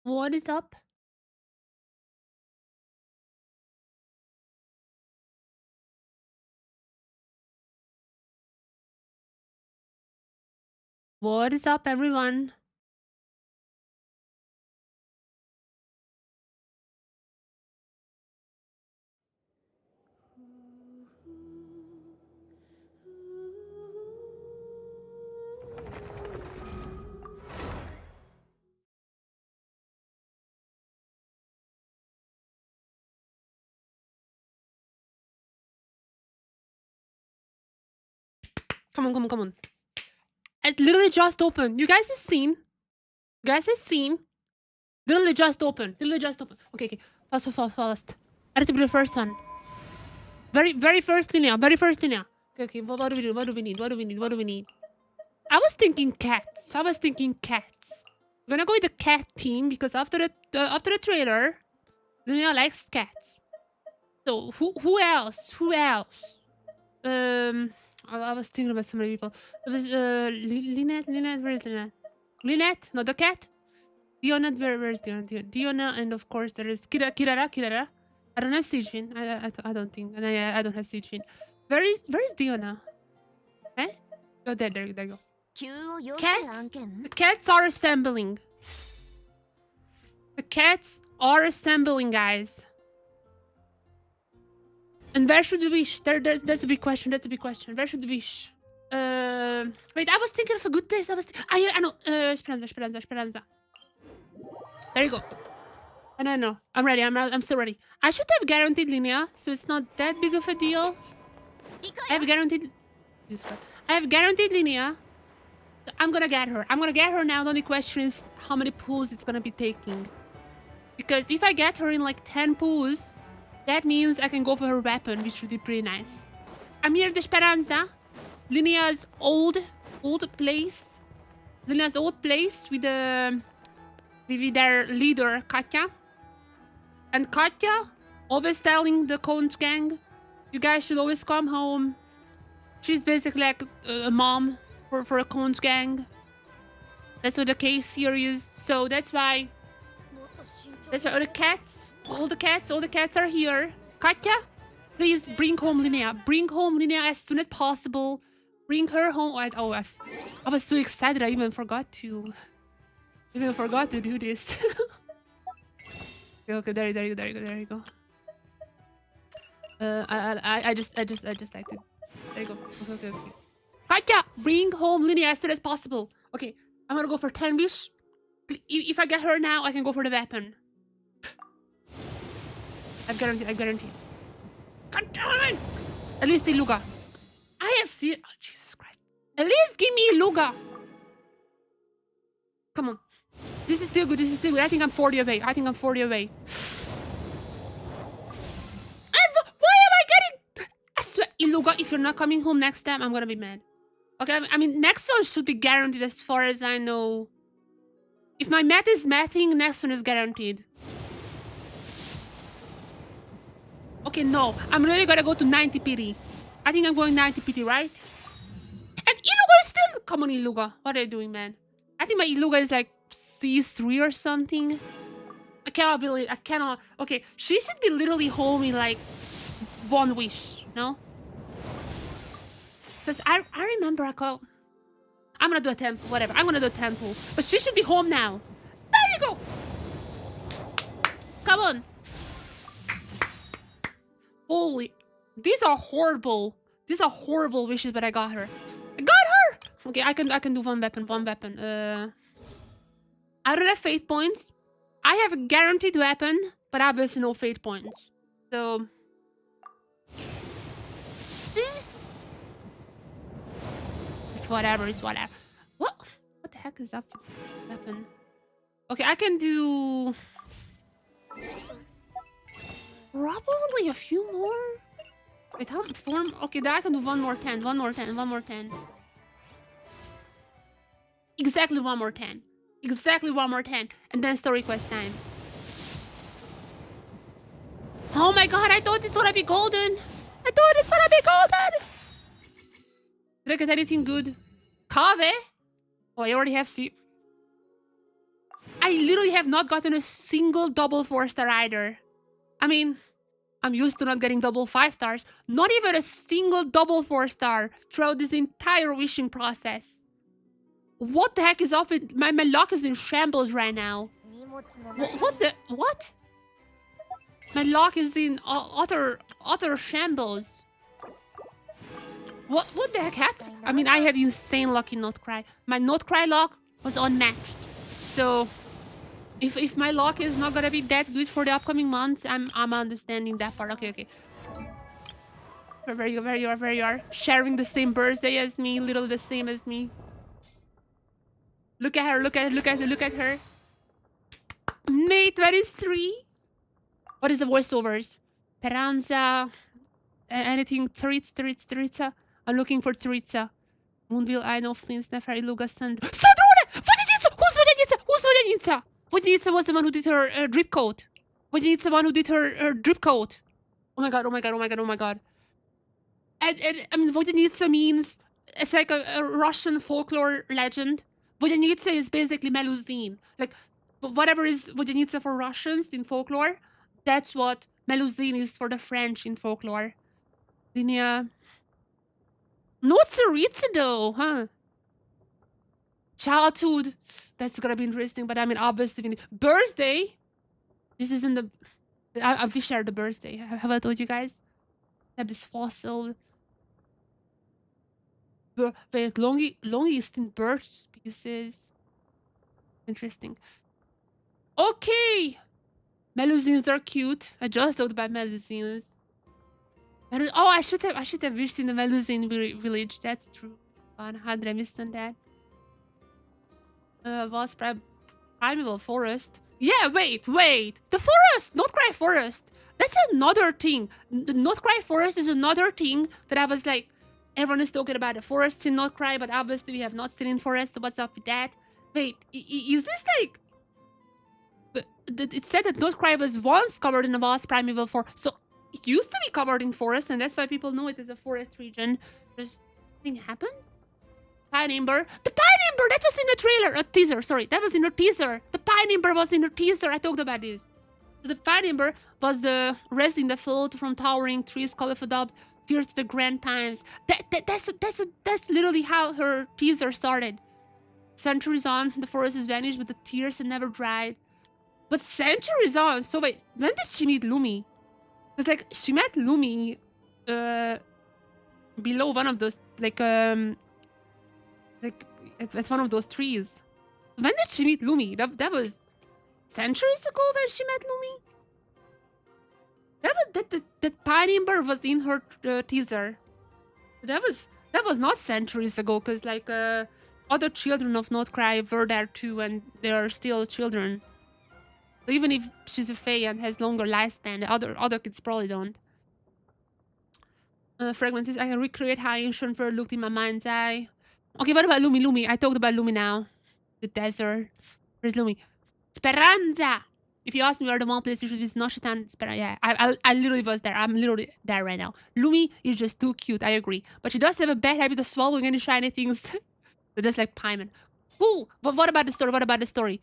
What is up? What is up, everyone? Come on, come on, come on. It literally just opened. You guys have seen? You guys have seen? Literally just opened. Literally just opened. Okay, okay. Fast, fast, fast, fast. I need to be the first one. Very first Linnea. Very first Linnea. Okay, okay. What do we do? What do we need? What do we need? What do we need? I was thinking cats. I was thinking cats. We're gonna go with the cat team because after the trailer, Linnea likes cats. So who else? Who else? I was thinking about so many people. It was Lynette. Where is Lynette? Lynette, not the cat. Diona, where's Diona? Diona, and of course there is Kirara. I don't have Sijin. I don't think. And I don't have Sijin. Where is Diona? Eh? Oh, there you go. Cats. The cats are assembling. The cats are assembling, guys. And where should we wish? That's a big question. That's a big question. Where should we wish? Wait, I was thinking of a good place. I know. Speranza. There you go. And I know. I'm ready. I'm still ready. I should have guaranteed Linnea, so it's not that big of a deal. I have guaranteed Linnea. I'm gonna get her. I'm gonna get her now. The only question is how many pulls it's gonna be taking. Because if I get her in like 10 pulls, that means I can go for her weapon, which would be pretty nice. I'm here at the Speranza. Linnea's old place. Linnea's old place with their leader, Katya. And Katya always telling the Count gang, you guys should always come home. She's basically like a mom for a Count gang. That's what the case here is. So that's why all the cats are here. Katya, please bring home Linnea. Bring home Linnea as soon as possible. Bring her home. I was so excited. I even forgot to do this. Okay, there you go. I just like to. There you go. Okay. Katya, bring home Linnea as soon as possible. Okay, I'm gonna go for 10 wish. If I get her now, I can go for the weapon. I've guaranteed. God damn it! At least Iluga. I have seen. Oh, Jesus Christ. At least give me Iluga. Come on. This is still good. I think I'm 40 away. Why am I getting... I swear, Iluga, if you're not coming home next time, I'm gonna be mad. Okay, I mean, next one should be guaranteed as far as I know. If my math is mathing, next one is guaranteed. Okay, no. I'm really gonna go to 90 PT. I think I'm going 90 PT, right? And Iluga is still... Come on, Iluga. What are you doing, man? I think my Iluga is like C3 or something. I cannot believe... I cannot... Okay, she should be literally home in like 1 wish, no? Because I remember I called... I'm gonna do a temple, whatever. I'm gonna do a temple. But she should be home now. There you go! Come on. Holy... These are horrible wishes, but I got her. I got her! Okay, I can do one weapon. I don't have fate points. I have a guaranteed weapon, but obviously no fate points. So... It's whatever. What the heck is that weapon? Okay, I can do... Probably a few more. Wait, how form? Okay, then I can do one more 10. Exactly one more 10. And then story quest time. Oh my god, I thought it's gonna be golden. Did I get anything good? Kave? Oh, I already have Steve. I literally have not gotten a single double 4-star either. I mean, I'm used to not getting double 5 stars. Not even a single double 4-star throughout this entire wishing process. What the heck is up with my luck is in shambles right now. What? My luck is in utter shambles. What the heck happened? I mean, I had insane luck in Notcry. My Notcry luck was unmatched. So if my luck is not gonna be that good for the upcoming months, I'm understanding that part. Okay. Where you are. Sharing the same birthday as me, little the same as me. Look at her. May 23. What is the voiceovers? Peranza. Anything? Teritza. I'm looking for Teritza. Moonville, I know, Flint, Nefari, Lugas, and... Sadrone! Who's Vodenitsa? Vodenitsa was the one who did her drip coat. Vodenitsa the one who did her drip coat. Oh my god. And I mean, Vodenitsa means... It's like a Russian folklore legend. Vodenitsa is basically Melusine. Like, whatever is Vodenitsa for Russians in folklore, that's what Melusine is for the French in folklore. Linnea. No Tsaritsa though, huh? Childhood. That's gonna be interesting, but I mean, obviously, birthday. This isn't the... I wish I had the birthday. Have I told you guys? I have this fossil. Wait, longest in birth species. Interesting. Okay! Melusines are cute. I just thought about Melusines. Oh, I should have wished in the Melusine village. That's true. How did I miss on that? Was primeval forest. Yeah, wait. The forest! Notcry forest. That's another thing. The Notcry forest is another thing that I was like, everyone is talking about the forests in Notcry, but obviously we have not seen in forest, so what's up with that? Wait, is this like... It said that Notcry was once covered in a vast primeval forest, so it used to be covered in forest, and that's why people know it as a forest region. Just thing happened? Pine Ember. The Pine Ember! That was in the trailer! A teaser, sorry. That was in the teaser. The Pine Ember was in the teaser. I talked about this. So the Pine Ember was the rest in the field from towering trees, colorful dub, tears to the grand pines. That's literally how her teaser started. Centuries on, the forest is vanished, but the tears had never dried. But centuries on, so wait, when did she meet Lumi? Because like she met Lumi below one of those like at one of those trees. When did she meet Lumi? That was centuries ago when she met Lumi. That Pine Ember was in her teaser. That was not centuries ago, because like other children of Notcry were there too, and they are still children. So even if she's a fae and has longer lifespan, the other kids probably don't. Fragments is I can recreate how ancient world looked in my mind's eye. Okay, what about Lumi? I talked about Lumi now. The desert. Where's Lumi? Speranza! If you ask me where the one place you should visit, Noshitan, Speranza. Yeah, I literally was there. I'm literally there right now. Lumi is just too cute, I agree. But she does have a bad habit of swallowing any shiny things. So just like Paimon. Cool! But what about the story?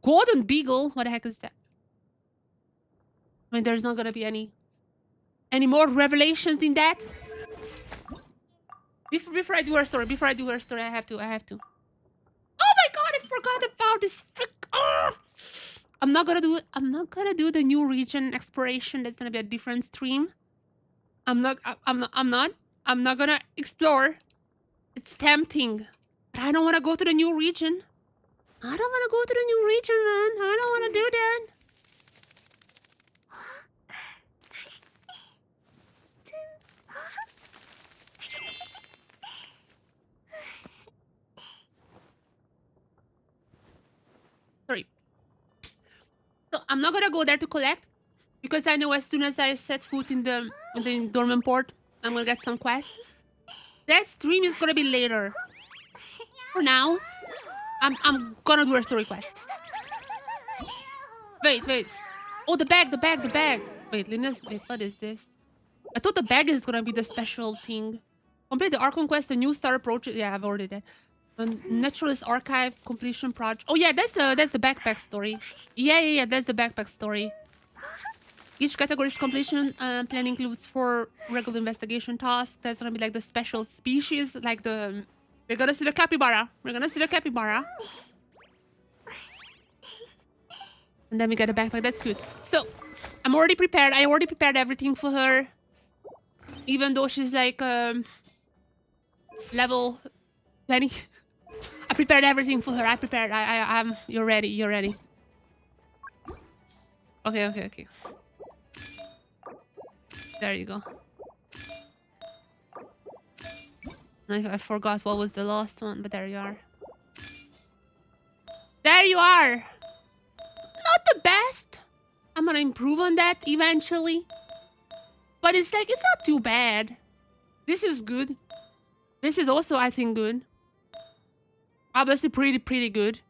Golden Beagle? What the heck is that? I mean, there's not gonna be any more revelations in that. Before I do her story, I have to. Oh my god, I forgot about this frick. I'm not gonna do the new region exploration. That's gonna be a different stream. I'm not gonna explore. It's tempting. But I don't wanna go to the new region. I don't wanna go to the new region, man. I don't wanna do that. Sorry. So I'm not gonna go there to collect, because I know as soon as I set foot in the dormant port, I'm gonna get some quests. That stream is gonna be later. For now, I'm gonna do a story quest. Wait. Oh, the bag. Wait, Linus, wait, what is this? I thought the bag is gonna be the special thing. Complete the Archon quest, the new star approach. Yeah, I've already did. Naturalist archive completion project. Oh yeah, that's the backpack story. Yeah, that's the backpack story. Each category's completion plan includes 4 regular investigation tasks. There's gonna be like the special species, like the we're gonna see the capybara. We're gonna see the capybara. And then we get a backpack. That's good. So I'm already prepared. I already prepared everything for her. Even though she's like level 20. I prepared everything for her. I prepared. I'm you're ready. You're ready. Okay. There you go. I forgot what was the last one, but there you are. There you are. Not the best. I'm gonna improve on that eventually. But it's like, it's not too bad. This is good. This is also, I think, good. Obviously pretty good.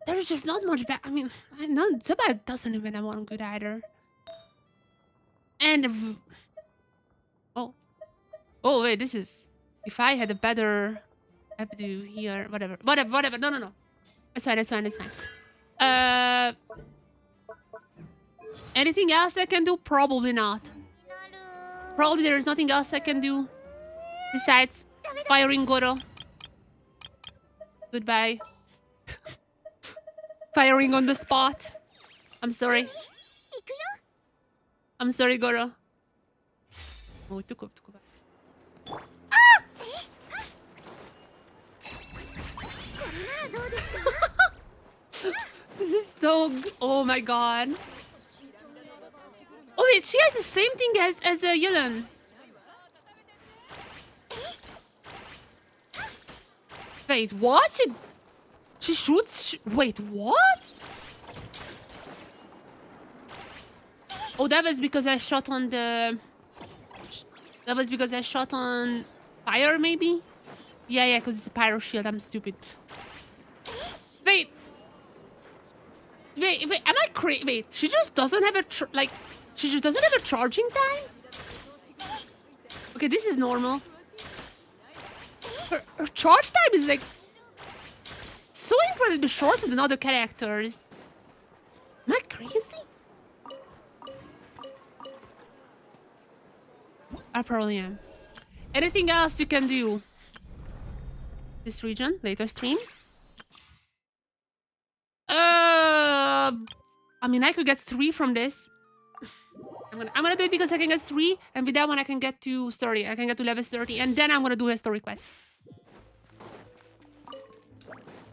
There's just not much bad. I mean, not so bad doesn't even have one good either. And oh wait, this is, if I had a better, I have to do here, whatever. No. It's fine. Anything else I can do? Probably not. Probably there is nothing else I can do besides firing Goro. Goodbye. Firing on the spot. I'm sorry. I'm sorry, Goro. Oh, it took up. Ah! This is so... Oh my god. Oh wait, she has the same thing as a Yulin. Wait, what? She shoots... Wait, what? Oh, that was because I shot on the... That was because I shot on fire, maybe? Yeah, because it's a pyro shield. I'm stupid. Wait, am I crazy? Wait, she just doesn't have a... she just doesn't have a charging time? Okay, this is normal. Her charge time is like... so incredibly shorter than other characters. Am I crazy? I probably am. Anything else you can do? This region, later stream. I mean, I could get 3 from this. I'm gonna do it because I can get 3, and with that one I can get to 30. I can get to level 30, and then I'm gonna do a story quest.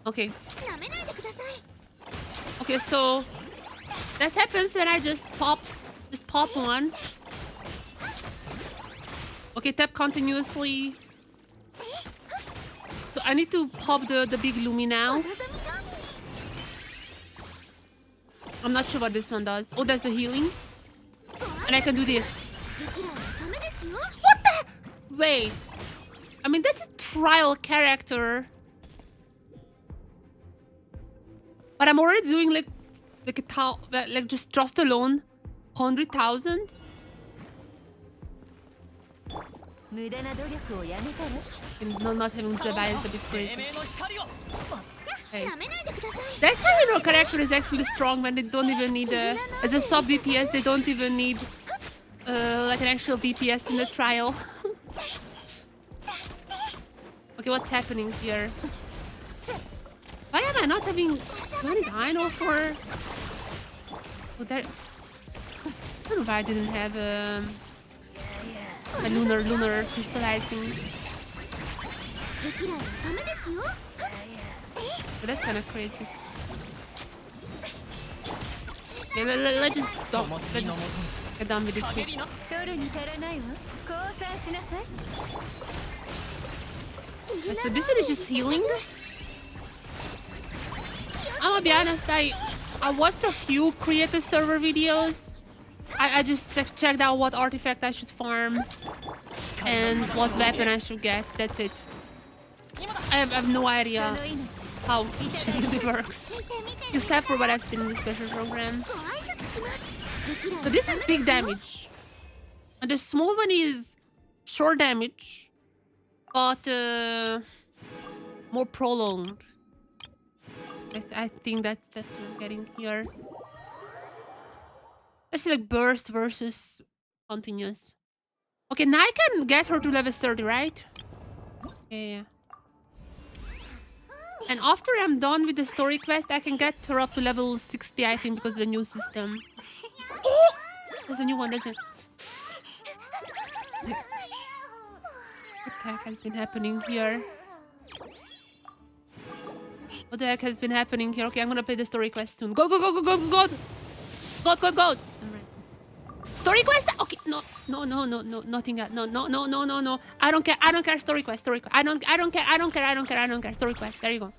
Okay. Okay, so that happens when I just pop one. Okay, tap continuously. So I need to pop the big Lumi now. I'm not sure what this one does. Oh, that's the healing. And I can do this. What the? Wait. I mean, that's a trial character. But I'm already doing like just alone 100,000. Not having Zebai is a bit crazy. Hey. That's how you know a character is actually strong when they don't even need as a sub DPS, they don't even need like an actual DPS in the trial. Okay, what's happening here? Why am I not having 29 or 4? Oh, there. I don't know why I didn't have a lunar crystallizing. But that's kind of crazy. Okay, let's just get done with this quick. So this one is just healing. I'm gonna be honest, I watched a few creator server videos. I just checked out what artifact I should farm and what weapon I should get. That's it. I have no idea how each really works, except for what I've seen in the special program. So this is big damage, and the small one is short damage. but more prolonged. I think that's what I'm getting here. It's like burst versus continuous. Okay, now I can get her to level 30, right? Yeah. And after I'm done with the story quest, I can get her up to level 60, I think, because of the new system. Oh! There's a new one, there's a... What the heck has been happening here? What the heck has been happening here? Okay, I'm gonna play the story quest soon. Go, go, go, go, go, go, go! Go, go, go! Alright. Story quest? Okay, no, nothing else. No. I don't care, story quest. I don't care. Story quest, there you go.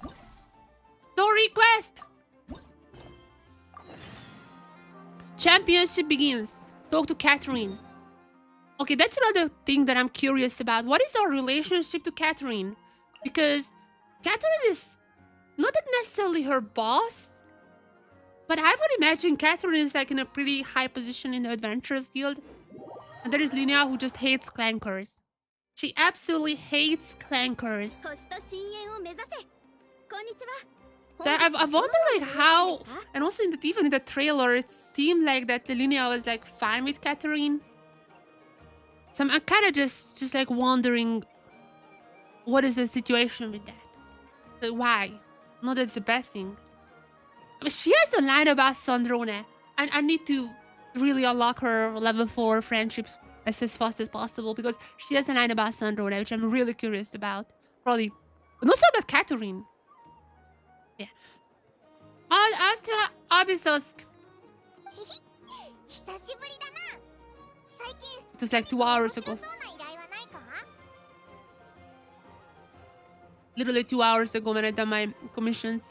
Story quest! Championship begins. Talk to Catherine. Okay, that's another thing that I'm curious about. What is our relationship to Catherine? Because Catherine is not necessarily her boss, but I would imagine Catherine is like in a pretty high position in the Adventurers Guild. And there is Linnea, who just hates clankers. She absolutely hates clankers. So I wonder like how, and also even in the trailer, it seemed like that Linnea was like fine with Catherine. So I'm kind of just like wondering, what is the situation with that? Like, why? Not that it's a bad thing. I mean, she has a line about Sandrone. I need to really unlock her level 4 friendships as fast as possible, because she has a line about Sandrone, which I'm really curious about. Probably, but not so about Catherine. Yeah. Astra Abysos. It was like 2 hours ago. Literally 2 hours ago when I done my commissions.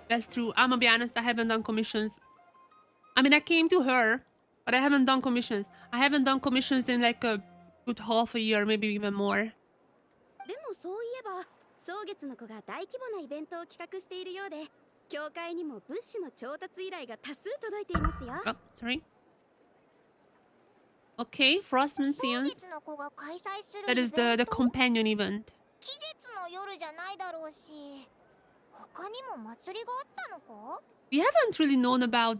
That's true. I'm gonna be honest, I haven't done commissions. I mean, I came to her, but I haven't done commissions. I haven't done commissions in like a good half a year, maybe even more. Oh, sorry. Okay, Frostman Scenes. That is the companion event. We haven't really known about...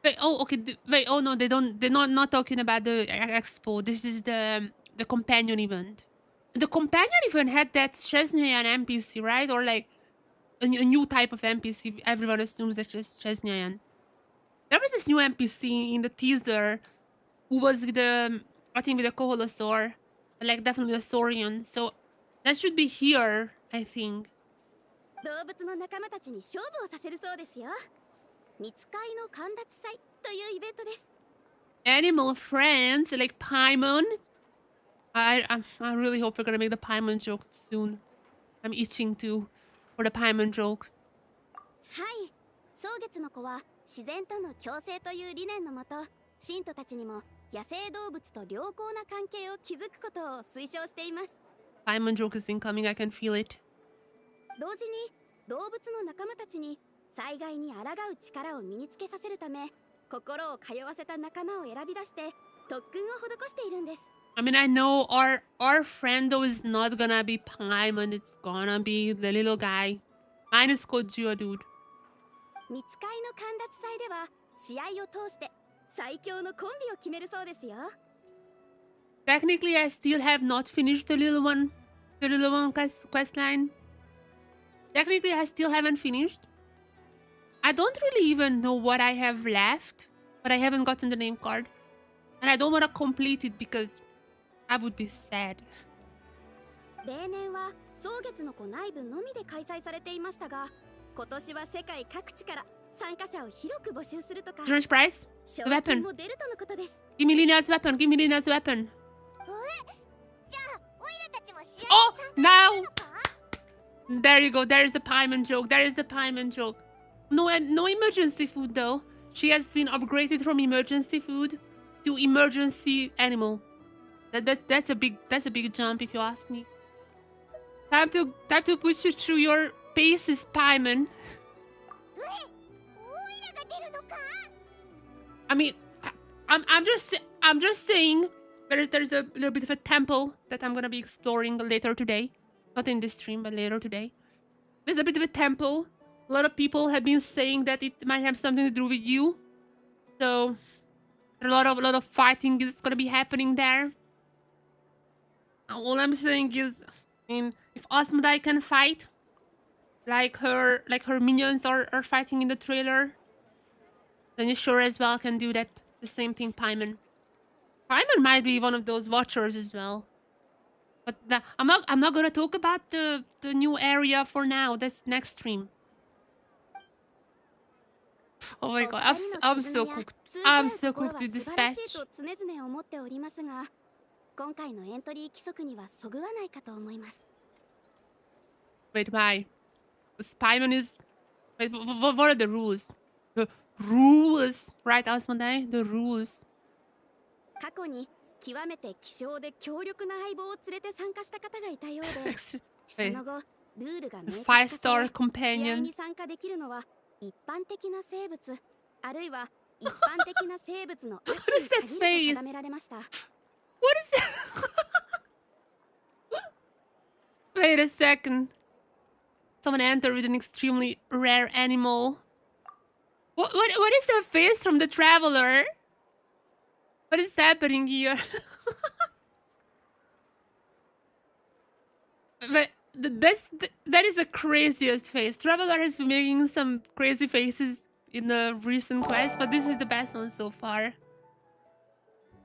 Wait, oh, okay. Wait, oh no, they're not talking about the expo. This is the companion event. The companion event had that Chesnyan NPC, right? Or like a new type of NPC. Everyone assumes that's just Chesnyan. There was this new NPC in the teaser who was with the, I think with the Koholosaur. Like definitely a Saurian. So that should be here, I think. Animal friends like Paimon. I really hope we're gonna make the Paimon joke soon. I'm itching to for the Paimon joke. Paimon joke is incoming, I can feel it. I mean, I know our friend though is not gonna be Paimon, it's gonna be the little guy. Minus Kojua, dude. Technically, I still have not finished the little one quest line. Technically, I still haven't finished. I don't really even know what I have left, but I haven't gotten the name card. And I don't want to complete it because I would be sad. George Price? The weapon. Give me Linnea's weapon. Give me Linnea's weapon. Oh, now! There you go. There is the Paimon joke. There is the Paimon joke. No emergency food though. She has been upgraded from emergency food to emergency animal. That's a big jump if you ask me. Time to push you through your paces, Paimon. I mean, I'm just saying there's a little bit of a temple that I'm gonna be exploring later today. Not in this stream, but later today. There's a bit of a temple. A lot of people have been saying that it might have something to do with you. So a lot of fighting is gonna be happening there. All I'm saying is, I mean, if Asmodai can fight, like her minions are fighting in the trailer, then you sure as well can do that. The same thing, Paimon. Paimon might be one of those watchers as well. But I'm not gonna talk about the new area for now. That's next stream. Oh my god, I'm so cooked. I'm so cooked with this patch. Wait, why? Paimon is... Wait, what are the rules? The rules, right, Asmodai? The rules. 極めて希少で強力な相棒を連れて参加した方がいたようで、その後ルールが明確化され、試合に参加できるのは一般的な生物、あるいは一般的な生物の亜種に限ると定められました。What is that? Wait a second. Someone entered with an extremely rare animal. What is that face from the traveler? What is happening here? But that is the craziest face. Traveler has been making some crazy faces in the recent quest, but this is the best one so far.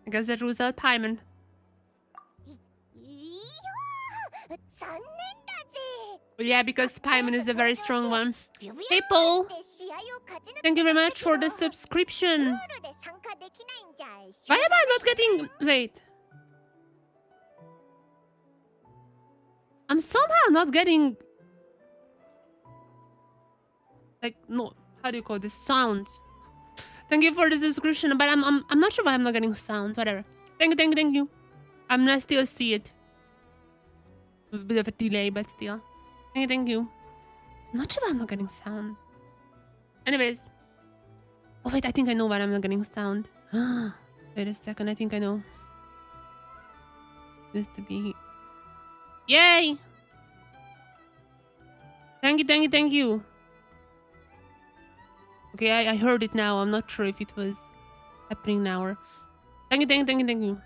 I guess that rules out Paimon. Yeah, because Paimon is a very strong one. Hey Paul! Thank you very much for the subscription. Why am I not getting... Wait. I'm somehow not getting... Like, no... How do you call this? Sounds. Thank you for the subscription, but I'm not sure why I'm not getting sound. Whatever. Thank you. I'm gonna still see it. A bit of a delay, but still. Thank you. I'm not sure why I'm not getting sound. Anyways. Oh wait, I think I know why I'm not getting sound. Wait a second, I think I know. This to be... Yay! Thank you. Okay, I heard it now. I'm not sure if it was happening now or... Thank you.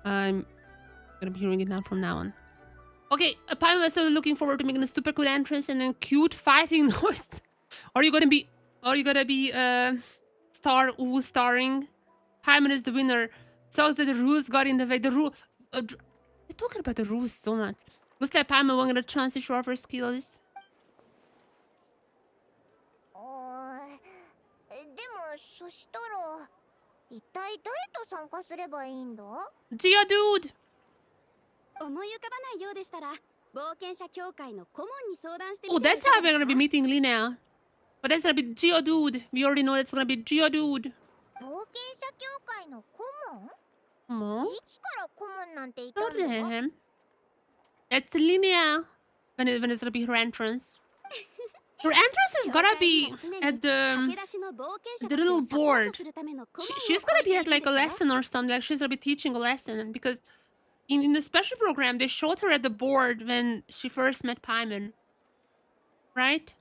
I'm gonna be hearing it now from now on. Okay, Paimon was still looking forward to making a super cool entrance and then cute fighting noise. Are you gonna be starring? Paimon is the winner. Sucks that the rules got in the way. The rule... We're talking about the rules so much. Looks like Paimon won't get a chance to show off her skills. Geodude! Oh, that's how we're gonna be meeting Linnea. But that's gonna be Geodude. We already know that's gonna be Geodude. That's Linnea. When it's gonna be her entrance. Her entrance is gonna be at the little board. She's gonna be at like a lesson or something. Like she's gonna be teaching a lesson. Because in the special program, they showed her at the board when she first met Paimon. Right?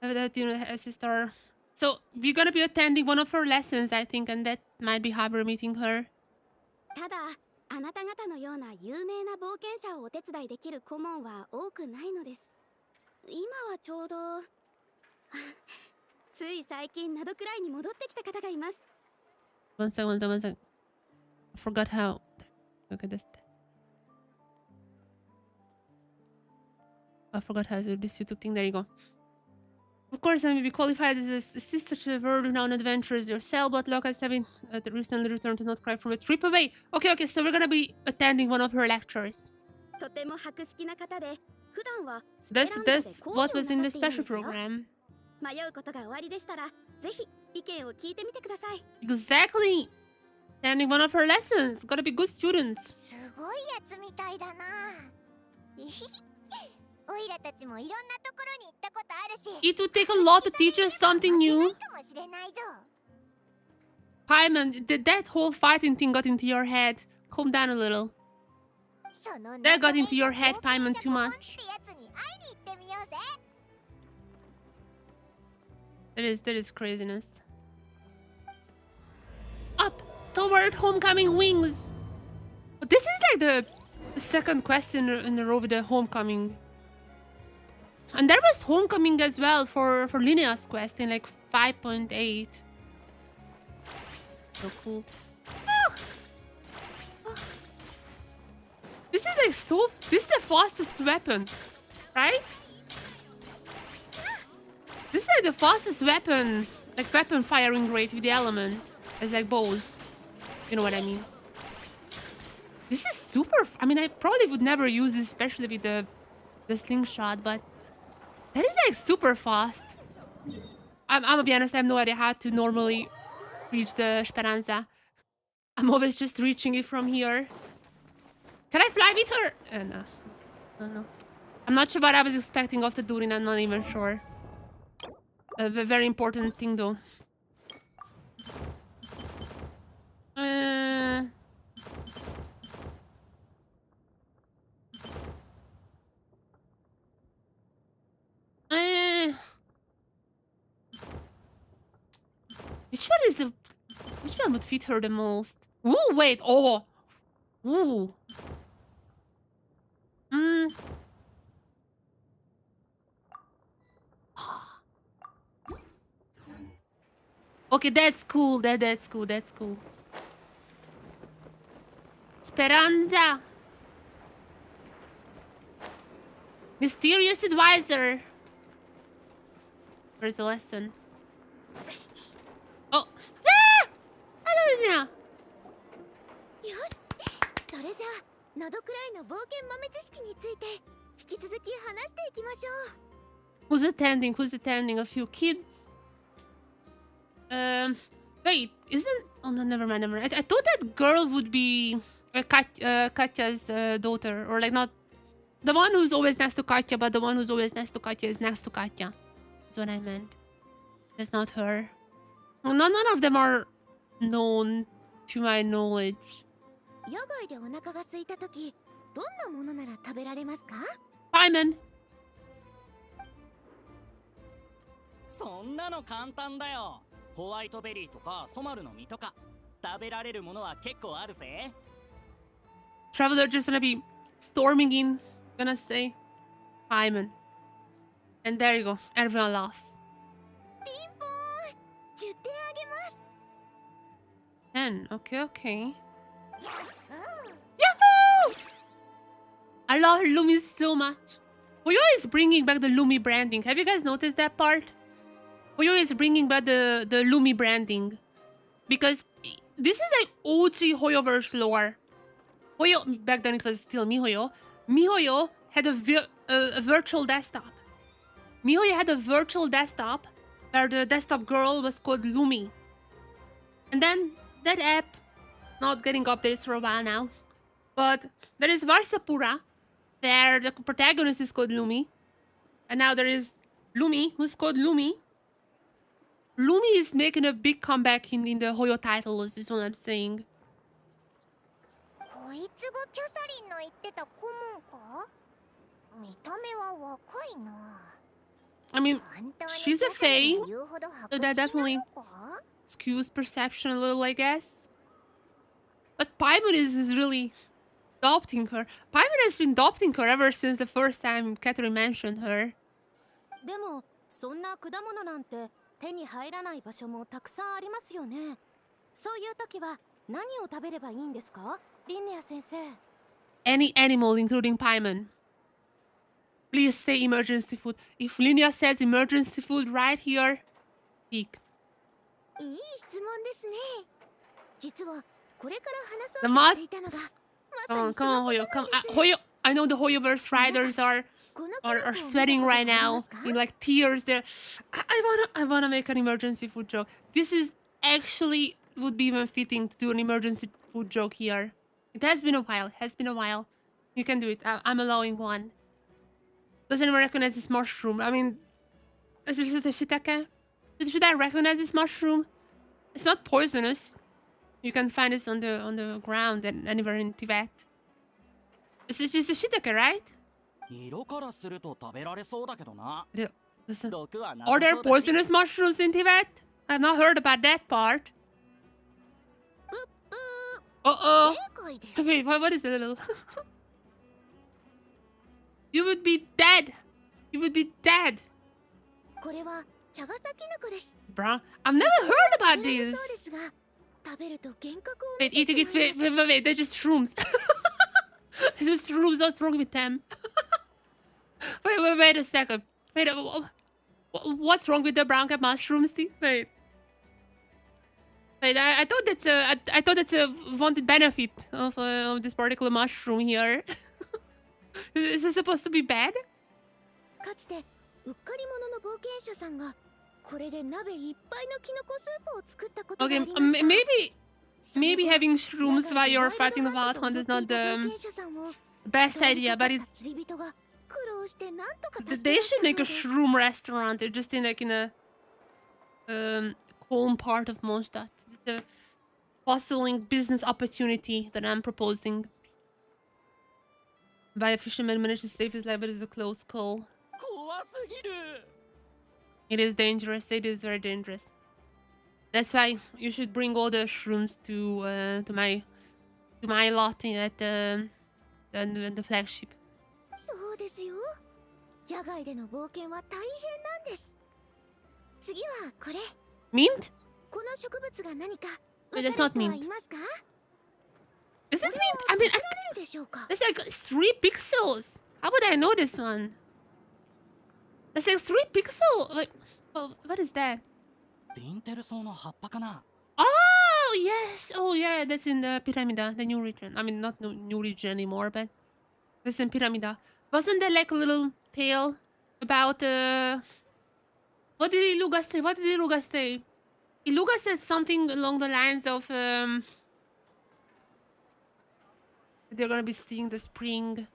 You know, her sister. So we're gonna be attending one of her lessons, I think, and that might be how we're meeting her. ただ、あなた方のような有名な冒険者をお手伝いできる顧問は多くないのです。今はちょうどつい最近などくらいに戻ってきた方がいます。One sec. I forgot how. Look at this. I forgot how to do this YouTube thing. There you go. Of course, I may be qualified as a sister to the world-renowned adventurers yourself, but Locust having recently returned to not cry from a trip away. Okay, so we're gonna be attending one of her lectures. That's what was in the special program. Exactly! Attending one of her lessons. Gotta be good students. It would take a lot to teach us something new. Paimon, that whole fighting thing got into your head. Calm down a little. That got into your head, Paimon, too much. That is craziness. Up toward homecoming wings. But this is like the second quest in a row with the homecoming. And there was homecoming as well for Linnea's quest in like 5.8. So cool. This is like so. This is the fastest weapon, right? This is like the fastest weapon, like weapon firing rate with the element, as like bows. You know what I mean? This is super. I mean, I probably would never use this, especially with the slingshot, but that is like super fast. I'm gonna be honest. I have no idea how to normally reach the Speranza. I'm always just reaching it from here. Can I fly with her? No. No. I'm not sure what I was expecting of the Durin. I'm not even sure. A very important thing, though. Which one is the... Which one would fit her the most? Ooh, wait. Oh. Ooh. Okay, that's cool. That's cool. That's cool. Speranza. Mysterious advisor. Where's the lesson? Oh. Ah! Hello, Linnea. よし、それじゃあ喉くらいの冒険豆知識について引き続き話していきましょう。 Who's attending? Who's attending? A few kids? Wait, isn't... Oh, no, never mind. I thought that girl would be Katya's daughter. Or, like, not... The one who's always next to Katya, but the one who's always next to Katya is next to Katya. That's what I meant. That's not her. Well, none of them are known to my knowledge. 野外でお腹が空いたとき、どんなものなら食べられますか? Paimon. そんなの簡単だよ。ホワイトベリーとかソマルの実とか食べられるものは結構あるぜ。Traveler just gonna be storming in, gonna say Paimon. And there you go. Everyone laughs. ピンポーン、10点あげます。 10. Okay. Yahoo! I love Lumi so much. Hoyo is bringing back the Lumi branding. Have you guys noticed that part? Hoyo is bringing back the Lumi branding. Because this is like OG Hoyoverse lore. Hoyo, back then it was still MiHoYo. MiHoYo had a virtual desktop. MiHoYo had a virtual desktop where the desktop girl was called Lumi. And then that app, not getting updates for a while now. But there is Varsapura, there the protagonist is called Lumi. And now there is Lumi, who's called Lumi. Lumi is making a big comeback in the Hoyo titles, is what I'm saying. こいつがキャサリンの言ってた顧問か? 見た目は若いな。 I mean, she's a fae, so that definitely skews perception a little, I guess. But Paimon is really adopting her. Paimon has been adopting her ever since the first time Catherine mentioned her. でもそんな果物なんて手に入らない場所もたくさんありますよね。そういう時は何を食べればいいんですか、リンネア先生? Any animal, including Paimon. Please say emergency food. If Linnea says emergency food right here, peek. いい質問ですね。実はこれから話そうとしていたのが、まさにそのことなんです。 Come on, Hoyo. I know the Hoyoverse riders are sweating right now in like tears. I wanna make an emergency food joke. This is actually would be even fitting to do an emergency food joke here. It has been a while. You can do it. I'm allowing one. Does anyone recognize this mushroom? I mean, is this a shiitake? Should I recognize this mushroom? It's not poisonous. You can find this on the ground and anywhere in Tibet. It's just a shiitake, right? 色からすると食べられそうだけどな。 Listen. 毒はな Are さ there そうだし。 poisonous mushrooms in Tibet? I've not heard about that part. Uh-oh. 正解です。 Wait, what is that little? You would be dead. You would be dead. これは茶ヶ崎ヌコです。 Bro, I've never heard about 食べられ this. そうですが、食べると幻覚を Wait, 見て eating しまい it. ます。 Wait, they're just shrooms. They're just shrooms. What's wrong with them? Wait a second. Wait, what's wrong with the brown cat mushrooms? Steve? Wait, I thought that's a wanted benefit of this particular mushroom here. Is this supposed to be bad? かつてうっかり者の冒険者さんがこれで鍋いっぱいのキノコスープを作ったことがあ Okay, りました。 maybe having shrooms while you're fighting the wild hunt is not the best idea, but it's they should make a shroom restaurant. They're just in a calm part of Mondstadt. It's a bustling business opportunity that I'm proposing. By a fisherman managed to save his life, but it was a close call. 怖すぎる。 It is dangerous. It is very dangerous. That's why you should bring all the shrooms to my lot at the flagship. そうですよ。野外での冒険は大変なんです。次はこれ。 Mint? この植物が何か Wait, わ that's か not る人は mint. いますか？ Is it これ mint? は I mean, 食べられるでしょうか？ that's like 3 pixels. How would I know this one? That's like 3 pixels. Like, what is that? リンテルソウの葉っぱかな。 Oh yes. Oh yeah, that's in the Pyramida, the new region. I mean, not new region anymore, but that's in Pyramida. Wasn't there like a little tale about what did Iluga say? What did Iluga say? Iluga said something along the lines of they're gonna be seeing the spring.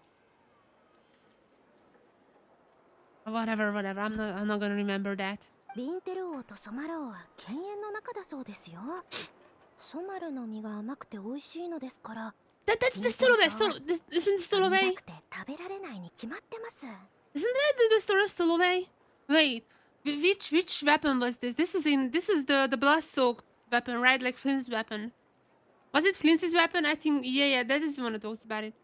Whatever. I'm not gonna remember that. リンテル王とソマラ王は犬猿の仲だそうですよ。ソマルの実が甘くて美味しいのですから。 That's the Soloway. Isn't the Soloway? 甘くて食べられないに決まってます。 Isn't that the story of Soloway? Wait, which weapon was this? This is the blood-soaked weapon, right? Like Flint's weapon. Was it Flint's weapon? I think yeah, that is one of those about it.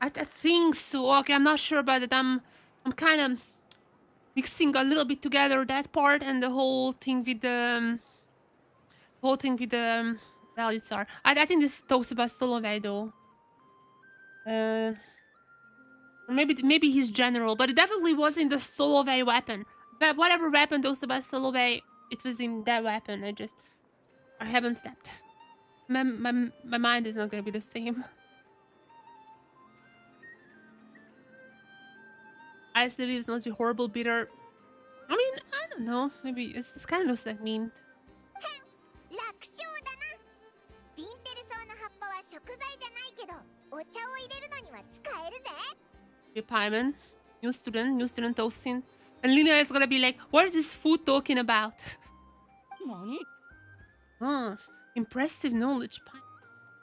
I think so. Okay, I'm not sure about it. I'm kind of mixing a little bit together that part and the whole thing with the Valitsar. I think this talks about Soloway though. Maybe he's general, but it definitely was in the Soloway weapon. But whatever weapon talks about Soloway, it was in that weapon. I haven't stepped. My mind is not gonna be the same. Ice leaves must be horrible, bitter. I mean, I don't know. Maybe it's kind of looks like mint. 楽勝だな。リンテルソウの葉っぱは食材じゃないけど、お茶を入れるのには使えるぜ。 Okay, Paimon. New student Tosin. And Linnea is gonna be like, what is this food talking about? 何？ Impressive knowledge, Paimon.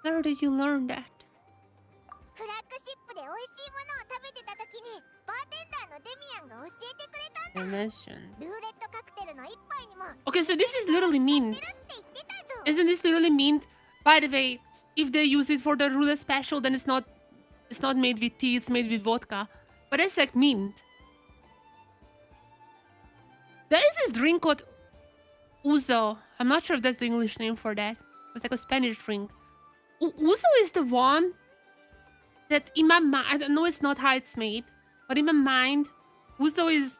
Where did you learn that? フラッグシップで美味しいものを食べてた時に、バーテンダーのデミアンが教えてくれたんだ。 Mentioned. ルーレットカクテルの一杯にも。 Okay, so this is literally mint. って言ってたぞ。 Isn't this literally mint? By the way, if they use it for the ruler special, then it's not made with tea, it's made with vodka. But it's like mint. There is this drink called Uzo. I'm not sure if that's the English name for that. It's like a Spanish drink. Uzo is the one that in my mind, I don't know it's not how it's made, but in my mind, Uzo is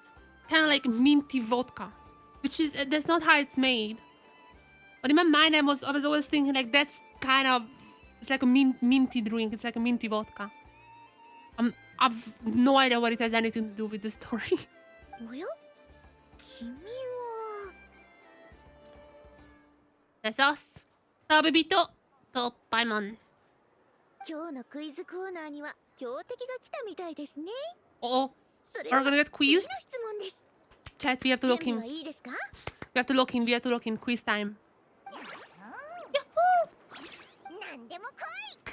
kind of like minty vodka, which is, that's not how it's made. But in my mind, I was always thinking like that's kind of, it's like a minty drink. It's like a minty vodka. I've no idea what it has anything to do with the story. おや？君は。That's us. Tabibito to Paimon. 今日のクイズコーナーには強敵が来たみたいですね。 Uh-oh. それ We're は gonna get 次の quizzed? 質問です。 Chat, we have to look 準備 him. はいいですか？ We have to lock in. We have to lock in. Quiz time.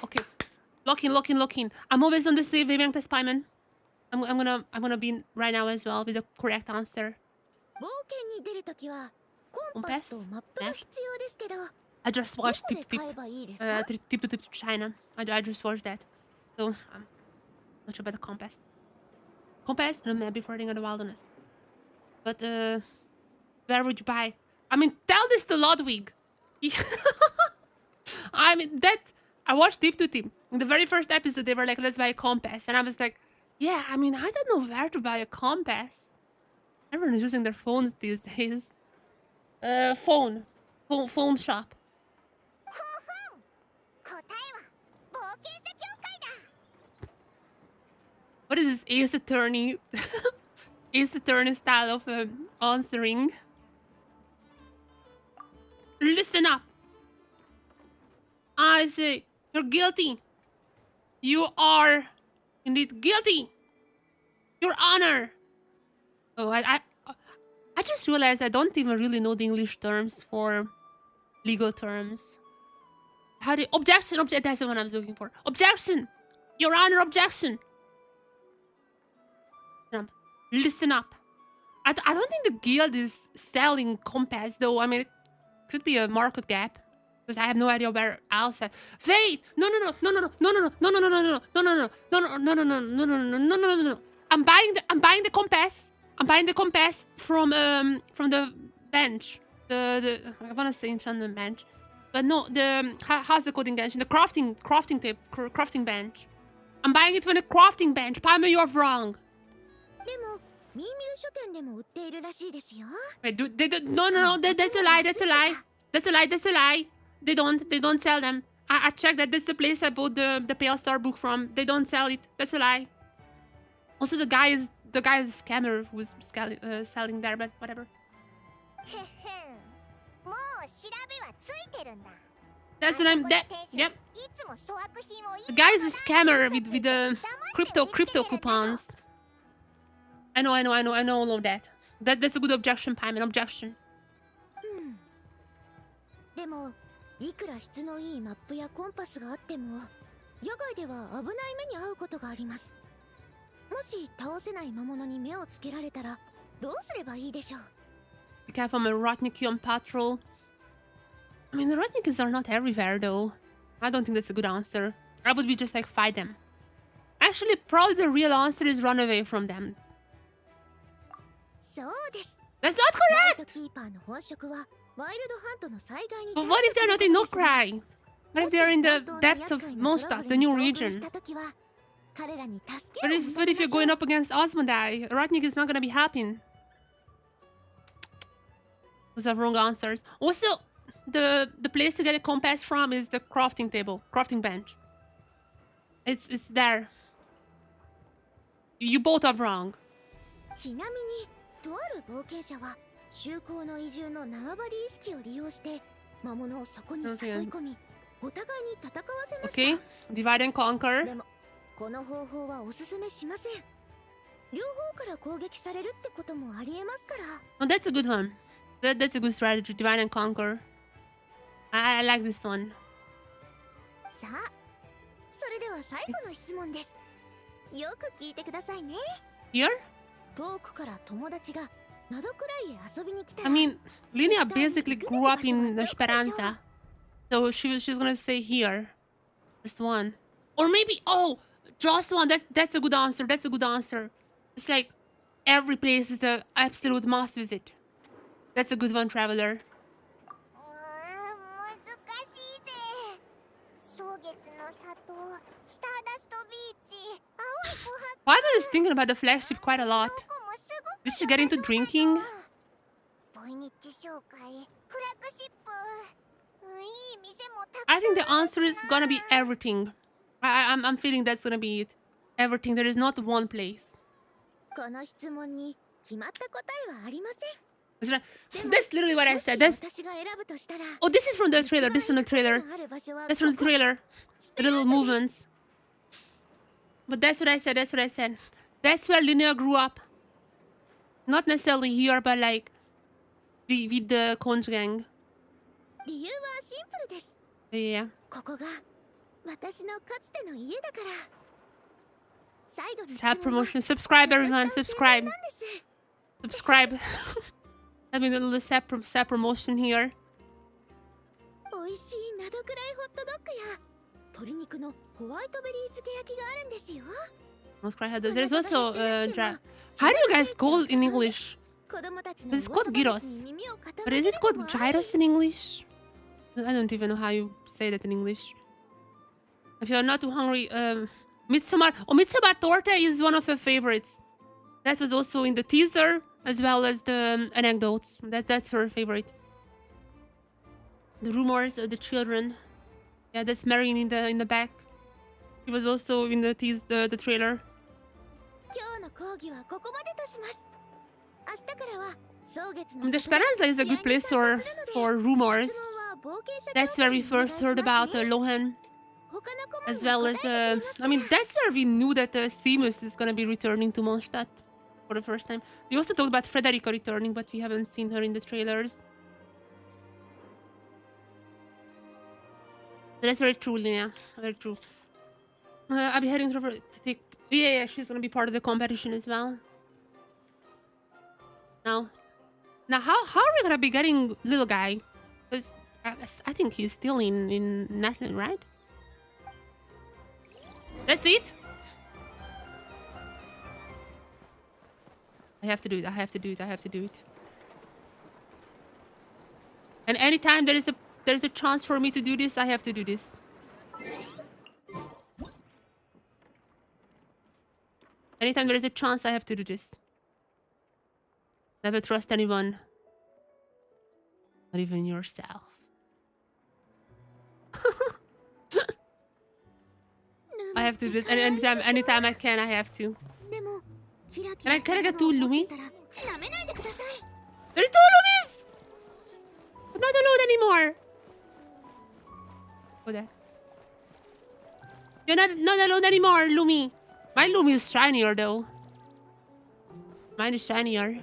Okay. Lock in, lock in, lock in. I'm always on the safe wavelength as Pieman. I'm gonna be right now as well with the correct answer. Compass? Map? I just watched Tip to China. I just watched that. So I'm not sure about the compass. Compass? No, maybe for Ring of the Wilderness. But where would you buy? I mean, tell this to Ludwig. I mean, that I watched Tip to Tip. In the very first episode, they were like, let's buy a compass. And I was like, yeah, I mean, I don't know where to buy a compass. Everyone is using their phones these days. Phone shop. What is this Ace Attorney? Ace Attorney style of answering. Listen up. I say, you're guilty. You are indeed guilty. Your Honor. Oh, I just realized I don't even really know the English terms for legal terms. How do you... Objection, that's the one I was looking for. Objection. Your Honor, objection. Listen up. I don't think the guild is selling compass, though. I mean, it could be a market gap. Because I have no idea where else. Wait! No. I'm buying the compass. I'm buying the compass from the bench. I wanna say enchantment bench, but no. How's the code in Genshin? The crafting bench. I'm buying it from the crafting bench. Palmer, you're wrong. Wait, they don't? No. That's a lie. That's a lie. They don't sell them. I checked that. That's the place I bought the Pale Star book from. They don't sell it. That's a lie. Also, the guy is a scammer who's selling there, but whatever. That's what I'm. Yep. The guy is a scammer with the crypto coupons. I know all of that. That's a good objection, Pime. An objection. でもいくら質のいいマップやコンパスがあっても野外では危ない目に遭うことがあります。もし倒せない魔物に目をつけられたらどうすればいいでしょう。 Be careful, I'm a Rotniki on patrol. I mean, the Rotnikis are not everywhere, though. I don't think that's a good answer. I would be just like, fight them. Actually, probably the real answer is run away from them. そうです。 That's not correct! キーパーの本職はワイルドハントの災害に But what if they're not in Nokrai? What if they're in the depths of Mondstadt, the new region? But if you're going up against Osmondai, Rotnik is not gonna be happy. Those are wrong answers. Also, the place to get a compass from is the crafting table, crafting bench. It's there. You both are wrong. ちなみにとある冒険者は修行の移住の縄張り意識を利用して魔物をそこに誘い込みお互いに戦わせました。 Okay, divide and conquer. でもこの方法はおすすめしません。両方から攻撃されるってこともありえますから。 Oh, that's a good one. That's a good strategy. Divide and conquer. I like this one. さあ、それでは最後の質問です。よく聞いてくださいね。 Here? 遠くから友達が窓くらいへ遊びに来たら。 I mean, Linnea basically grew up in Esperanza. So she's gonna stay here. Just one. Or maybe, oh, just one. That's a good answer. That's a good answer. It's like every place is the absolute must visit. That's a good one, traveler. Why I was thinking about the flagship quite a lot. Did she get into drinking? I think the answer is gonna be everything. I'm feeling that's gonna be it. Everything. There is not one place. That's literally what I said. Oh, this is from the trailer. This is from the trailer. That's from the trailer. The little movements. But that's what I said. That's what I said. That's where Linnea grew up. Not necessarily here, but like with the Conch gang. 理由はシンプルです。 Yeah. ここが私のかつての家だから。最後の質 Slap 問は promotion. Subscribe, everyone. ちょっとした Subscribe. 宣伝なんです。 Subscribe. Having a little sap promotion here. 美味しいナドクライホットドッグや鶏肉のホワイトベリー漬け焼きがあるんですよ。 There's also how do you guys call it in English? 子供たちの It's called gyros. に耳を傾け But る is it called のも gyros in English? I don't even know how you say that in English. If you're not too hungry, Mitsuma torta is one of her favorites. That was also in the teaser as well as the anecdotes. That's her favorite. The rumors of the children. Yeah, that's Marion in the back. He was also in the the trailer. 今日の講義はここまでとします。明日からは草月 The Speranza is a good place for rumors. That's where we first heard about Lohan. As well as, I mean, that's where we knew that Seamus is gonna be returning to Mondstadt for the first time. We also talked about Frederica returning, but we haven't seen her in the trailers. That's very true, Linnea. Very true. I'll be heading to take... Yeah, she's gonna be part of the competition as well. Now, how are we gonna be getting little guy? Because I think he's still in Natlan, right? That's it. I have to do it. I have to do it. I have to do it. And anytime there's a chance for me to do this, I have to do this. Anytime there is a chance, I have to do this. Never trust anyone. Not even yourself. I have to do this. And anytime I can, I have to. Can I get two Lumi? There's two Lumis! I'm not alone anymore. Go there. You're not alone anymore, Lumi. My Lumi is shinier though. Mine is shinier.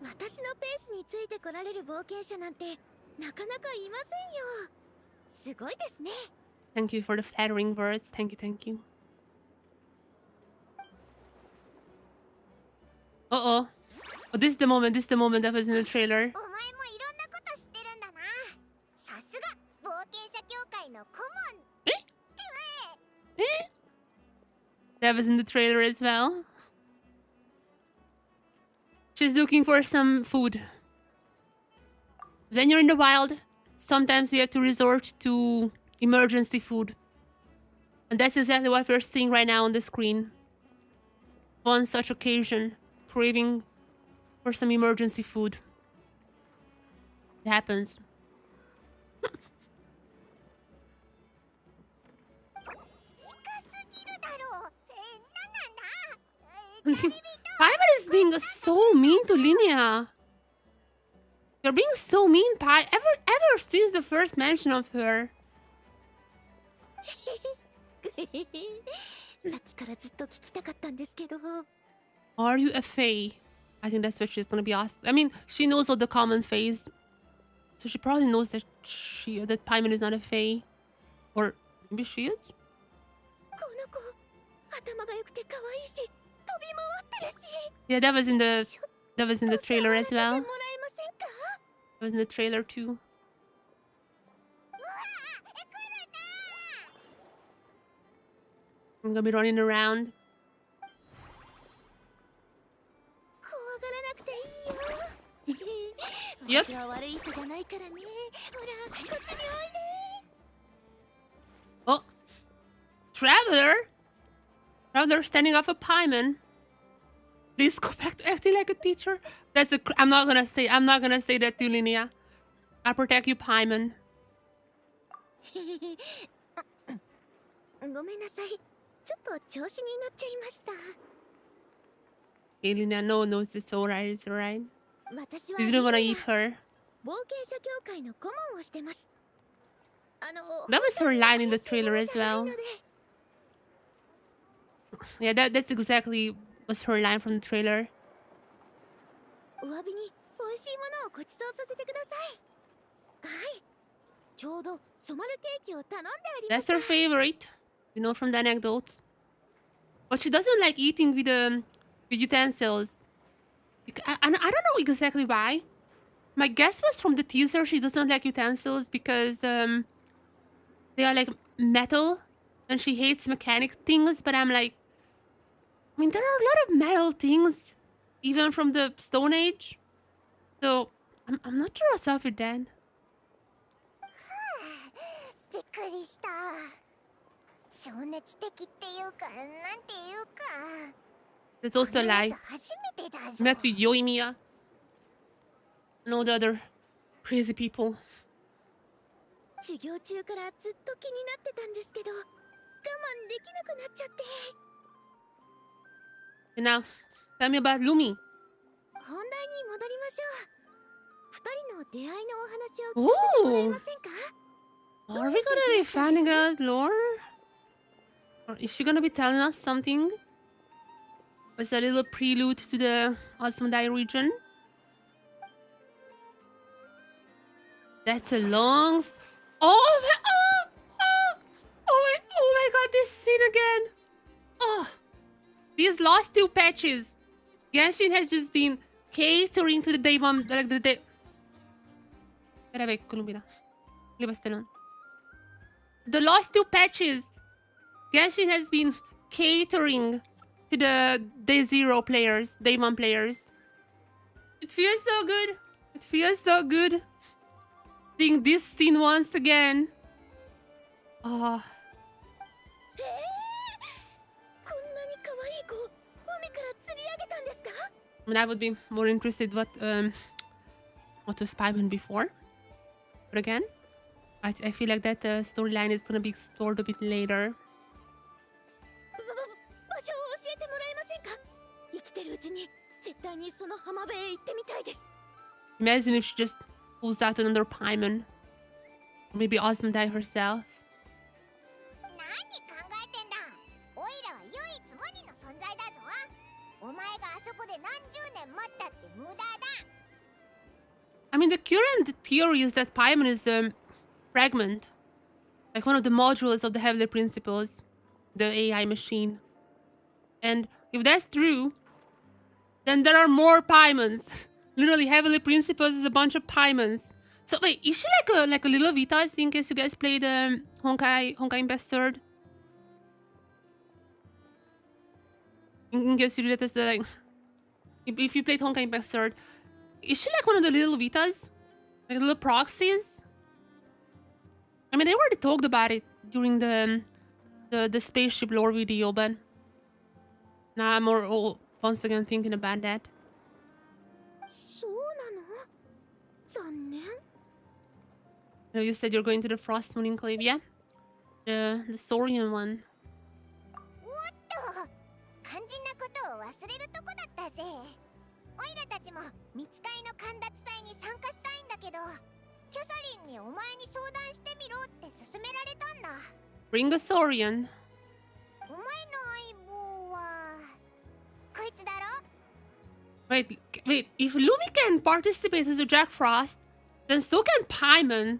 私のペースについてこられる冒険者なんてなかなかいませんよ。すごいですね。Thank you for the flattering words. Thank you, thank you. Uh-oh. Oh, this is the moment that was in the trailer. お前もいろんなこと知ってるんだな。さすが冒険者協会の顧問。 That was in the trailer as well. She's looking for some food. When you're in the wild, sometimes you have to resort to emergency food. And that's exactly what we're seeing right now on the screen. One such occasion, craving for some emergency food. It happens. Paimon is being so mean to Linnea. You're being so mean, Pai. Ever since the first mention of her. Are you a fae? I think that's what she's gonna be asked. I mean, she knows all the common faes, so she probably knows that Paimon is not a fae, or maybe she is. Yeah, that was in the trailer as well. That was in the trailer too. I'm gonna be running around. Yep. Oh, Traveler standing off a Paimon. Please go back to acting like a teacher. I'm not gonna say that to Linnea. I'll protect you, Paimon. Hey, Linnea, no, it's alright, it's alright. You didn't wanna eat her. That was her line in the trailer as well. Yeah, that's exactly was her line from the trailer. お詫びに美味しいものをご馳走させてください。はい。ちょうどソマルケーキを頼んでありま That's した。 her favorite. You know from the anecdotes. But she doesn't like eating with utensils. I don't know exactly why. My guess was from the teaser she doesn't like utensils because they are like metal and she hates mechanic things, but I'm like, I mean, there are a lot of metal things, even from the Stone Age. So I'm not sure what's up with that. びっくりした。情熱的っていうか、なんていうか。 That's also a lie. 初めてだぞ。 Met with Yoimiya. No the other crazy people. 授業中からずっと気になってたんですけど、我慢できなくなっちゃって。 And now, tell me about Lumi. 本題に戻りましょう。二人の出会いのお話を聞かせてもらえませんか？ Are we gonna be finding out lore? Or is she gonna be telling us something? Was a little prelude to the Osmondai region? That's a long... Oh my god, this scene again! Oh, these last two patches, Genshin has just been catering to the day one, like the day... The last two patches, Genshin has been catering to the day zero players, day one players. It feels so good. It feels so good. Seeing this scene once again. Oh. I mean, I would be more interested what was Spyman before. But again, I feel like that storyline is gonna be explored a bit later. Imagine if she just pulls out another Paimon. Or maybe Osmondai herself. I mean, the current theory is that Paimon is the fragment. Like one of the modules of the Heavenly Principles. The AI machine. And if that's true, then there are more Paimons. Literally, Heavenly Principles is a bunch of Paimons. So wait, is she like a little Vitas in case you guys played Honkai Best Third? In case you did this, like, if you played Honkai Best Third, is she like one of the little Vitas? Like little proxies? I mean, I already talked about it during the spaceship lore video, but now I'm more once again thinking about that. No, you said you're going to the Frost Moon Enclave, yeah? The Saurian one. Bring a Saurian. Wait, if Lumi can participate as a Jack Frost, then so can Paimon.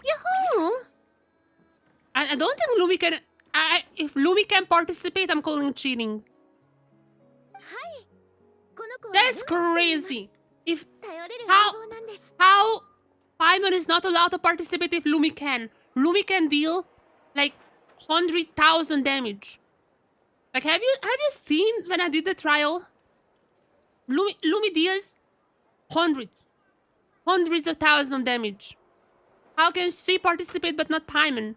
Yahoo! I don't think Lumi can... if Lumi can participate, I'm calling cheating. That's crazy. If... How Paimon is not allowed to participate if Lumi can? Lumi can deal, like, 100,000 damage. Like, have you seen when I did the trial? Lumi deals hundreds of thousands of damage. How can she participate but not Paimon?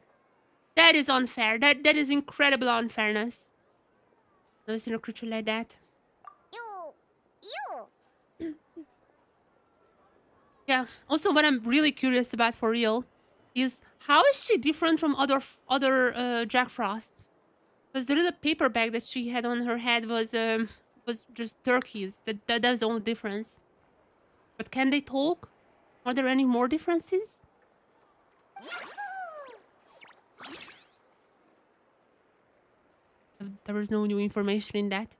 That is unfair. That is incredible unfairness. Never seen a creature like that. Yeah. Also, what I'm really curious about for real is how is she different from other Jack Frosts? Because the little paper bag that she had on her head was just turkeys. That's the only difference. But can they talk? Are there any more differences? There was no new information in that.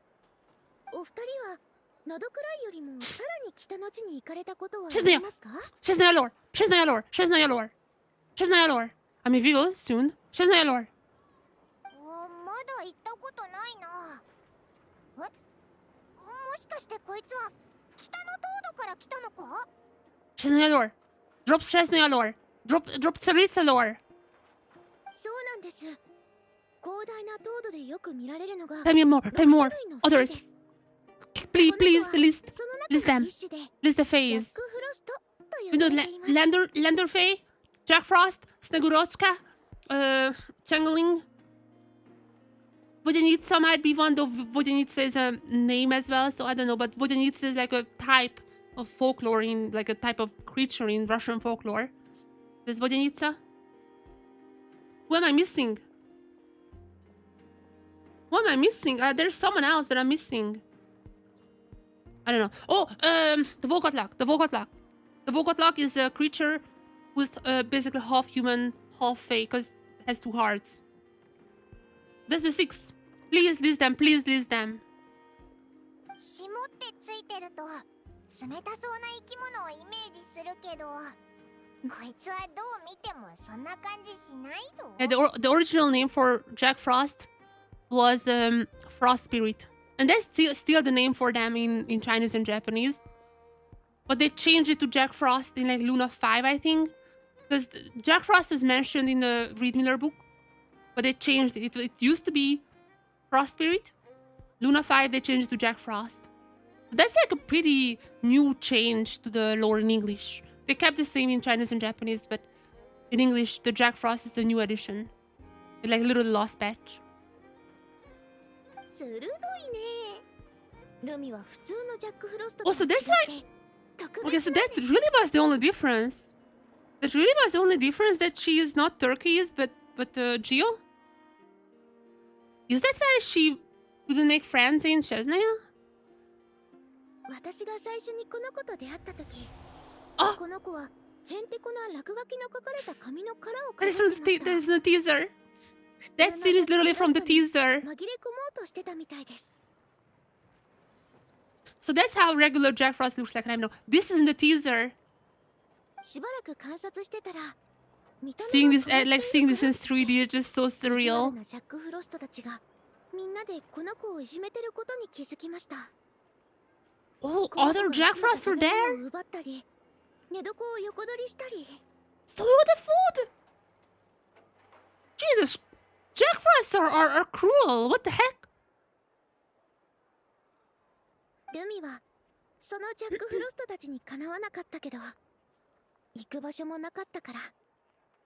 どくらいよりもさらに北の地に行かれたことはあ She's り near. ますか？ She's near lore. She's near lore. She's near lore. She's near lore. I mean, we will soon. She's near lore. まだ行ったことないな。もしかしてこいつは北の東土から来たのか？ She's near lore. Drop She's near lore. Drop Tsaritsa lore. そうなんです。広大な東土でよく見られるのが Tell me more. Tell me more. 6種類の Others. フェです。 Please list その list 中の them. 一種で List the ジャッ phase. クフロストと We 呼ば know れています。 Lander Fae, Jack Frost, Snegurochka, Changeling. Vodenitsa might be one, though Vodenitsa is a name as well, so I don't know, but Vodenitsa is like a type of folklore in, like a type of creature in Russian folklore. There's Vodenitsa. Who am I missing? Who am I missing? There's someone else that I'm missing. I don't know. Oh, the Volkotlock. The Volkotlock. The Volkotlock is a creature who's basically half human, half fey, because it has 2 hearts. That's the 6. Please list them. Please list them. 霜ってついてると冷たそうな生き物をイメージするけど、こいつはどう見てもそんな感じしないぞ。 Yeah, the original name for Jack Frost was Frost Spirit. And that's still the name for them in Chinese and Japanese. But they changed it to Jack Frost in like Luna 5, I think. Because Jack Frost was mentioned in the Reed Miller book. But they changed it. It used to be Frost Spirit. Luna 5, they changed it to Jack Frost. That's like a pretty new change to the lore in English. They kept the same in Chinese and Japanese, but in English, the Jack Frost is the new addition. It's like a little lost patch. 鋭いね。ルミは普通のジャックフロスト Oh, so that's why. 特 Okay, 別 so な that really was the only difference. That really was the only difference, that she is not Turkish, but Geo? Is that why she couldn't make friends in Chesnaya? 私が最初にこの子と出会った時、あこの子はへんてこな落書きの書かれた紙の殻を That か is ぶ from って the, ました。 that is from the teaser. That scene is literally from the teaser. 紛れ込もうとしてたみたいです。 So that's how regular Jack Frost looks like right now. This is in the teaser. しばらく観察してたら、見た目 Seeing が this, 変わっている like seeing this in から 3D is just so 意地悪 surreal. なジャックフロストたちがみんなでこの子をいじめてることに気づきました。 Oh, この子 other が Jack 集めた Frosts 食 were べ there? 物を奪ったり、寝床を横取りしたり。 Stole the food! Jesus! Jack Frosts are cruel. What the heck? ルミはそのジャックフロストたちにかなわなかったけど、行く場所もなかったから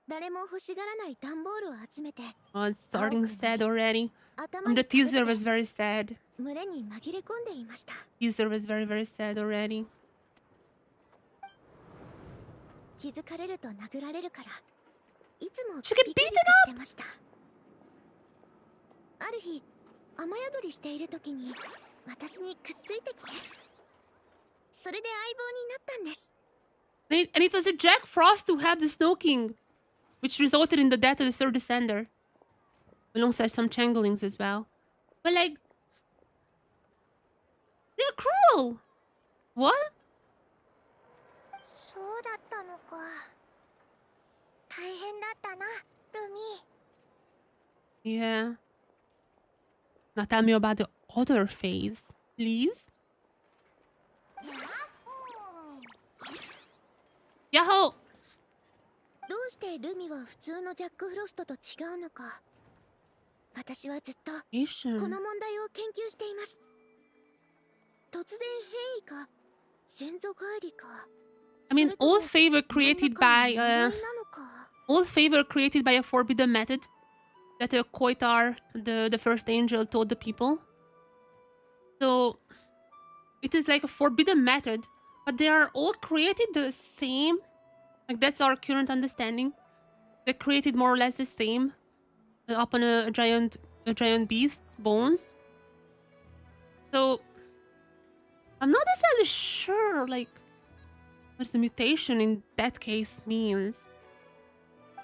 誰も欲しがらない段ボールを集めて Oh, it's starting sad already. 頭 The にかぶっ teaser て was very sad. 群れに紛れ込んでいました。 Teaser was very, very sad already. 気づかれると殴られるからいつも She get ビクビ beaten クしてました。ある日雨宿りしている時に私にくっついてきて、それで相棒になったんです。 And it was a Jack Frost who had the Snow King, which resulted in the death of the third descender, alongside some changelings as well. But like, they're cruel. What? そうだったのか。大変だったな、ルミ。 Yeah. Now tell me about the other phase, please. Yahoo! どうしてルミは普通のジャックフロストと違うのか、私はずっとこ Asian. の問題を研究しています。突然変異か先祖返りか、 I mean, それとも all favor created 何 by らかの呪いなのか。 all favor created by a forbidden method that Koitar, the first angel, told the people. So it is like a forbidden method, but they are all created the same. Like that's our current understanding. They're created more or less the same, upon a giant beast's bones. So I'm not necessarily sure, like, what the mutation in that case means.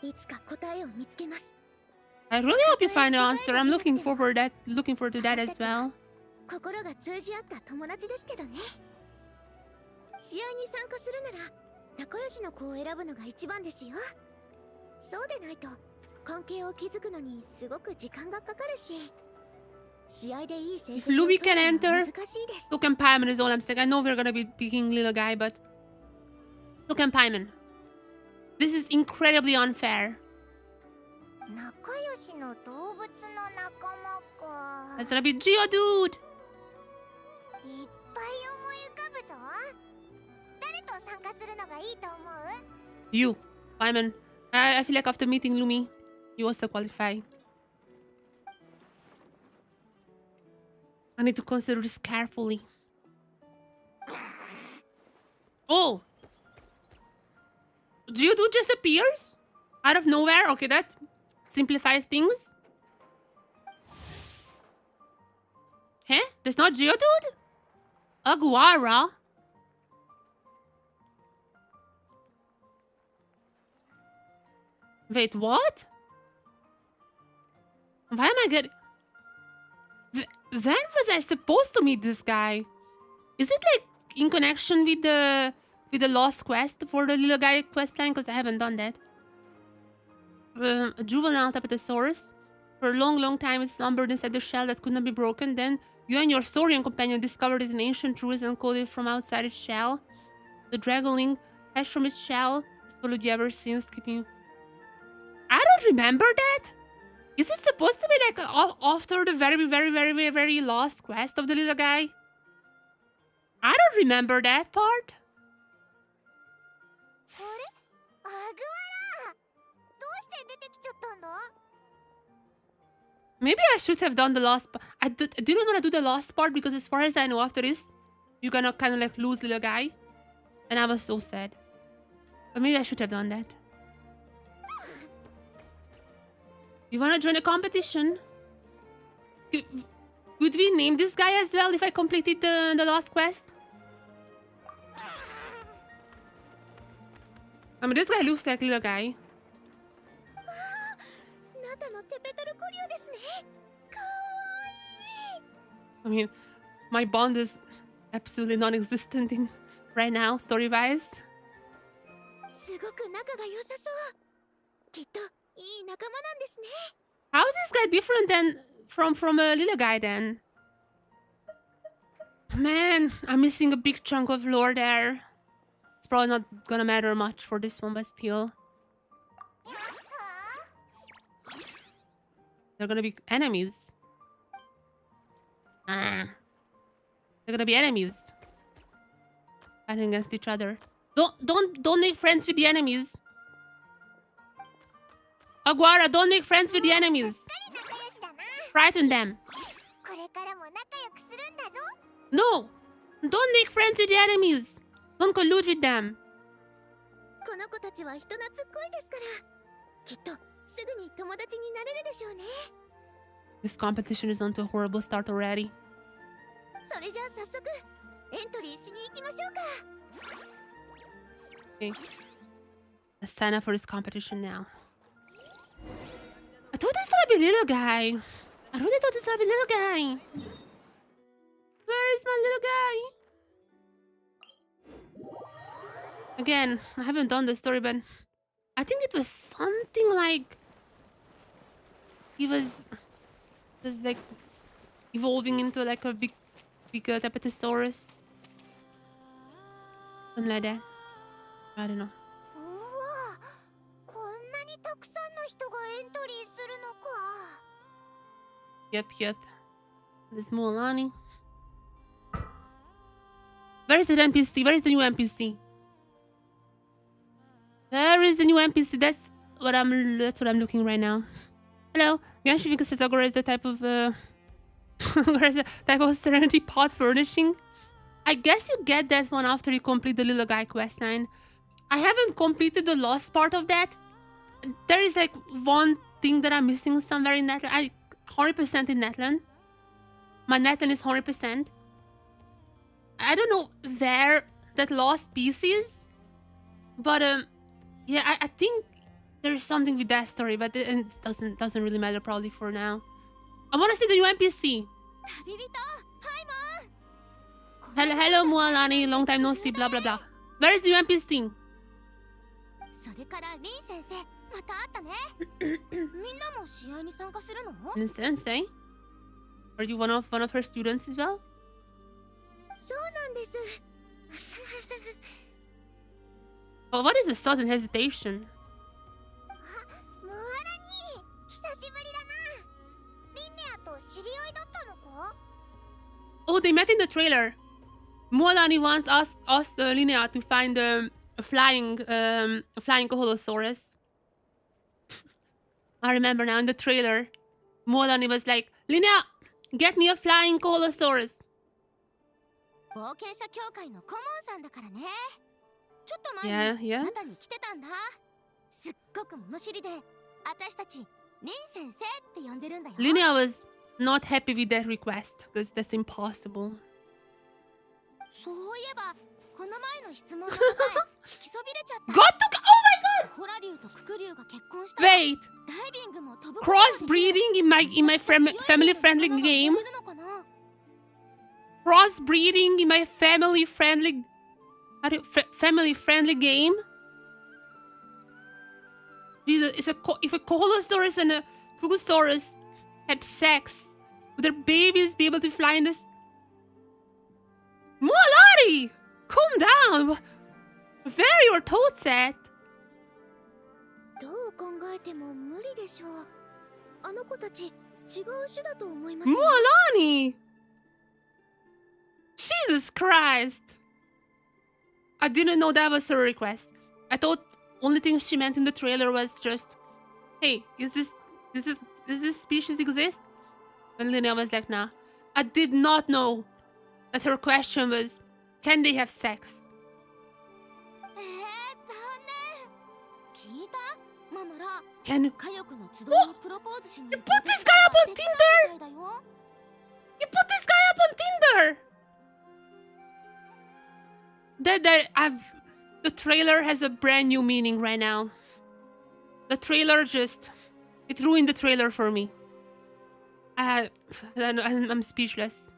いつか答えを見つけます。 I really hope you find the answer. I'm looking forward to that as well. 心が通じ合った友達ですけどね。試合に参加するなら仲良しの子を選ぶのが一番ですよ。そうでないと関係を築くのにすごく時間がかかるし、試合でいい成績を If Lumi 取 can るのは enter, 難しいです。 so can Paimon is all I'm saying. I know we're gonna be picking little guy, but so can Paimon. This is incredibly unfair. 仲良しの動物の仲間か。 That's gonna be Geodude. いっぱい思い浮かぶぞ。誰と参加するのがいいと思う？ You, Paimon. I feel like after meeting Lumi, you also qualify. I need to consider this carefully. Oh! Geodude just appears? Out of nowhere? Okay, that simplifies things. Huh? That's not Geodude? Aguara? Wait, what? Why am I getting... When was I supposed to meet this guy? Is it like in connection with the lost quest for the little guy questline? Because I haven't done that. A juvenile Tapetosaurus. For a long time it slumbered inside the shell that could not be broken. Then you and your Saurian companion discovered it in ancient ruins and called it from outside its shell. The dragoling hatched from its shell has followed you ever since, keeping you... I don't remember that. Is it supposed to be like after the very last quest of the little guy? I don't remember that part. Maybe I should have done the last part. I didn't want to do the last part because as far as I know after this, you're gonna kind of like lose little guy. And I was so sad. But maybe I should have done that. You wanna join a competition? Could we name this guy as well if I completed the last quest? I mean, this guy looks like a little guy. I mean, my bond is absolutely non-existent in right now, story-wise. How is this guy different than from a little guy then? Man, I'm missing a big chunk of lore there. It's probably not gonna matter much for this one, but still. They're gonna be enemies. They're gonna be enemies. Fighting against each other. Don't make friends with the enemies. Aguara, don't make friends with the enemies. Frighten them. No! Don't make friends with the enemies. Don't collude with them. This competition is on to a horrible start already. Okay. Let's sign up for this competition now. I thought this was gonna be little guy. I really thought this was gonna be little guy. Where is my little guy? Again, I haven't done the story, but I think it was something like he was like evolving into like a big Tapetosaurus. Something like that. I don't know. Yep. There's Mualani. Where's the NPC? Where's the new NPC? Where is the new NPC? That's what I'm looking right now. Hello. Genshin says Agora is the type of type of Serenity Pod furnishing. I guess you get that one after you complete the little guy questline. I haven't completed the last part of that. There is like one thing that I'm missing somewhere in Netland. I 100% in Netland. My Netland is 100%. I don't know where that lost piece is, but yeah, I think there's something with that story, but it doesn't really matter probably for now. I want to see the new NPC. Hello, Mualani. Long time no see. Blah blah blah. Where's the NPC? それからリン先生、また会ったね。みんなも試合に参加するの？ Sensei? Are you one of her students as well? そうなんです。Well, what is the sudden hesitation? ムアラに久しぶりだな。リンネアと知り合いだったのか？ Oh, they met in the trailer. Mualani once asked Linnea to find a flying Koholosaurus. I remember now in the trailer, Mualani was like, Linnea, get me a flying Koholosaurus. 冒険者協会の顧問さんだからね。ちょっと前にあなたに来てたんだ。すっごく物知りで、私たちリン先生って呼んでるんだよ。Linnea was not happy with that request because that's impossible. そういえばこの前の質問の答え聞きそびれちゃった。Got to oh my god! ホラ竜とクク竜が結婚した。 Wait. ダイビングも飛ぶ。 Crossbreeding in my family friendly game. Crossbreeding in my family friendly game. Jesus, if a Koholosaurus and a Fugosaurus had sex, would their babies be able to fly in this? Mualari! Calm down! Where are your thoughts at? どう考えても無理でしょう。あの子たち違う種だと思います。 Mualani! Jesus Christ! I didn't know that was her request. I thought only thing she meant in the trailer was just, hey, does this species exist? And Linnea was like, nah. I did not know that her question was, can they have sex? 残念。聞いた？ママら。 Can 火力の集いにプロポーズしに。 You put this guy up on Tinder? You put this guy up on Tinder? The trailer has a brand new meaning right now. The trailer it ruined the trailer for me. I'm speechless.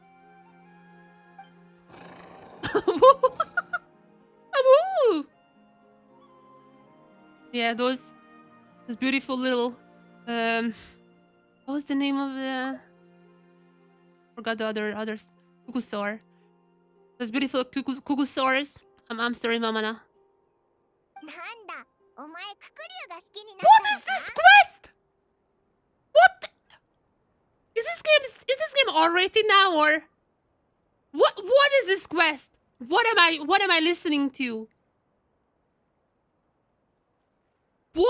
Yeah, those beautiful little what was the name of the forgot the others Kukusaur. Those beautiful Kukusaurs. I'm sorry, Mamana. What is this quest? What is this game R-rated now, or what is this quest? What am I listening to? What?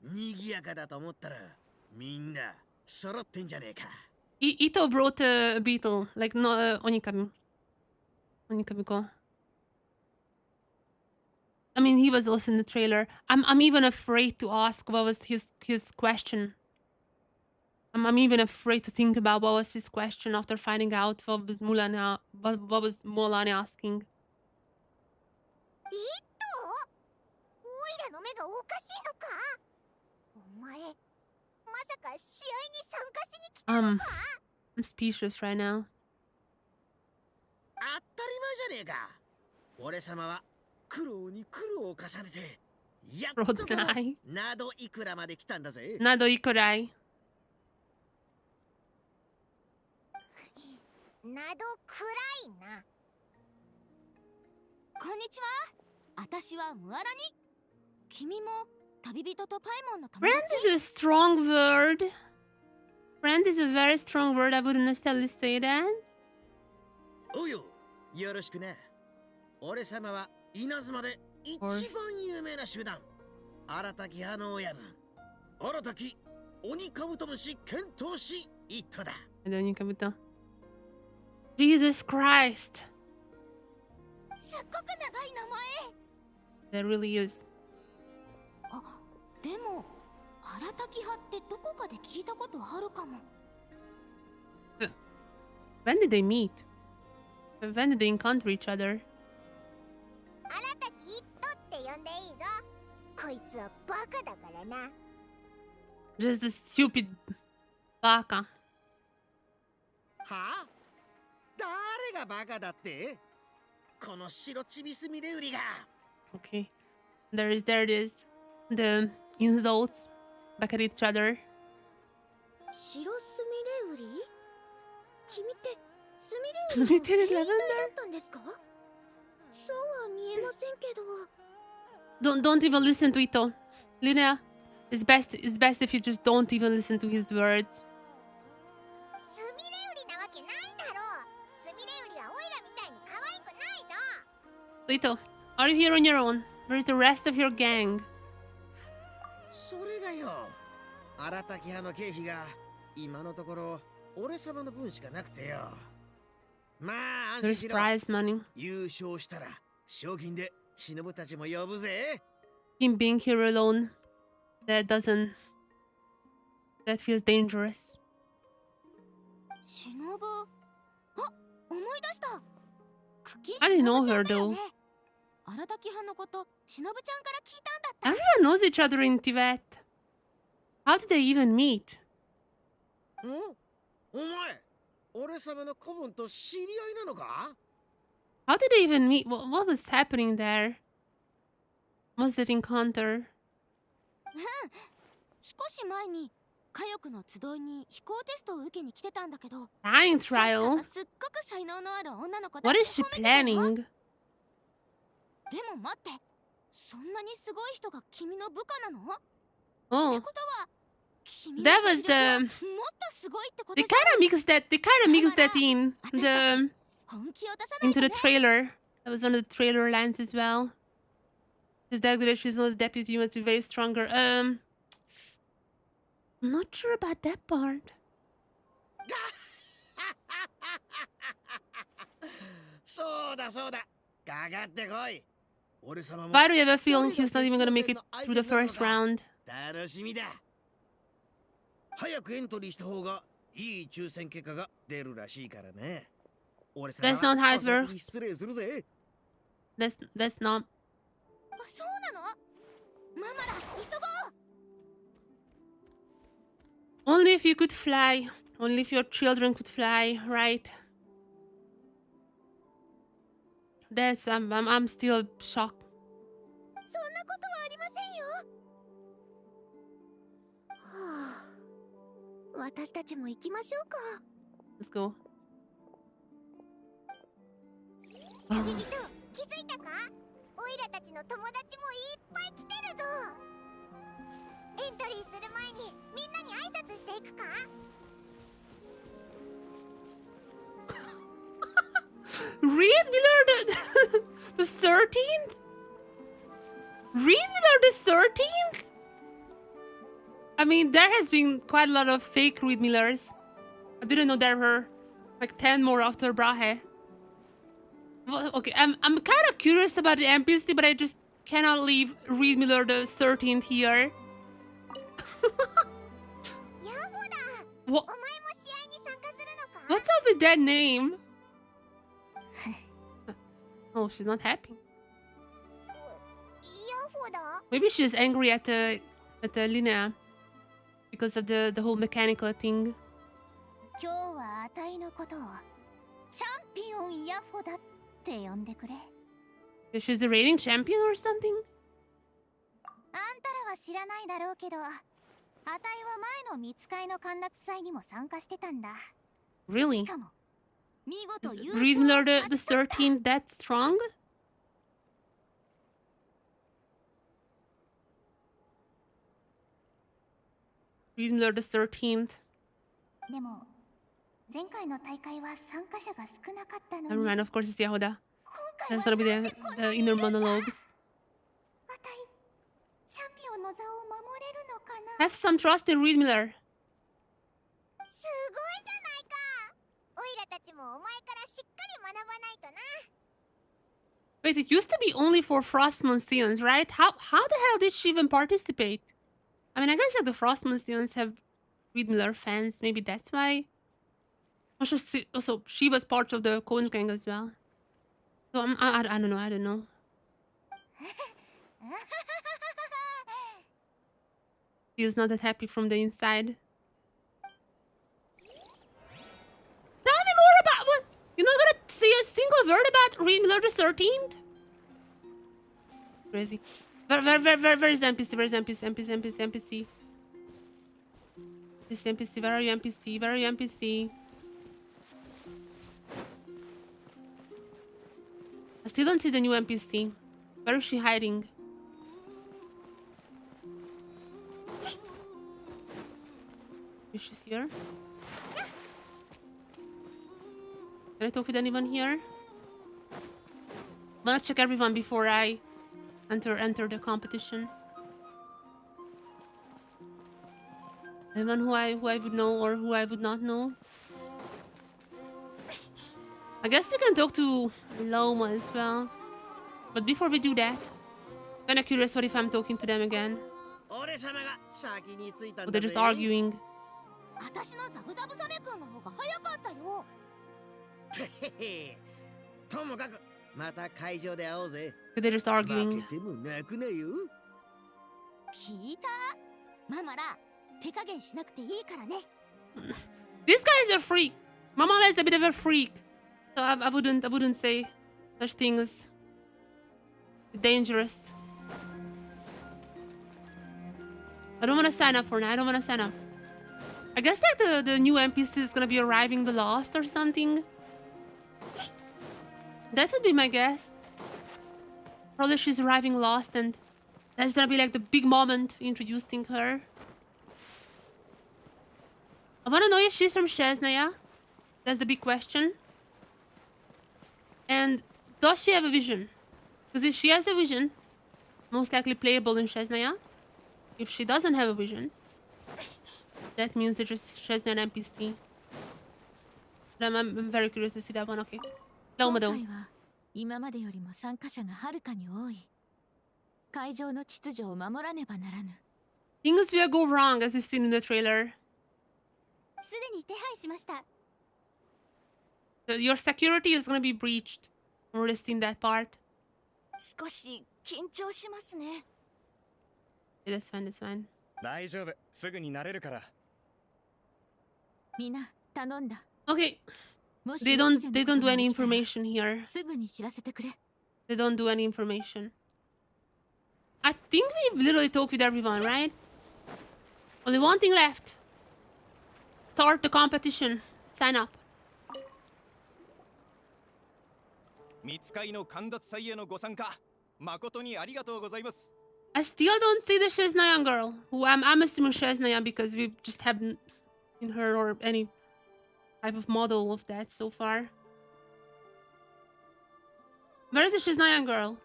賑やかだと思ったらみんな揃ってんじゃねえか。 Ito brought a beetle, like no Onikami. Onikami-ko. I mean, he was also in the trailer. I'm even afraid to ask what was his question. I'm even afraid to think about what was his question after finding out what was Mualani asking. おいらの目がおかしいのか？お前、まさか試合に参加しに来たのか？ I'm speechless right now. 当たり前じゃねえか。俺様は苦労に苦労を重ねてやっとこのなどいくらまで来たんだぜ。などいくらい。などくらいな。こんにちは。私はムアラニ。君も旅人とパイモンの友達。 Friend is a strong word. Friend is a very strong word. I wouldn't necessarily say that. およ、よろしくな。俺様は稲妻で一番有名な集団。新たき派の親分。新たき鬼カブトムシ剣闘士一頭だ。鬼カブト。Jesus Christ. すっごく長い名前。 That really is. あ、でも新たき派ってどこかで聞いたことあるかも。When did they meet? When did they encounter each other? 新たき一頭って呼んでいいぞ。こいつはバカだからな。Just a stupid Baka. はあ？誰がバカだって？この白ちびすみれ売りが。 Okay. There it is. The insults back at each other. 白すみれ売り？君ってすみれ売りの店員だったんですか？そうは見えませんけど。Don't even listen to Ito. Linnea, it's best if you just don't even listen to his words. すみれ売りなわけないだろう。すみれ売りはオイラみたいに可愛くないぞ。 Ito, are you here on your own? Where's the rest of your gang? それがよ、荒滝派の経費が今のところ俺様の分しかなくてよ。まあ安心 There's しろ。 prize money. 優勝したら賞金で忍たちも呼ぶぜ。 Him being here alone, that feels dangerous. 忍あ、思い出した。茎 I didn't know 忍ちゃ her んだよ though. ね。荒滝派のこと忍ちゃんから聞いたんだって。 Everyone knows each other in Tibet. How did they even meet? お前、俺様の子分と知り合いなのか？ How did they even meet? What was happening there? What was that encounter? 少し前に火力の集いに飛行テストを受けに来てたんだけど、 Dying ジェスカ trial? がすっごく才能のある女の子だっ What て is she 褒めてたよ。 planning? でも待って、そんなにすごい人が君の部下なの？って Oh, ことは君の that 実 was 力は the. もっとすごいってこと They じゃ kind ん。 of mixed that. They kind of mixed that in 本気を出さない into と the ね。 trailer. That was one of the trailer lines as well. She's that good that she's not a deputy. You must be very stronger. I'm not sure about that part. そうだそうだ。かかってこい。俺様も Why do you have a feeling he's not even gonna make it through the first round? 楽しみだ。早くエントリーした方がいい抽選結果が出るらしいからね。俺様 That's not how it は works. 失礼するぜ。 That's not. あ、そうなの？ママら、急ごう。 Only if you could fly. Only if your children could fly, right? That's I'm still shocked. そんなことはありませんよ。はあ、私たちも行きましょうか。 Let's go. 旅人、気づいたか？オイラたちの友達もいっぱい来てるぞ。エントリーする前にみんなに挨拶していくか？ Read Miller the 13th? Read Miller the 13th? I mean, there has been quite a lot of fake Reed Millers. I didn't know there were like 10 more after Brahe. Well, okay, I'm kind of curious about the NPC, but I just cannot leave Reed Miller the 13th here. What? What's up with that name? Oh, she's not happy. Maybe she's angry at the Linnea because of the whole mechanical thing. 今日はあたいのことをチャンピオンヤホだって呼んでくれ。 She's the reigning champion or something? あんたらは知らないだろうけど、あたいは前の見つかいの観覧祭にも参加してたんだ。 Really? しかも見事 Is 優 Reed 勝 Miller を the 勝ち取った。 13th that strong? Reed Miller the 13th. でも前回の大会は参加者が少なかったの Never に、 mind, of course it's Yahoda. 今 That's 回 gonna be はなん the でこん the なに inner いるんだ。 monologues. あたいチャンピオンの座を守れるのかな。 Have some trust in Reed Miller. すごいじゃないか。オイラたちもお前からしっかり学ばないとな。 Wait, it used to be only for Frostmoon students, right? How the hell did she even participate? I mean, I guess like the Frostmoon students have Reed Miller fans. Maybe that's why. Also, she was part of the Conch gang as well. So I don't know. I don't know. She is not that happy from the inside. a single word about Miller the 13th? Crazy. Where is the NPC? Where is the NPC? This NPC, where are you, NPC? Where are you, NPC? I still don't see the new NPC. Where is she hiding? Is she here? Can I talk with anyone here? I'm gonna check everyone before I enter the competition. Anyone who I would know or who I would not know? I guess you can talk to Loma as well. But before we do that, I'm kinda curious what if I'm talking to them again. Or they're just arguing. 私のザブザブサメ君の方が早かったよ。ともかくまた会場で会おうぜ。They're just arguing. 負けても泣くなよ。聞いた？ママら手加減しなくていいからね。This guy is a freak. Mama is a bit of a freak. So I wouldn't say such things. Dangerous. I don't want to sign up for now. I don't want to sign up. I guess like the new NPC is gonna be arriving the last or something. That would be my guess. Probably she's arriving last and that's gonna be like the big moment introducing her. I wanna know if she's from Chesnaya. That's the big question. And does she have a vision? Because if she has a vision, most likely playable in Chesnaya. If she doesn't have a vision, that means they're just Chesnaya NPC. But I'm very curious to see that one. Okay. Loma though. 今までよりも参加者がはるかに多い。会場の秩序を守らねばならぬ。Things will go wrong as you've seen in the trailer. すでに手配しました。Your security is gonna be breached. I've already seen that part. 少し緊張しますね。Okay, that's fine, that's fine. 大丈夫、すぐに慣れるから。みんな頼んだ。 Okay. They don't do any information here. すぐに知らせてくれ。They don't do any information. I think we've literally talked with everyone, right? Only one thing left. Start the competition. Sign up. 見つかりの神奪祭へのご参加、誠にありがとうございます。I still don't see the Chesnaya girl. Who I'm assuming Chesnaya because we just haven't seen her or any type of model of that so far. Where is the Chesnaya girl?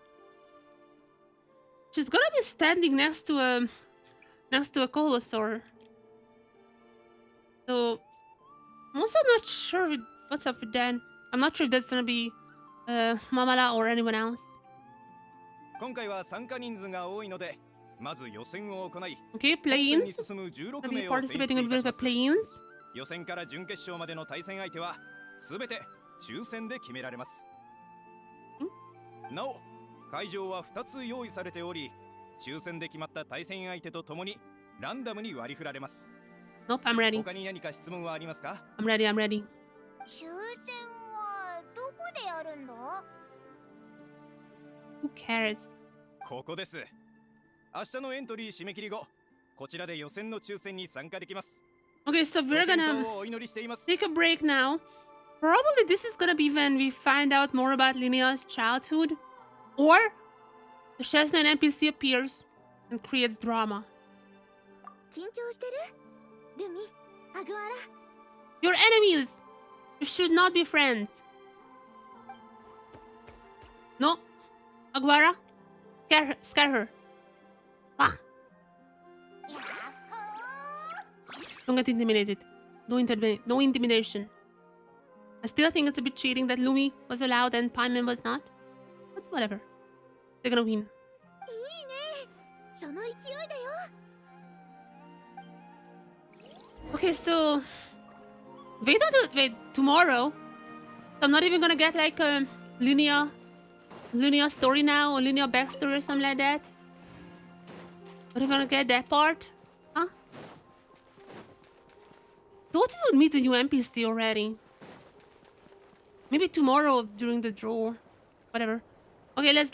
She's gonna be standing next to a Colosaur. So I'm also not sure what's up with that. I'm not sure if that's gonna be Mamala or anyone else. 今回は参加人数が多いので、まず予選を行い、 Okay, 本戦 play-ins. に進む16 Gonna be 名を選 participating 出 in い a た bit し of ま a す。 play-ins. 予選から準決勝までの対戦相手はすべて抽選で決められます。なお、会場は2つ用意されており、抽選で決まった対戦相手とともにランダムに割り振られます。 Nope, I'm ready. 他に何か質問はありますか？ I'm ready, I'm ready. 抽選はどこでやるんだ？ Who cares? ここです。明日のエントリー締め切り後、こちらで予選の抽選に参加できます。 Okay, so we're ご健 gonna 闘をお祈りしています。 take a break now. Probably this is gonna be when we find out more about Linnea's childhood. Or the Chesnaya NPC appears and creates drama. 緊張してる？ルミ、アグアラ。 You're enemies! You should not be friends. No. Aguara, scare her. Ah. Don't get intimidated. No intimidation. I still think it's a bit cheating that Lumi was allowed and Paimon was not. But whatever. They're gonna win. いいね。その勢いだよ。 Okay, so wait tomorrow. I'm not even gonna get like a Linnea story now or Linnea backstory or something like that. Not even gonna get that part, huh? Thought we would meet the new NPC already. Maybe tomorrow during the draw. Whatever. Okay, let's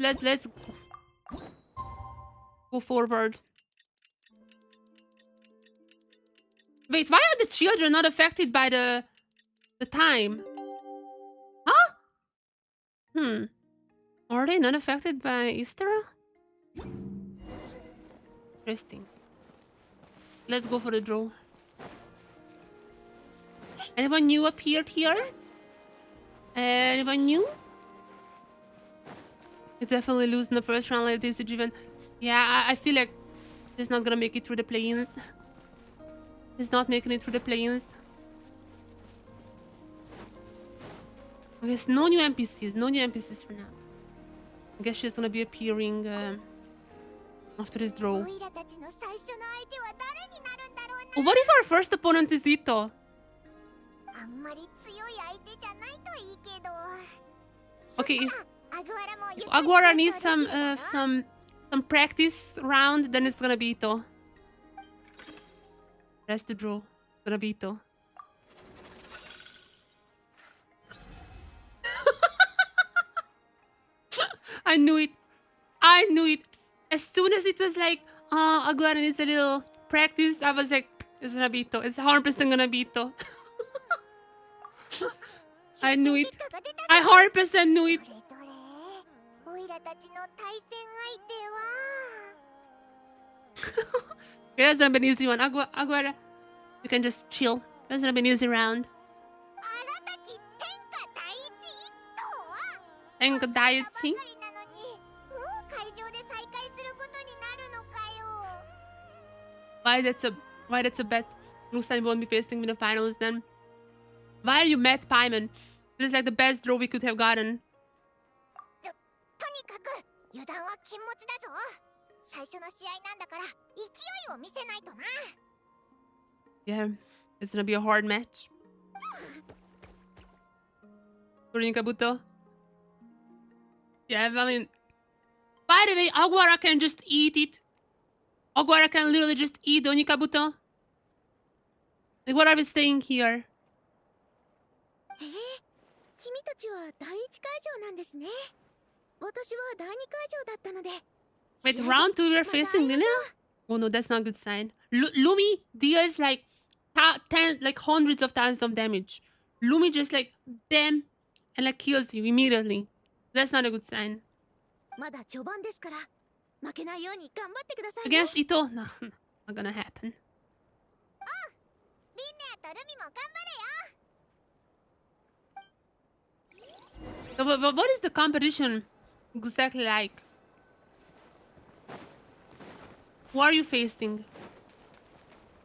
go forward. Wait, why are the children not affected by the time? Huh? Are they not affected by Easter? Interesting. Let's go for the draw. Anyone new appeared here? Anyone new? You definitely lose in the first round like this, even. Yeah, I feel like he's not gonna make it through the play-ins. He's not making it through the play-ins. There's no new NPCs. No new NPCs for now. I guess she's gonna be appearing after this draw. What if our first opponent is Ito? Okay, if Aguara needs some practice round, then it's gonna be Ito. Rest to draw. Gonna be Ito. I knew it. I knew it. As soon as it was like, Aguara needs a little practice, I was like, it's gonna be Ito. It's 100% gonna be Ito. I knew it. I 100% knew it. Yeah, that's gonna be an easy one. Aguara, you can just chill. That's gonna be an easy round. Tenka Daichi. Why that's a bet? Looks like we won't be facing me in the finals then. Why are you mad, Paimon? This is like the best draw we could have gotten. Yeah, it's gonna be a hard match. Kabuto. Yeah, I mean, by the way, Aguara can just eat it. Aguara can literally just eat Onikabuto. Like, what are we saying here? Wait, round 2 we're facing Linnea? Oh no, that's not a good sign. Lumi deals like hundreds of thousands of damage. Lumi just like bam and like kills you immediately. That's not a good sign. Against Ito? No, not gonna happen. So, what is the competition exactly like? Who are you facing?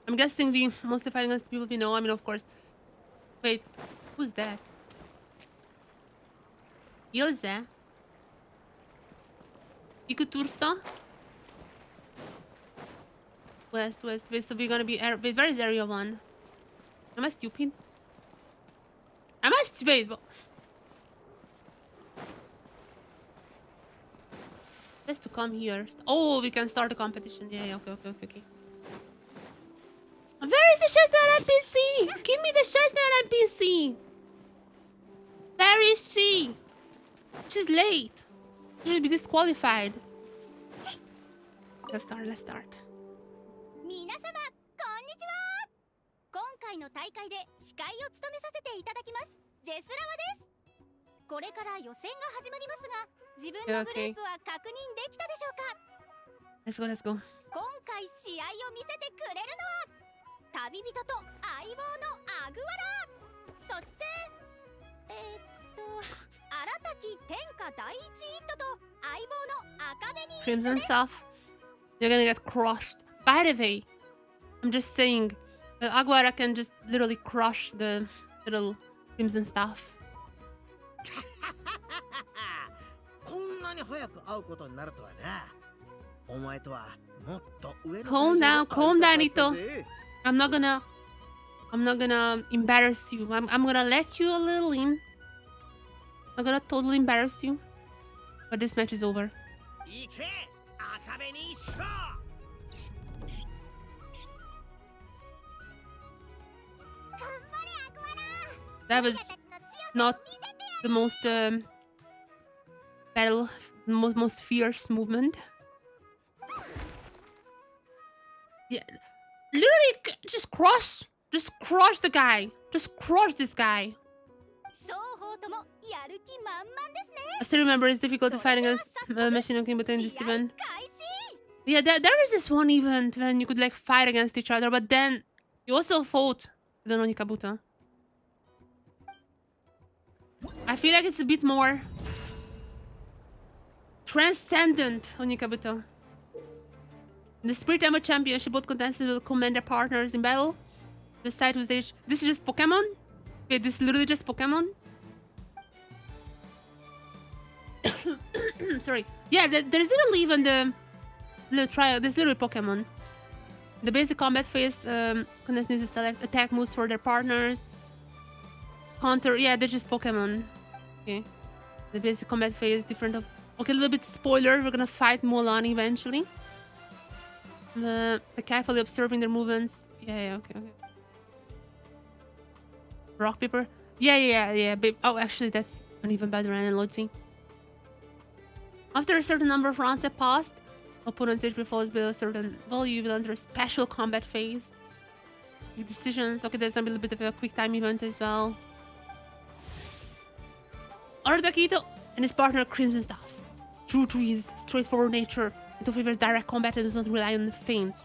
I'm guessing we mostly fighting against people we know. I mean, of course. Wait, who's that? Ilse? Ikutursa? West. Wait, so we're gonna be... Wait, where is Area 1? Am I stupid? Wait, Just to come here. Oh, we can start a competition. Yeah, okay. Where is the Chestnut NPC? Give me the Chestnut NPC. Where is she? She's late. She should be disqualified. Let's start. 皆様、こんにちは。今回の大会で司会を務めさせていただきます。ジェスラワです。これから予選が始まりますが、自分のグループは確認できたでしょうか？ Let's go. 今回試合を見せてくれるのは旅人と相棒のアグワラ。そして荒滝天下第一イットと相棒の赤紅一緒 Crimson です。 stuff. You're gonna get crushed. By the way, I'm just saying, Aguara can just literally crush the little crimson stuff. こんなに早く会うことになるとはな。お前とはもっと上の Calm down, Ito. ぜ I'm not gonna embarrass you. I'm gonna let you a little in. I'm gonna totally embarrass you. But this match is over. 行け赤紅一緒。 That was not the most most fierce movement. Yeah, literally just crush the guy. Just crush this guy. I still remember it's difficult to fight against Machine King between this event. Yeah, there is this one event when you could like fight against each other, but then you also fought with an Onikabuto. I feel like it's a bit more transcendent Onikabuto. In the Spirit Emerald Championship, both contestants will command their partners in battle. Decide who stage. This is just Pokemon? Okay, this is literally just Pokemon? Sorry. Yeah, there's literally even the trial. There's literally Pokemon. The basic combat phase, contestants need to select attack moves for their partners. Counter, yeah, they're just Pokemon. Okay. The basic combat phase, different of... Okay, a little bit spoiler, we're gonna fight Mulan eventually. By carefully observing their movements. Yeah, okay. Rock, paper. Yeah. Oh, actually, that's an even better analogy. After a certain number of rounds have passed, opponent's HP falls below a certain value, you will enter a special combat phase. Make decisions. Okay, there's gonna be a little bit of a quick time event as well. Arutakito and his partner Crimson Staff. True to his straightforward nature, it favors direct combat and does not rely on the feints.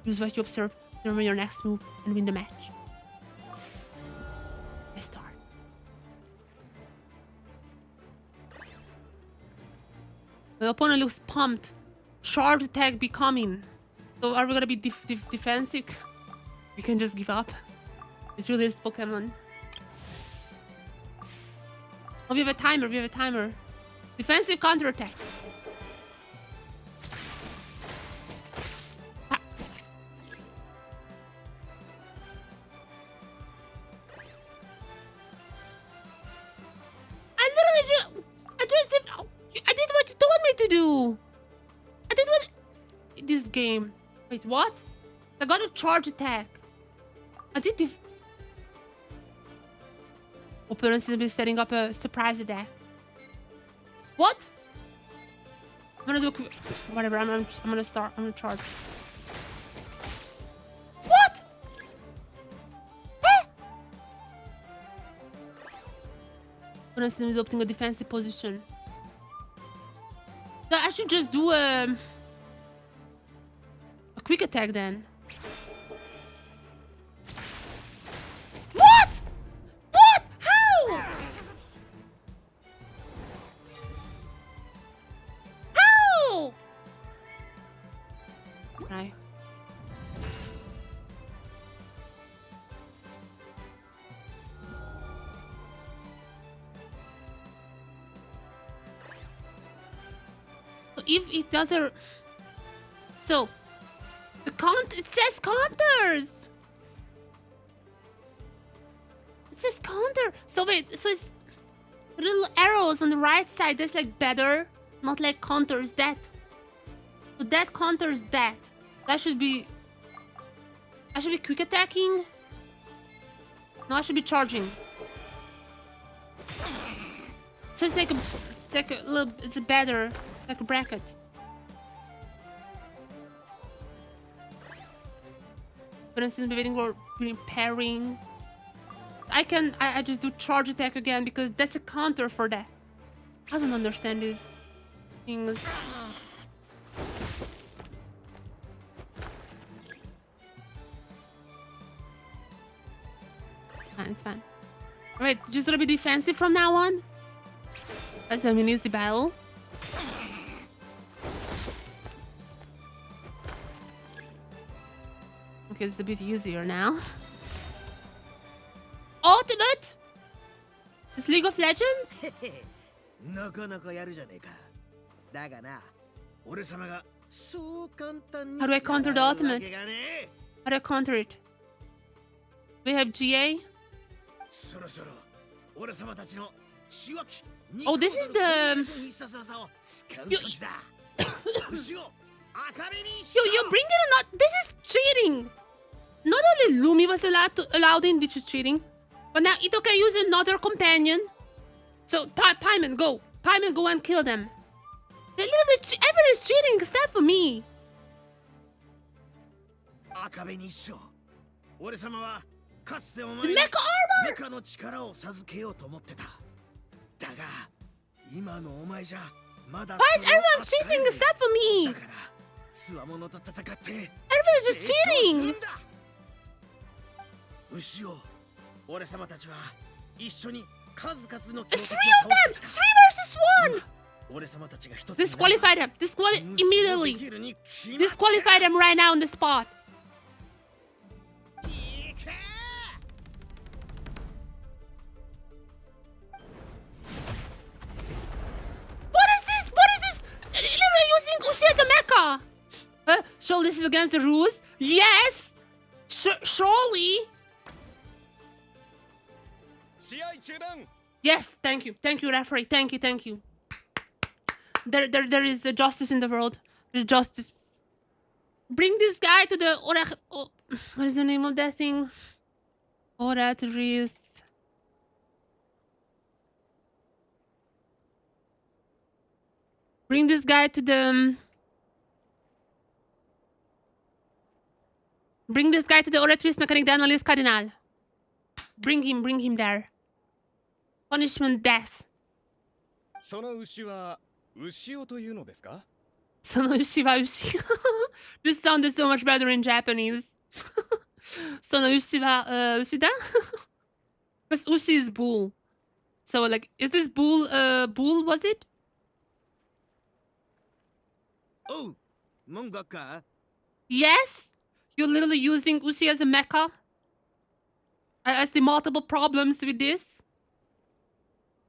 Use what you observe to determine your next move and win the match. Let's start. The opponent looks pumped. Charge attack be coming. So are we gonna be defensive? We can just give up. It really is Pokemon. Oh, we have a timer. Defensive counter attack. Ah. I did what you told me to do. I did what... This game. Wait, what? I got a charge attack. I did Opponents will be setting up a surprise attack. What? I'm gonna do whatever. I'm gonna start. I'm gonna charge. What? Opponents will be adopting a defensive position. So I should just do a quick attack then. If it doesn't, so the it says counters. It says counter. So wait, so it's little arrows on the right side. That's like better, not like counters that. So that counters that. That should be. I should be quick attacking. No, I should be charging. So it's like a little. It's a better. Like a bracket. But instead of waiting for repairing, I just do charge attack again because that's a counter for that. I don't understand these things. Fine, it's fine. Alright, just gonna be defensive from now on. That's an easy battle. Okay, it's a bit easier now. Ultimate? It's League of Legends? How do I counter the ultimate? How do I counter it? We have GA? Oh, this is the... You're bringing it not... This is cheating! Not only Lumi was allowed in, which is cheating, but now Ito can use another companion. So, Paimon, go. Paimon, go and kill them. Everyone is cheating except for me. 赤部に一緒。俺様はかつてお The 前に mecha armor! メカの力を授けようと思ってた。だが、今のお前じゃまだ Why is everyone cheating except for me? だから、つわものと戦って Everyone is just cheating. 牛を、俺様たちは一緒に数々の It's three of them! 3 versus 1! 俺様たちが一つ Disqualify them. Immediately. Disqualify them right now on the spot. What is this? What is this? Literally using Ushi as a mecha. So this is against the rules? Yes. Surely. 試合中断 Yes. Thank you. Thank you, referee. Thank you. Thank you. There is justice in the world. There's justice. Bring this guy to the what is the name of that thing? Oratrice. Bring this guy to the. Bring this guy to the Oratrice Mechanic d'Analyse Cardinal. Bring him there. Punishment death. その牛は牛尾というのですか Sono-ushi wa ushi. This sounded so much better in Japanese. Sono-ushi wa ushida? Because ushi is bull. So like, is this bull, bull was it? おう、文学か Yes? You're literally using ushi as a mecha? I see multiple problems with this.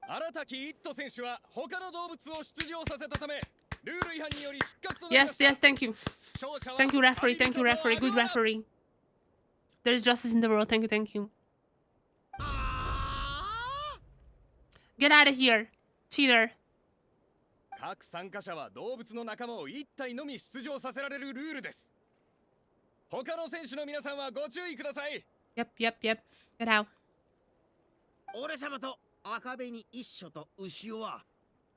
荒滝一斗選手は他の動物を出場させたためルール違反により失格となりま Yes, した yes, thank you. Thank you, referee. Thank you, referee. Good referee. There is justice in the world. Thank you, thank you. Get out of here, cheater. 各参加者は動物の仲間を1体のみ出場させられるルールです他の選手の皆さんはご注意ください Yep, yep, yep. Get out. 俺様と赤部に一緒と牛尾は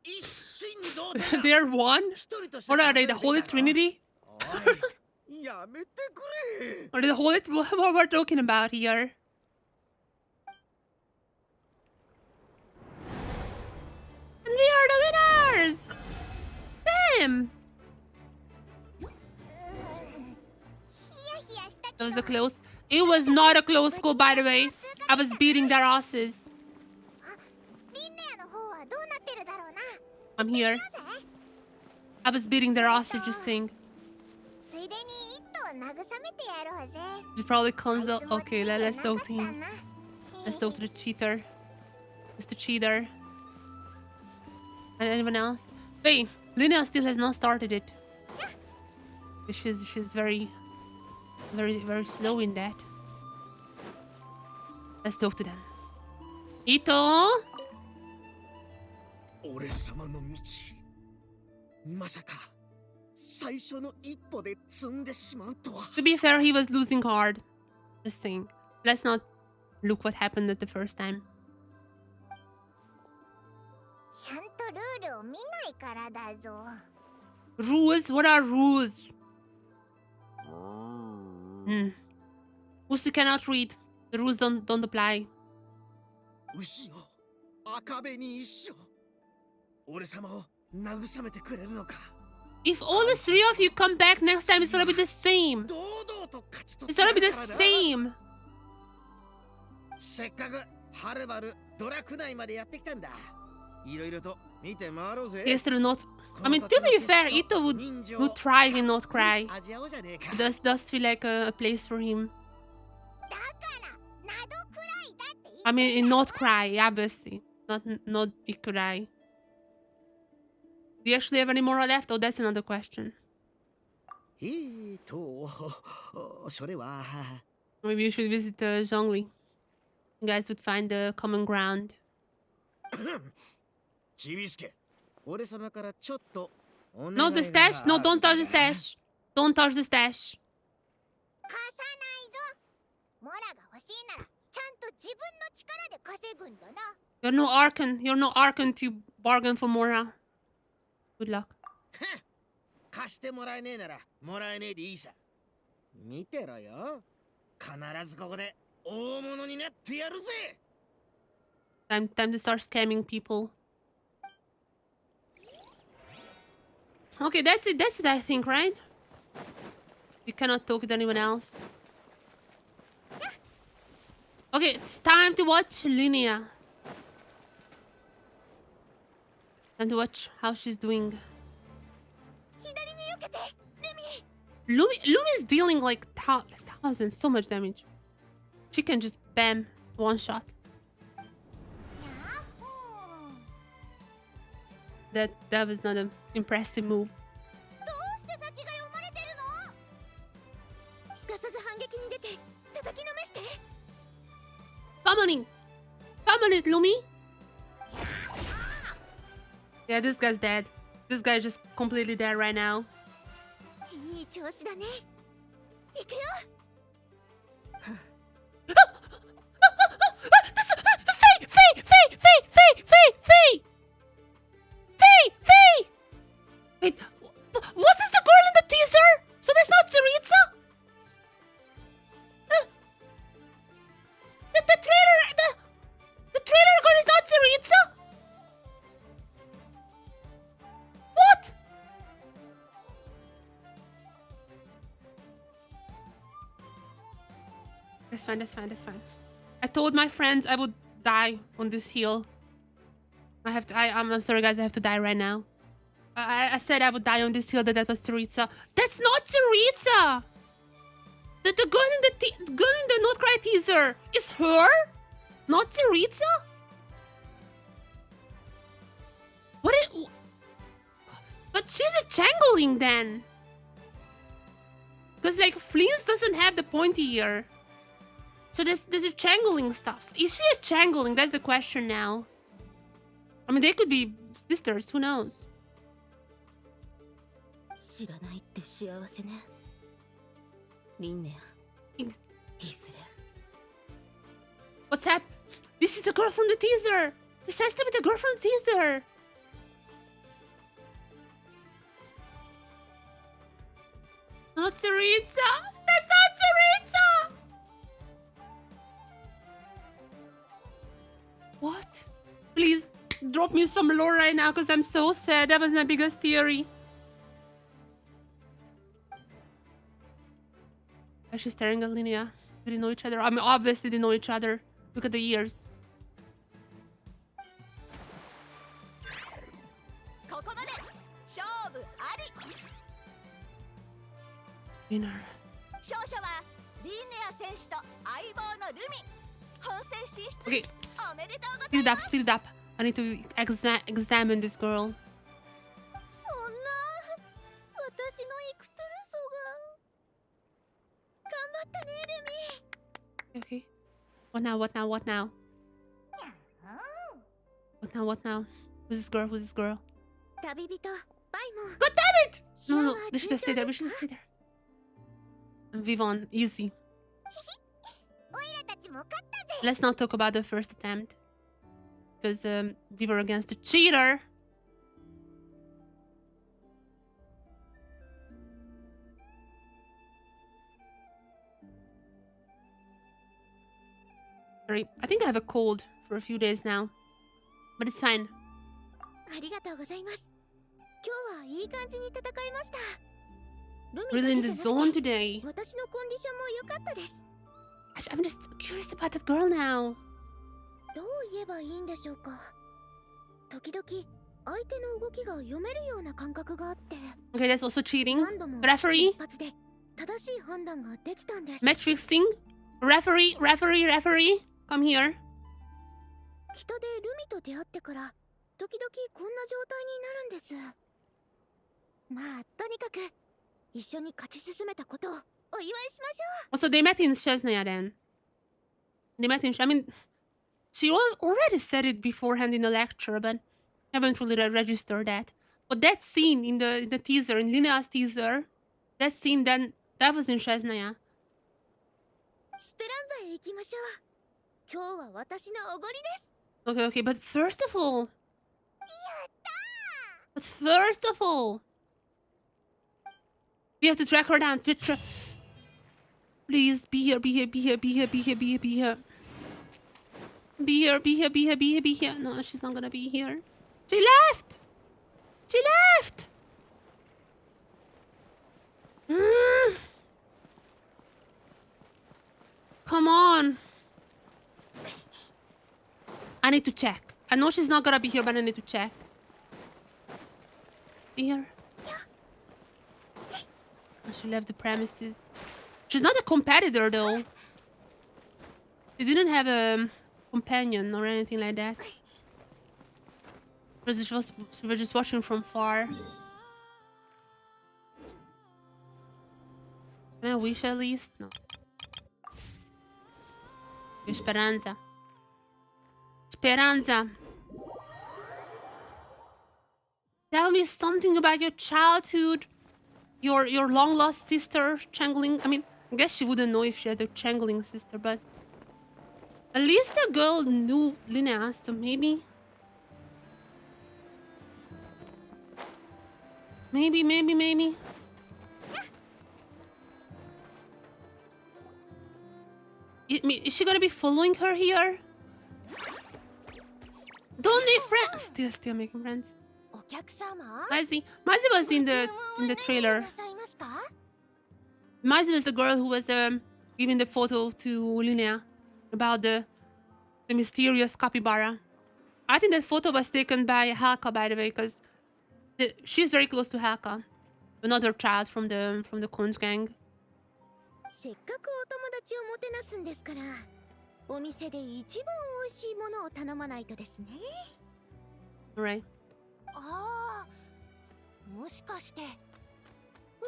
一心同体だ They're one? 一人として What are they, the 数えるべ Holy きだろ Trinity? おいやめてくれ Or the Holy... What we're talking about here? And we are the winners! Bam! That was a close... It was not a close score, by the way. I was beating their asses. リンネアの方はどうなってるだろうな I'm here. I was beating their asses just saying. ついでに一頭慰めてやろうぜ It's probably console. あいつも Okay, 知恵 let's な talk か to った him. な Let's talk to the cheater. Mr. Cheater. And anyone else? Wait, Linnea still has not started it. She's very slow in that. Let's talk to them. Ito! 俺様の道まさか最初の一歩で積んでしまうとは To be fair, he was losing hard. Just saying. Let's not look what happened at the first time. ちゃんとルールを見ないからだぞ Rules? What are rules? Usu cannot read. The rules don't apply. 牛尾赤部に一緒俺様を慰めてくれるのか If all the three of you come back next time, it's gonna be the same. 堂々と勝ち取 It's gonna be the からな same. せっかくはるばるドラク内までやってきたんだいろいろと見て回ろうぜ Yes, they're not. I mean, to be fair, Ito would thrive in Not Cry. 味わおうじゃねえか It does feel like a place for him. だからなどくらいだって言って I mean, in Not Cry, obviously. Not Ikurai. Do you actually have any more left? Oh, that's another question. それは Maybe you should visit Zhongli. You guys would find the common ground. ちびすけ俺様からちょっとお願い No, the stash. No, don't touch the stash. Don't touch the stash. 貸さないぞモラが欲しいならちゃんと自分の力で稼ぐんだな You're no Archon. You're no Archon to bargain for Mora. Good luck. 貸してもらえねえならもらえねえでいいさ。見てろよ。必ずここで大物になってやるぜ。Time to start scamming people. Okay, that's it. That's it, I think, right? You cannot talk with anyone else. Okay, it's time to watch Linnea. Time to watch how she's doing. Lumi's dealing like thousands, so much damage. She can just bam, one shot. That was not an impressive move. Come on it, Lumi. Yeah, this guy's dead. This guy's just completely dead right now. Wait, was this the girl in the teaser? So that's not Tsaritsa? The trailer girl is not Tsaritsa? What? That's fine. I told my friends I would die on this hill. I'm sorry guys, I have to die right now. I said I would die on this hill that was Tsaritsa. That's not Tsaritsa! The girl in the Not Cry teaser is her? Not Tsaritsa? But she's a changeling then. Because like Fleece doesn't have the pointy ear. So there's a changeling stuff. So is she a changeling? That's the question now. I mean, they could be sisters, who knows? What's up? This is the girl from the teaser. This has to be the girl from the teaser. Not Tsaritsa. That's not Tsaritsa. What? Please drop me some lore right now because I'm so sad. That was my biggest theory. Why is she staring at Linnea? We didn't know each other. I mean, obviously they know each other. Look at the ears. Winner. Okay. Speed it up. I need to examine this girl. Okay. What now? What now? Who's this girl? God damn it! No, they should have stayed there. And Vivon, easy. Let's not talk about the first attempt. Because we were against a cheater. Sorry, I think I have a cold for a few days now. But it's fine. Really in the zone today. I'm just curious about that girl now. Okay, that's also cheating. Referee? Match fixing? Referee? Come here. Also, they met in Chesnaya then. I mean, she already said it beforehand in the lecture, but I haven't really registered that. But that scene in the teaser, in Linnea's teaser, that scene then, that was in Chesnaya. Okay, but first of all, we have to track her down. Please be here, be here, be here, be here, be here, be here, be here. Be here, be here, be here, be here, be here. No, she's not gonna be here. She left! She left! Come on. I need to check. I know she's not gonna be here, but I need to check. Here. Oh, she left the premises. She's not a competitor, though. She didn't have a companion or anything like that. She was just watching from far. Can I wish at least? No. Esperanza. Esperanza. Tell me something about your childhood. Your long lost sister, Changeling. I mean, I guess she wouldn't know if she had a Changeling sister, but at least the girl knew Linnea, so maybe. Maybe. Is she gonna be following her here? Don't need friends. Still making friends. Maisie was in the trailer. Maisie was the girl who was giving the photo to Linnea about the mysterious capybara. I think that photo was taken by Halka, by the way, because she's very close to Halka, another child from the Cones gang. せっかくお友達をもてなすんですから、お店で一番美味しいものを頼まないとですね。Alright. ああ、もしかして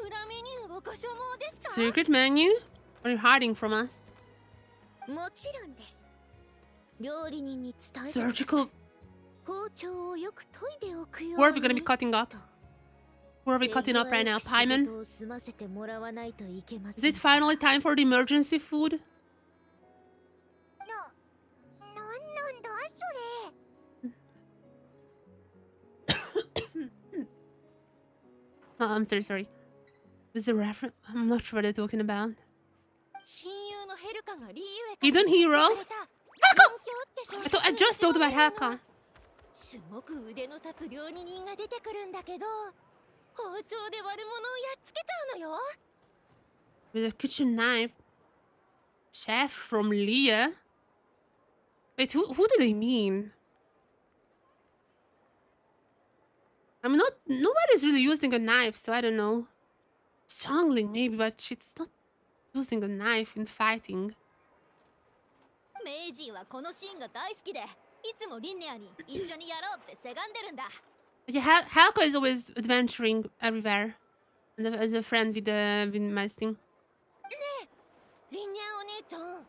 裏メニューをご所望ですか？ Secret menu? Are you hiding from us? もちろんです。料理人に伝えて Surgical. 包丁をよく研いでおくように。Where are we gonna be cutting up? Where are we cutting up right now? Pieman? Is it finally time for the emergency food? Oh, I'm sorry. This is a reference. I'm not sure what they're talking about. Hidden hero? Haka! I just talked about Haka. すごく腕の立つ料理人が出てくるんだけど、包丁で悪者をやっつけちゃうのよ。 With a kitchen knife. Chef from Leah? Wait, who do they mean? I mean, nobody's really using a knife, so I don't know. Strangling maybe, but she's not using a knife in fighting. メイジーはこのシーンが大好きで、いつもリンネアに一緒にやろうってせがんでるんだ。Yeah, Halka is always adventuring everywhere, and as a friend with Maisting. ねえ、リンネアお兄ちゃん、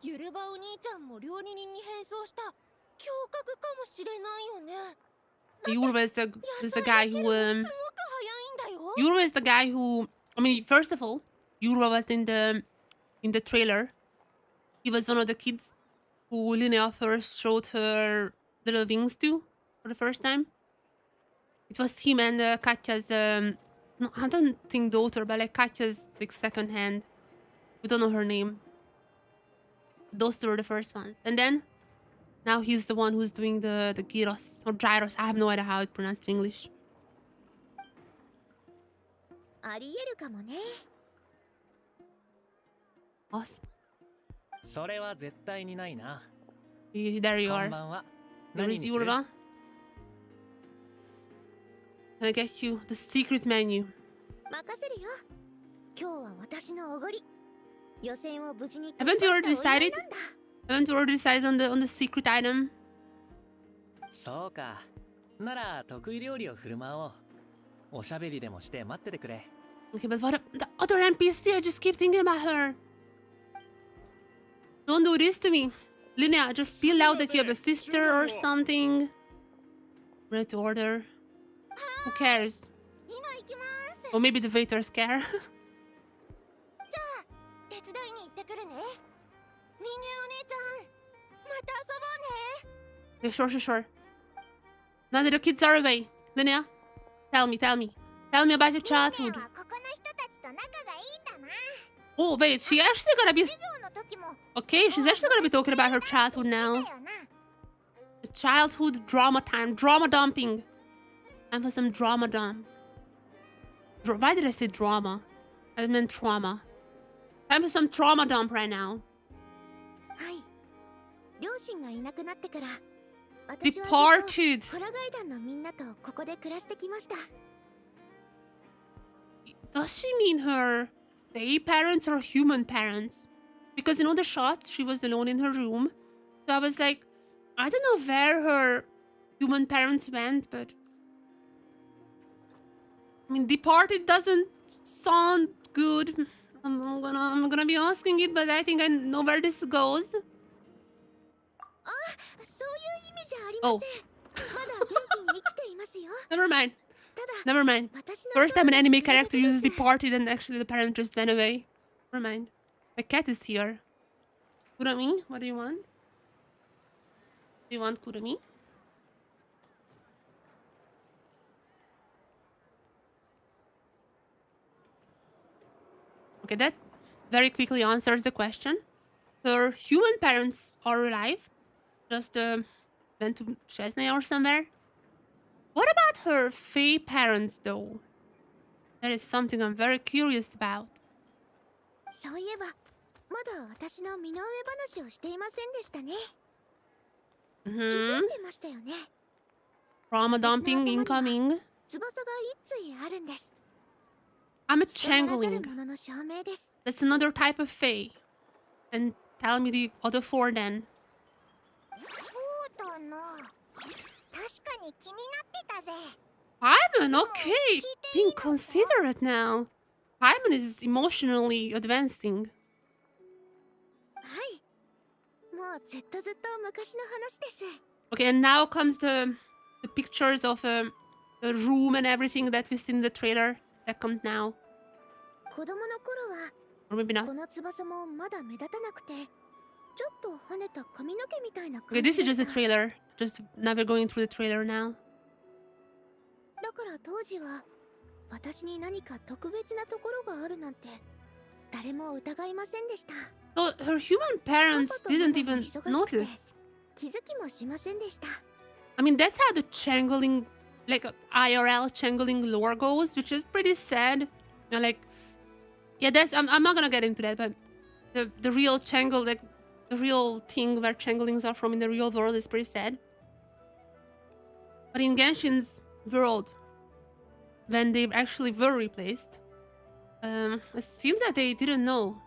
ゆるばお兄ちゃんも料理人に変装した侠客かもしれないよね。Yurba is the guy who Yurba is the guy who, I mean, first of all, Yurba was in the trailer. He was one of the kids who Linnea first showed her little wings to for the first time. It was him and Katya's no, I don't think daughter, but like Katya's like second hand. We don't know her name. Those two were the first ones. And then now he's the one who's doing the gyros or gyros. I have no idea how it's pronounced in English. ありえるかもね。 Awesome. それは絶対にないな。 There you こ are. んばんは。 Where 何 is にする？ Yurba? Can I get you the secret menu? 任せるよ。今日は私のおごり。予選を無事に Haven't you already decided? Haven't you already decided on the secret item? そうか。なら得意料理を振る舞おう。おしゃべりでもして待っててくれ。 Okay, but what the other NPC? I just keep thinking about her. Don't do this to me. Linnea, just spill out that you have a sister or something. Ready to order. Who cares? 今行きます。 Or maybe the waiters care. じゃあ手伝いに行ってくるね。リンネアお姉ちゃん、また遊ぼうね。Yeah, sure. Now that the kids are away, Linnea, tell me about your childhood. Oh wait, she actually gonna be okay. She's actually gonna be talking about her childhood now. The childhood drama time, drama dumping. Time for some drama dump. Why did I say drama? I meant trauma. Time for some trauma dump right now. Departed. Does she mean her fae parents or human parents? Because in all the shots, she was alone in her room. So I was like, I don't know where her human parents went, but... I mean, departed doesn't sound good. I'm gonna be asking it, but I think I know where this goes. Oh. Never mind. First time an anime character uses departed and actually the parent just went away. Never mind. My cat is here. Kurami, what do you want? Do you want Kurami? Okay, that very quickly answers the question. Her human parents are alive. Just went to Chesney or somewhere. What about her fae parents, though? That is something I'm very curious about. Trauma dumping incoming. I'm a changeling. That's another type of fae. And tell me the other four then. Paimon, okay. Being considerate now. Paimon is emotionally advancing. Okay, and now comes the pictures of the room and everything that we see in the trailer. That comes now. Or maybe not. Okay, this is just a trailer. Just now we're going through the trailer now. So her human parents didn't even notice. I mean, that's how the changeling, like IRL changeling lore goes, which is pretty sad. You know, like, yeah, that's I'm not gonna get into that, but the real changle, like the real thing where changelings are from in the real world is pretty sad. But in Genshin's world, when they actually were replaced, it seems that they didn't know.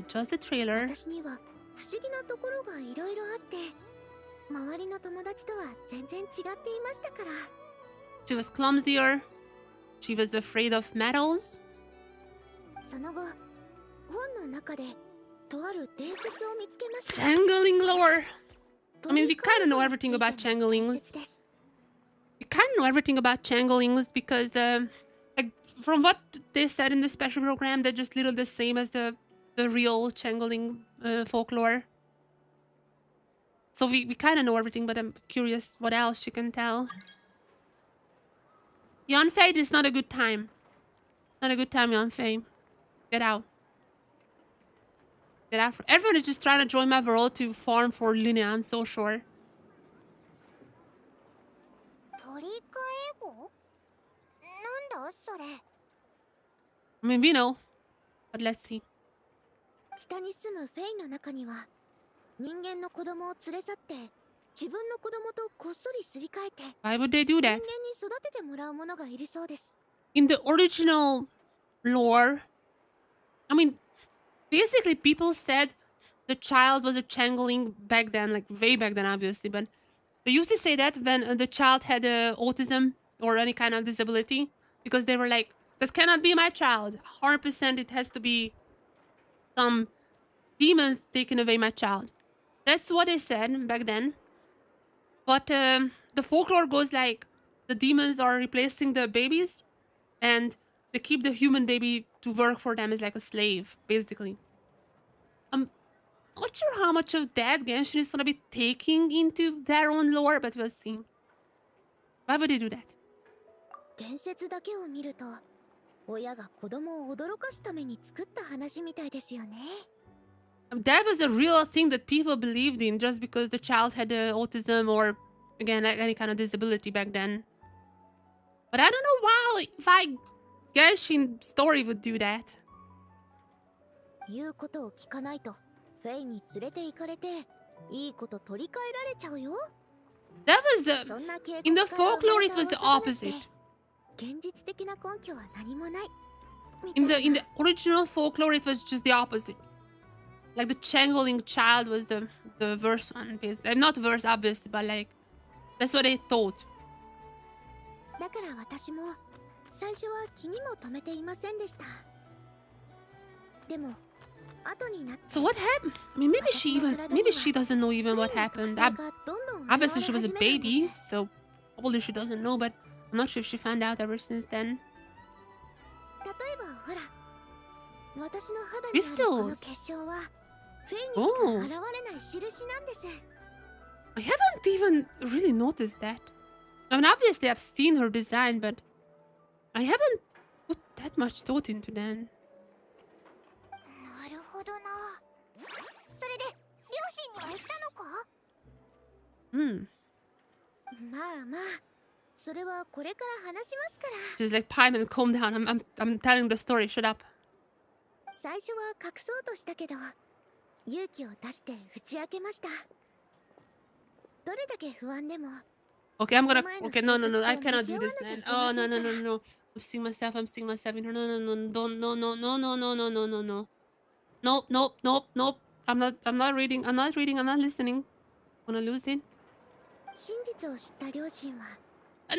Just the trailer. She was clumsier. She was afraid of metals. Changeling lore. I mean, we kind of know everything about changelings. We kind of know everything about changelings because, like, from what they said in the special program, they're just little the same as the real changeling folklore. So we kind of know everything, but I'm curious what else you can tell. Yanfei, this is not a good time. Not a good time, Yanfei. Get out. Get out. Everyone is just trying to join my world to farm for Linnea, I'm so sure. I mean, we know. But let's see. Why would they do that? In the original lore, I mean, basically people said the child was a changeling back then, like way back then, obviously, but they used to say that when the child had autism or any kind of disability, because they were like, that cannot be my child. 100% it has to be some demons taking away my child. That's what they said back then. But the folklore goes like the demons are replacing the babies and they keep the human baby to work for them as like a slave, basically. I'm not sure how much of that Genshin is gonna be taking into their own lore, but we'll see. Why would they do that? 伝説だけを見ると、親が子供を驚かすために作った話みたいですよね。That was a real thing that people believed in just because the child had autism or, again, like any kind of disability back then. But I don't know why Genshin story would do that. 言うことを聞かないと、フェイに連れて行かれて、いいこと取り替えられちゃうよ。That was the... そんな傾 In 向 the から folklore, it was the 生まれた噂でし opposite. て現実的な根拠は何もない。 In the original folklore, it was just the opposite. Like the changeling child was the worst one. Not worse, obviously, but like that's what they thought. だから私も最初は気にも留めていませんでした。でも後になって So what happened? I mean, maybe she doesn't know even what happened. Obviously, she was a baby, so probably she doesn't know. But I'm not sure if she found out ever since then. 例えばほら、私の肌にあるこの結晶はフェイにしか現れない印なんです。I haven't even really noticed that. I mean, obviously I've seen her design, but I haven't put that much thought into that. なるほどな。それで両親には言ったのか？まあまあ、それはこれから話しますから。 Just like Paimon, calm down. I'm telling the story. Shut up. 最初は隠そうとしたけど、勇気を出して打ち明けました。どれだけ不安でも。 Okay, I'm gonna. Okay, no, I cannot do this, man. Oh, no. I'm seeing myself. No, don't, no. Nope. I'm not reading. I'm not listening. Wanna lose it? 真実を知った両親は No,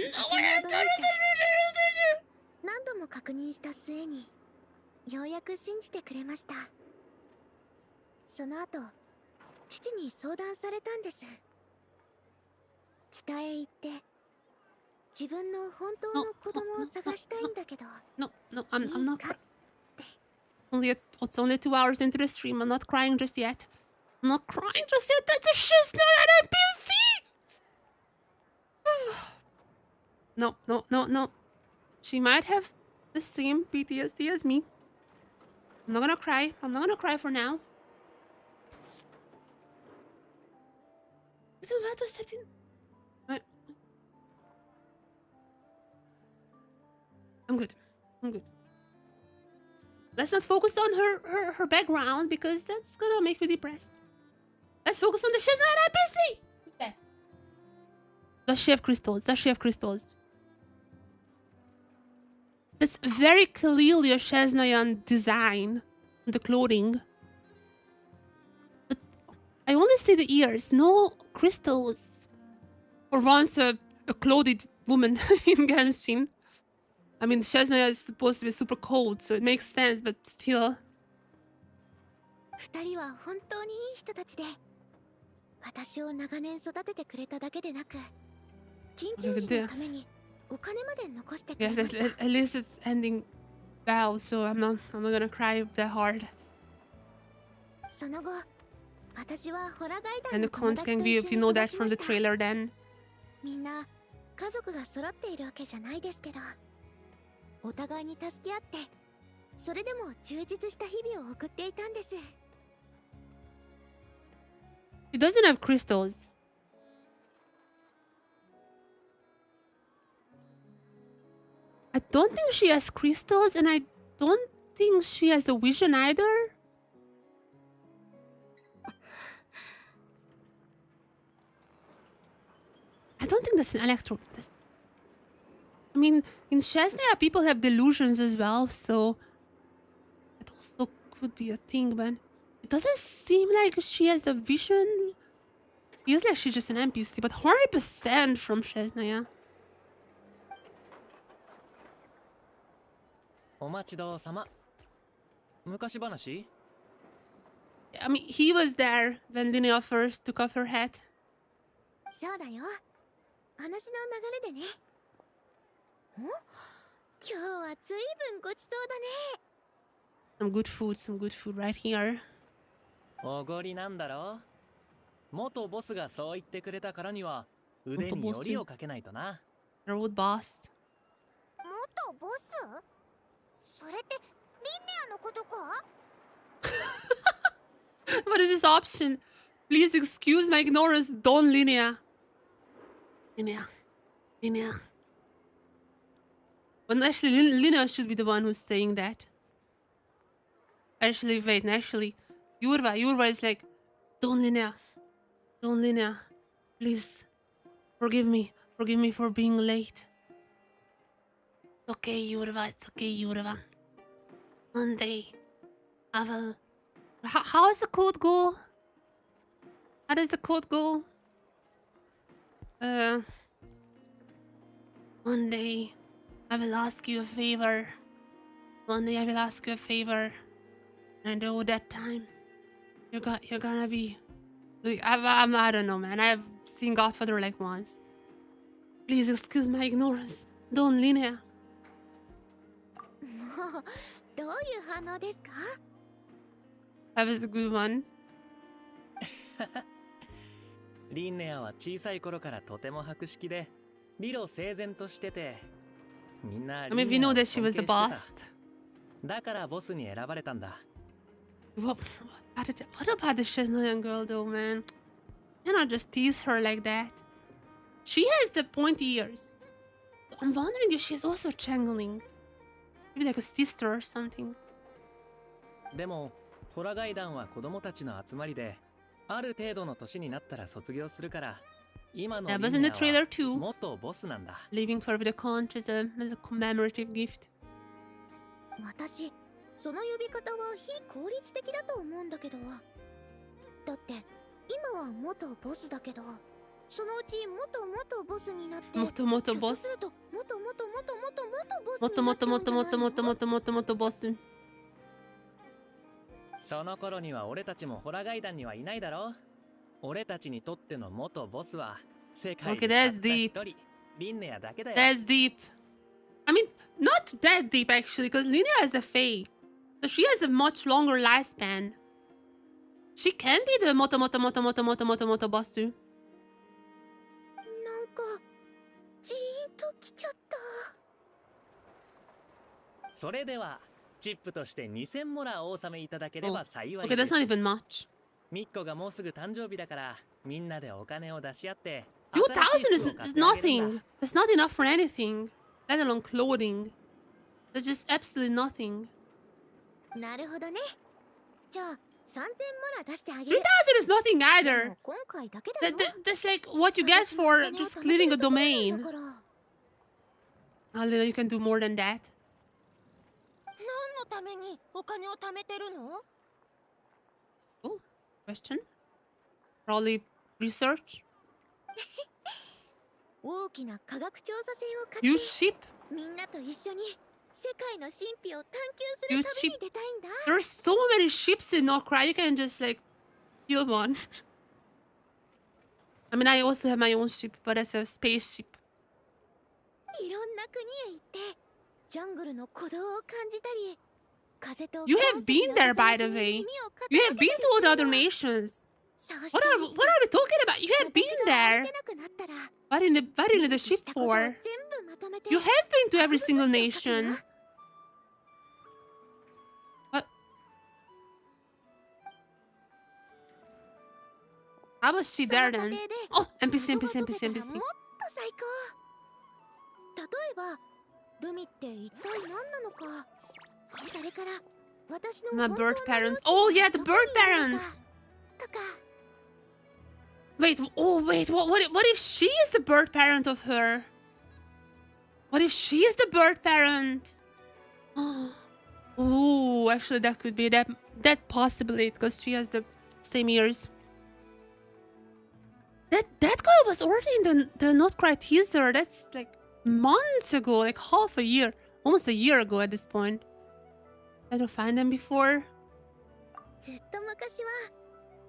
何度も確認した末にようやく信じてくれました。その後、父に相談されたんです。北へ行って自分の本当の子供を探したいんだけど。No, I'm not. It's only 2 hours into the stream. I'm not crying just yet. That's a shiznit NPC. No. She might have the same PTSD as me. I'm not gonna cry for now. Right. I'm good. Let's not focus on her background because that's gonna make me depressed. Let's focus on the Shiznit NPC. Okay. Does she have crystals? That's very clearly a Shesnayan design on the clothing. But I only see the ears, no crystals. For once, a clothed woman in Genshin. I mean, Shesnaya is supposed to be super cold, so it makes sense, but still. 二人は本当にいい人たちで、私を長年育ててくれただけでなく、緊急時のためにお金まで残してくれました。 Yeah, at least it's ending well, so I'm not gonna cry that hard. その後、私はホラガイダ And ン the の友 cons 達 can と be 一 if 緒 you に know 育 that ち from ま the した。 trailer then. みんな家族が揃っているわけじゃないですけど、お互いに助け合って、それでも充実した日々を送っていたんです。 She doesn't have crystals. I don't think she has crystals, and I don't think she has a vision either. I don't think that's an electro. I mean, in Shesnaya, people have delusions as well, so it also could be a thing, but it doesn't seem like she has a vision. Feels like she's just an NPC, but 100% from Shesnaya. お待ちどうさま。昔話？ I mean, he was there when Linnea first took off her hat. そうだよ。話の流れでね。今日はずいぶんごちそうだね。 some good food right here. おごりなんだろ。元ボスがそう言ってくれたからには腕によりをかけないとな。Road boss. 元ボス？それってリンネアのことか？ What is this option? Please excuse my ignorance, Don Linnea. Linnea. When actually Linnea should be the one who's saying that. Actually, wait, actually, Yurva is like, Don Linnea, please, forgive me for being late. It's okay, Yurva. One day, I will. How does the code go? How does the code go? One day, I will ask you a favor. And I know that time, you're gonna be. I don't know, man. I've seen Godfather like once. Please excuse my ignorance. Don't Linnea. もうどういう反応ですか？ That was a good one. リンネアは小さい頃からとても博識で理路整然としてて、みんな I mean, we know that she was the boss. だからボスに選ばれたんだ。What about the Chesnoyan girl, though, man? You cannot just tease her like that. She has the pointy ears. I'm wondering if she's also channeling. Maybe like a sister or something. でもホラガイ団は子供たちの集まりで、ある程度の年になったら卒業するから、今のリン That ネ was in the ア trailer は too. 元ボスなんだ。Leaving her with a conch as a commemorative gift. 私、その呼び方は非効率的だと思うんだけど。だって今は元ボスだけど、そのうち元ボスになって、元ボス。ひょっとすると元ボスになっちゃ元ボス。その頃には俺たちもホラガイ団にはいないだろう。俺たちにとっての元ボスは世界 Okay, で that's たった deep. 一人、リンネアだけだよ。 That's deep. I mean, not that deep actually, because Linnea is a fae. So she has a much longer lifespan. She can be the moto boss too. なんかジーンときちゃった。それではチップとして2000モラお納めいただければ幸い Okay, で that's す。 not even much. ミッコがもうすぐ誕生日だからみんなでお金を出し合って 2,000 is 新しい服を買ってあげるん nothing. だ。 That's not enough for anything. Let alone clothing. That's just absolutely nothing. なるほどね。じゃあ3000モラ出してあげ 3,000 る。 is nothing で either. も今回だけだよ。 That's like what you get 私も for お金を just 貯めて clearing る a ところなん domain. だから。 Alina, you can do more than that. 何のためにお金を貯めてるの？ Oh, question? Probably research? 大きな科学調査船を買 Huge って ship? みんなと一緒に世界の神秘を探求する旅に出たいんだ。 There's so many ships in Nokra, you can just like kill one. I mean, I also have my own ship, but it's a spaceship. いろんな国へ行ってジャングルの鼓動を感じたり、風と You 岩 have 石 been の there, さ by さ the やきに way. 耳を You 傾 have け been たり to all the す other るの。 nations. そうして What are we talking about? You have been 私が there. 会えなくなったら What in the 見 ship したことを for? 全部まとめて You have been to every 博 single 物誌を書く nation. わ。 How was she その there 過程 then? で Oh, NPC, 謎が NPC, 解け NPC, たら NPC. もっと最高。例えばルミって一体何なのか、それから私の My 本当 bird の parents. 両親 Oh は yeah, the ど bird こにいるの parents. かとか。 Wait, what if she is the bird parent of her? What if she is the bird parent? Oh, actually that could be that possibly because she has the same ears. That girl was already in the Not Cry teaser. That's like months ago, like half a year, almost a year ago at this point. Had to find them before. ずっと昔は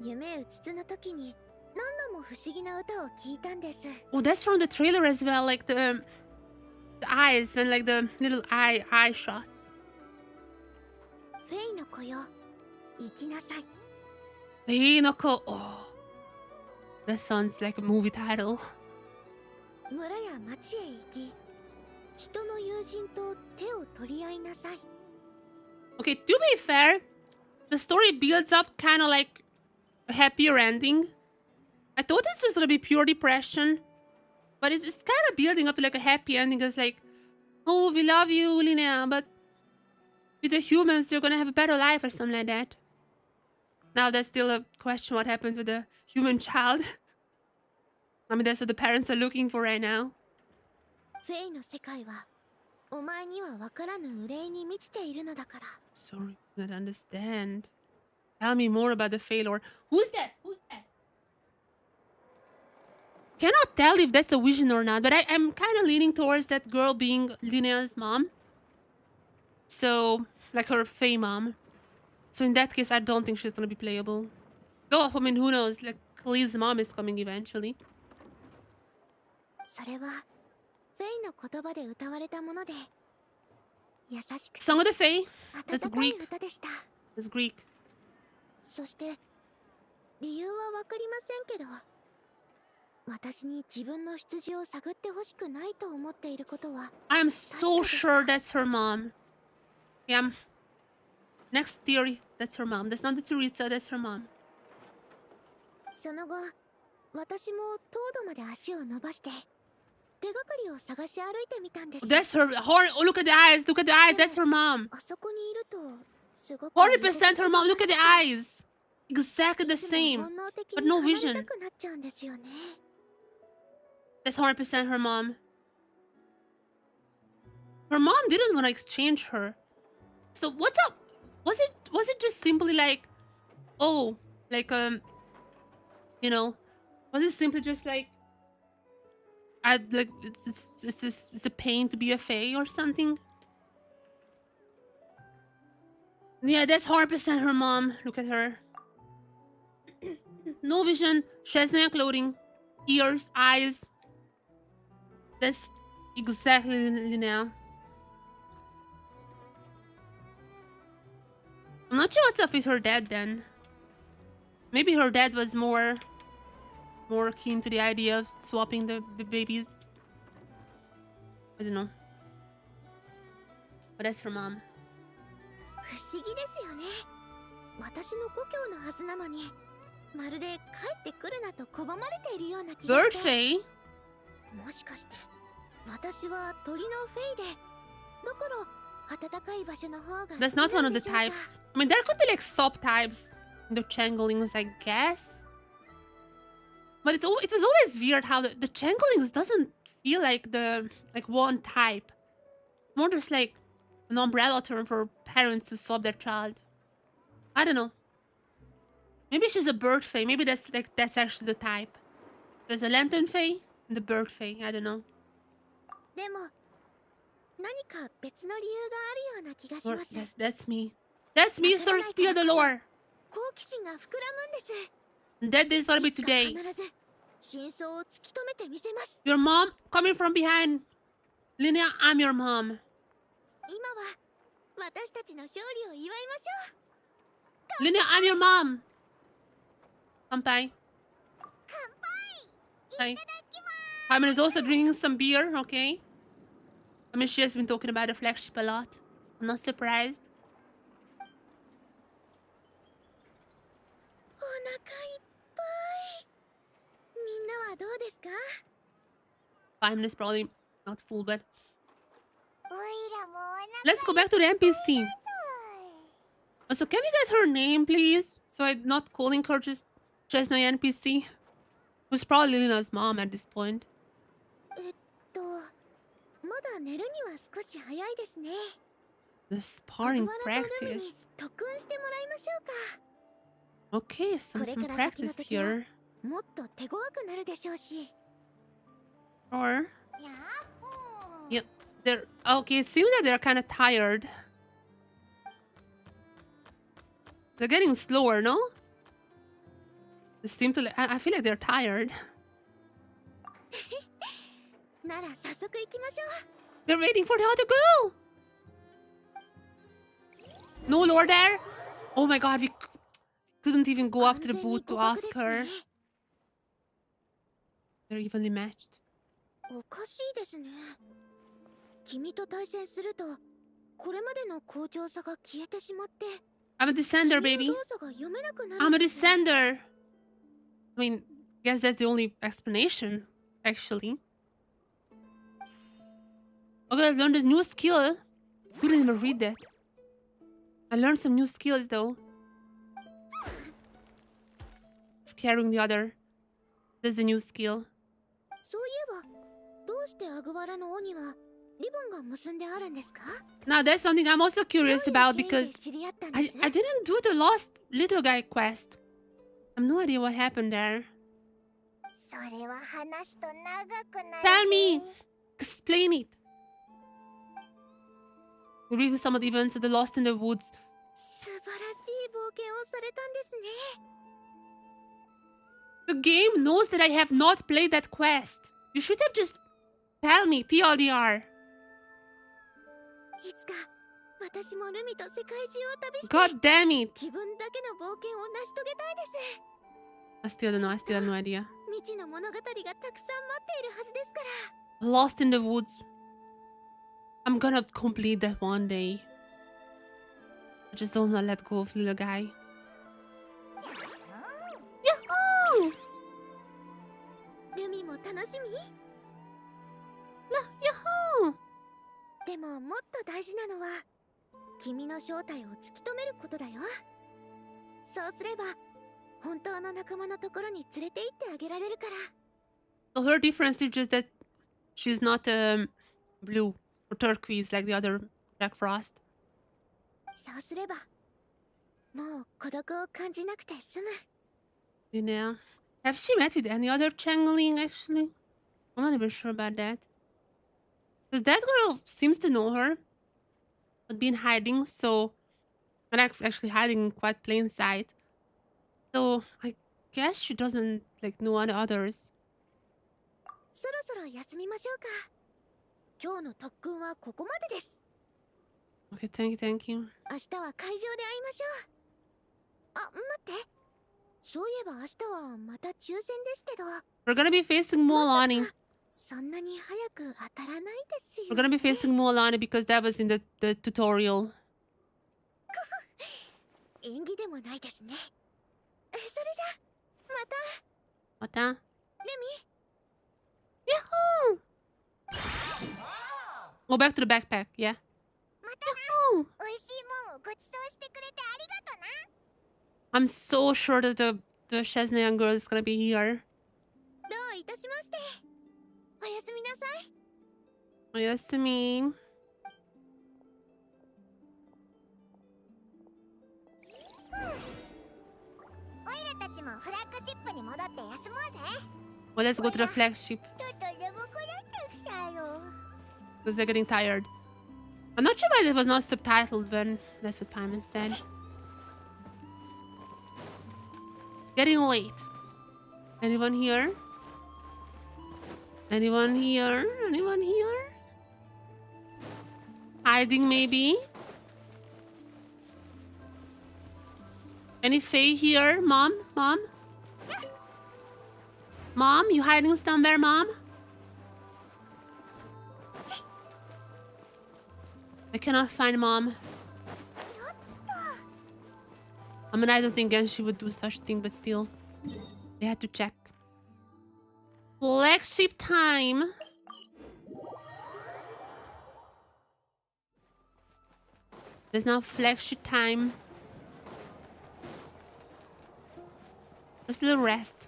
夢うつつの時に何度も不思議な歌を聞いたんです。 Oh, that's from the trailer as well. Like The eyes, when like the little eye shots. フェイの子よ、行きなさい。Hinako. Oh, that sounds like a movie title. 村や町へ行き、人の友人と手を取り合いなさい。Okay, to be fair, the story builds up kind of like a happier ending. I thought it's just gonna be pure depression, but it's kind of building up to like a happy ending. It's like, oh, we love you, Linnea, but with the humans, you're gonna have a better life or something like that. Now, there's still a question what happened to the human child. I mean, that's what the parents are looking for right now. フェイの世界はお前には分からぬ憂いに満ちているのだから。 Sorry, I don't understand. Tell me more about the failure. Who's that? Who's that? Cannot tell if that's a vision or not, but I'm kind of leaning towards that girl being Linnea's mom. So, like her Fae mom. So in that case, I don't think she's gonna be playable. Though, I mean, who knows? Like, Lee's mom is coming eventually. それはフェイの言葉で歌われたもので、優しくて Song of the Fae. That's 温かい Greek. 歌でした。 That's Greek. そして理由はわかりませんけど、私に自分の羊を探ってほしくないと思っていることは I am so sure that's her mom. Yeah. Next theory, that's her mom. That's not the Tsuritsa, that's her mom. その後、私も東土まで足を伸ばして手がかりを探し歩いてみたんです。 That's her. Oh, look at the eyes. Look at the eyes. That's her mom. あそこにいるとすごく 40% her mom. Look at the eyes. Exactly the いつも same. 本能的 but に no 離れ vision. たくなっちゃうんですよね。 That's 100% her mom. Her mom didn't want to exchange her. So what's up? Was it just simply like, oh, like you know, was it simply just like, I like it's just it's a pain to be a fae or something? Yeah, that's 100% her mom. Look at her. No vision, Chesnaya clothing, ears, eyes. That's exactly Linnea. I'm not sure what's up with her dad then. Maybe her dad was more keen to the idea of swapping the babies. I don't know. But that's her mom. 不思議ですよね。私の故郷のはずなのに、まるで帰ってくるなと拒まれているような気が Bird して。 Fae? もしかして私は鳥のフェイで、だから暖かい場所の方が好き That's not な one ん of で the しょうか。 types. I mean, there could be like subtypes in the Changelings, I guess. But it was always weird how the Changelings doesn't feel like one type. More just like an umbrella term for parents to swap their child. I don't know. Maybe she's a bird fae. Maybe that's actually the type. There's a lantern fae and the bird fae. I don't know. でも何か別の理由があるような気がし Or ます。 that's me. That's me, sir. Spill the lore. 好奇心が膨らむんです。 That is gonna be いつか today. 必ず真相を突き止めてみせます。 Your mom coming from behind. Linnea, I'm your mom. 今は私たちの勝利を祝いましょう。 Linnea, I'm your mom. Kampai. Hi. I mean, is also drinking some beer, okay? I mean, she has been talking about the flagship a lot. I'm not surprised. お腹いっぱい。みんなはどうですか？ Fine, is probably not full, but おいらもお腹 let's go back to the NPC. Also, can we get her name, please? So I'm not calling her just Chesnay NPC. Who's probably Lina's mom at this point. まだ寝るには少し早いですね。 The sparring アブワラとルミに practice. 特訓してもらいましょうか。 Okay, some practice here. もっと手強くなるでしょうし。 Or やっほー。 yeah, they're okay. It seems that they're kind of tired. They're getting slower, no? They seem to. I feel like they're tired. なら早速行きましょう。We're waiting for the other girl. No lore there? Oh my god, we couldn't even go up to the booth to ask her. They're evenly matched. おかしいですね。君と対戦すると、これまでの好調さが消えてしまって。I'm a descender, baby. I'm a descender. I mean, guess that's the only explanation, actually. Okay, I learned a new skill. Couldn't even read that. I learned some new skills, though. Scaring the other. That's the new skill. そういえば、どうしてアグワラの尾にはリボンが結んであるんですか? Now, that's something I'm also curious about because I didn't do the lost little guy quest. I have no idea what happened there. それは話すと長くなる。Tell me! Explain it! We review some of the events of the Lost in the Woods. 素晴らしい冒険をされたんですね。The game knows that I have not played that quest. You should have just tell me, TLDR. いつか私もルミと世界中を旅して God damn it. 自分だけの冒険を成し遂げたいです。I still don't know. I still have no idea. 未知の物語がたくさん待っているはずですから。Lost in the Woods. I'm gonna complete that one day. I just don't wanna let go of little guy. Yahoo! ルミも楽しみ? Yahoo! でももっと大事なのは君の正体を突き止めることだよ。そうすれば本当の仲間のところに連れて行ってあげられるから。So her difference is just that she's not blue or turquoise like the other Jack Frost. そうすればもう孤独を感じなくて済む。Linnea. Have she met with any other changeling actually? I'm not even sure about that. Because that girl seems to know her, but been hiding, so and actually hiding in quite plain sight. So I guess she doesn't like know any others. そろそろ休みましょうか。今日の特訓はここまでです。Okay, thank you, thank you. 明日は会場で会いましょう。あ、待って。そういえば明日はまた抽選ですけど。We're gonna be facing Molani. そんなに早く当たらないですよ。We're gonna be facing Molani because that was in the tutorial. 演技でもないですね。それじゃ、また。また。ルミ。Yahoo! Go back to the backpack, yeah. またな。美味しいもんをごちそうしてくれてありがとな。I'm so sure that the Chesnayan girl is gonna be here. どういたしまして。おやすみなさい。おやすみ。オイラたちもフラッグシップに戻って休もうぜ。Well, let's go to the flagship. ちょっと眠くなってきたよ。Because they're getting tired. I'm not sure why it was not subtitled, but that's what Paimon said. Getting late. Anyone here? Anyone here? Anyone here? Hiding, maybe? Any Fae here? Mom? Mom? Mom? You hiding somewhere, Mom? I cannot find Mom. I mean, I don't think Genshin would do such thing, but still. They had to check. Flagship time! There's now flagship time. Just a little rest.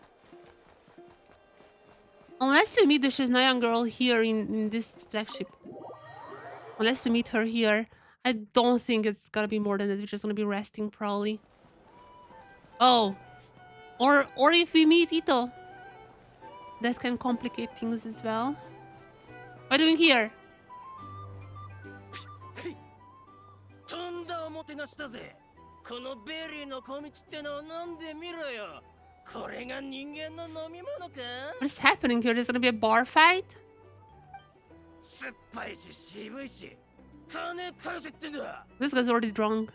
Unless we meet the Chesnayan girl here in this flagship. Unless we meet her here. I don't think it's gonna be more than that. We're just gonna be resting, probably. Oh. Or if we meet Ito. That can complicate things as well. What are you doing here? とんだおもてなしだぜ。このベリーの小道ってのを飲んでみろよ。これが人間の飲み物か? What is happening here? There's gonna be a bar fight? This guy's already drunk.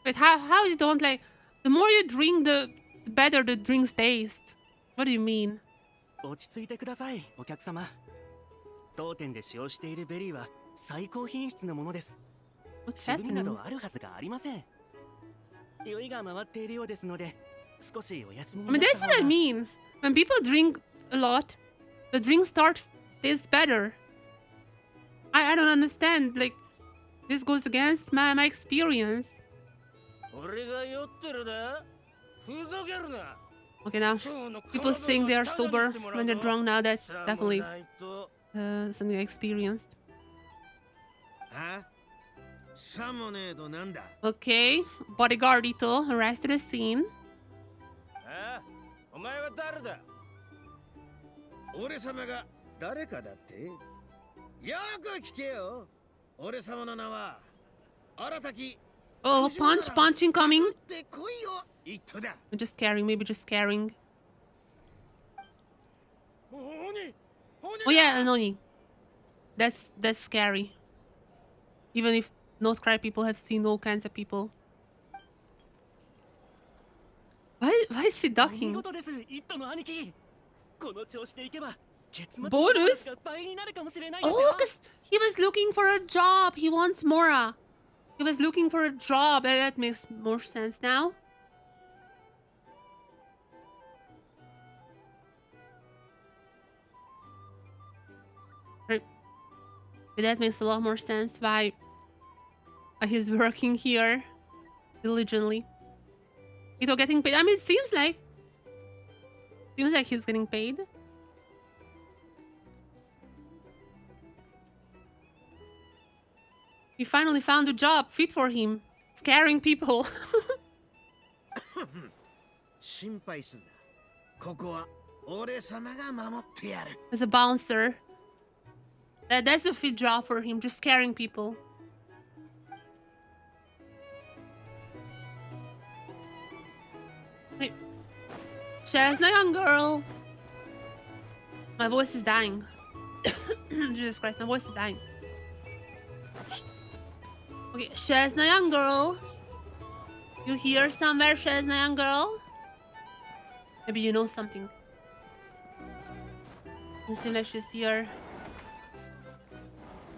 Wait, how you don't like... The more you drink, the better the drinks taste. What do you mean? 落ち着いてください、お客様。当店で使用しているベリーは最高品質のものです。 What's 渋みな happening? どあるはずがありません。酔いが回っているようですので、少しお休み I に mean, なっ that's た what I 方が。 mean. When people drink a lot, the drinks start taste better. I don't understand. Like, this goes against my experience. 俺が酔ってるだ。ふざけるな。 Okay, now people saying they are sober when they're drunk. Now that's definitely something I experienced. あ、さもねえとなんだ。 Okay, bodyguard Ito arrives to the scene. ああ、お前は誰だ。俺様が誰かだって。よく聞けよ。俺様の名は新たき。 Oh, punch incoming. って来いよ、イットだ。 Just carrying, maybe just carrying. Oh yeah, Noni. That's scary. Even if no scary people have seen all kinds of people. Why is he 見 ducking? 事です、イットの兄貴。この調子でいけば、結末の Bonus? が倍になるかもしれないです Oh, よ。 because he was looking for a job. He wants Mora. He was looking for a job. That makes more sense now. Right. That makes a lot more sense why he's working here diligently. Ito getting paid. I mean, it seems like he's getting paid. He finally found a job fit for him. Scaring people. 心配すんな。ここは俺様が守ってやる。 As a bouncer. That's a fit job for him, just scaring people. Wait. She's a young girl. My voice is dying. Jesus Christ, my voice is dying. Okay, she's a young girl. You hear somewhere, she's a young girl? Maybe you know something. Doesn't seem like she's here.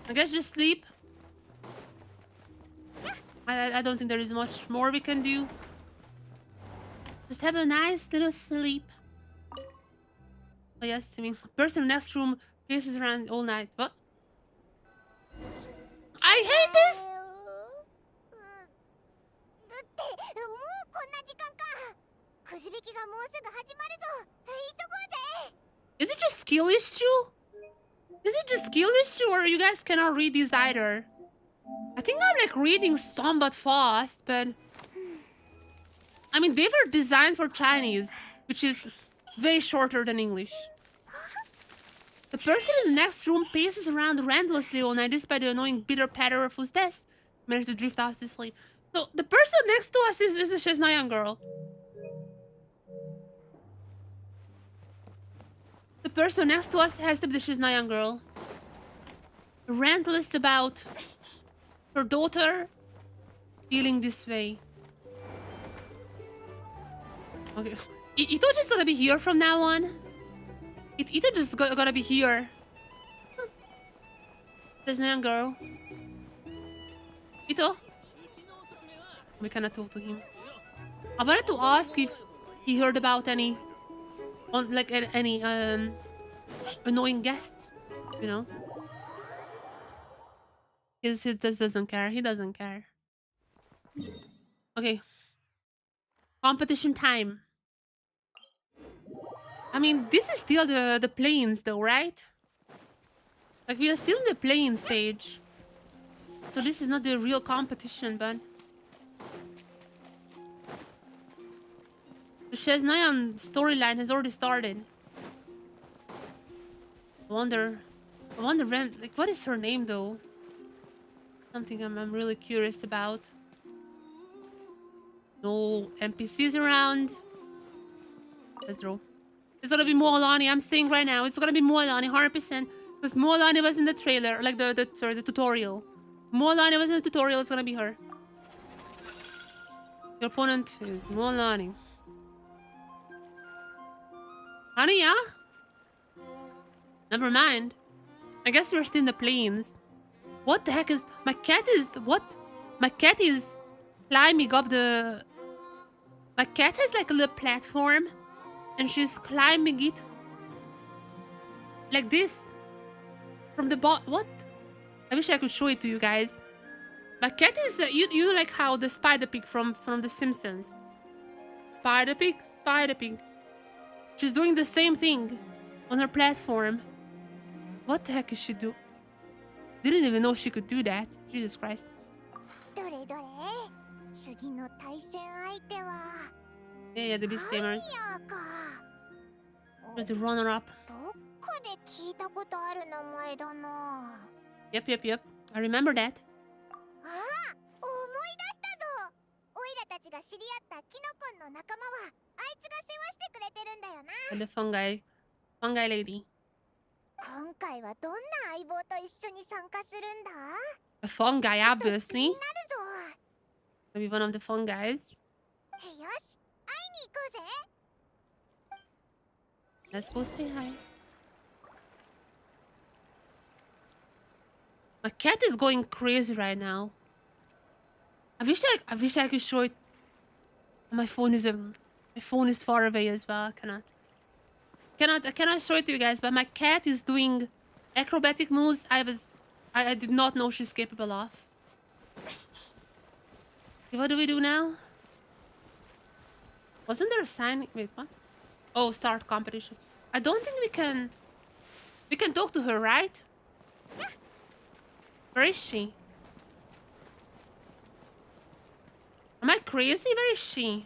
I guess just sleep. I don't think there is much more we can do. Just have a nice little sleep. Oh yes, I mean, person in the next room paces around all night. What? I hate this! だってもうこんな時間か。くじ引きがもうすぐ始まるぞ。急ごうぜ。 Is it just skill issue? Is it just skill issue or you guys cannot read these either? I think I'm like reading somewhat fast, but... I mean, they were designed for Chinese, which is way shorter than English. The person in the next room paces around relentlessly all night despite the annoying bitter patter of whose death managed to drift off to sleep. So, the person next to us is a Shesnayan girl. The person next to us has to be the Shesnayan girl. Relentless about her daughter feeling this way. Okay. Ito just gonna be here from now on? Ito just gonna be here. There's a young girl. Ito? We cannot talk to him. I wanted to ask if he heard about any annoying guests, you know? His doesn't care. He doesn't care. Okay. Competition time. I mean, this is still the plains though, right? Like, we are still in the plain stage. So this is not the real competition, but... The Shesnayan storyline has already started. I wonder when, like, what is her name though? Something I'm really curious about. No NPCs around. Let's draw. It's gonna be Moalani. I'm saying right now, it's gonna be Moalani, 100%. Because Molani was in the trailer, like the tutorial. Molani was in the tutorial, it's gonna be her. Your opponent is Molani. Honey, yeah? Never mind. I guess we're still in the plains. What the heck is... My cat is... What? My cat is climbing up the... My cat has like a little platform. And she's climbing it. Like this. From the bottom. What? I wish I could show it to you guys. My cat is... You know like how the Spider Pig from The Simpsons. Spider Pig. She's doing the same thing. On her platform. What the heck is she do? Didn't even know she could do that. Jesus Christ. Yeah, the beast tamers. Where's the runner-up? Yep. I remember that. And the fungi lady. A fungi, obviously. Maybe one of the fungis. Let's go say hi. My cat is going crazy right now. I wish I could show it. My phone is far away as well. I cannot show it to you guys, but my cat is doing acrobatic moves I did not know she's capable of. Okay, what do we do now? Wasn't there a sign? Wait, what? Oh, start competition. I don't think we can talk to her, right? Where is she? Am I crazy? Where is she?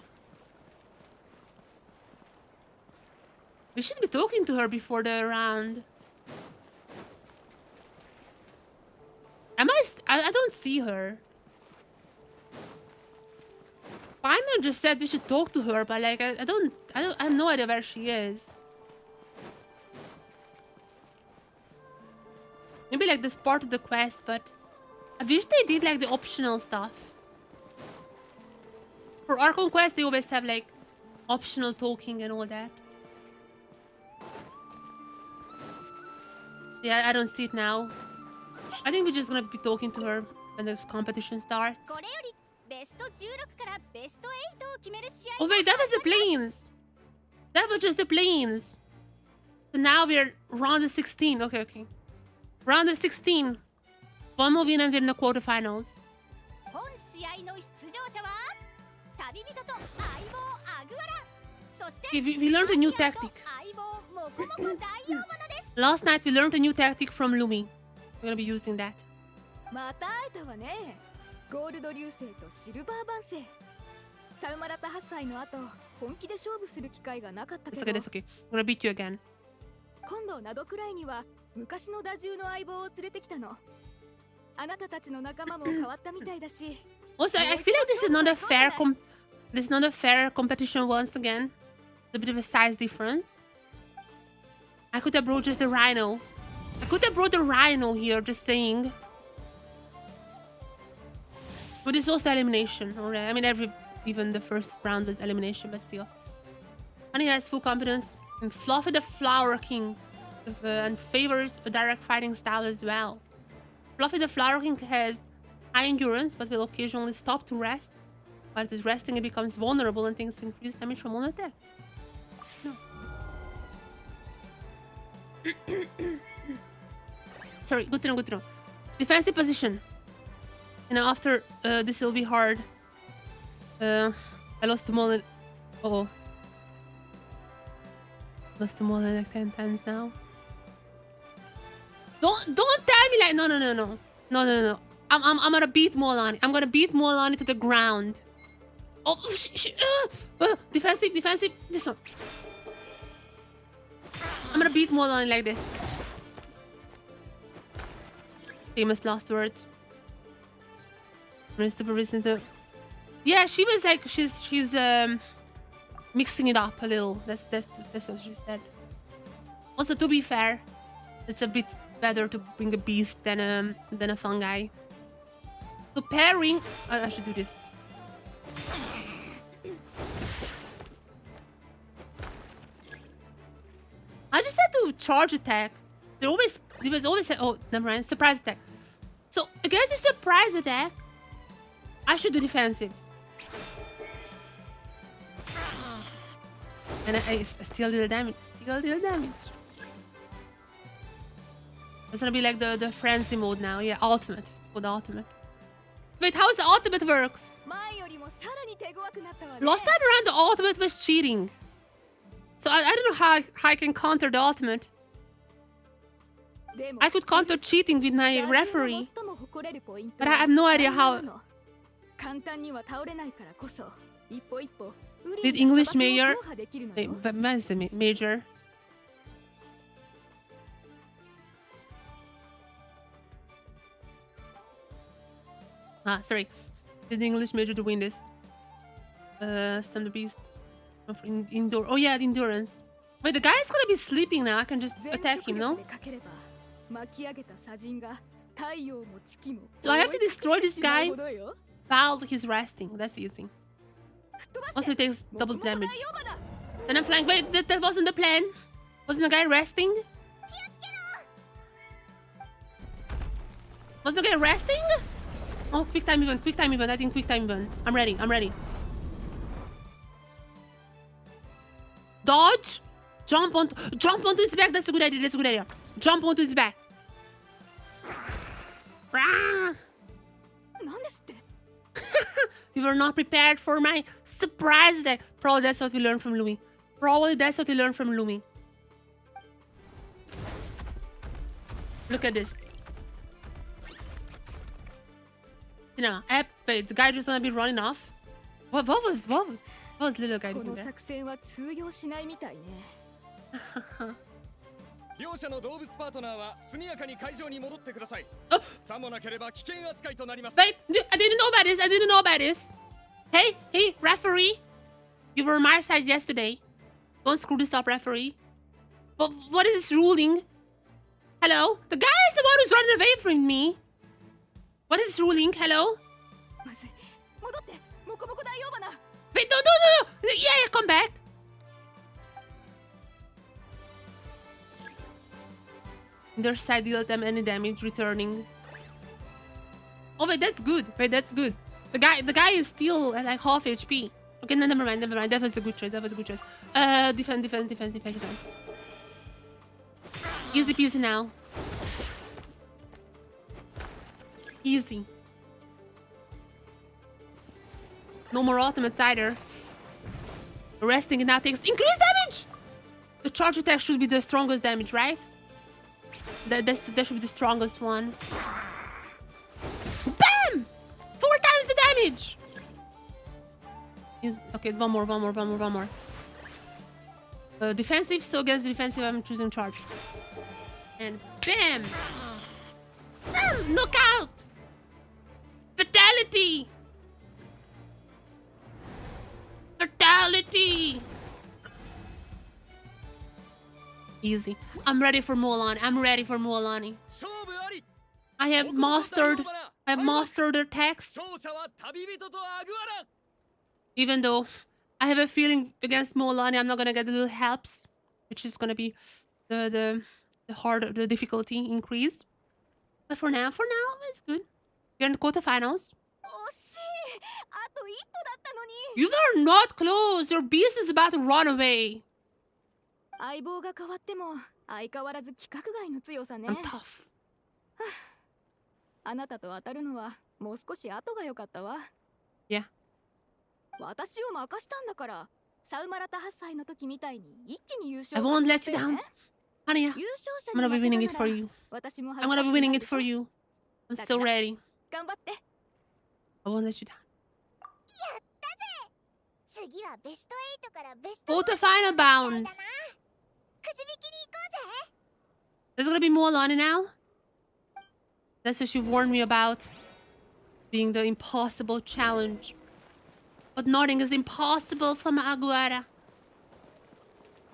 We should be talking to her before the round. I don't see her. Paimon just said we should talk to her, but like I have no idea where she is. Maybe like this part of the quest, but I wish they did like the optional stuff. For Archon quest, they always have like optional talking and all that. Yeah, I don't see it now. I think we're just gonna be talking to her when this competition starts. Oh wait, that was the planes. That was just the planes. So now we're round of 16. Okay. Round of 16. One more win and we're in the quarterfinals. Okay, we learned a new tactic. Last night we learned a new tactic from Lumi. We're gonna be using that. It's okay. I'm gonna beat you again. Also, I feel like this is not a fair competition once again. A bit of a size difference. I could have brought just a rhino. I could have brought the rhino here, just saying. But it's also elimination, alright? I mean, even the first round was elimination, but still. Honey has full confidence in Fluffy the Flower King and favors a direct fighting style as well. Fluffy the Flower King has high endurance, but will occasionally stop to rest. While it is resting, it becomes vulnerable and takes increased damage from all attacks. No. Sorry, good to know. Defensive position. And after this will be hard. I lost the mullet. Oh. Lost the mullet like 10 times now. Don't tell me like no. I'm gonna beat Molani. I'm gonna beat Molani to the ground. Oh, defensive. This one. I'm gonna beat Molani like this. Famous last words. Super recent. Yeah, she was like she's mixing it up a little. That's what she said. Also, to be fair, it's a bit better to bring a beast than a fungi. So pairing, I should do this. I just had to charge attack. There was always oh, never mind, surprise attack. So against the surprise attack, I should do defensive. And I still did the damage. Still did the damage. It's gonna be like the frenzy mode now. Yeah, ultimate. It's called ultimate. Wait, how's the ultimate works? Last time around, the ultimate was cheating. So I don't know how I can counter the ultimate. I could counter cheating with my referee, but I have no idea how. Did English major? Wait, what is it? Major? Ah, sorry. Did English major to win this? Stun the beast. Endure. Oh yeah, the endurance. Wait, the guy is gonna be sleeping now. I can just attack him, no? So I have to destroy this guy while he's resting. That's easy. Also, it takes double damage. Then I'm flying. Wait, that wasn't the plan. Wasn't the guy resting? Was the guy resting? Oh, quick time event, quick time event. I think quick time event. I'm ready, I'm ready. Dodge. Jump onto his back. That's a good idea, that's a good idea. Jump onto his back. We were not prepared for my surprise attack. Probably that's what we learned from Louis. Probably that's what we learned from Louis. Look at this. You know, wait, the guy just gonna be running off? What was little guy doing there? 両者の動物パートナーは速やかに会場に戻ってください。さもなければ危険扱いとなります。 Wait, I didn't know about this. I didn't know about this. Hey, referee. You were on my side yesterday. Don't screw this up, referee. But what is this ruling? Hello? The guy is the one who's running away from me. What is this ruling? Hello? Wait, no. Yeah, come back. Their side deal them any damage returning. Oh wait, that's good. Wait, that's good. The guy is still at like half HP. Okay, no, never mind. That was a good choice. Defense. Easy peasy now. Easy. No more ultimates either. Resting it now takes increased damage! The charge attack should be the strongest damage, right? That should be the strongest one. BAM! 4 times the damage! Okay, one more. Defensive, so against defensive I'm choosing charge. And BAM! BAM! Knockout! Fatality! Fatality! Easy. I'm ready for Mualani. I have mastered their text. Even though I have a feeling against Mualani I'm not gonna get the little helps, which is gonna be the difficulty increased. But for now, it's good. We're in the quarterfinals. You were not close. Your beast is about to run away. I'm tough. あなたと当たるのはもう少し後が良かったわ。Yeah. 私を任したんだから、サウマラタ8歳の時みたいに一気に優 I 勝 won't let you down. Honey, 優勝者 I'm に gonna be 負け winning た it な for ら you. 私も I'm gonna be winning it for you. I'm so ready. 頑張って。 I won't let you down. 次はベスト8からベスト Quarterfinal bound. くじ引きに行こうぜ。 There's gonna be Mualani now. That's what she warned me about. Being the impossible challenge. But nothing is impossible for my Aguara.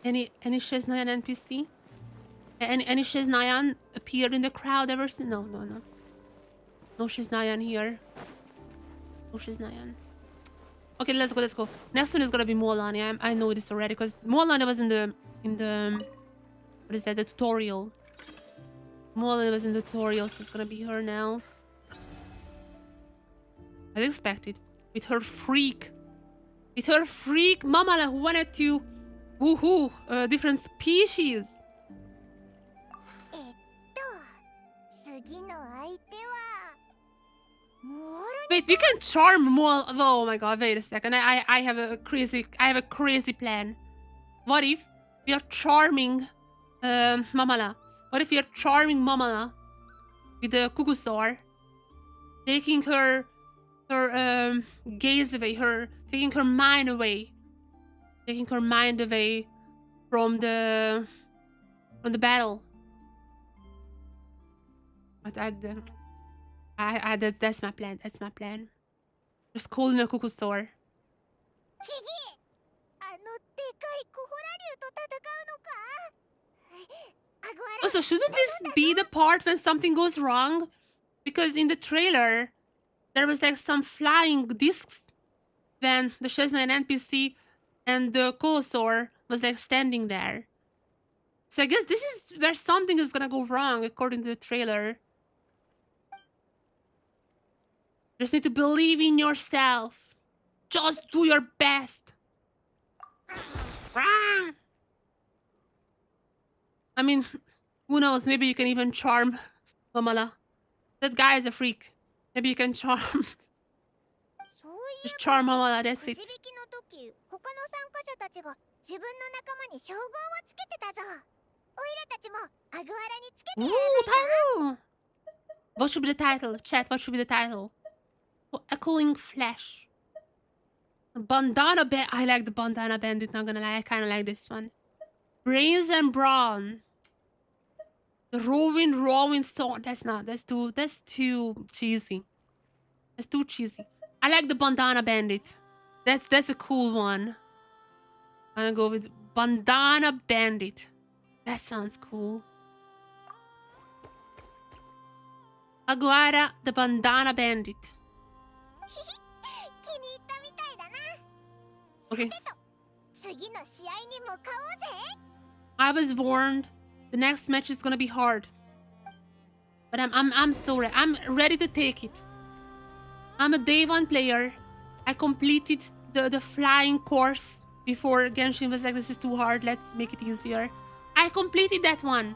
Any Shesna NPC? Any Shiznayan appeared in the crowd ever since? No. No Shiznayan here. No Shiznayan. Okay, let's go. Next one is gonna be Mualani. I know this already because Mualani was in the what is that? The tutorial. Mualani was in the tutorial, so it's gonna be her now. I expected with her freak. Mamala who wanted to woohoo different species. 次の相手はモール Wait, we can charm Mual. Oh my god! Wait a second. I have a crazy plan. What if we are charming Mamala? What if we are charming Mamala with the Kukusar, taking her gaze away, taking her mind away from the battle. But that's my plan. Just calling a Kukusar. ヒギあのでかいコホラ竜と戦うのかアグアラ Also, shouldn't this be the part when something goes wrong? Because in the trailer, there was like some flying discs when the Shesna NPC and the Kohosor was like standing there. So I guess this is where something is gonna go wrong according to the trailer. Just need to believe in yourself. Just do your best. I mean, who knows? Maybe you can even charm Mamala. That guy is a freak. Maybe you can charm. そうい Just charm Mamala, え that's ばくじ it. 引きの時他の参加者たちが自分の仲間に称号をつけてたぞオイラたちもアグアラにつけて Ooh, やらないか title! What should be the title? Chat, what should be the title? Oh, Echoing Flash. Bandana Bandit. I like the Bandana Bandit, not gonna lie. I kinda like this one. Brains and Brawn. The Rowing Sword. That's too cheesy. That's too cheesy. I like the Bandana Bandit. That's a cool one. I'm gonna go with Bandana Bandit. That sounds cool. Aguara, the Bandana Bandit. 気に入ったみたいだな Okay. さてと次の試合に向かおうぜ I was warned. The next match is gonna be hard. But I'm so ready. I'm ready to take it. I'm a day one player. I completed the flying course before Genshin was like, this is too hard. Let's make it easier. I completed that one.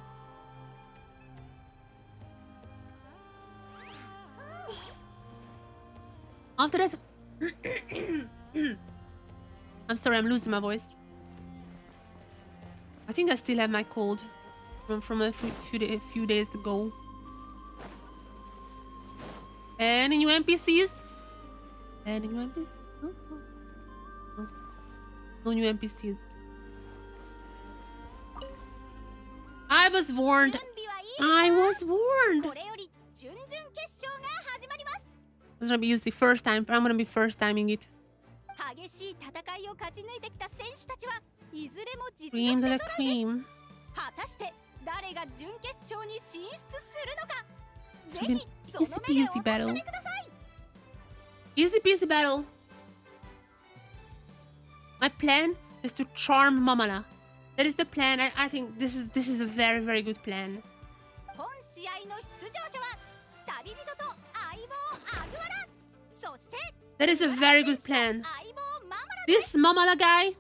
After that, I'm sorry, I'm losing my voice. I think I still have my cold from a few days ago. Any new NPCs? Any new NPCs? No. No new NPCs. I was warned. 準備はいい I was warned. これより準々決勝が始まります It's gonna be easy first time. I'm gonna be first timing it. 激しい戦いを勝ち抜いてきた選手たちはいずれも実 Cream 力 de 者 la ぞろいです cream. 果たして誰が準決勝に進出するのか It's ぜ gonna be ひ an その easy 目で peasy お確か battle. めください Easy peasy battle. My plan is to charm Mamala. That is the plan. I think this is a very, very good plan. 本試合の出場者は旅人と相棒アグアラそして That is a very good plan. 相棒ママラ This Mamala guy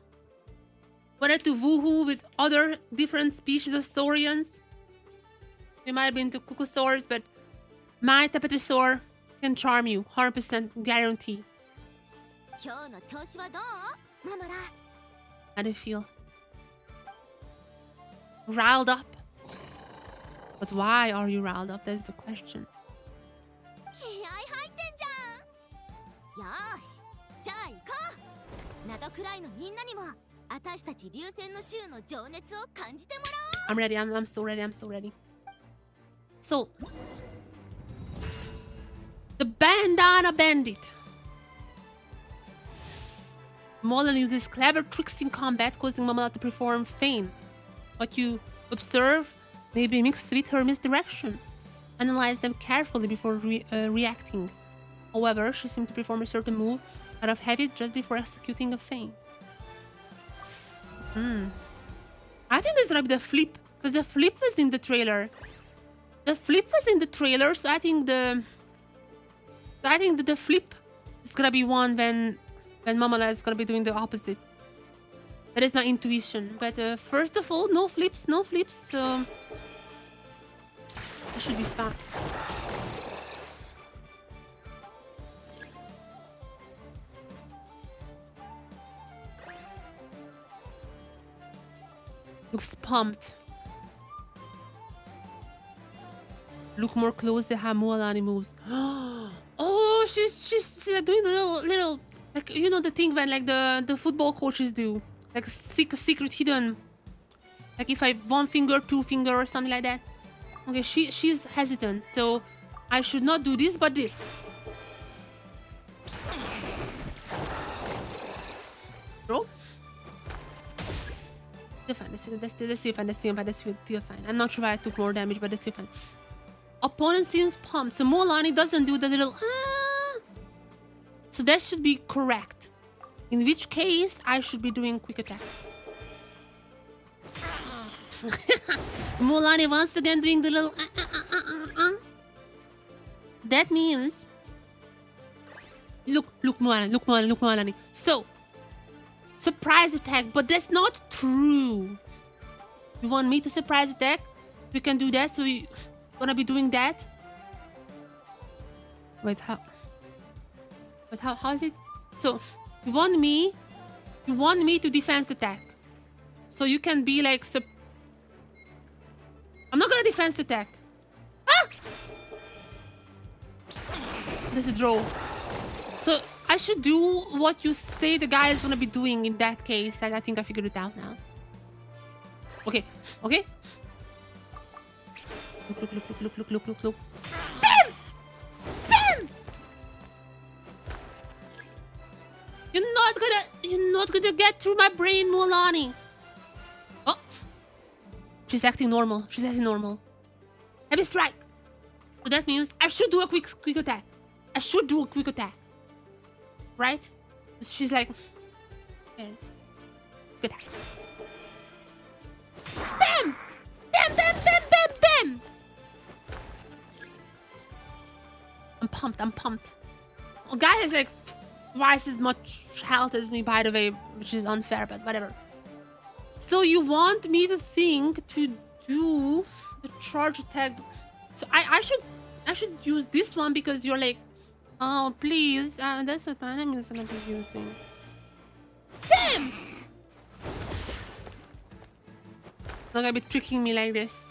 wanted to woohoo with other different species of saurians. You might be into Kukusaurs, but my Tapetosaur can charm you. 100% guarantee. 今日の調子はどうママラ How do you feel? Riled up? But why are you riled up? That's the question. 気合入ってんじゃんよーしじゃあ行こうナドくらいのみんなにも私たち流星の衆の情熱を感じてもらおう I'm ready. I'm so ready. I'm so ready. So, the Bandana Bandit. Molan uses clever tricks in combat, causing Mamala to perform feints. What you observe Maybe mixed with her misdirection. Analyze them carefully before reacting. However, she seemed to perform a certain move out of habit just before executing a feint. I think there's gonna be the flip, because the flip was in the trailer. The flip was in the trailer, so I think that the flip is gonna be one when Mamala is gonna be doing the opposite. That is my intuition. But first of all, no flips, so I should be fine. Looks pumped. Look more closely how Mualani moves. Oh, she's doing the little like, you know, the thing when like the football coaches do, like secret hidden, like if I 1 finger, 2 finger or something like that. Okay, she's hesitant, so I should not do this but this. Bro. Still fine, that's still fine. I'm not sure why I took more damage, but that's still fine. Opponent seems pumped, so Mualani doesn't do the little So that should be correct. In which case, I should be doing quick attack. Mualani once again doing the little That means... Look Mualani. So, surprise attack, but that's not true. You want me to surprise attack? We can do that, so we gonna be doing that. Wait, how is it? So, you want me to defense attack. So you can be like, I'm not gonna defense attack. Ah! There's a draw. So I should do what you say the guy is gonna be doing in that case. I think I figured it out now. Okay. Look. Bam! You're not gonna get through my brain, Mualani. Oh. She's acting normal. Heavy strike. So that means I should do a quick attack. Right? She's like, there it is. Good attack. Bam! Bam! I'm pumped. A guy has like twice as much health as me, by the way, which is unfair, but whatever. So you want me to think to do the charge attack. So I should use this one because you're like, oh please, that's what my enemy is gonna be using. Bam! Not gonna be tricking me like this.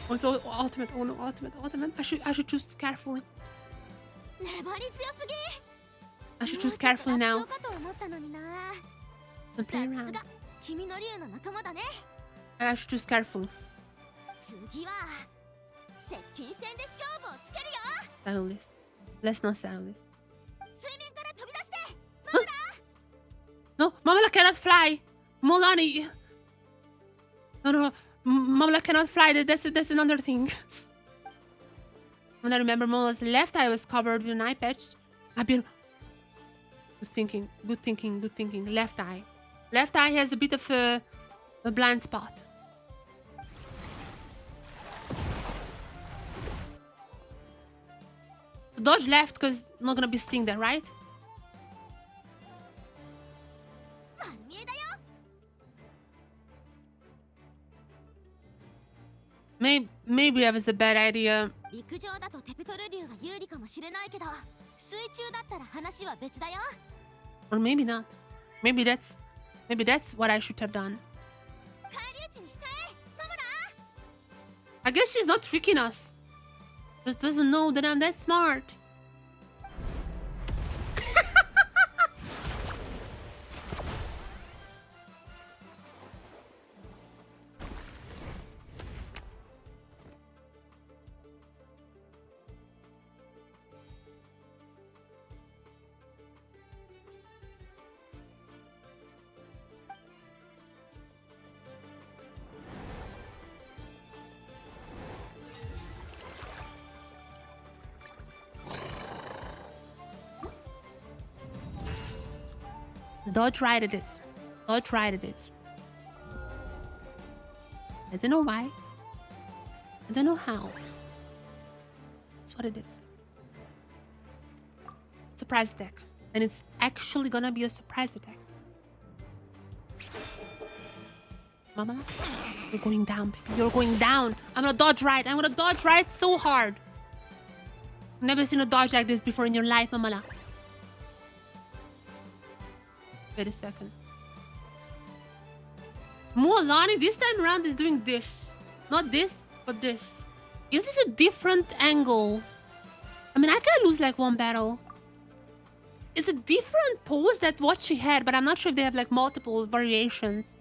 Also, ultimate. Oh no, ultimate. I should choose carefully. I should choose carefully now. Don't play around. I should choose carefully. Settle this. Let's not settle this. Huh? No, Mamala cannot fly. Mualani. No. Mamala cannot fly. That's another thing. When I remember Mamala's left eye was covered with an eye patch. I've been... Good thinking. Left eye. Left eye has a bit of a blind spot. Dodge left because not gonna be sting there, right? Maybe that was a bad idea. Or maybe not. Maybe that's what I should have done. I guess she's not tricking us. Just doesn't know that I'm that smart. Dodge right it is. Dodge right it is. I don't know why. I don't know how. That's what it is. Surprise attack. And it's actually gonna be a surprise attack. Mama, you're going down, baby. You're going down. I'm gonna dodge right. I'm gonna dodge right so hard. Never seen a dodge like this before in your life, Mamala. Wait a second. Mualani this time around is doing this. Not this, but this. Is this a different angle? I mean, I can lose like one battle. It's a different pose than what she had, but I'm not sure if they have like multiple variations.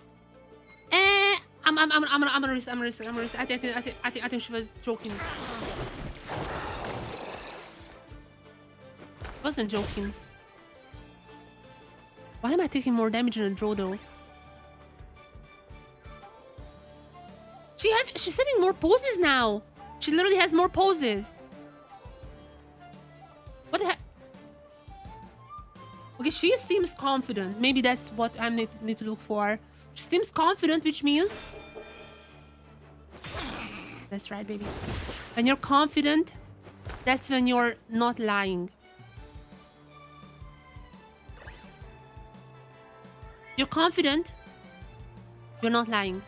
I'm gonna risk. I think she was joking. Wasn't joking. Why am I taking more damage than a draw though? She's setting more poses now. She literally has more poses. What the heck? Okay, she seems confident. Maybe that's what I need to look for. She seems confident, which means... That's right, baby. When you're confident, that's when you're not lying. You're confident, you're not lying.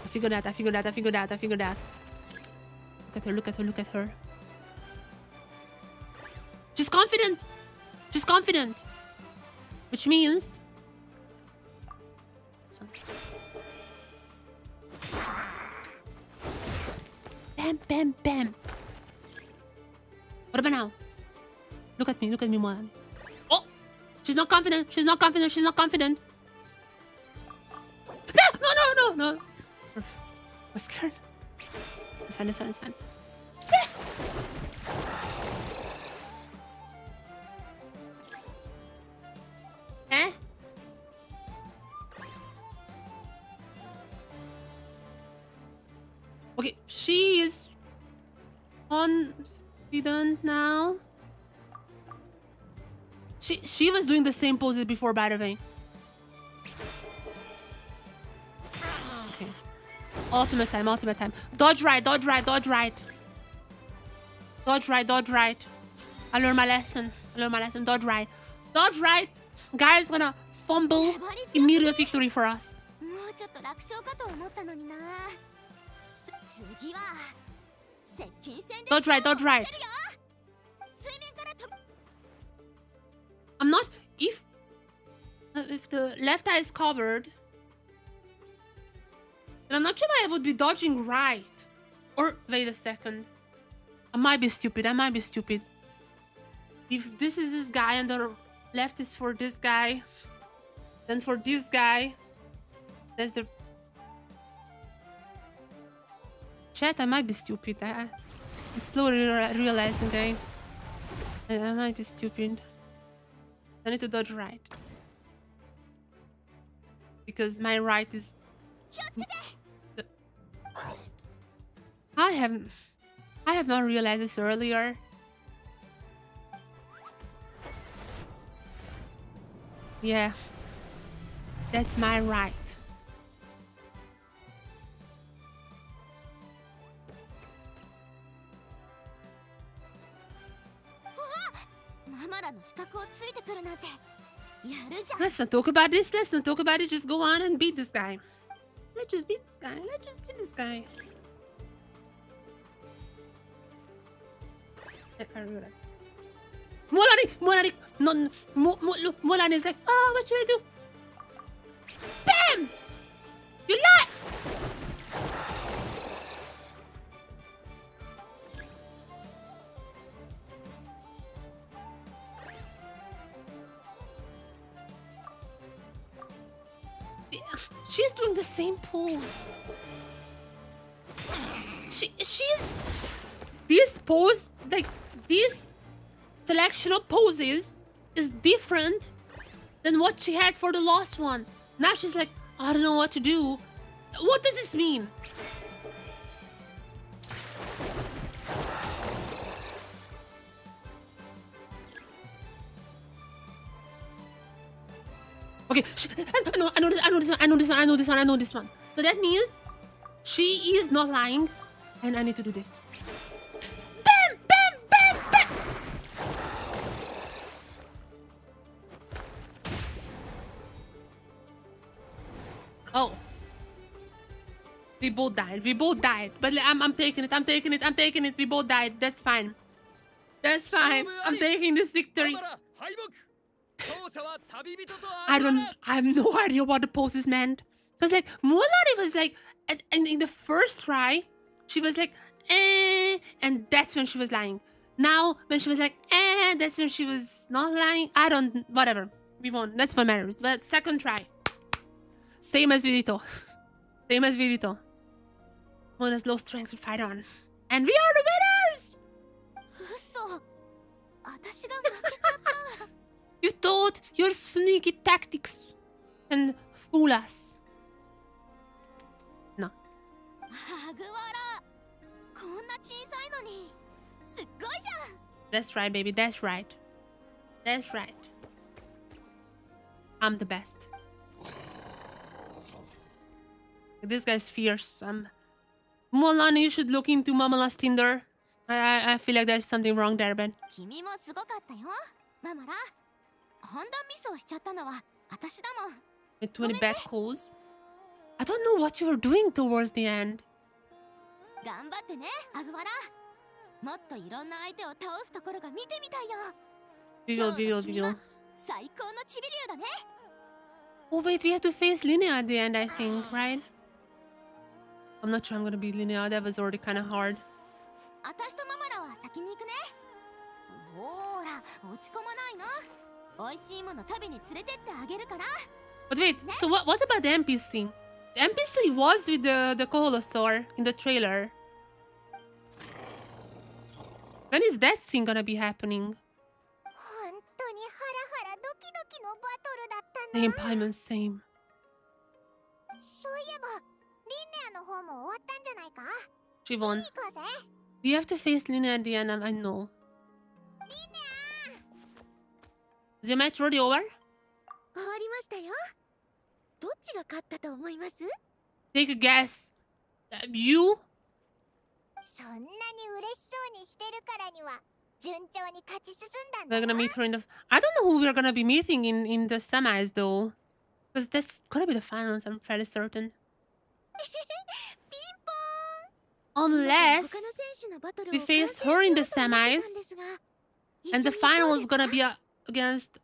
I figured out. Look at her. She's confident. Which means... Bam. What about now? Look at me, man. Oh! She's not confident. No. I'm scared. It's fine. Eh? Okay, she is confident now. She was doing the same poses before, by the way. Okay. Ultimate time. Dodge right. I learned my lesson. Dodge right. Guys, gonna fumble. Immediate victory for us. Dodge right. I'm not... If the left eye is covered, then I'm not sure I would be dodging right. Or, wait a second. I might be stupid. If this is this guy and the left is for this guy, then for this guy, that's the... Chat, I might be stupid. I'm slowly realizing I might be stupid. I need to dodge right. Because my right is... I have not realized this earlier. Yeah. That's my right. Let's not talk about this. Just go on and beat this guy. Let's just beat this guy. Molani! No, Molani is like, oh, what should I do? Bam! You lie! She's doing the same pose. She's... This pose, like, this selection of poses is different than what she had for the last one. Now she's like, I don't know what to do. What does this mean? Okay, I know this. I know this one. I know this one. I know this one. I know this one. So that means she is not lying, and I need to do this. Bam, bam, bam, bam. Oh, we both died. We both died. But I'm taking it. I'm taking it. I'm taking it. We both died. That's fine. That's fine. I'm taking this victory. I have no idea what the poses meant. Because like Mulan was like, and in the first try, she was like, and that's when she was lying. Now when she was like, that's when she was not lying. Whatever. We won. That's what matters. But second try, same as Virito. Same as Virito. One has low strength to fight on, and we are the winners. 嘘。私が負けちゃった。 You thought your sneaky tactics can fool us. No. ハグワラ。こんな小さいのに、すっごいじゃん。 That's right, baby. That's right. That's right. I'm the best. This guy's fierce. Mulan, you should look into Mamala's Tinder. I feel like there's something wrong there, Ben. 君もすごかったよ、ママラ。判断ミスをしちゃったのは私だもん。 With 20 bad calls. I don't know what you were doing towards the end. 頑張ってね、アグワラ。もっといろんな相手を倒すところが見てみたいよ。 Video. 最高のチビリュウだね。 Oh wait, we have to face Linnea at the end, I think, right? I'm not sure I'm gonna beat Linnea. That was already kind of hard. 私とママラは先に行くね。ほーら、落ち込まないの。美味しいもの食べに連れてってあげるから。 But wait, so what about the NPC? The NPC was with the Koholosaur in the trailer. When is that scene gonna be happening? 本当にハラハラドキドキのバトルだったな。 Same, Paimon, same. そういえば、リンネアの方も終わったんじゃないか？ She won. 行こうぜ。 We have to face Linnea at the end, I know. リンネア。 Is your match already over? 終わりましたよ。どっちが勝ったと思います？ Take a guess. You? そんなに嬉しそうにしてるからには順調に勝ち進んだん We're だ gonna な。 meet her in the... I don't know who we're gonna be meeting in the semis, though. Because that's gonna be the finals, I'm fairly certain. ピンポーン。 Unless 他の選手のバトルを we 観 face 戦し her よ in う the と思ってたん semis, ですが、 and the 一緒に行こ final う is ですか？ gonna be against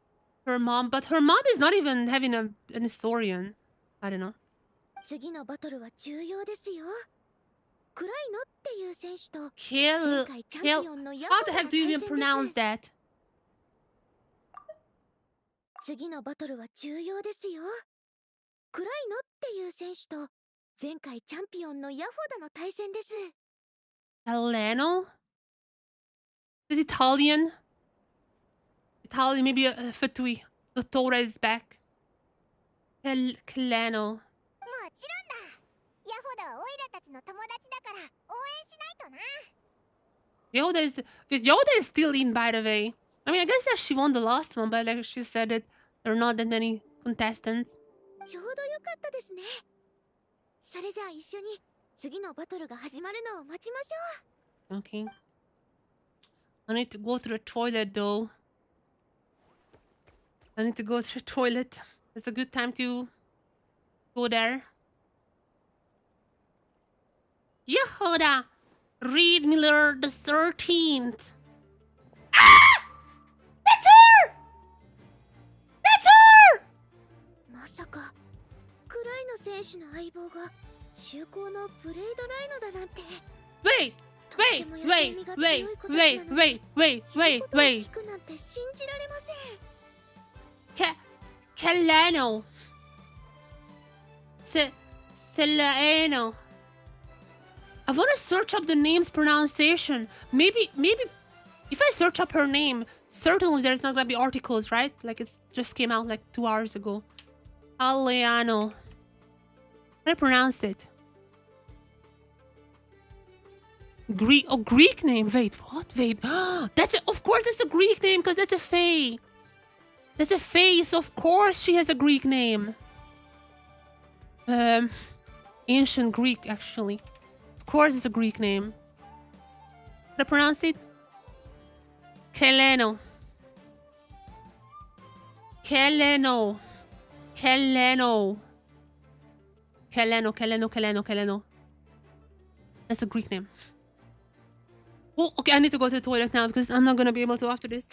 her mom. But her mom is not even having an historian. I don't know. 次のバトルは重要ですよ。クライノっていう選手と前 Kill... 回チャンピオンのヤホ How ダ the の heck do you 対 even 戦 pronounce です。 that? 次のバトルは重要ですよ。クライノっていう選手と前回チャンピオンのヤホダの対戦です。 Heleno? Is it Italian? Italian, maybe a Fatui. Dottore is back. Heleno. もちろんだ。ヤホダはオイラたちの友達だから応援しないとな。 Yoda is still in, by the way. I mean, I guess that she won the last one, but like she said that there are not that many contestants. ちょうどよかったですね。それじゃあ一緒に次のバトルが始まるのを待ちましょう。 Okay. I need to go to the toilet, though. I need to go to the toilet. It's a good time to go there. Yehuda! Reed Miller the 13th. Ah! That's her! That's her! まさかクライノ選手の相棒が中高のブレイドライノだなんて。 Wait! Wait! Wait! Wait! Wait! Wait! Wait! Wait! Wait! 聞くなんて信じられません。 Calano. Celano. I want to search up the name's pronunciation. Maybe if I search up her name, certainly there's not gonna be articles, right? Like it just came out like 2 hours ago. Aleano. How do I pronounce it? Greek name. Wait, what? Wait. Of course that's a Greek name because that's a fae. There's a face. Of course she has a Greek name. Ancient Greek, actually. Of course it's a Greek name. How do I pronounce it? Keleno. Keleno. Keleno. Keleno, Keleno, Keleno, Keleno. That's a Greek name. Oh, okay, I need to go to the toilet now because I'm not gonna be able to after this.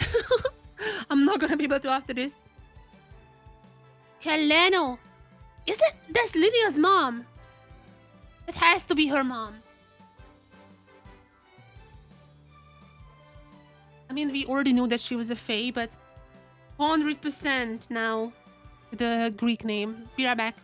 I'm not gonna be able to after this. Keleno. That's Linnea's mom. It has to be her mom. I mean, we already knew that she was a fae, but 100% now with the Greek name. Be right back.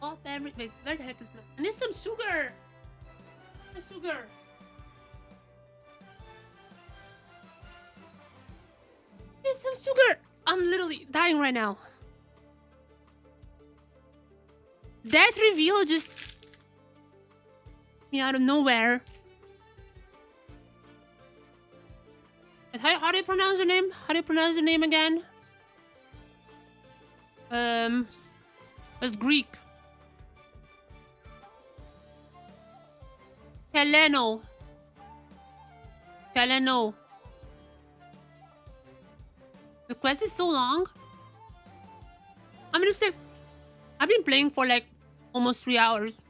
Oh, wait, where the heck is that? I need some sugar! The sugar! I need some sugar! I'm literally dying right now. That reveal just... me out of nowhere. And how do you pronounce your name? How do you pronounce your name again? It's Greek. Keleno. Keleno. The quest is so long. I mean, it's like... I've been playing for like almost 3 hours.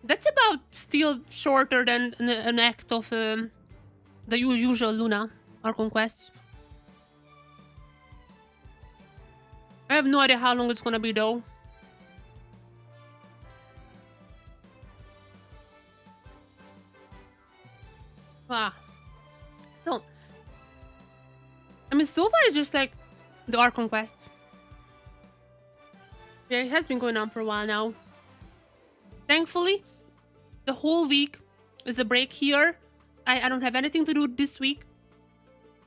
That's about still shorter than an act of the usual Luna or conquests. I have no idea how long it's gonna be though. Wow. So, I mean, so far it's just like the Archon quest. Yeah, it has been going on for a while now. Thankfully, the whole week is a break here. I don't have anything to do this week,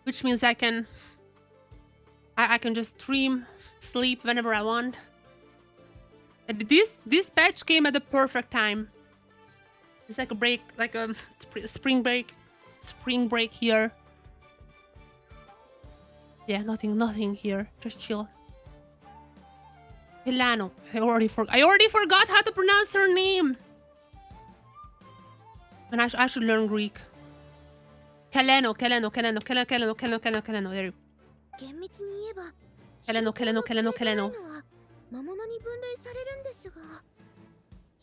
which means I can just stream, sleep whenever I want. And this patch came at the perfect time. It's like a break, like a spring break here. Yeah, nothing here. Just chill. Hilano. I already forgot how to pronounce her name. And I should learn Greek. Keleno. There you go. Keleno.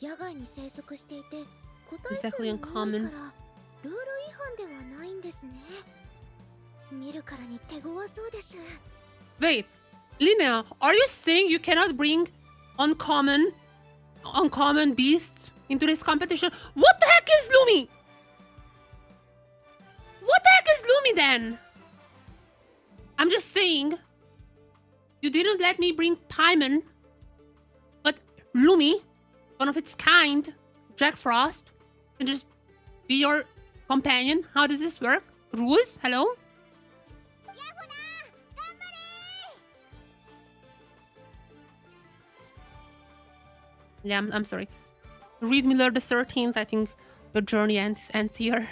野外に生息していて個 It's 体数 definitely も多い uncommon. からルール違反ではないんですね。見るからに手強そうです。 Wait, Linnea, are you saying you cannot bring uncommon beasts into this competition? What the heck is Lumi? What the heck is Lumi then? I'm just saying, you didn't let me bring Paimon, but Lumi, one of its kind, Jack Frost, can just be your companion. How does this work? Rules? Hello? Yeah, I'm sorry. Read Miller the 13th. I think your journey ends here.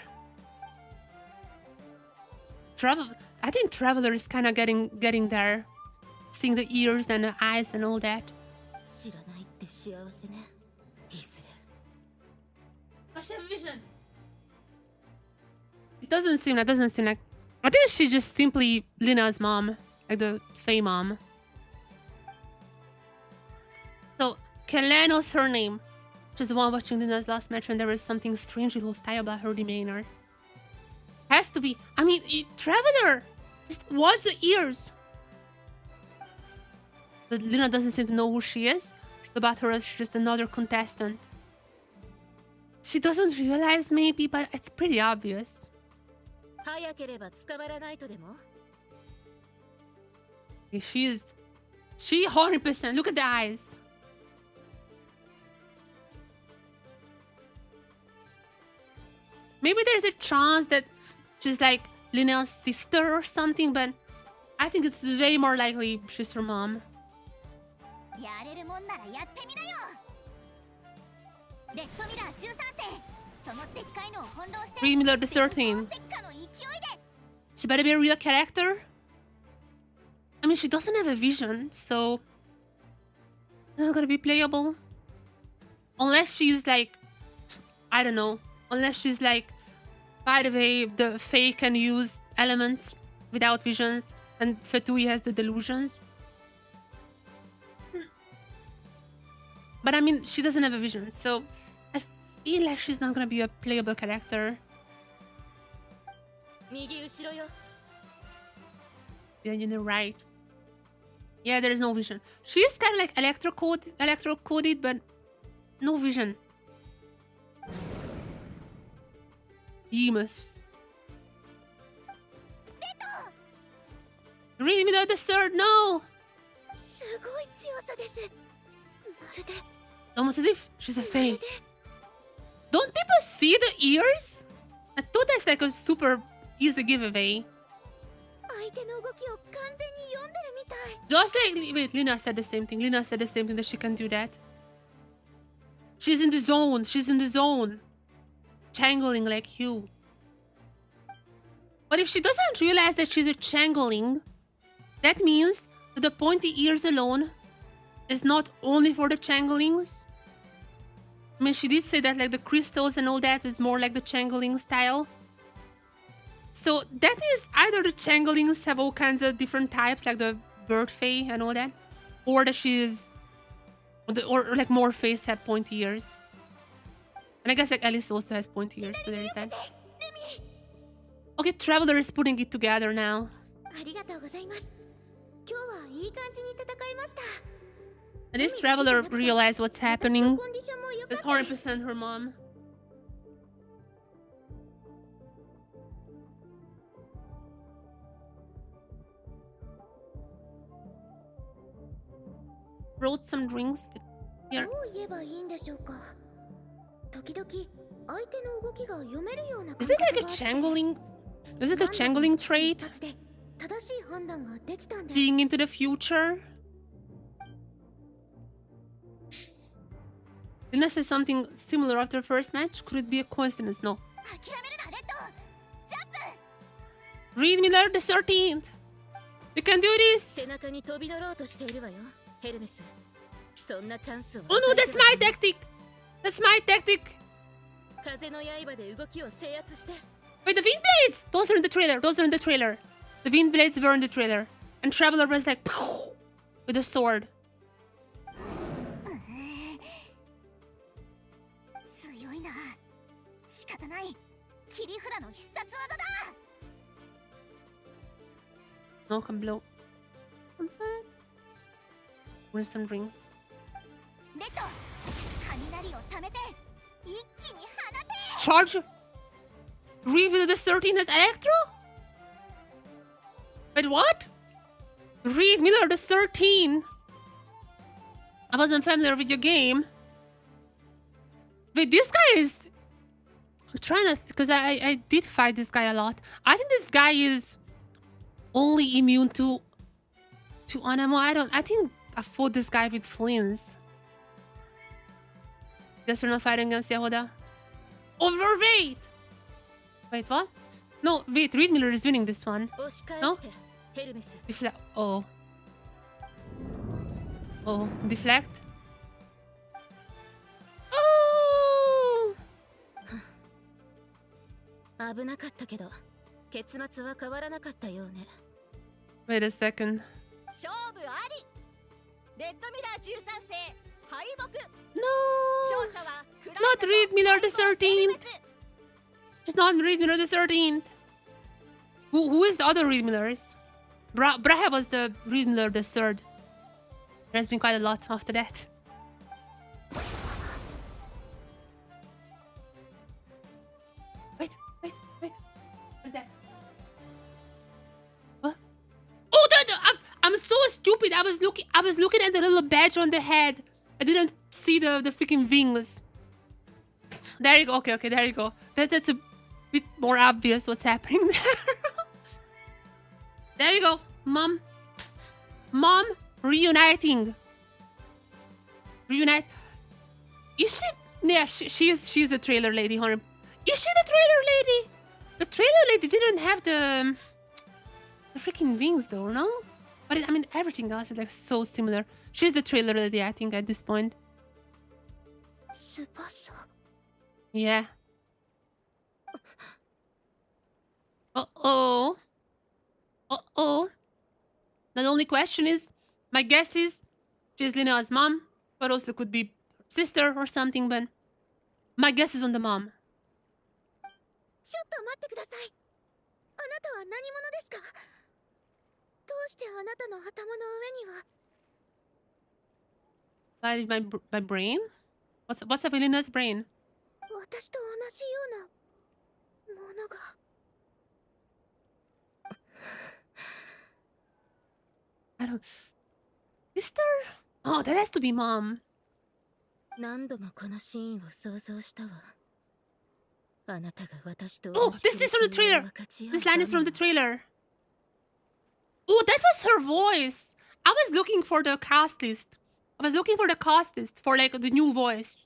I think Traveler is kind of getting there. Seeing the ears and the eyes and all that. 知らないって幸せね。いずれ。 Does she have a vision? It doesn't seem like. I think she's just simply Linnea's mom. Like the Fae mom. So, Keleno's her name. She's the one watching Linnea's last match and there was something strangely hostile about her demeanor. Has to be. I mean, Traveler! Just watch the ears. But Linnea doesn't seem to know who she is. About her as she's just another contestant. She doesn't realize maybe, but it's pretty obvious. 早ければ捕まらないとでも。 She 100%. Look at the eyes. Maybe there's a chance that she's like Linnea's sister or something, but I think it's way more likely she's her mom. やれるもんならやってみなよ。レッドミラー13世、そのでっかいのを翻弄して。Read Miller the 13th. She better be a real character. I mean, she doesn't have a vision, so it's not gonna be playable. Unless she's like, I don't know. Unless she's like, by the way, the Fae can use elements without visions, and Fatui has the delusions. But I mean, she doesn't have a vision, so I feel like she's not gonna be a playable character. 右後ろよ。 Yeah, you're right. Yeah, there's no vision. She's kind of like electro-coded, but no vision. Demus. Read me the third, no! すごい強さです。まるで。 Almost as if she's a Fae. Don't people see the ears? I thought that's like a super easy giveaway. 相手の動きを完全に読んでるみたい。 Just like, wait, Linnea said the same thing. Linnea said the same thing, that she can do that. She's in the zone. She's in the zone. Changling like you. But if she doesn't realize that she's a Changling, that means that the pointy ears alone is not only for the Changelings. I mean, she did say that like the crystals and all that is more like the Changeling style. So that is either the Changelings have all kinds of different types, like the bird Fae and all that, or that she is, or like more Faes have pointy ears. And I guess like Alice also has pointy ears, so there is that. Okay, Traveler is putting it together now. ありがとうございます。今日はいい感じに戦いました。 And this Traveler realized what's happening. It's 100% her mom. Wrote some drinks here. どう言えばいいんでしょうか。時々相手の動きが読めるような感 Is it 覚 like が a あって。 Changeling? Is it a Changeling trait? 一発で正しい判断ができたんです。 Seeing into the future? Lina says something similar after the first match. Could it be a coincidence? No. 諦めるな、レッド。ジャンプ。 Read Miller the 13th. We can do this. 背中に飛び乗ろうとしているわよ、ヘルメス。そんなチャンスを。 Oh no, that's my tactic. That's my tactic. 風の刃で動きを制圧して。 Wait, the wind blades! Those are in the trailer. Those are in the trailer. The wind blades were in the trailer. And Traveler was like, with a sword. 切り札の必殺技だ。 No, can blow. What's that? Wisdom rings. レッド、雷を溜めて一気に放て。 Charge. Reveal the 13 as Electro? Wait, what? Reed Miller the 13. I wasn't familiar with your game. Wait, this guy is... I'm trying to... Because I did fight this guy a lot. I think this guy is only immune to Anemo. I think I fought this guy with Flints. Guess we're not fighting against Yehoda. Overweight! Wait, what? No, wait, Reed Miller is winning this one. No? Deflect. Oh. Oh, deflect. Oh! 危なかったけど結末は変わらなかったようね。 Wait a second. 勝負あり。レッドミラー13世敗北。 No! 勝者は Not Reed Miller the 13th! Just not Reed Miller the 13th! Who is the other Reed Millers? Brahe was the Reed Miller the 3rd. There's been quite a lot after that. Wait. What's that? What? Oh, I'm so stupid. I was looking at the little badge on the head. I didn't see the freaking wings. There you go. Okay, there you go. That's a bit more obvious what's happening there. There you go. Mom, reuniting. Reunite. Is she? Yeah, she's a trailer lady, honey. Is she the trailer lady? The trailer lady didn't have the freaking wings though, no? But I mean, everything else is like so similar. She's the trailer lady, I think, at this point. Yeah. Uh-oh. The only question is, my guess is, she's Linnea's mom, but also could be sister or something, but my guess is on the mom. ちょっと待ってください。あなたは何者ですか？どうしてあなたの頭の上には My brain? What's up with Linnea's brain? 私と同じようなものが。 I don't... Sister? Oh, that has to be mom. 何度もこのシーンを想像したわ。あなたが私と Oh, this is from the trailer. This line is from the trailer. Oh, that was her voice. I was looking for the cast list. I was looking for the cast list for like the new voice.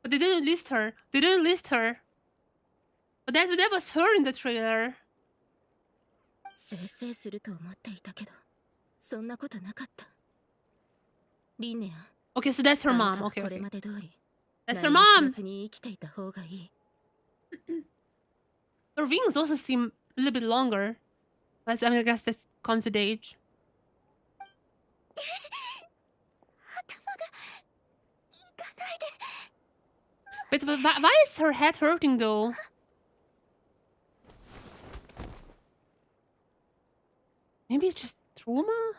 But they didn't list her. They didn't list her. But that was her in the trailer. せいせいすると思っていたけど、そんなことなかった。リンネア。 Okay, so that's her mom. Okay. これまで通り。 That's her mom. ずに生きていた方がいい。 Her wings also seem a little bit longer. But I mean, I guess that comes with age. But why is her head hurting though? Maybe it's just trauma?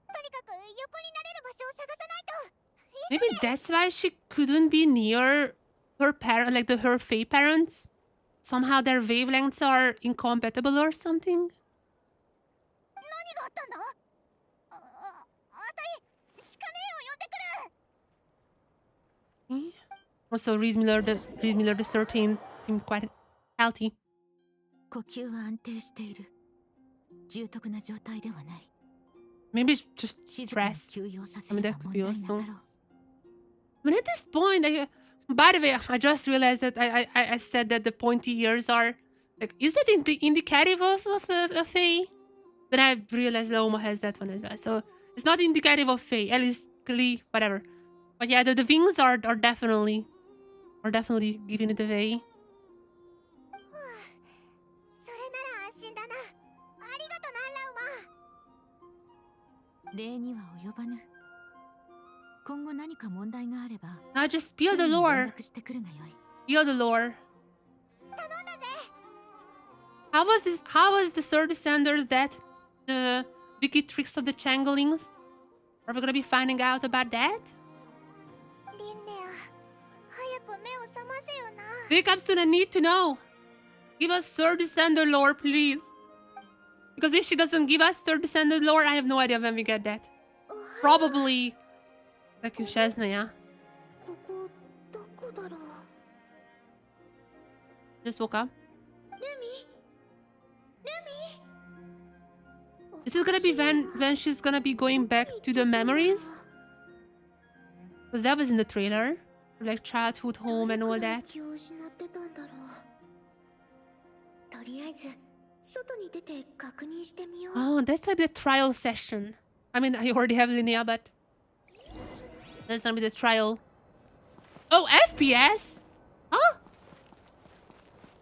とにかく横になれる場所を探さないと。 Maybe that's why she couldn't be near her parent, like her Fae parents. Somehow their wavelengths are incompatible or something. 何があったんだ？あたい、シカネを呼んでくる。 Also, Reed Miller the 13 seemed quite healthy. 呼吸は安定している。重篤な状態ではない。 Maybe it's just stress. I mean, that could be also. I mean, at this point, by the way, I just realized that I said that the pointy ears are like, is that indicative of a Fae? Then I realized that Oma has that one as well. So it's not indicative of Fae, at least whatever. But yeah, the wings are definitely giving it away. それなら安心だな。ありがとな、ラウマ。礼には及ばぬ。今後何か問題があれば、 Now just spill the lore. してくるがよい。 Spill the lore. How was this? How was the Sword Descenders that the wiki tricks of the Changelings? Are we gonna be finding out about that? リンネア、早く目を覚ませよな。 Wake up soon, I need to know. Give us Sword Descender lore, please. Because if she doesn't give us Sword Descender lore, I have no idea when we get that. Probably like you Chesney, yeah. ここどこだろう。 Just woke up. ルミ、ルミ。 Is it gonna be when she's gonna be going back to the memories? Because that was in the trailer. Like childhood home and all that. 気を失ってたんだろう。とりあえず外に出て確認してみよう。 Oh, that's like the trial session. I mean, I already have Linnea, but that's gonna be the trial. Oh, FPS? Huh?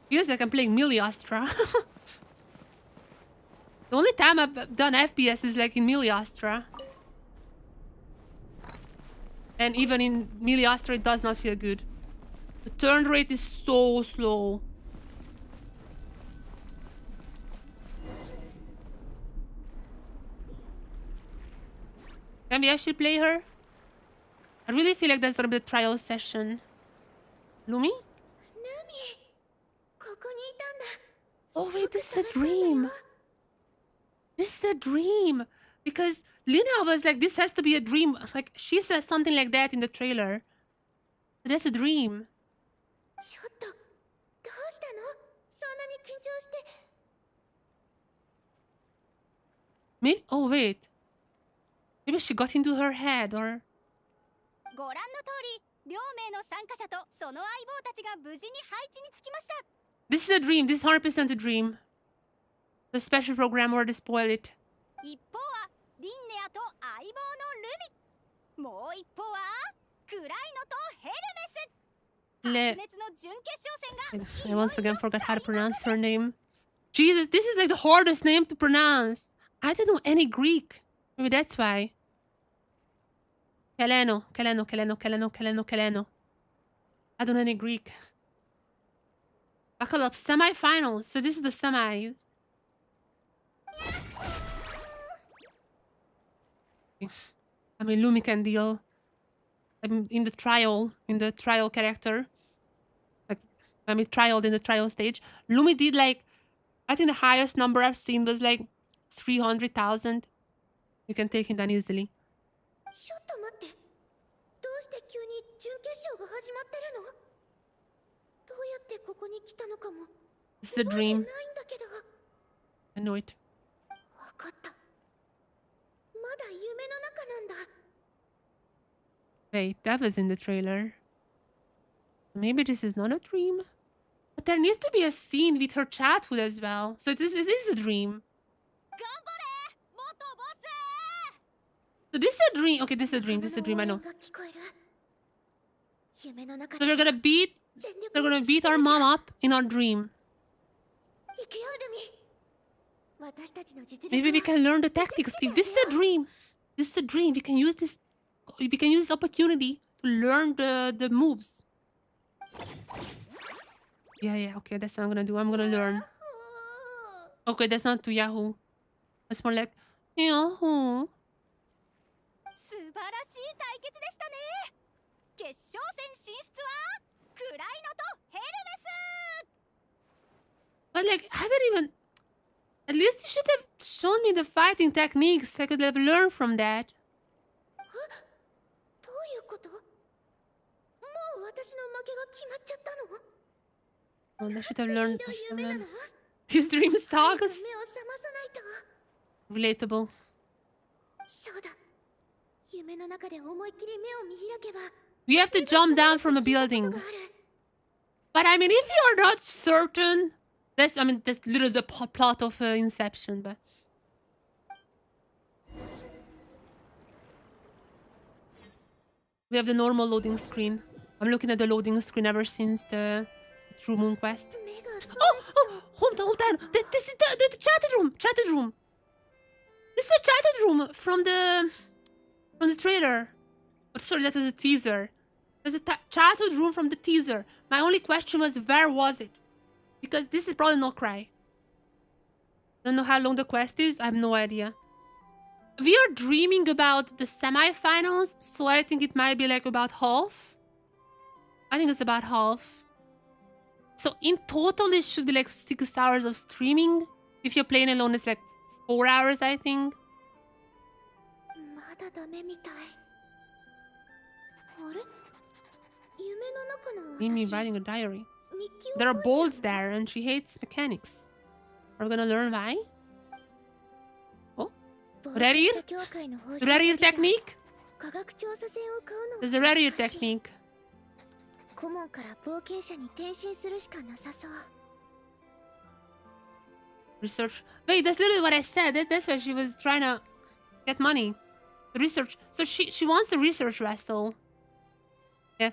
Feels like I'm playing Miliastra. The only time I've done FPS is like in Miliastra. And even in Miliastra, it does not feel good. The turn rate is so slow. Can we actually play her? I really feel like that's gonna be the trial session. Lumi? ルミ、ここにいたんだ。 Oh wait, this is a dream. This is a dream. Because Linnea was like, this has to be a dream. Like, she says something like that in the trailer. That's a dream. ちょっと、どうしたの？そんなに緊張して。 Maybe, oh wait. Maybe she got into her head or... ご覧の通り、両名の参加者とその相棒たちが無事に配置につきました。 This is a dream. This is 100% a dream. The special program already spoiled it. 一方はリンネアと相棒のルミ。もう一方はクライノとヘルメス。 白熱の準決勝戦が I once again forgot how to pronounce her name. Jesus, this is like the hardest name to pronounce. I don't know any Greek. Maybe that's why. Keleno. I don't know any Greek. Buckle up. Semi-finals. So this is the semi. I mean, Lumi can deal. I'm in the trial character. Like, I mean, trialed in the trial stage. Lumi did like, I think the highest number I've seen was like 300,000. You can take him down easily. ちょっと待って。どうして急に準決勝が始まってるの？どうやってここに来たのかも。 This is a dream. ないんだけど。 I know it. わかった。まだ夢の中なんだ。 Wait, that was in the trailer. Maybe this is not a dream? But there needs to be a scene with her childhood as well. So this is a dream. 頑張れ元ボス。 So this is a dream. Okay, this is a dream. This is a dream, I know. が聞こえる。夢の中 So で they're gonna beat 全力 they're を gonna 尽く beat さ our なきゃ。 mom up in our dream. 行くよルミ。私たちの実力 Maybe we は can learn the tactics. If this is a dream, this is a dream. We can use this opportunity to learn the moves. Yeah, okay, that's what I'm gonna do. I'm gonna learn. Okay, that's not to Yahoo. It's more like Yahoo. 素晴らしい対決でしたね。決勝戦進出はクライノとヘルメス。 But like, I haven't even... At least you should have shown me the fighting techniques. I could have learned from that. どういうこと？もう私の負けが決まっちゃったの？ Oh, I should have learned. いろいろ夢なの？ His dream 早 sucks. く目を覚まさないと。 Relatable. そうだ。夢の中で思いっきり目を見開けば。 We have to jump down from a building. But I mean, if you're not certain, that's literally the plot of Inception. But we have the normal loading screen. I'm looking at the loading screen ever since the True Moon Quest. 目が覚め Oh, hometown. This is the chatted room. This is the childhood room from the trailer. Oh, sorry, that was a teaser. There's a childhood room from the teaser. My only question was, where was it? Because this is probably not Cry. Don't know how long the quest is. I have no idea. We are dreaming about the semi-finals, so I think it might be like about half. I think it's about half. So in total, it should be like 6 hours of streaming. If you're playing alone, it's like 4 hours, I think. Mimi writing a diary. There are bolts there, and she hates mechanics. Are we gonna learn why? Oh, Rare? The Rare technique? There's the Rare technique. Research. Wait, that's literally what I said. That's why she was trying to get money. The research. So she wants the research vessel. Yeah.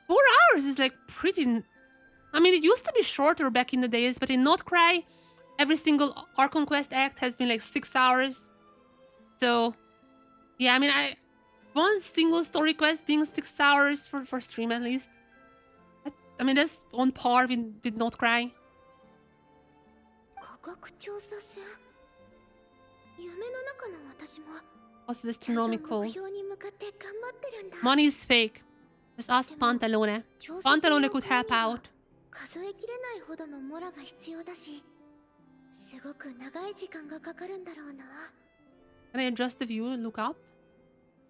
4 hours is like pretty... I mean, it used to be shorter back in the days, but in Not Cry, every single Archon Quest act has been like 6 hours. So, yeah, I mean, one single story quest being 6 hours for stream at least. I mean, that's on par with Not Cry. What's astronomical? Money is fake. Just ask Pantalone. Pantalone could help out. Can I adjust the view and look up?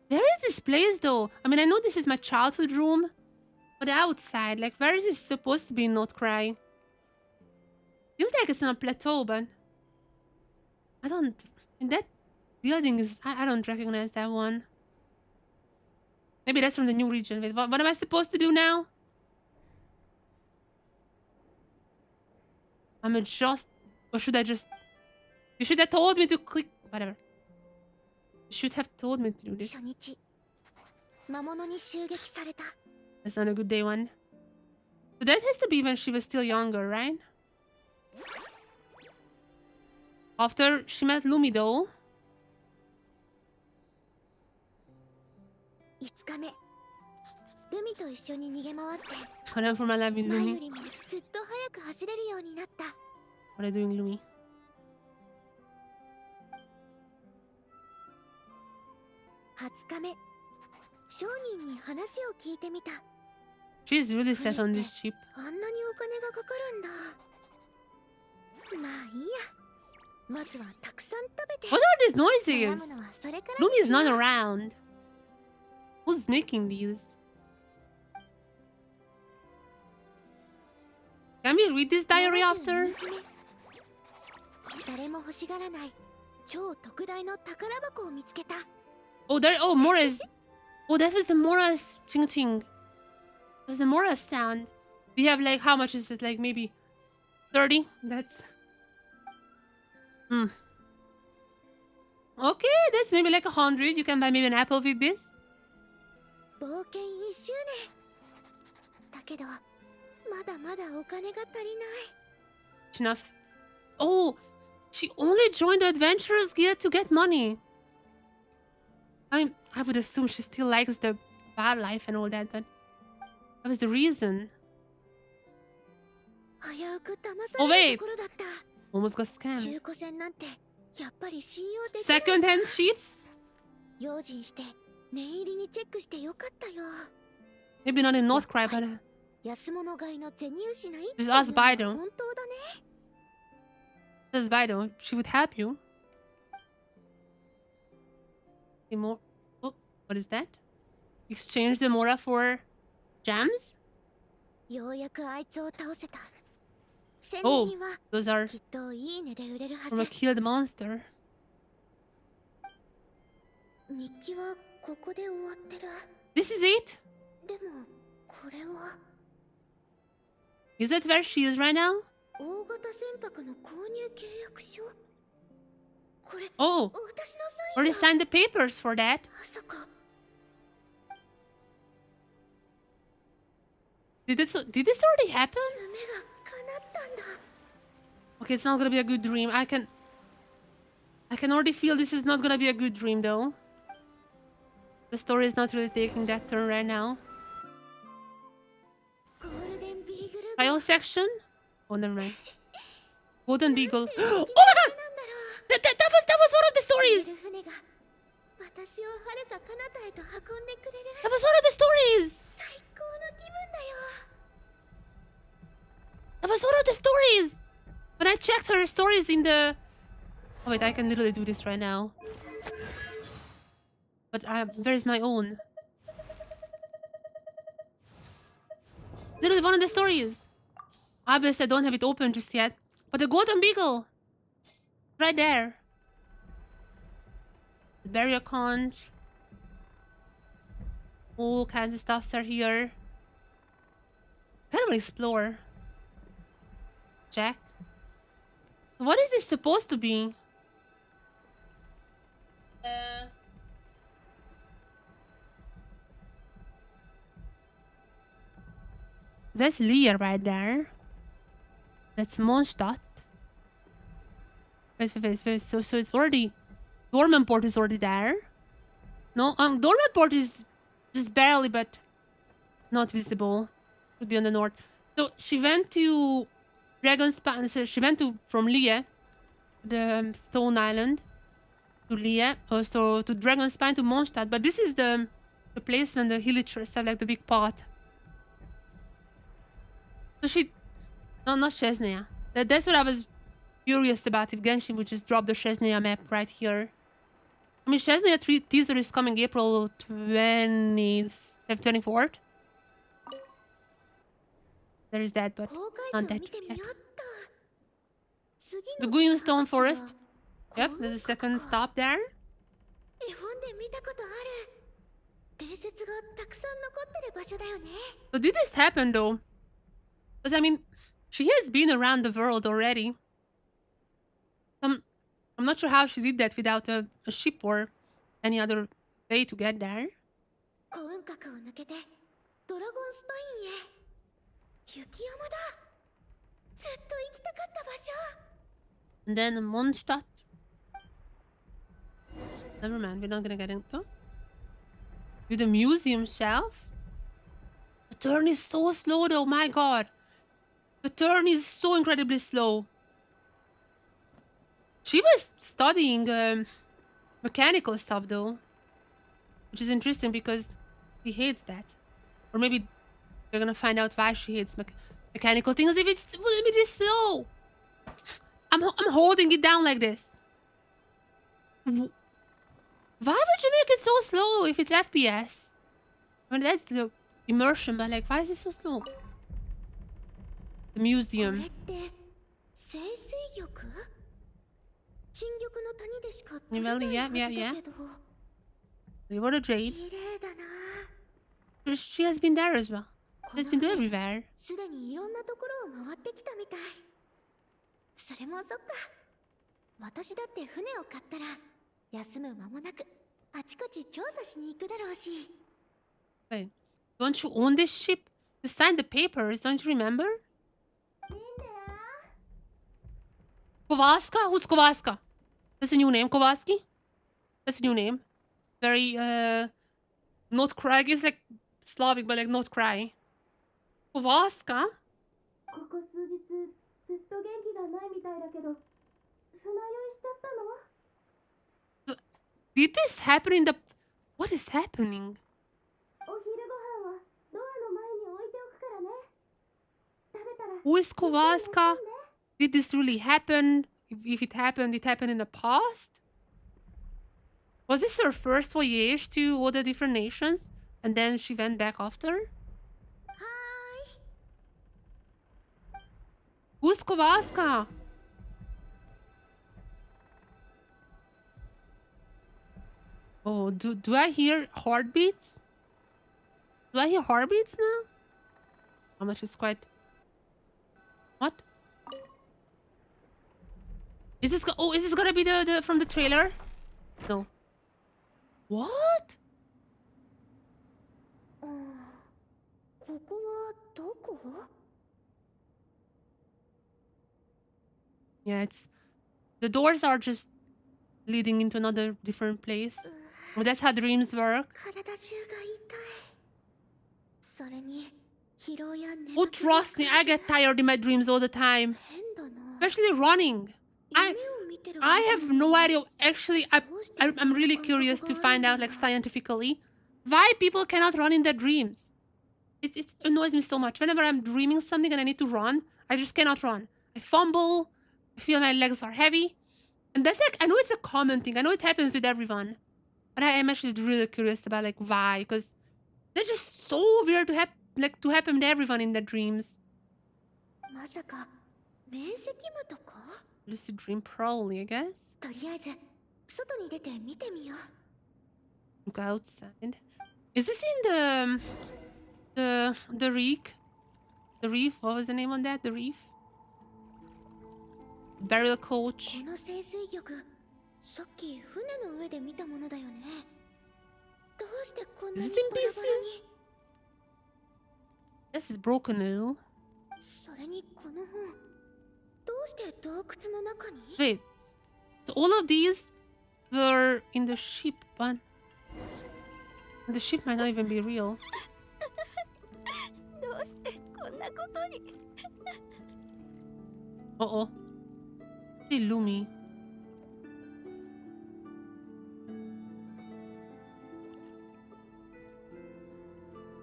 Where is this place though? I mean, I know this is my childhood room, but outside, like, where is this supposed to be in Not Cry? Seems like it's on a plateau, but I don't... And that building is... I don't recognize that one. Maybe that's from the new region. Wait, what am I supposed to do now? I'm adjust... Or should I just... You should have told me to click... Whatever. You should have told me to do this. That's not a good day one. So that has to be when she was still younger, right? After she met Lumi though. Whatever for my life with Lumi. What are you doing, Lumi? She's really set on this ship. What are these noises? Lumi is not around. Who's making these? Can we read this diary after? Oh, there. Oh, Mora's. Oh, that was the Mora's ching ching. That was the Mora's sound. We have like, how much is it? Like maybe 30? That's... Okay, that's maybe like 100. You can buy maybe an apple with this. Enough. Oh, she only joined the Adventurers Guild to get money. I would assume she still likes the bad life and all that, but that was the reason. Oh wait, almost got scammed. Second-hand sheeps? Maybe not in North Cry, but just ask Baido. Just Baido, she would help you. More. Oh, what is that? Exchange the Mora for gems? Oh, those are from a killed monster. This is it? Is that where she is right now? Oh, already signed the papers for that. Did this already happen? Okay, it's not gonna be a good dream. I can already feel this is not gonna be a good dream, though. The story is not really taking that turn right now. Trial section? Oh, never mind. Golden Beagle. Oh my god! That was one of the stories! That was one of the stories! That was one of the stories! When I checked her stories in the... Oh wait, I can literally do this right now. But where's my own? Literally one of the stories. Obviously, I don't have it open just yet. But the Golden Beagle! Right there. The barrier conch. All kinds of stuffs are here. Kind of explore. Check. What is this supposed to be? That's Leah right there. That's Mondstadt. Wait. So it's already... Dormanport is already there. No, Dormanport is just barely, but not visible. Could be on the north. So she went to Dragonspan. So she went from Leah, the Stone Island, to Leah, so to Dragonspan to Mondstadt. But this is the place when the Hillitchers have like the big pot. So she... No, not Chesnea. That's what I was curious about, if Genshin would just drop the Chesnea map right here. I mean, Chesnea 3 teaser is coming April 24th. There is that, but not that just yet. The Greenstone Forest. Yep, there's a second stop there. So did this happen though? Because I mean, she has been around the world already. I'm not sure how she did that without a ship or any other way to get there. And then Mondstadt. Never mind, we're not gonna get into. With the museum shelf. The turn is so slow though, my god. The turn is so incredibly slow. She was studying mechanical stuff though. Which is interesting because she hates that. Or maybe we're gonna find out why she hates mechanical things if it's really slow. I'm holding it down like this. Why would you make it so slow if it's FPS? I mean, that's the immersion, but like, why is it so slow? The museum. Well, yeah. What a jade. She has been there as well. She has been there everywhere. Wait, don't you own this ship? You signed the papers, don't you remember? Kowalska? Who's Kowalska? That's a new name, Kowalski? That's a new name. Very, not cry. I guess like Slavic, but like not cry. Kowalska? Did this happen in the... What is happening? Who is Kowalska? Did this really happen? If it happened in the past? Was this her first voyage to all the different nations? And then she went back after? Hi. Who's Kowalska? Oh, do I hear heartbeats? Do I hear heartbeats now? How much is quite... What? Is this... Oh, is this gonna be the from the trailer? No. What? Yeah, it's... The doors are just leading into another different place. Well, that's how dreams work. 体中が痛い。それに疲労や眠気 Oh, が trust me, I get tired in my dreams all the time. 変だな。 Especially running. 夢を見てる I はず have なの no に idea. Actually, I'm really curious to find out, like, scientifically, why people cannot run in their dreams. It annoys me so much. Whenever I'm dreaming something and I need to run, I just cannot run. I fumble. I feel my legs are heavy. And that's like, I know it's a common thing. I know it happens with everyone. But I am actually really curious about, like, why. Because they're just so weird to happen to everyone in their dreams. まさか面積部とか？ Lucid dream, probably, I guess. とりあえず外に出て見てみよう。 Go outside. Is this in the reef? The reef? What was the name on that? The reef? Burial こ coach. の潜水玉、さっき船の上で見たものだよね。どうしてこんな Is に it in バラバラに？ pieces? This is broken now. それにこの本、どうして洞窟の中に？ Wait. So all of these were in the ship, but the ship might not even be real. どうしてこんなことに？ Uh-oh. Hey, Lumi.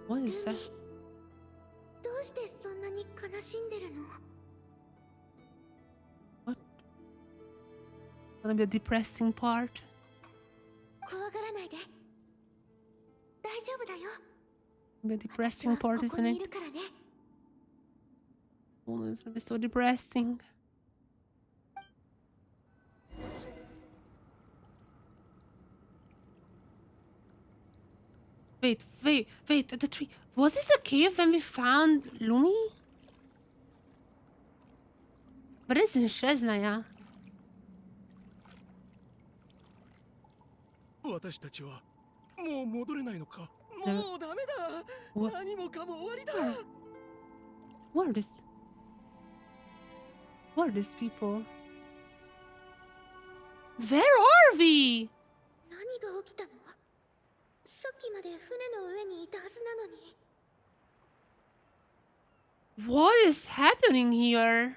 What is that? どうしてそんなに悲しんでるの？ Gonna be a depressing part. 怖がらないで。大丈夫だよ。 Gonna be a 私 depressing はこ part, こ isn't に it? いるからね。 Oh, it's gonna be so depressing. Wait, the tree. Was this the cave when we found Lumi? But it's in Sheznaya. 私たちはもう戻れないのか。もうダメだ。 What? 何もかも終わりだ。 What are these people? Where are we? 何が起きたの？さっきまで船の上にいたはずなのに。 What is happening here?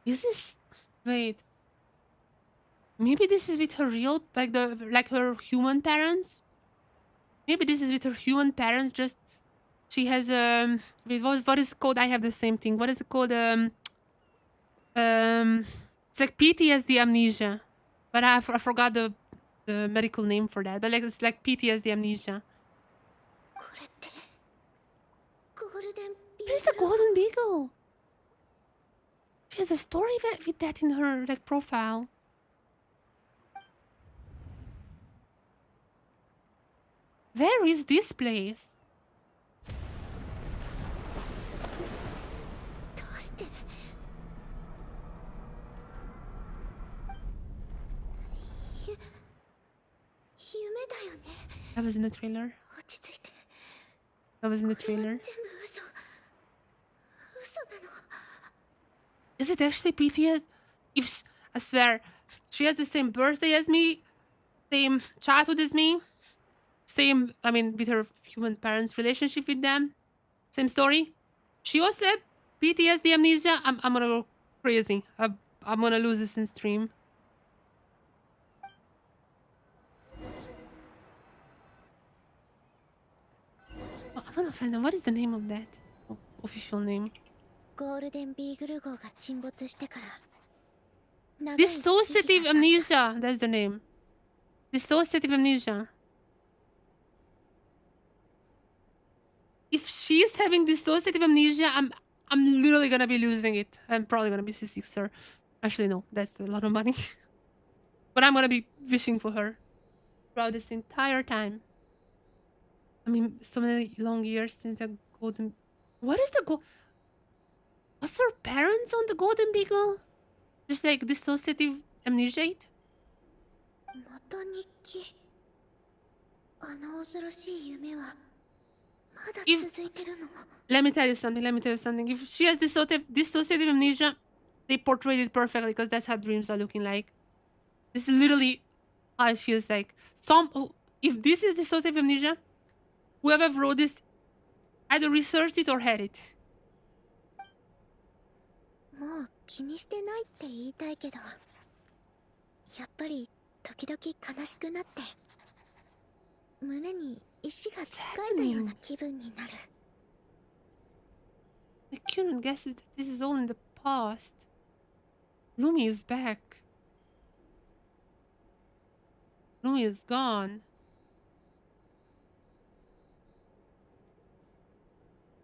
Is this... Wait. Maybe this is with her real... Like her human parents? Maybe this is with her human parents, just... She has, wait, what is it called? I have the same thing. What is it called? It's like PTSD amnesia. But I forgot the medical name for that. But like it's like PTSD amnesia. これってゴールデンビ What is ー the グル golden beagle? She has a story with that in her like profile. Where is this place? どうして夢だよね。 That was in the trailer. 落ち着いて。 That was in the これは trailer. 全部嘘。嘘なの。 Is it actually PTSD? I swear, she has the same birthday as me, same childhood as me, same, I mean, with her human parents' relationship with them, same story. She also had PTSD amnesia. I'm gonna go crazy. I'm gonna lose this in stream. Oh, I wanna find out what is the name of that official name. ゴールデンビーグル号が沈没してから長い月日が Dissociative 経った。 amnesia. That's the name. Dissociative amnesia. If she's having dissociative amnesia, I'm literally gonna be losing it. I'm probably gonna be seasick, sir. Actually, no, that's a lot of money. But I'm gonna be wishing for her throughout this entire time. I mean, so many long years since the golden. What is the Was her parents on the golden beagle? Just like dissociative amnesiate? また日記。あの恐ろしい夢は If let me tell you something. Let me tell you something. If she has dissociative amnesia, they portrayed it perfectly because that's how dreams are looking like. This is literally how it feels like. If this is dissociative amnesia, whoever wrote this either researched it or had it. もう気にしてないって言いたいけど、やっぱり時々悲しくなって、胸に石がつかえたような気分になる。I couldn't guess it. This is all in the past. Lumi is back. Lumi is gone.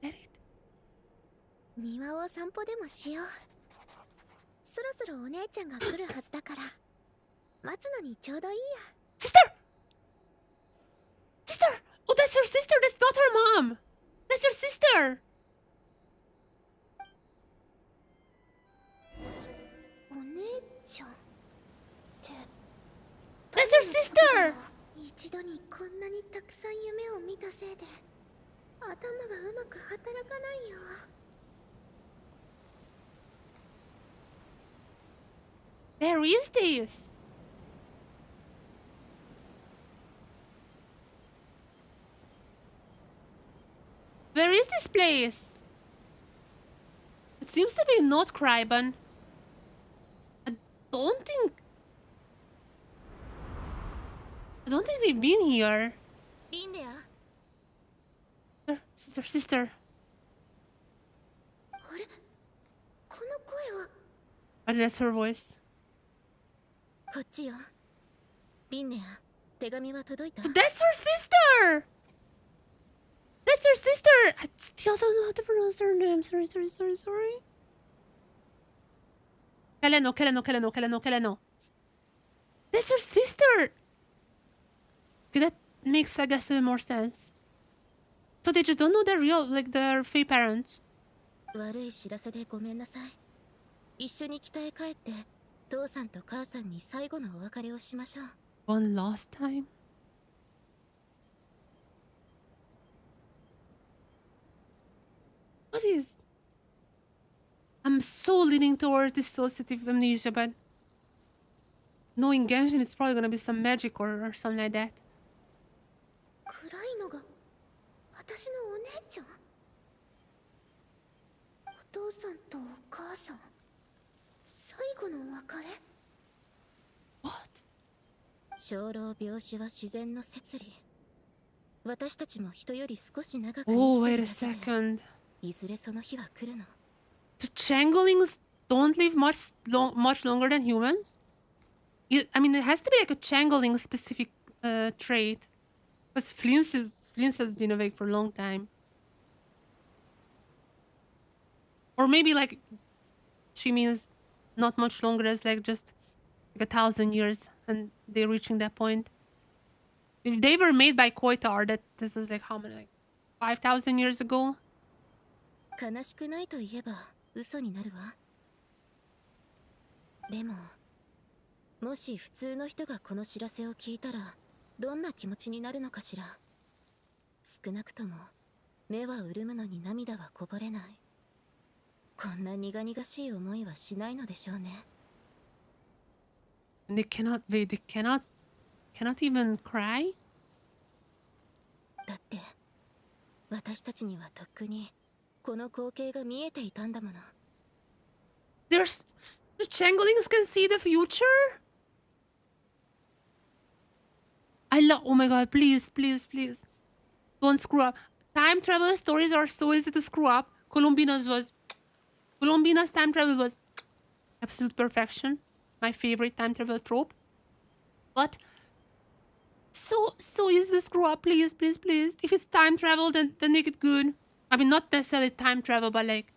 Get it? 庭を散歩でもしよう。そろそろお姉ちゃんが来るはずだから、待つのにちょうどいいや。Sister! Sister! Oh, that's her sister. That's not her mom. That's her sister. お姉ちゃんって。That's her sister. 一度にこんなにたくさん夢を見たせいで、頭がうまく働かないよ。Where is this? Where is this place? It seems to be not Kryban. I don't think we've been here. リンデア。Sister. あれ、この声は。But that's her voice. こっちよ。リンネア、手紙は届いた？ That's her sister! That's her sister! I still don't know how to pronounce her name. Sorry. Keleno. That's her sister! Okay, that makes, I guess, more sense. So they just don't know their fake parents. 悪い知らせでごめんなさい。一緒に北へ帰って、父さんと母さんに最後のお別れをしましょう。One last time? What is... I'm so leaning towards dissociative amnesia, but... knowing Genshin is probably gonna be some magic or something like that. 暗いのが私のお姉ちゃん？お父さんとお母さん、最後のお別れ？ What? 生老病死は自然の摂理。私たちも人より少し長く生 Oh, きて wait る a だけで、 second. いずれその日は来るの。 So changelings don't live much longer than humans? I mean, it has to be like a changeling specific trait. Because Flint has been awake for a long time. Or maybe like she means not much longer as like just like 1,000 years and they're reaching that point. If they were made by Koitar, that this is like how many, like 5,000 years ago? 悲しくないと言えば嘘になるわ。でも、もし普通の人がこの知らせを聞いたらどんな気持ちになるのかしら。少なくとも目は潤むのに涙はこぼれない。こんな苦々しい思いはしないのでしょうね。And they cannot even cry? だって私たちにはとっくにこの光景が見えていたんだもの。The changelings can see the future? Oh my god, please. Don't screw up. Time travel stories are so easy to screw up. Columbina's time travel was absolute perfection. My favorite time travel trope. But so easy to screw up. Please. If it's time travel, then make it good. I mean, not necessarily time travel, but like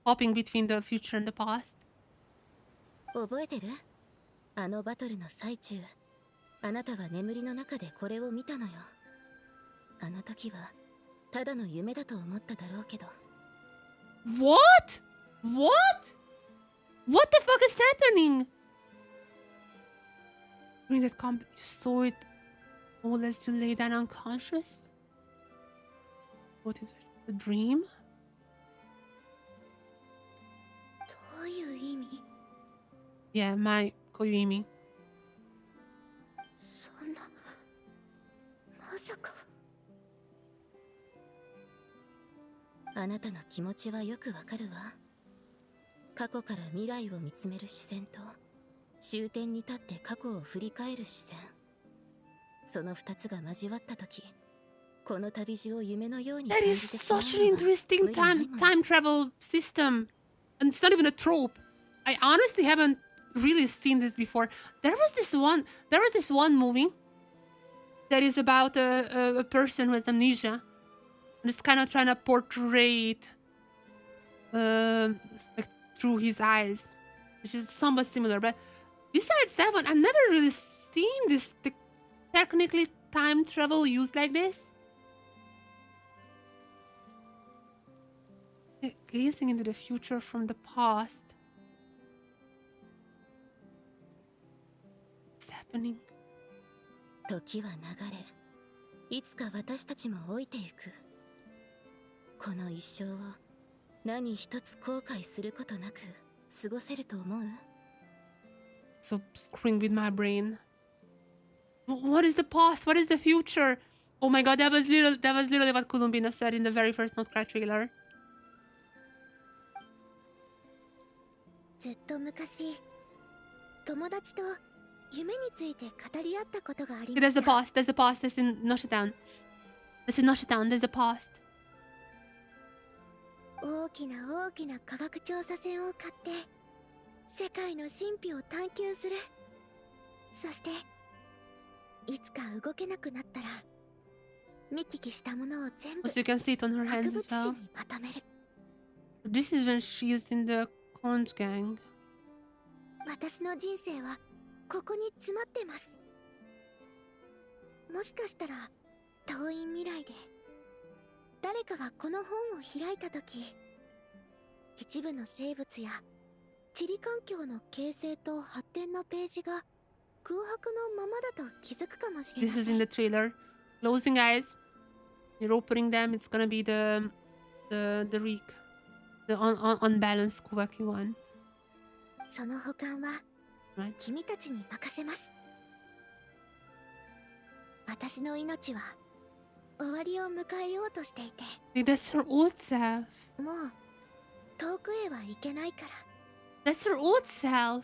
hopping between the future and the past. 覚えてる？あのバトルの最中、あなたは眠りの中でこれを見たのよ。あの時はただの夢だと思っただろうけど。What the fuck is happening? During that combat, you saw it all as you lay down unconscious? What is it? A dream? どういう意味？ Yeah, my Koyuimi. そんな、まさか。あなたの気持ちはよくわかるわ。過去から未来を見つめる視線と、終点に立って過去を振り返る視線。その二つが交わったとき、この旅路を夢のように That 感 is じてしまう such の an は interesting 無理ないもの。 time travel system. And it's not even a trope. I honestly haven't really seen this before. There was this one movie that is about a person who has amnesia. And it's kind of trying to portray it like through his eyes, which is somewhat similar. But besides that one, I've never really seen this technically time travel used like this. Gazing into the future from the past. What's happening? 時は流れ、いつか私たちも老いてゆく。この一生を何一つ後悔することなく過ごせると思う？ So screwing with my brain. What is the past? What is the future? Oh my god, that was literally what Columbina said in the very first Not Cry trailer. ずっと昔、友達と夢について語り合ったことがあり Okay, ま there's し the た。 past. There's the past. That's in Noshitown. That's in Noshitown. There's the past. 大きな大きな科学調査船を買って世界の神秘を探求する。そしていつか動けなくなったら見聞きしたものを全部 Also, you can see it on her 博 hands 物 as 誌 well. にまとめる。 This is when she's in the Corns gang. 私の人生はここに詰まってます。もしかしたら遠い未来で誰かがこの本を開いたとき、一部の生物や地理環境の形成と発展のページが空白のままだと気づくかもしれま This せ is ん。 in the trailer. Closing eyes. You're opening them. It's gonna be the reek, the unbalanced Kuvaki one. その保管は Right. 君たちに任せます。私の命は終わりを迎えようとしていて、 Hey, that's her old self. もう遠くへは行けないから。 That's her old self.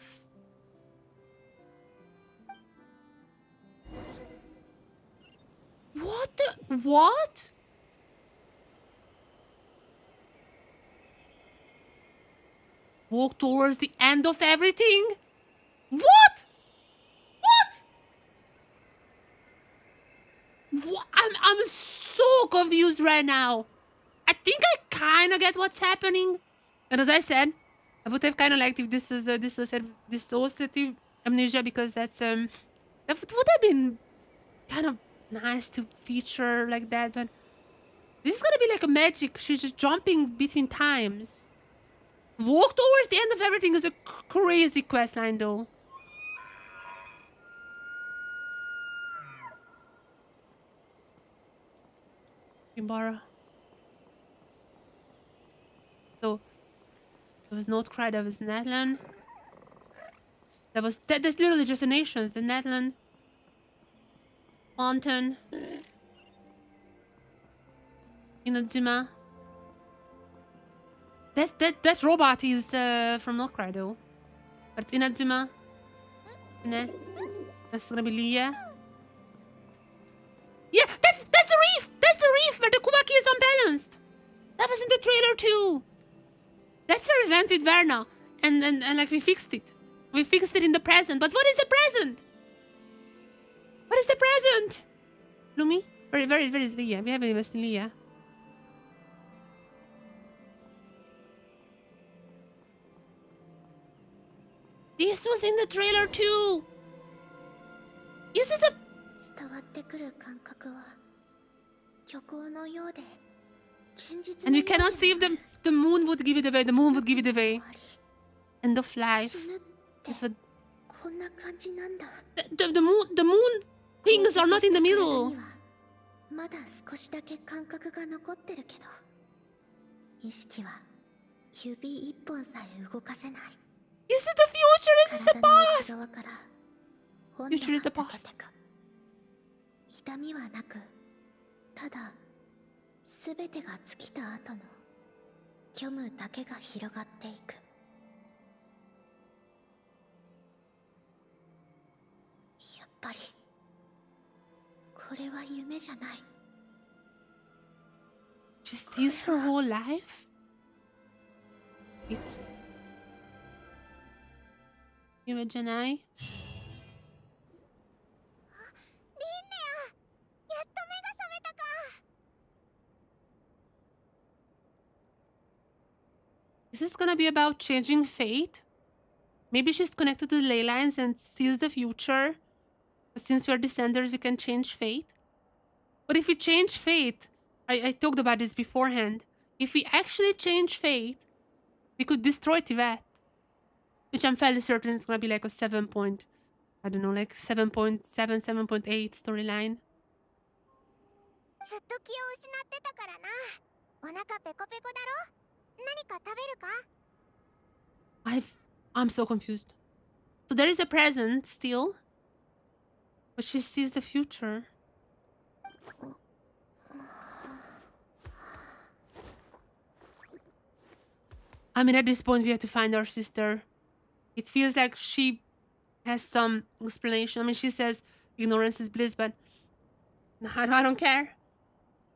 What the? What? Walk towards the end of everything? What? What? I'm so confused right now. I think I kind of get what's happening. And as I said, I would have kind of liked if this was dissociative amnesia, because that would have been kind of nice to feature like that. But this is gonna be like a magic. She's just jumping between times. Walk towards the end of everything is a crazy quest line, though. Imbara. So there was Not Cry, there was Netherland. That's literally just the nations. The Netherland, Mountain, Inazuma. That robot is from Not Cry, though. But it's Inazuma. Ne? That's gonna be Linnea. Yeah, that's the reef! That's the reef where the Kubaki is unbalanced! That was in the trailer too! That's where we went with Verna. And like we fixed it. We fixed it in the present. But what is the present? What is the present? Lumi? Where is Linnea? We haven't even seen Linnea. This was in the trailer too! Is this a... 伝わってくる感覚は虚構のようで現実 And の you ようで cannot see if the moon would give it away. The moon would give it away. End of life. 死ぬって That's what... こんな感じなんだ。 The moon things are not in the middle. まだ少しだけ感覚が残ってるけど、意識は指一本さえ動かせない。 Is it the future? Is this the 体の内 past? 側から本能 Future is が the 抜け past. てく。痛みはなく、ただ全てが尽きた後の虚無だけが広がっていく。やっぱりこれは夢じゃない。 She sees her whole life? It's... Imagine. Is this gonna be about changing fate? Maybe she's connected to the ley lines and sees the future. But since we're descenders, we can change fate. But if we change fate, I talked about this beforehand. If we actually change fate, we could destroy Tibet. Which I'm fairly certain is gonna be like a 7 point, I don't know, like 7.7, 7.8 storyline. ずっと気を失ってたからな。お腹ペコペコだろ。何か食べるか？ I'm so confused. So there is a present still, but she sees the future. I mean, at this point, we have to find our sister. It feels like she has some explanation. I mean, she says ignorance is bliss, but I don't care.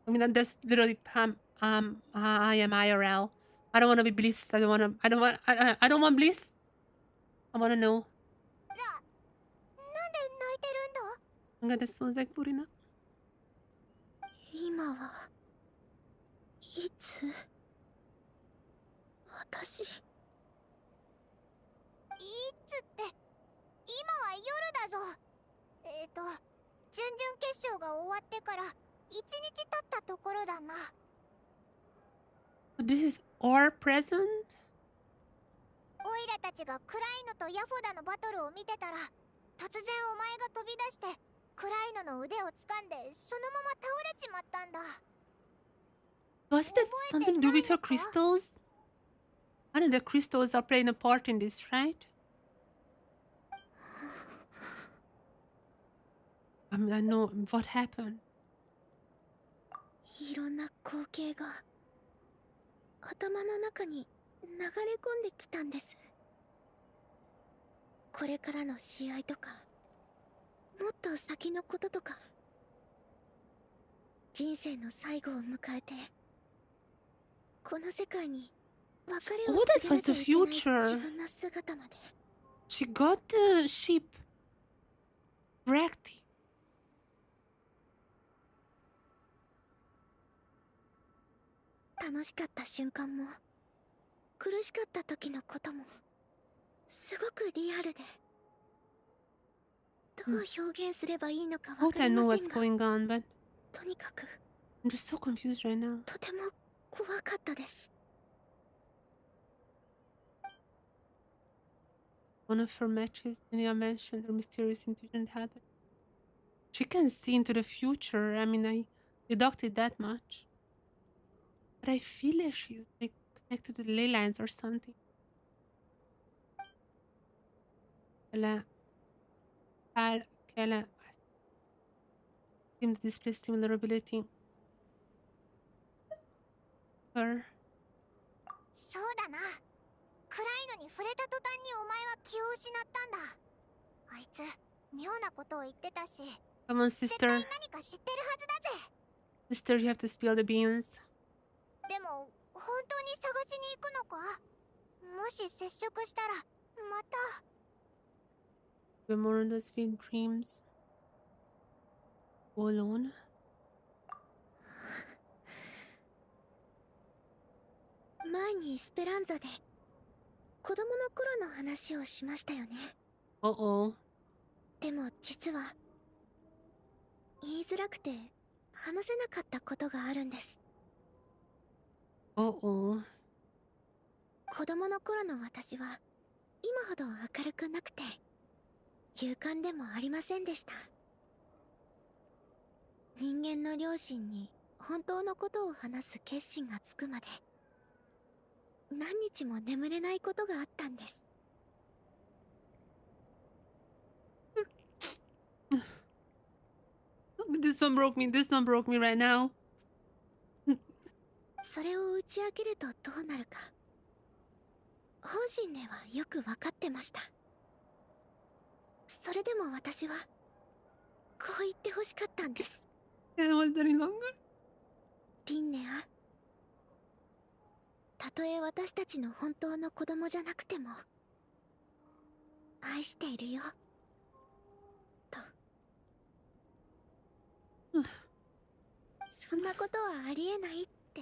I mean, that's literally I am IRL. I don't want to be bliss. I don't want bliss. I want to know. なんで泣いてるんだ？ I'm gonna sound like Purina. 今はいつ私、いつって今は夜だぞ。準々決勝が終わってから1日経ったところだな。 This is our present? オイラたちがクライノとヤフォダのバトルを見てたら、突然お前が飛び出してクライノの腕を掴んでそのまま倒れちまったんだ。 Does it have something to do with her crystals? I think the crystals are playing a part in this, right? I mean, I know what happened. いろんな光景が頭の中に流れ込んできたんです。これからの試合とか、もっと先のこととか、人生の最後を迎えて、この世界に別れを告げなきゃいけない自分の姿まで。 She got the ship wrecked. 楽しかった瞬間も苦しかった時のこともすごくリアルで、どう表現すればいいのかわか I り know ませ what's んが、 going on, but とにかく I'm just so confused right now. とても怖かったです。 One of her matches, Linnea mentioned her mysterious intuition habit. She can see into the future. I mean, I deducted that much. But I feel like she's like connected to the ley lines or something. Kela seem to display similar ability. Her. そうだな。クライノに触れた途端にお前は気を失ったんだ。あいつ妙なことを言ってたし、 Come on, 絶 sister. 対何か知ってるはずだぜ。 Sister, you have to spill the beans. でも本当に探しに行くのか？もし接触したらまた。 The more on those feed dreams. Go alone. 前にスペランザで子供の頃の話をしましたよね。 Uh-oh. でも実は言いづらくて話せなかったことがあるんです。 Uh-oh. 子供の頃の私は今ほど明るくなくて勇敢でもありませんでした。人間の両親に本当のことを話す決心がつくまで何日も眠れないことがあったんです。This one broke me. This one broke me right now. それを打ち明けるとどうなるか本心ではよく分かってました。それでも私はこう言ってほしかったんです。Can't hold it any longer. リンネア、たとえ私たちの本当の子供じゃなくても愛しているよと。そんなことはありえないって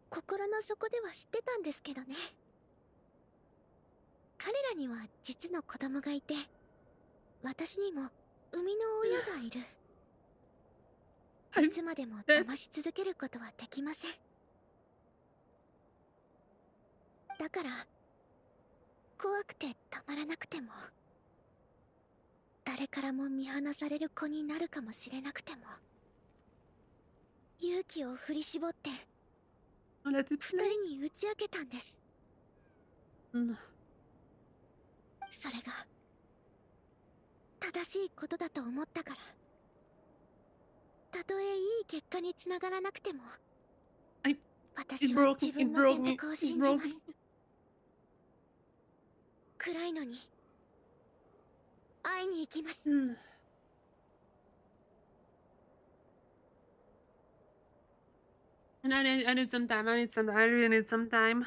心の底では知ってたんですけどね。彼らには実の子供がいて、私にも生みの親がいる。いつまでも騙し続けることはできません。だから怖くてたまらなくても、誰からも見放される子になるかもしれなくても、勇気を振り絞って二人に打ち明けたんです。それが正しいことだと思ったから、たとえいい結果につながらなくても、私は自分の選択を信じます。暗いのに会いに行きます。And I need some time. I really need some time.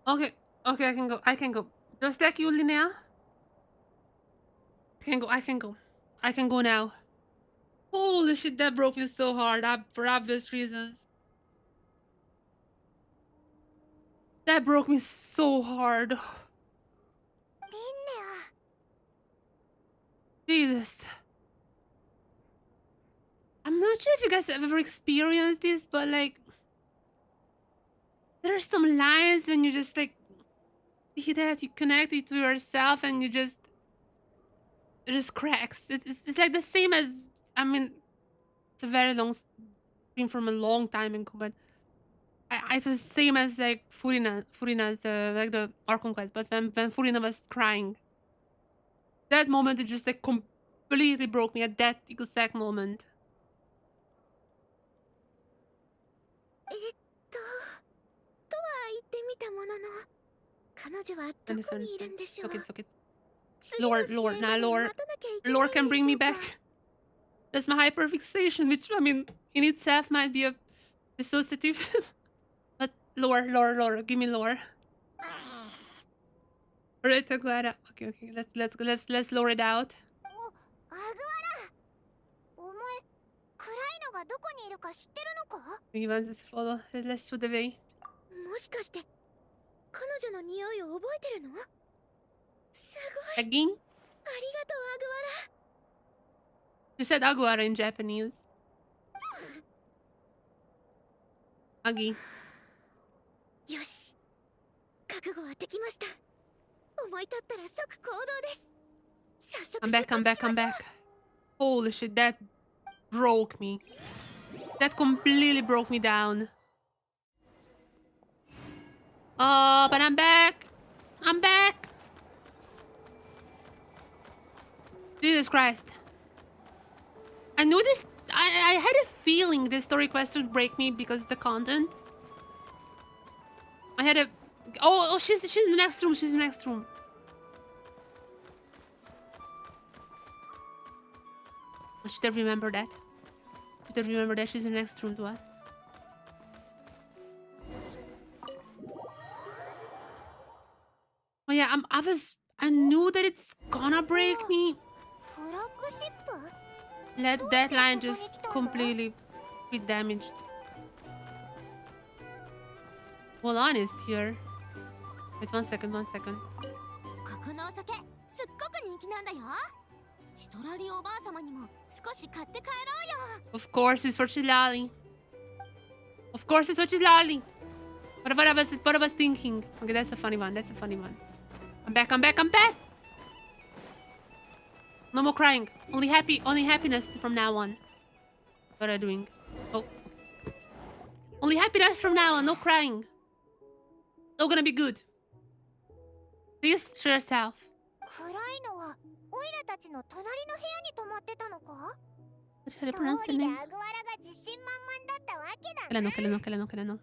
Okay, okay, I can go. Just like you, Linnea. I can go now. Holy shit, that broke me so hard, for obvious reasons. That broke me so hard. Jesus. I'm not sure if you guys have ever experienced this, but like, there are some lines when you just like see that you connect it to yourself and it just cracks. It's like the same as, I mean, it's a very long stream from a long time ago, but it was the same as like Furina's like the Archon quest, but when Furina was crying, that moment it just like completely broke me at that exact moment. とは言ってみたものの、彼女はどこにいるんでしょう。Okay. Lore can bring me back. That's my hyperfixation, which I mean in itself might be a dissociative. But lore, give me lore. Alright, Aguara. Okay, let's lore it out. アグアラ、お前暗いのがどこにいるか知ってるのか？ He wants us to follow. Let's shoot the way. もしかして彼女の匂いを覚えてるの？すごい。 Again? ありがとう、アグアラ。 You said Aguara in Japanese. Agi. よし、覚悟はできました。思い立ったら即行動です。早速 I'm back. Holy shit, that broke me. That completely broke me down. Oh, but I'm back. Jesus Christ. I knew this. I had a feeling this story quest would break me because of the content. I had a... Oh, she's in the next room. I should have remembered that. She's in the next room to us. Oh yeah, I knew that it's gonna break me. フラッグシップ？ Let that line just completely be damaged. Well, honest here. Wait, one second. ここのお酒すっごく人気なんだよ。シトラリおばあ様にも少し買って帰ろうよ。 Of course it's for Chilali. What I was thinking. Okay, that's a funny one. That's a funny one. I'm back. I'm back. I'm back. No more crying. Only happiness from now on. What are you doing? Oh. Only happiness from now on. No crying. It's all gonna be good. Please to yourself. 暗いのはオイラたちの隣の部屋に泊まってたのか？ What's how to 通 pronounce the りで name? アグワラが自信満々だったわけだな。 Keleno.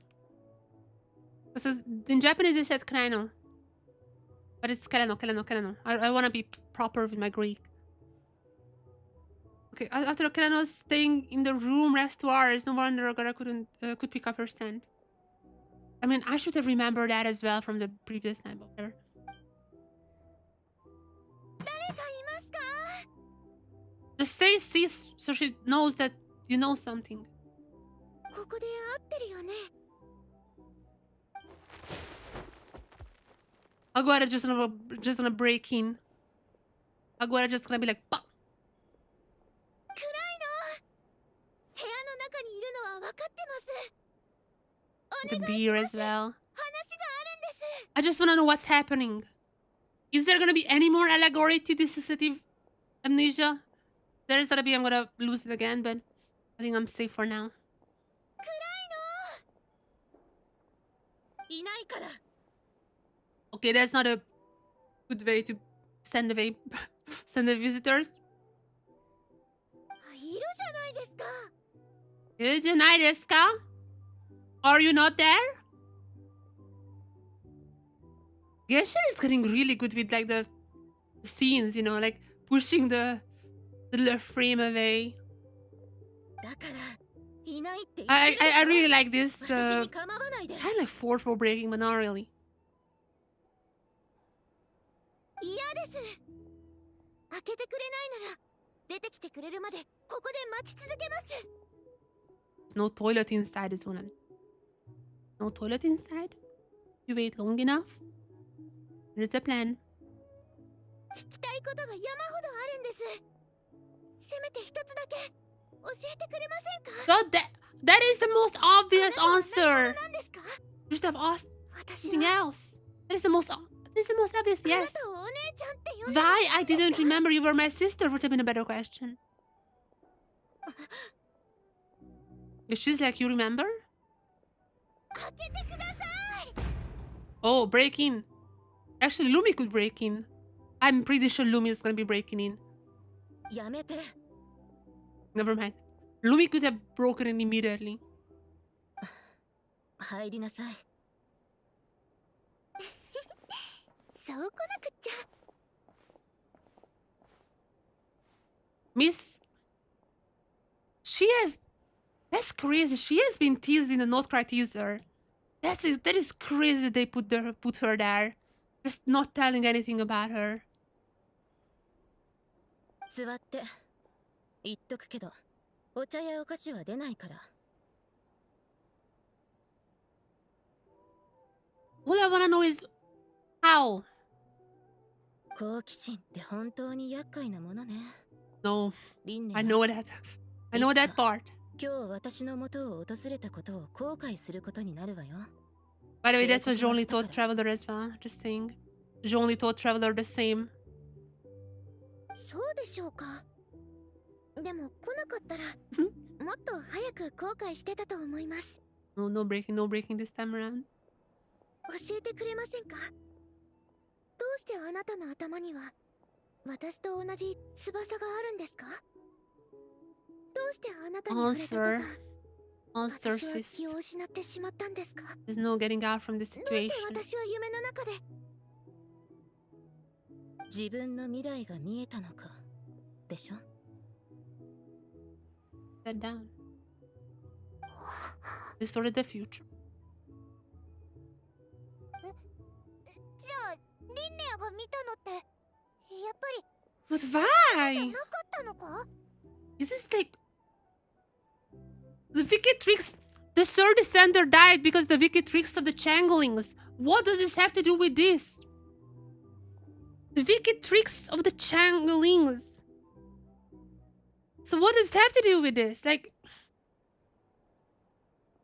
This is, in Japanese they said Keleno. But it's Keleno. I wanna be proper with my Greek. Okay, after Keleno staying in the room rest 2 hours, no wonder Agara could pick up her scent. I mean, I should have remembered that as well from the previous night, but whatever. 誰かいますか？ Just stay cease so she knows that you know something. ここで会ってるよね。 Aguara just gonna break in. Aguara just gonna be like, "Bah!" 暗いの。部屋の中にいるのは分かってます。お The 願いし beer ま as す。 well. 話があるんです。 I just wanna know what's happening. Is there gonna be any more allegory to dissociative amnesia? There's gonna be, I'm gonna lose it again, but I think I'm safe for now. 暗いの。いないから。 Okay, that's not a good way to send the visitors. いるじゃないですか。 Junai desu ka? Are you not there? Genshin is getting really good with like the scenes, you know, like pushing the little frame away. だからいないって言って I るでしょ。 I really like this 私に構わないで。 kind of like fourth wall breaking, but not really. 嫌です。開けてくれないなら出てきてくれるまでここで待ち続けます。 No toilet inside is what I'm. No toilet inside? You wait long enough? Here's the plan. 聞きたいことが山ほどあるんです。せめて一つだけ教えてくれませんか？ God, that is the most obvious あなたは answer. 何者なんですか？ You should have asked 私 something は else. That is the most obvious あな yes. たをお姉ちゃんって呼ん Why でも I いいんです didn't か？ remember you were my sister would have been a better question. She's like, you remember? 開けてください。 Oh, break in. Actually, Lumi could break in. I'm pretty sure Lumi is gonna be breaking in. やめて。 Never mind. Lumi could have broken in immediately. 入りなさい。そう来なくっちゃ。 Miss, that's crazy. She has been teased in the Not Cry teaser. That is crazy they put her there. Just not telling anything about her. 座って。言っとくけど、お茶やお菓子は出ないから。 All I wanna know is how. 好奇心って本当に厄介なものね。 No, リンネ I know that. I know that part. 今日私の元を訪れたことを後悔することになるわよ。 By the way, that's what Jonli told Traveler as well. Just saying. Jonli told Traveler the same. そうでしょうか。でも来なかったら、もっと早く後悔してたと思います。 No breaking this time around. 教えてくれませんか？どうしてあなたの頭には私と同じ翼があるんですか？どうしてあなたに触れたとか、 Answer, 私は sis. 気を失ってしまったんですか？ There's no getting out from this どうして situation. 私は夢の中で自分の未来が見えたのかでしょ？ Set down. Restored the future. じゃあリンネアが見たのってやっぱり But じゃ why? なかったのか？ Is this like the Vicatrix? The third descender died because the Vicatrix of the Changelings. What does this have to do with this? The Vicatrix of the Changelings. So what does it have to do with this? Like,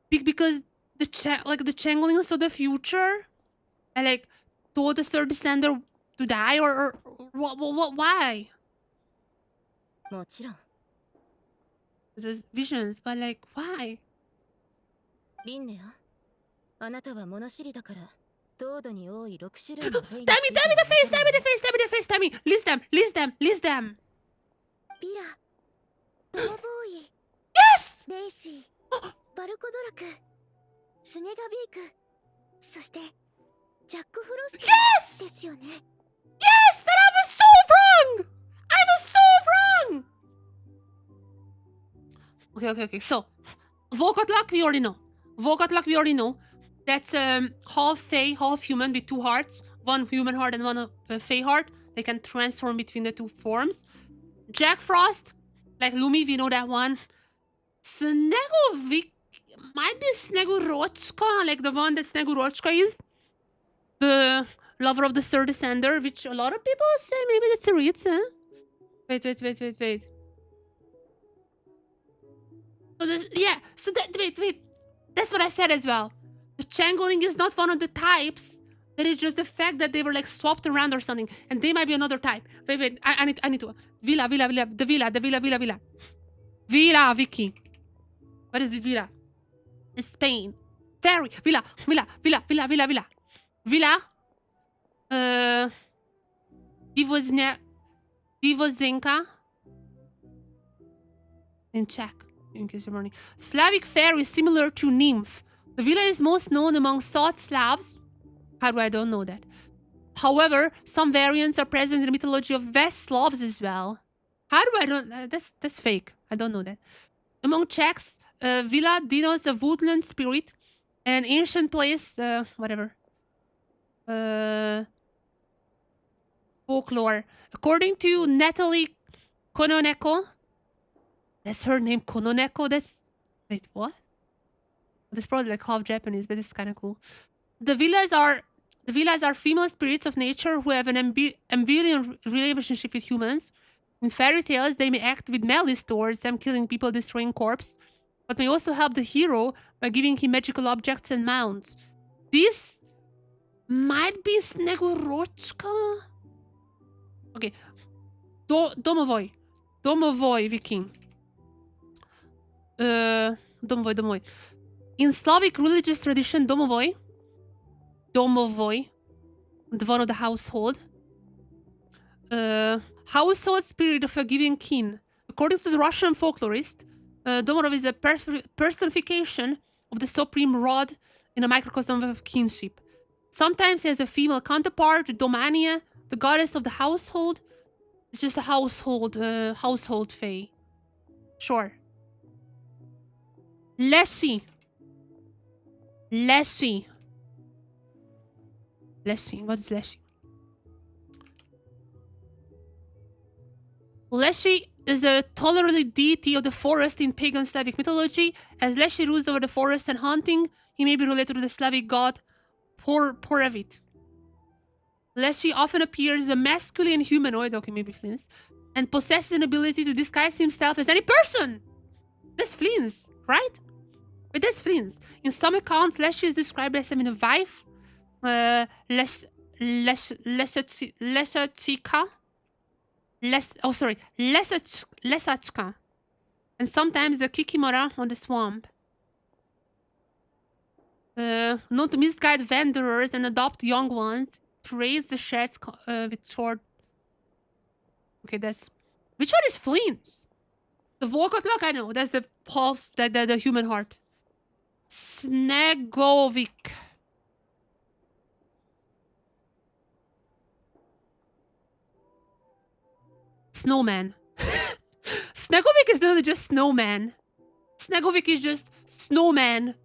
because the changelings of the future, and like told the third descender to die, or what? Why? もちろん There's visions, but like why? リンネアあなたは物知りだから糖度に多い6種類のフェイに Damn me, damn me the face, damn me the face, damn me the face, damn me. List them, list them, list them. ビラトモボーイ Yes! レイシーバルコドラクスネガビークそしてジャック・フロスト Yes! ですよね Yes! But I was so wrong! I was so wrong! Okay. So, Volkotluck, we already know. Volkotluck, we already know. That's half Fey, half human with 2 hearts. One human heart and one Fey heart. They can transform between the 2 forms. Jack Frost, like Lumi, we know that one. Snegovic might be Snegorochka, like the one that Snegorochka is. The lover of the third descender, which a lot of people say maybe that's a reason. Wait. So this, yeah, so that, wait. That's what I said as well. The changeling is not one of the types. That is just the fact that they were like swapped around or something. And they might be another type. Wait, I need to. Villa. Villa, Vicky. What is Villa? It's Spain. Fairy. Villa. Villa. Divozenka. In Czech, in case you're wondering. Slavic fairy similar to nymph. The villa is most known among South Slavs. How do I don't know that? However, some variants are present in the mythology of West Slavs as well. How do I don't? That's fake. I don't know that. Among Czechs, villa denotes a woodland spirit, an ancient place. Whatever. Folklore. According to Natalie Kononeko, that's her name, Kononeko. That's wait, what? That's probably like half Japanese, but it's kind of cool. The villas are female spirits of nature who have an ambivalent relationship with humans. In fairy tales, they may act with malice towards them, killing people, destroying corpses, but may also help the hero by giving him magical objects and mounts. This might be Snegorochka. Okay. Domovoi, Viking. Domovoi. In Slavic religious tradition, Domovoi, the one of the household. Household spirit of a given kin. According to the Russian folklorist, Domovoi is a personification of the supreme rod in a microcosm of kinship. Sometimes he has a female counterpart, Domania, the goddess of the household. It's just a household fae. Sure. Leshy. What's Leshy? Leshy is a tolerant deity of the forest in pagan Slavic mythology. As Leshy rules over the forest and hunting, he may be related to the Slavic god Porevit. Leshy often appears as a masculine humanoid, okay, maybe Flins, and possesses an ability to disguise himself as any person. That's Flins, right? But that's Flins. In some accounts, Leshy is described as having a wife, Lesachka, and sometimes the Kikimora on the swamp. Known to misguide wanderers and adopt young ones, trades the sheds with short. Okay, that's which one is Flins? The Volkotluck, I know. That's the half, the human heart. Snegovic. Snowman. Snegovic is literally just snowman. Snegovic is just snowman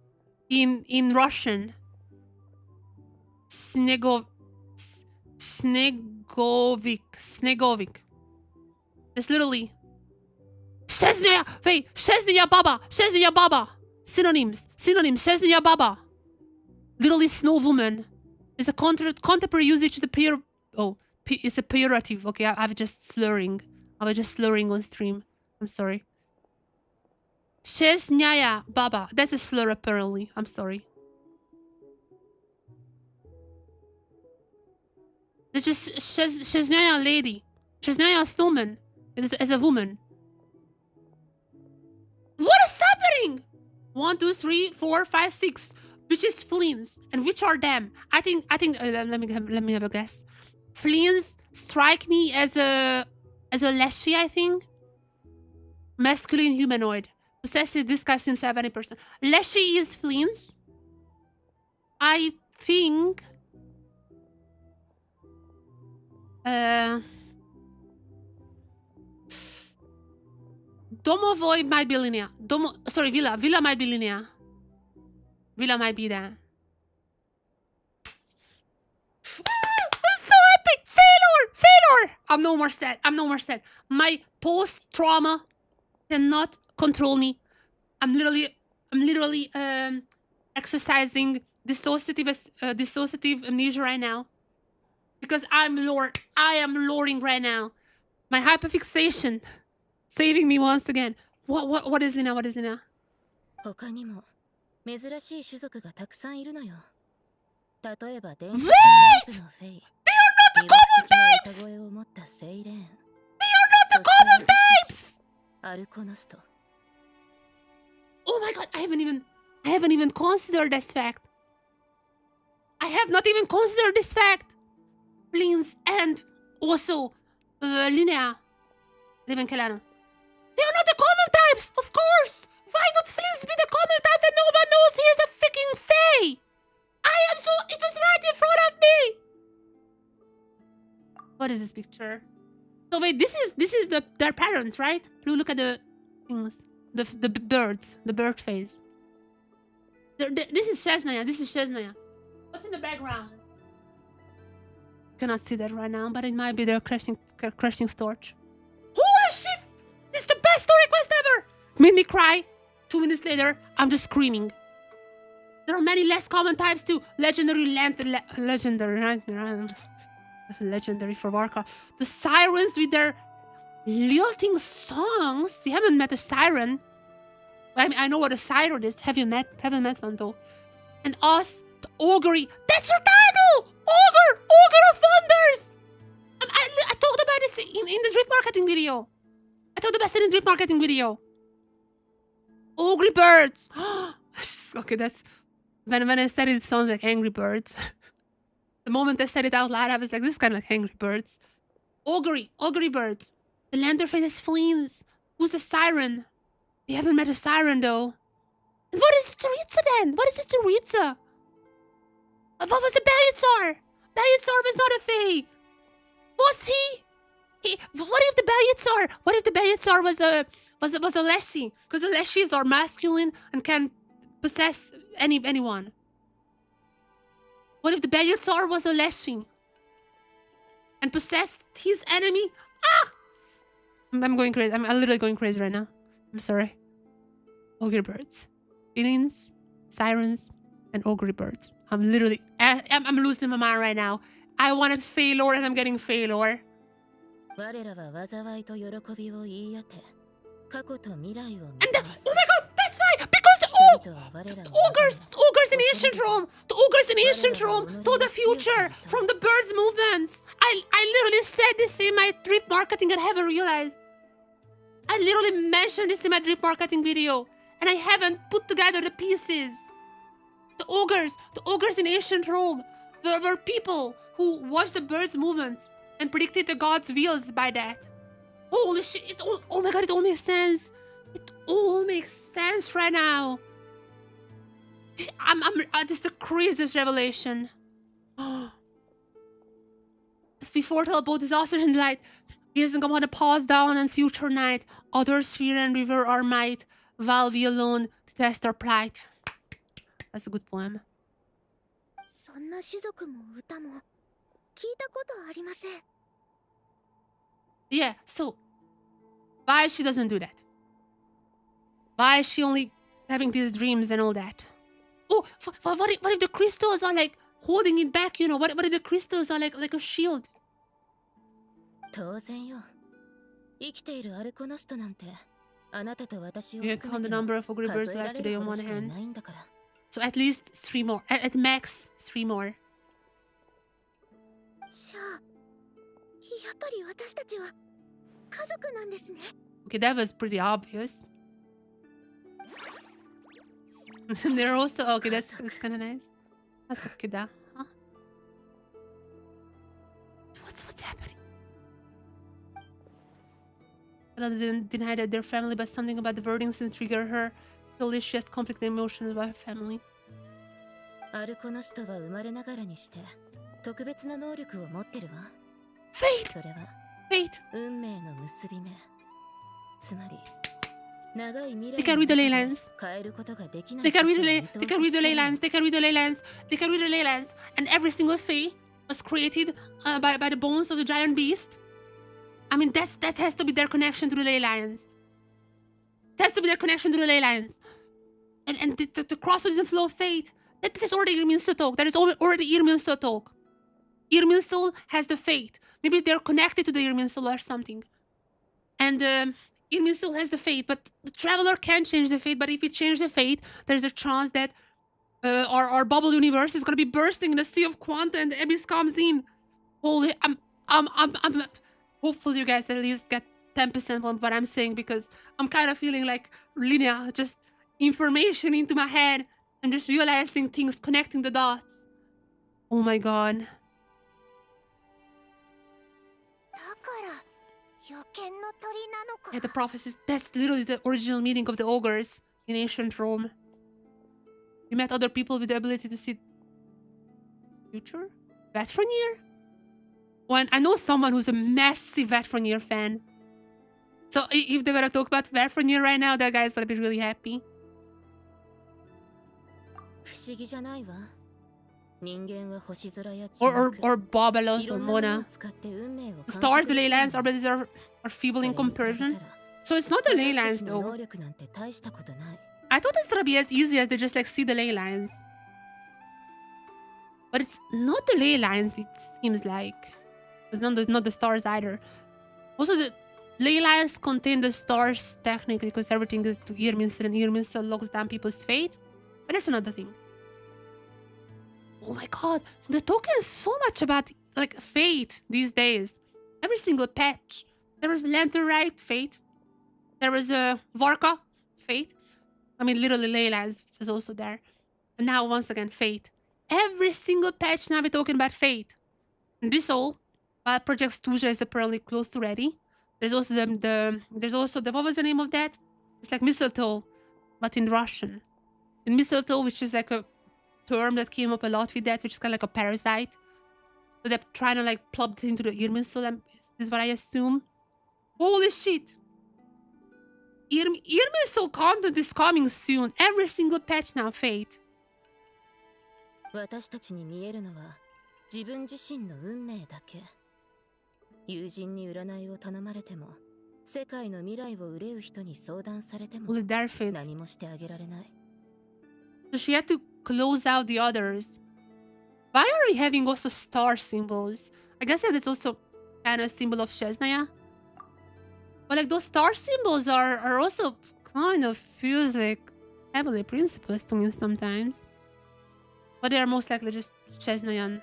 in Russian. Snegovic. That's literally Sheznia Baba. Synonyms. Sheznia Baba. Literally snow woman. It's a contemporary usage to the it's a pejorative. Okay, I was just slurring on stream. I'm sorry. Sheznia Baba. That's a slur apparently. I'm sorry. It's just Shaznia lady. Shaznia snowman is a woman. What is happening? 1, 2, 3, 4, 5, 6. Which is fleens and which are them? I think. Let me have a guess. Fleens strike me as a leshy. I think masculine humanoid. Possessive, disguise himself any person. Leshy is fleens. I think. Domovoy might be Linnea. Villa. Villa might be Linnea. Villa might be that. I'm so epic! Failure! I'm no more sad. My post-trauma cannot control me. I'm literally exercising dissociative amnesia right now. Because I am luring right now. My hyperfixation saving me once again. What is Linnea? What is Linnea? 他にも珍しい種族がたくさんいるのよ。例えば伝説のタイプのフェイ。They are not the common types! They are not the common types! アルコノスト。Oh my god, I haven't even considered this fact. I have not even considered this fact. Please, and also Linnea. Live Kelano. They are not the common types, of course! Why would Fleece be the common type and no one knows he is a freaking fae? It was right in front of me! What is this picture? So wait, this is their parents, right? Look at the things. The birds. The bird phase. This is Shaznia. What's in the background? Cannot see that right now, but it might be their crushing storage. Holy shit! This is the best story quest ever! Made me cry. 2 minutes later, I'm just screaming. There are many less common types too. Legendary, legendary for Warcraft. The sirens with their lilting songs. We haven't met a siren. I mean, I know what a siren is. Haven't met one though. And us, the augury. That's your title! Ogre of Wonders! I talked about this in the drip marketing video. I talked about it in the drip marketing video. Angry birds. Okay, that's when I said it sounds like Angry Birds. The moment I said it out loud, I was like, this is kind of like Angry Birds. Augury birds. The Landerface is fleens. Who's the siren? We haven't met a siren though. And what is Tsaritsa then? What is it, Tsaritsa? What was the Belyazar? Belyazar was not a fae. Was he? What if the Belyazar was a Leshy? Because the Leshies are masculine and can possess anyone. What if the Belyazar was a Leshy and possessed his enemy? Ah! I'm going crazy. I'm literally going crazy right now. I'm sorry. Ogre birds, aliens, sirens, and ogre birds. I'm losing my mind right now. I wanted Failure and I'm getting Failure. 我らは災いと喜びを言い当て、過去と未来を見 And 通す。 oh my god, that's why! Because the ogres in ancient Rome told the future from the birds' movements. I literally said this in my drip marketing and haven't realized. I literally mentioned this in my drip marketing video and I haven't put together the pieces. The ogres in ancient Rome were people who watched the birds' movements and predicted the gods' wills by that. Holy shit, oh my god, it all makes sense. It all makes sense right now. This is the craziest revelation. We foretell both disasters and delight. Gazing upon the pause down and future night. Others fear and revere our might, while we alone detest our plight. That's a good poem. そんな種族も歌も聞いたことありません。 Yeah, so why she doesn't do that? Why is she only having these dreams and all that? Oh, what if the crystals are like holding it back? You know, what if the crystals are like a shield? 当然よ。生きているアルコノストなんて、あなたと私を You 含 count め the ても number of ogre birds 数えら left れ today る on ほど one しかい hand. ないんだから。 So at least 3 more. At max 3 more. じゃあ、やっぱり私たちは家族なんですね。Okay, that was pretty obvious. They're also okay. That's kind of nice. Hasukida, huh? What's happening? Another didn't deny that their family, but something about the wording seemed to trigger her. Till she has conflicting emotions about her family. アルコナストは生まれながらにして特別な能力を持ってるわ。Fate! それは Fate! 運命の結び目。つまり長い未来 They can read the ley lines. 変えることができない They can read the 星を ley. 見通 They す can read the ley 力 lines. They can read the ley lines. They can read the ley lines. And every single Fae was created by the bones of the giant beast. I mean, that has to be their connection to the ley lines. That has to be their connection to the ley lines. And the crossroads and flow of fate. That is already Irminsul talk. That is already Irminsul talk. Irminsul has the fate. Maybe they're connected to the Irminsul or something. And Irminsul has the fate, but the Traveler can change the fate. But if we change the fate, there's a chance that our bubble universe is gonna be bursting in the sea of quanta, and the abyss comes in. Holy, I'm. Hopefully, you guys at least get 10% on what I'm saying, because I'm kind of feeling like Linnea, just information into my head and just realizing things, connecting the dots. Oh my god. だから予見の鳥なのか。 Yeah, the prophecies, that's literally the original meaning of the ogres in ancient Rome. You met other people with the ability to see future? Vetronir? Well, I know someone who's a massive Vetronir fan. So if they're gonna talk about Vetronir right now, that guy's gonna be really happy. 不思議じゃないわ。人間は星空や地 Or 幕 Bobalos い or ろんなものを Mona. 使って運命を The 観 stars, 測 the で ley きる lines, の are feeble in それに比べたら comparison. So it's not the ley 私 lines たちの though. 能力なんて大したことない。 I thought it's gonna be as easy as they just like see the ley lines. But it's not the ley lines, it seems like. It's not the stars either. Also, the ley lines contain the stars technically, because everything is to Irminsul, and Irminsul locks down people's fate. But that's another thing. Oh my god, they're talking so much about like fate these days. Every single patch. There was Lanterite, fate. There was Varka, fate. I mean, literally Layla's is also there. And now once again, fate. Every single patch now we're talking about fate. And this all, Project Stuja is apparently close to ready. There's also there's also the, what was the name of that? It's like mistletoe, but in Russian. And mistletoe, which is like a term that came up a lot with that, which is kind of like a parasite. So they're trying to like plop it into the Irminsul, is what I assume. Holy shit! Irminsul content is coming soon. Every single patch now, fate. 私たちに見えるのは自分自身の運命だけ。友人に占いを頼まれても、世界の未来を憂う人に相談されても Only their fate. 何もしてあげられない。 So she had to close out the others. Why are we having also star symbols? I guess that it's also kind of a symbol of Chesnaya. But like those star symbols are also kind of feels like heavenly principles to me sometimes. But they are most likely just Chesnayan.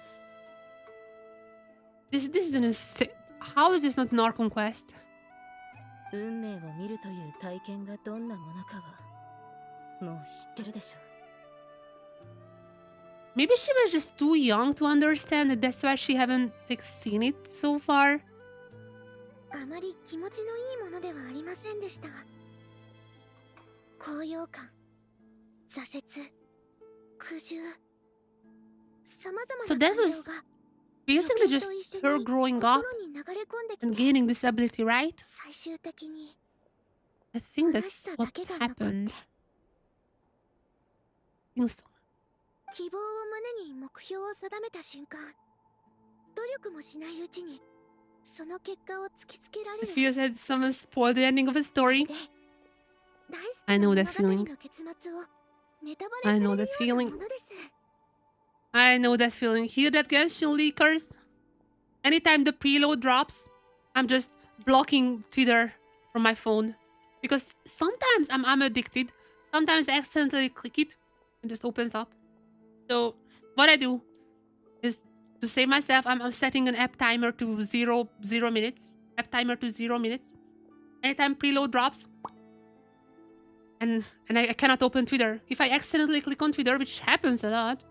This is an insane. How is this not an Archon quest? 運命を見るという体験がどんなものかはもう知ってるでしょ。 Maybe she was just too young to understand it. That's why she haven't like seen it so far. あまり気持ちのいいものではありませんでした。高揚感、挫折、苦渋、様々 So な that 感 was 情が basically just her growing up 心に流れ込んで and きて、 gaining this ability, right? 最終的に I think 虚し that's さだ what けが残って happened. I think so. 希望を胸に目標を定めた瞬間、努力もしないうちにその結果を突きつけられ It る。 feels like someone spoiled the ending of a story. で大好き I な know 物 that 語 feeling. の結末をネタバレ I され know る that よう feeling. なものです。 I know that feeling. Hear that, Genshin leakers? Anytime the preload drops, I'm just blocking Twitter from my phone. Because sometimes I'm addicted. Sometimes I accidentally click it and just opens up. So what I do is To save myself, I'm setting an app timer to 0 minutes. App timer to 0 minutes. Anytime preload drops. And I cannot open Twitter. If I accidentally click on Twitter, which happens a lot,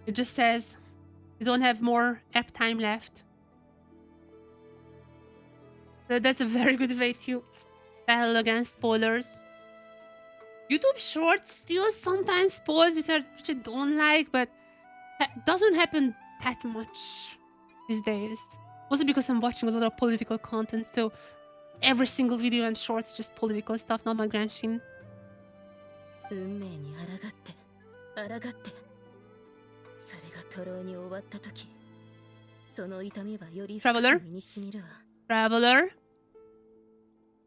it just says you don't have more app time left. So that's a very good way to battle against spoilers. YouTube Shorts still sometimes spoils, which I don't like, but that doesn't happen that much these days. Also because I'm watching a lot of political content, so every single video and shorts is just political stuff, not my Genshin. 運命に抗って抗ってそれがトロイに終わった時その痛みはより深く身に染みるわ Traveler?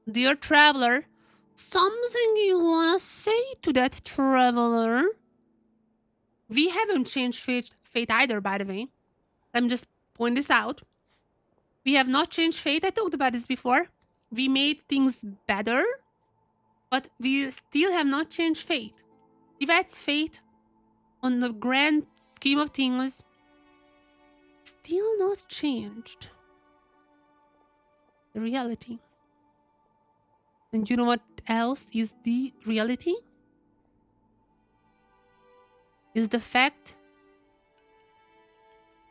Dear Traveler, something you wanna say to that Traveler? We haven't changed fate either, by the way. Let me just point this out. We have not changed fate. I talked about this before. We made things better, but we still have not changed fate. Yvette's fate, on the grand scheme of things, still not changed. The reality. And you know what else is the reality? Is the fact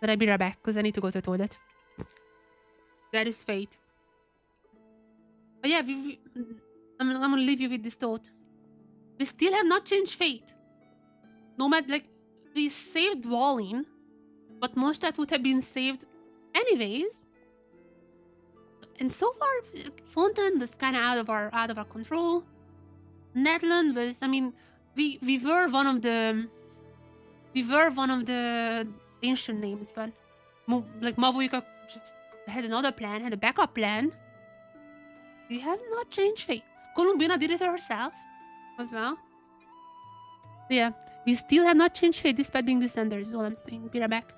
that I'll be right back because I need to go to the toilet. That is fate. But yeah, I'm gonna leave you with this thought. We still have not changed fate. No matter, like, we saved Wallin, but most that would have been saved anyways. And so far, Fontaine was kind of out of our control. Netland was, I mean, we were one of the ancient names, but like Mavuika just had another plan, had a backup plan. We have not changed fate. Columbina did it herself as well. But yeah, we still have not changed fate despite being descenders, is all I'm saying. Be right back.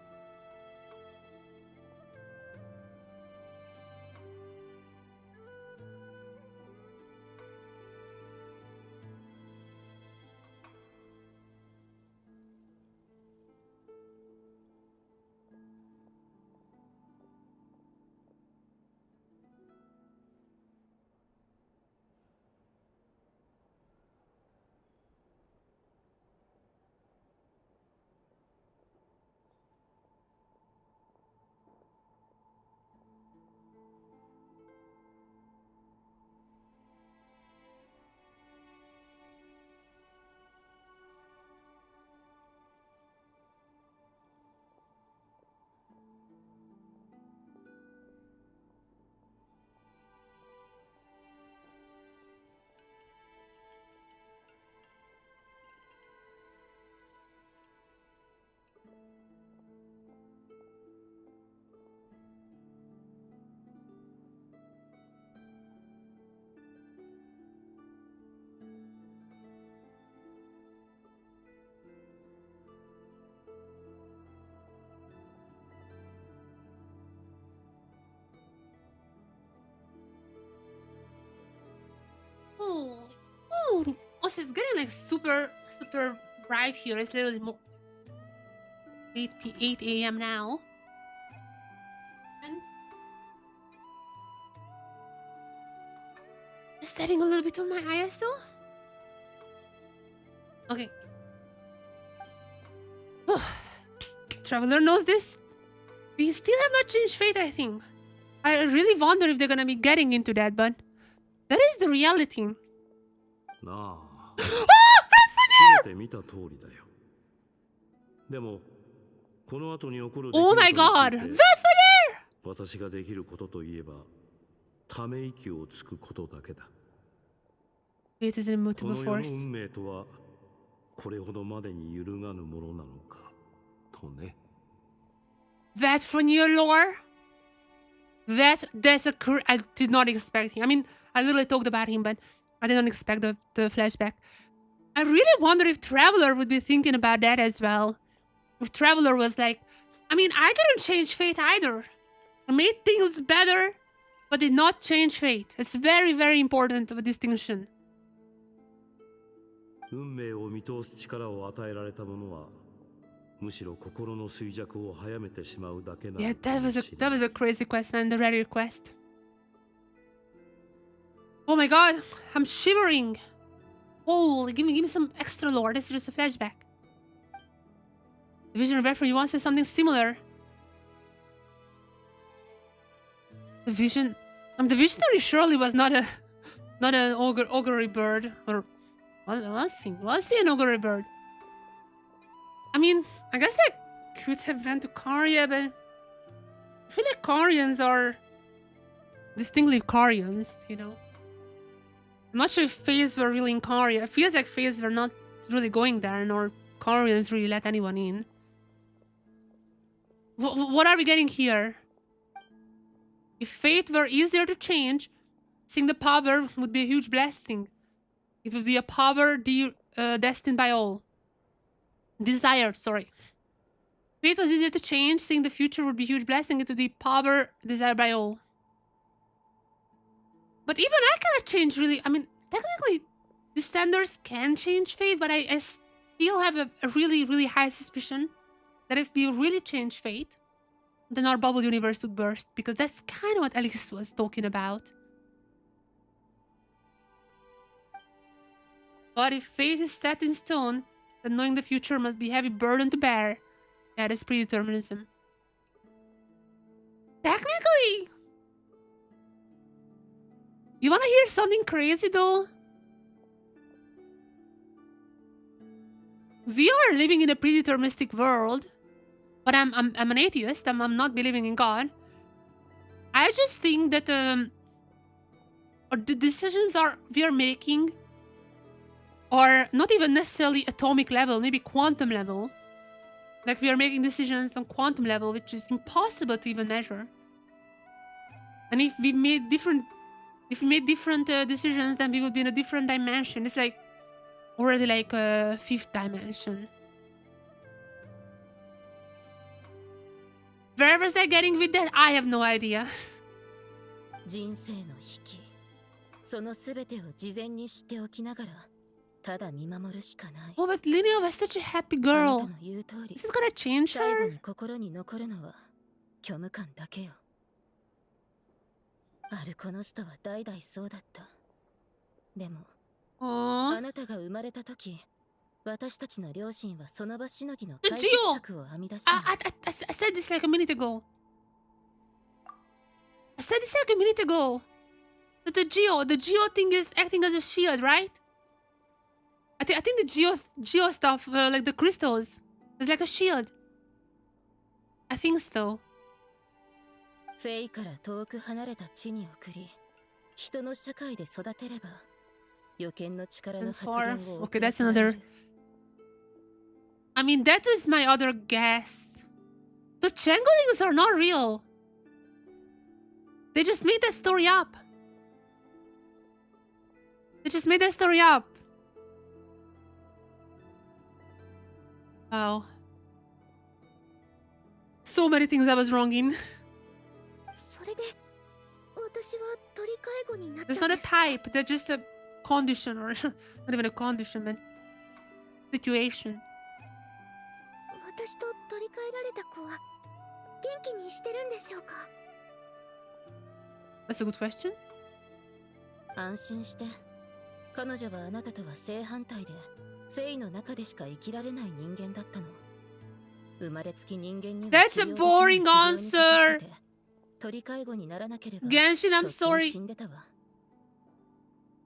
Oh, also it's getting like super bright here. It's literally more 8 a.m. now. And just setting a little bit of my ISO. Okay. Traveler knows this. We still have not changed fate, I think. I really wonder if they're gonna be getting into that, but that is the reality. Oh, oh my god! Vetfire! Fate is an immutable force. That from your lore? That's a I did not expect him. I mean, I literally talked about him, but I didn't expect the flashback. I really wonder if Traveler would be thinking about that as well. If Traveler was like, I mean, I didn't change fate either. I made things better, but did not change fate. It's very, very important of a distinction. Yeah, that was a crazy quest and a rare request. Oh my god, I'm shivering. Holy, give me some extra lore. This is just a flashback. The vision reference, you want to say something similar? The vision, the visionary surely was not an augury bird, or was he an augury bird? I mean, I guess I could have went to Karya, but I feel like Karyans are distinctly Karyans, you know. I'm not sure if Fays were really in Karya. It feels like Fays were not really going there, nor Karyans really let anyone in. What are we getting here? If fate were easier to change, seeing the power would be a huge blessing. It would be a power destined by all. Desired, sorry. Fate was easier to change, seeing the future would be a huge blessing. It would be power desired by all. But even I cannot change really. I mean, technically, Descenders can change fate, but I still have a really, really high suspicion that if we really change fate, then our bubble universe would burst, because that's kind of what Alice was talking about. But if fate is set in stone, then knowing the future must be a heavy burden to bear. That is predeterminism. Technically! You wanna hear something crazy though? We are living in a predeterministic world, but I'm an atheist. I'm not believing in God. I just think that the decisions we are making are not even necessarily atomic level, maybe quantum level. Like we are making decisions on quantum level, which is impossible to even measure. And if we made different decisions, then we would be in a different dimension. It's like already like a fifth dimension. Where was I getting with that? I have no idea. Oh, but Linnea was such a happy girl. Is it gonna change her? Aww. The Geo! I said this like a minute ago. That the Geo thing is acting as a shield, right? I think the Geo stuff, like the crystals, is like a shield. I think so. And four. Okay, that's another. I mean, that was my other guess. The Changelings are not real. They just made that story up. Wow. So many things I was wrong in. It's not a type, they're just a condition, or not even a condition, but situation. That's a good question. That's a boring answer. Genshin, I'm sorry.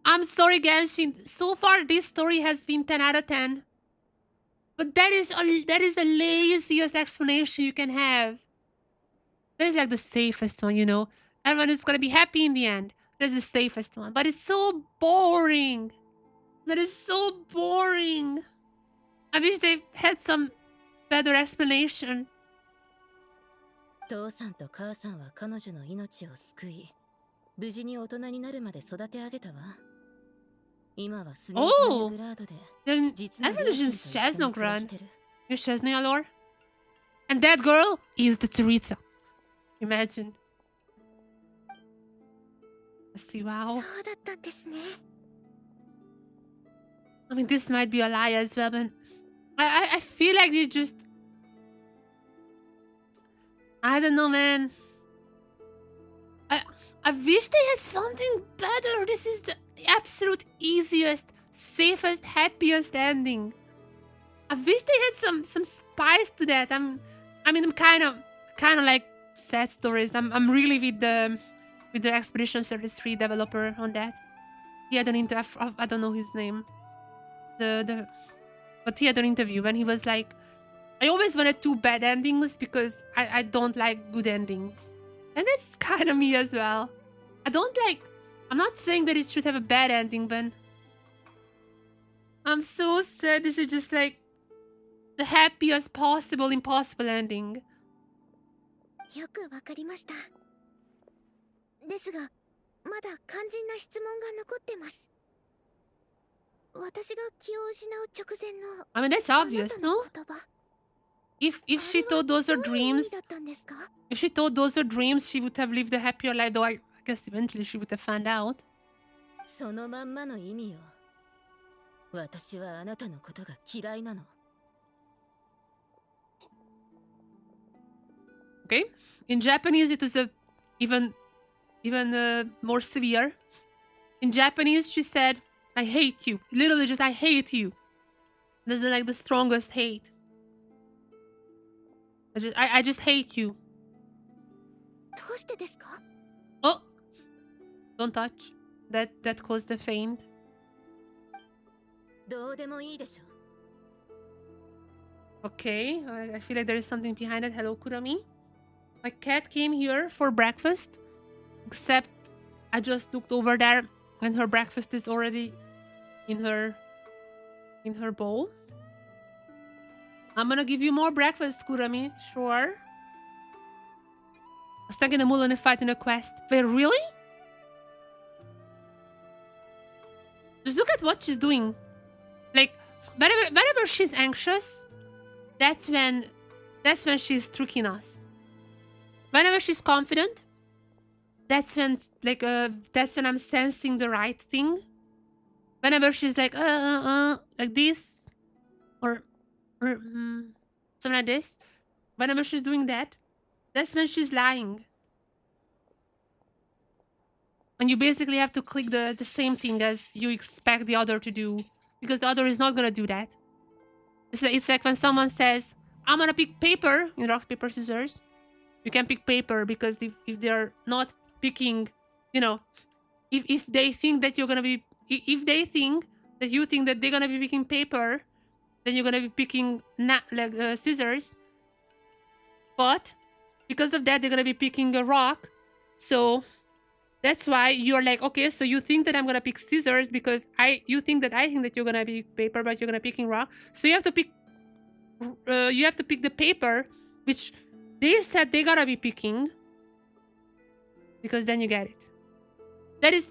I'm sorry, Genshin. So far, this story has been 10 out of 10. But that is the laziest explanation you can have. That is like the safest one, you know. Everyone is gonna be happy in the end. That's the safest one. But it's so boring. That is so boring. I wish they had some better explanation. Oh! Everyone is in Chesnograd. Your Chesnaya lore? And that girl is the Teresa. Imagine. Let's see, wow. I mean, this might be a lie as well, but I feel like they just I don't know, man. I wish they had something better. This is the absolute easiest, safest, happiest ending. I wish they had some spice to that. I'm kind of like sad stories. I'm really with the Expedition 33 developer on that. He had an interview. I don't know his name. But he had an interview when he was like, I always wanted 2 bad endings because I don't like good endings. And that's kind of me as well. I'm not saying that it should have a bad ending, but I'm so sad. This is just like the happiest possible impossible ending. よくわかりました。ですが、まだ肝心な質問が残ってます。私が気を失う直前の I mean, that's obvious, no? 言葉。If she thought those are dreams, だったんですか？ if she thought those are dreams, she would have lived a happier life. Though I guess eventually she would have found out. そのまんまの意味よ。私はあなたのことが嫌いなの。Okay. In Japanese, it was even more severe. In Japanese, she said, "I hate you." Literally, just I hate you. This is like the strongest hate. I just hate you. どうしてですか？ Oh, don't touch. That caused a faint. どうでもいいでしょ。 Okay, I feel like there is something behind it. Hello, Kurami. My cat came here for breakfast, except I just looked over there and her breakfast is already in her bowl. I'm gonna give you more breakfast, Kurami. Sure. I was stuck in a mall in a fight in a quest. Wait, really? Just look at what she's doing. Like, whenever she's anxious, that's when she's tricking us. Whenever she's confident, that's when I'm sensing the right thing. Whenever she's like this, or something like this, whenever she's doing that, that's when she's lying. And you basically have to click the same thing as you expect the other to do, because the other is not gonna do that. It's like when someone says, "I'm gonna pick paper," in rock, paper, scissors. You can pick paper because if they're not picking, you know, if they think that you're gonna be, if they think that you think that they're gonna be picking paper, then you're gonna be picking scissors. But because of that, they're gonna be picking a rock. So that's why you're like, okay, so you think that I'm gonna pick scissors because you think that I think that you're gonna pick paper, but you're gonna picking rock. So you have to pick the paper, which they said they gotta be picking, because then you get it. That is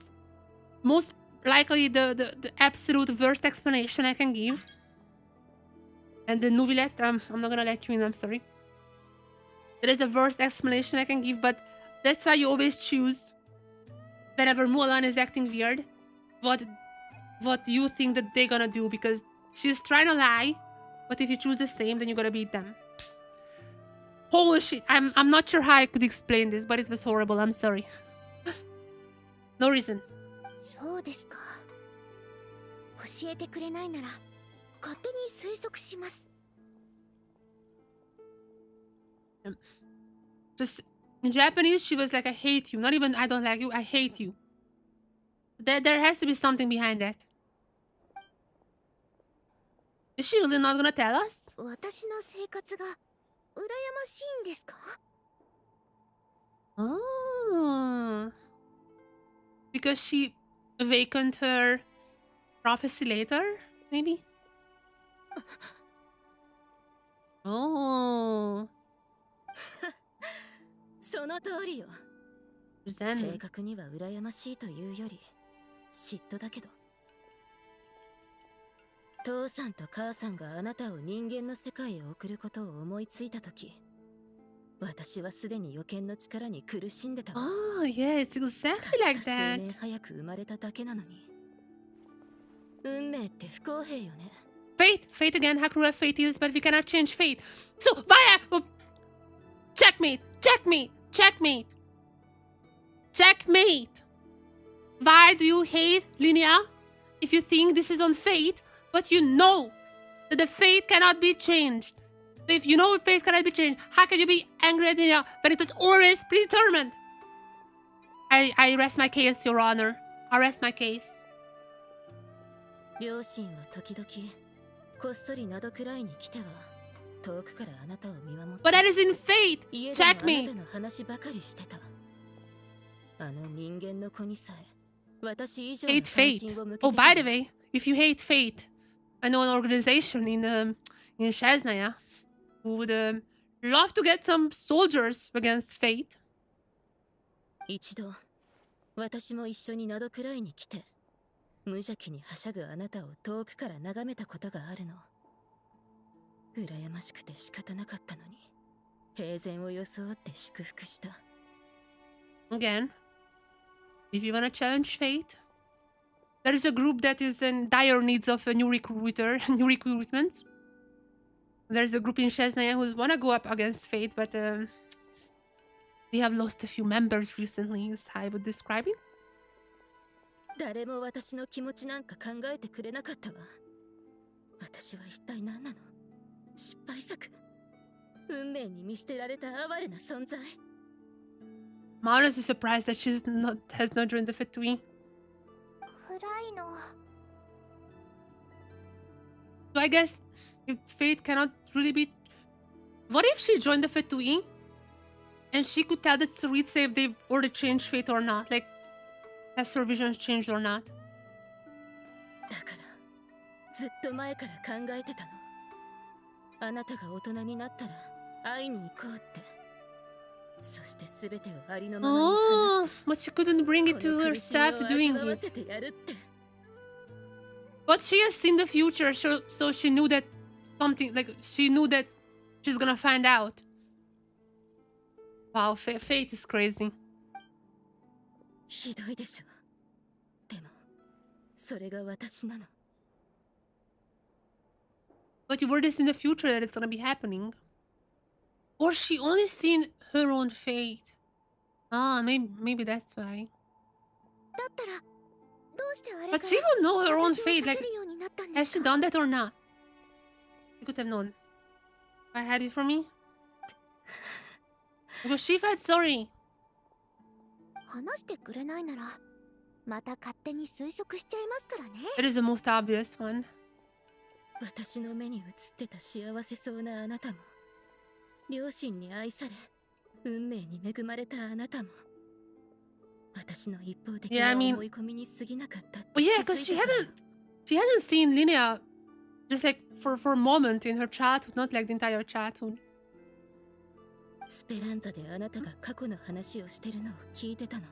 most likely the absolute worst explanation I can give. And the nouvellette, I'm not gonna let you in, I'm sorry. That is the worst explanation I can give, but that's why you always choose, whenever Mulan is acting weird, what you think that they're gonna do, because she's trying to lie, but if you choose the same, then you're gonna beat them. Holy shit, I'm not sure how I could explain this, but it was horrible, I'm sorry. No reason. そうですか。教えてくれないなら勝手に推測します。 Just in Japanese, she was like, "I hate you." Not even "I don't like you." I hate you. There has to be something behind that. Is she really not gonna tell us? 私の生活が羨ましいんですか？ Oh, because she awakened her prophecy later, maybe. Oh. その通りよ。 Zen. 正確には羨ましいというより嫉妬だけど。父さんと母さんがあなたを人間の世界へ送ることを思いついたとき、私はすでに予見の力に苦しんでたわ。Oh, yeah, it's exactly like 数 that. 年早く生まれただけなのに。運命って不公平よね。 Fate again, how cruel fate is, but we cannot change fate. So, via... Checkmate! Checkmate! Checkmate! Checkmate! Why do you hate Linnea? If you think this is on fate, but you know that the fate cannot be changed. So if you know fate cannot be changed, how can you be angry at Linnea when it was always predetermined? I rest my case, Your Honor. I rest my case. 両親は時々こっそり窓くらいに来ては遠くからあなたを見守って But that is in fate. 家でもあな Checkmate. たの話ばかりしてたあの人間の子にさえ私以上の Hate 関 fate. 心を向けて Oh, by the way, if you hate fate, I know an organization in Shaznaya who would love to get some soldiers against fate. 一度私も一緒に窓くらいに来て無邪気にはしゃぐあなたを遠くから眺めたことがあるの羨ましくて仕方なかったのに平然を装って祝福した Again, if you want to challenge fate, there is a group that is in dire needs of a new new recruitment. There's a group in Shaznaya who want to go up against fate, but they have lost a few members recently, as I would describe it. 誰も私の気持ちなんか考えてくれなかったわ私は一体何なの失敗作運命に見捨てられた哀れな存在 I'm honestly surprised that she has not joined the Fatui. 暗いの So I guess if fate cannot really be... What if she joined the Fatui and she could tell the Tsuritse if they've already changed fate or not? Like, has her vision changed or not? だからずっと前から考えてたのあなたが大人になったら会いに行こうってそして全てをありのままに話 Oh, して but she couldn't bring it こ to の苦しみを herself to 味 doing わわ it. せてやるって But she has seen the future, so she knew that something, like, she knew that she's gonna find out. Wow, fate is crazy. ひどいでしょでもそれが私なの But you've already seen the future that it's gonna be happening. Or she only seen her own fate. Ah, maybe that's why. だったらどうしてあれから But she will know her own 私を fate. 避 Like, けるようになったんで has す she か done that or not? You could have known. I had it for me. Because she felt sorry. 話してくれないならまた勝手に推測しちゃいますからね That is the most obvious one. 私の目に映ってた幸せそうなあなたも両親に愛され運命に恵まれたあなたも私の一方的 Yeah, I な mean- 思い込みに過ぎなかったって Well, yeah, 気づ because い she たから hasn't seen Linnea just like for a moment in her childhood, not like the entire childhood. スペランザであなたが過去の話をしてるのを聞いてたの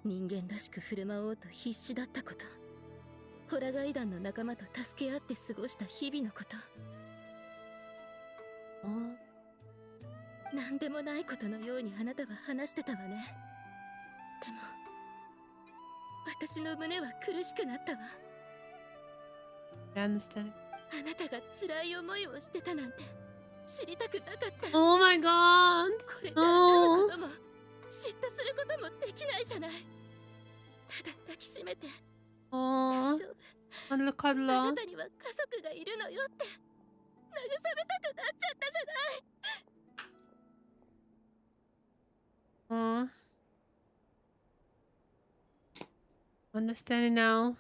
人間らしく振る舞おうと必死だったことホラガイ団の仲間と助け合って過ごした日々のこと Oh. 何でもないことのようにあなたは話してたわねでも私の胸は苦しくなったわ I understand. あなたが辛い思いをしてたなんて知りたくなかった Oh my god. これじゃあんなのことも嫉妬することもできないじゃないただ抱きしめて Oh, 大丈夫 and look at あな love. たには家族がいるのよって慰めたくなっちゃったじゃない Mm. Understanding now.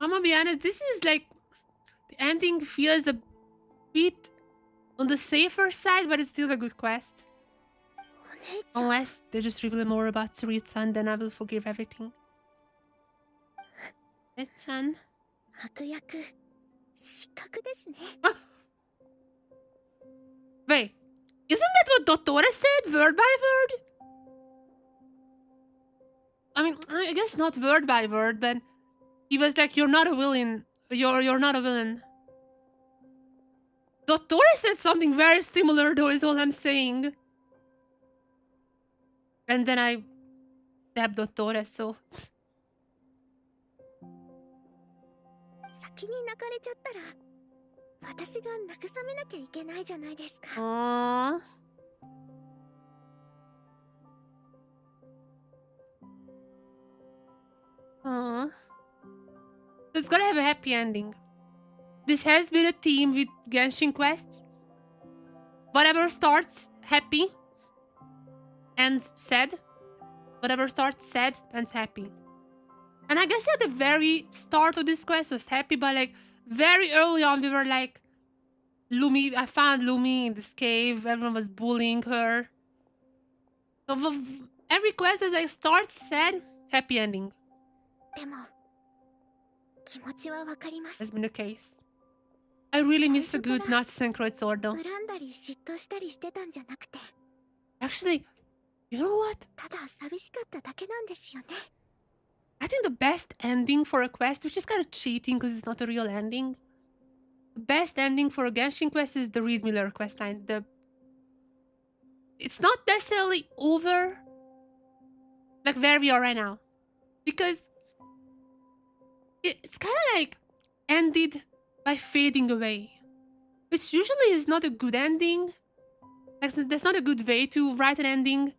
I'm gonna be honest, this is like the ending feels a bit on the safer side, but it's still a good quest. お姉ちゃん Unless they just reveal more about Tsuritsu, then I will forgive everything. Chan. 悪役失格ですね Wait, isn't that what Dottore said, word by word? I mean, I guess not word by word, but he was like, "You're not a villain. You're not a villain." Dottore said something very similar, though, is all I'm saying. And then I stabbed Dottore, so 先に泣かれちゃったら私が慰めなきゃいけないじゃないですか。 Aww. Aww. So it's gonna have a happy ending. This has been a theme with Genshin quests. Whatever starts happy ends sad. Whatever starts sad ends happy. And I guess at the very start of this quest was happy, but like very early on we were like, Lumi, I found Lumi in this cave, everyone was bullying her. So every quest that like starts sad, happy ending. でも気持ちはわかります。 Has been the case. I really miss a good not synchroid sword though. 恨んだり嫉妬したりしてたんじゃなくて、 Actually, you know what? ただ寂しかっただけなんですよね。 I think the best ending for a quest, which is kind of cheating because it's not a real ending. The best ending for a Genshin quest is the Reed Miller questline. It's not necessarily over, like where we are right now, because it's kind of like ended by fading away, which usually is not a good ending. Like that's not a good way to write an ending,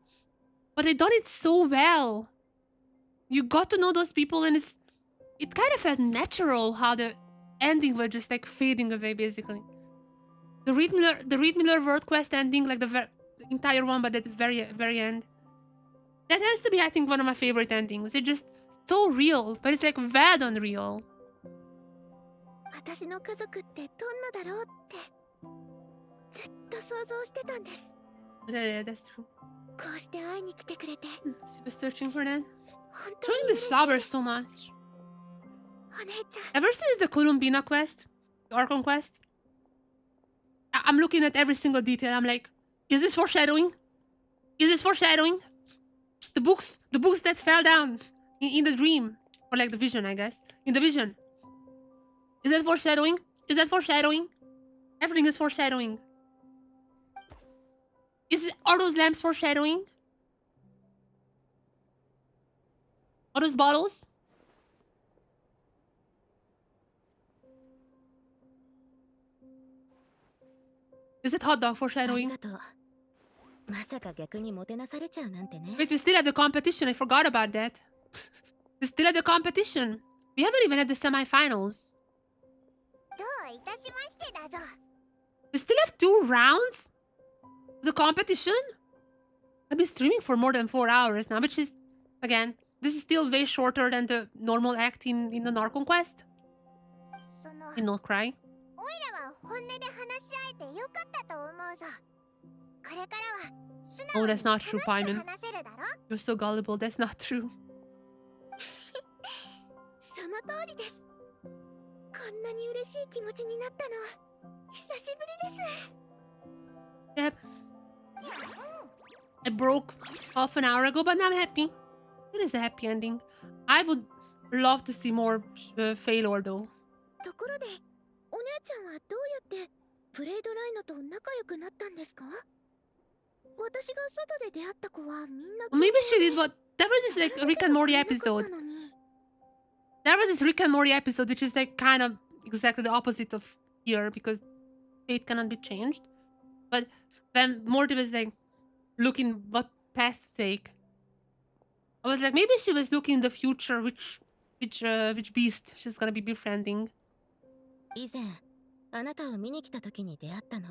but they done it so well. You got to know those people, and it kind of felt natural how the ending was just like fading away, basically. The Reed Miller World Quest ending, like the entire one, but at the very end. That has to be, I think, one of my favorite endings. It's just so real, but it's like well done real. 私の家族ってどんなだろうってずっと想像してたんです。 Yeah, that's true. こうして会いに来てくれて She was searching for that. 本当 Showing に this 嬉しい。 flower so much. お姉ちゃん、 Ever since the Columbina quest, the Archon quest, I'm looking at every single detail. I'm like, is this foreshadowing? Is this foreshadowing? The books that fell down in the dream, or like the vision, I guess. In the vision. Is that foreshadowing? Is that foreshadowing? Everything is foreshadowing. Are those lamps foreshadowing? Are those bottles? Is that hot dog あり foreshadowing? がとう。まさか逆にもてなされちゃうなんてね。 Wait, we still have the competition. I forgot about that. We still have the competition. We haven't even had the semifinals. どういたしましてだぞ。 We still have 2 rounds? The competition? I've been streaming for more than 4 hours now, which is, again, this is still way shorter than the normal act in the Narcon quest. その、 In Not Cry. おいらは本音で話し合えてよかったと思うぞ。これからは素 Oh, 直に that's not 楽し true, く Paimon. 話せるだろ。 You're so gullible. That's not true. その通りです。こんなに嬉しい気持ちになったの久しぶりです。 Yep. I broke half an hour ago, but now I'm happy. It is a happy ending. I would love to see more failure though. ところで、お姉ちゃんはどうやってプレイドライノと仲良くなったんですか？私が外で出会った子はみんな Maybe she did what... There was this like Rick and Morty episode. There was this Rick and Morty episode, which is like kind of exactly the opposite of here because fate cannot be changed. But when Morty was like looking what path to take, I was like, maybe she was looking in the future, which beast she's gonna be befriending. 以前あなたを見に来た時に出会ったの。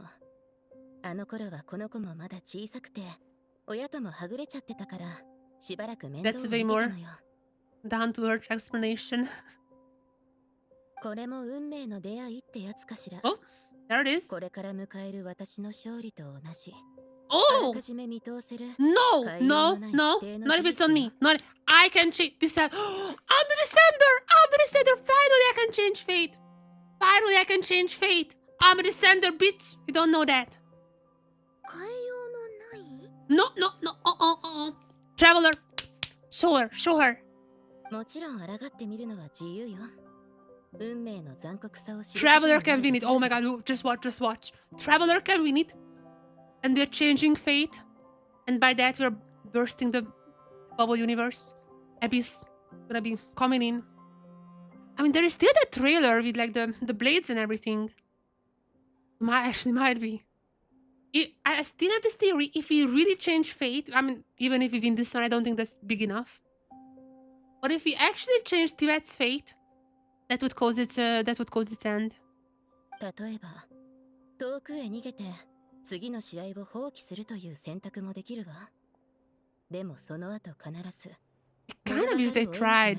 あの頃はこの子もまだ小さくて親ともはぐれちゃってたからしばらく面倒を That's 見て way た more のよ。 down to earth explanation. これも運命の出会いってやつかしら。 Oh, there it is. これから迎える私の勝利と同じ。あら Oh かじめ見通せる。 no, no, no, not if it's on me. Not I can change this. I'm the descender. I'm the descender. Finally, I can change fate. Finally, I can change fate. I'm a descender, bitch. You don't know that. 変えようのない？ No, no, no. Traveler, show her, show her. もちろん抗ってみるのは自由よ。運命の残酷さを知る。 Traveler can win it. Oh my god, look, just watch, just watch. Traveler can win it. And we're changing fate. And by that, we're bursting the bubble universe. Abyss gonna be coming in. I mean, there is still that trailer with like the blades and everything. Might be. I still have this theory. If we really change fate, I mean, even if we win this one, I don't think that's big enough. But if we actually change Tibet's fate, that would cause its end. 例えば遠くへ逃げて次の試合を放棄するという選択もできるわ。でもその後必ず Kind of wish they tried.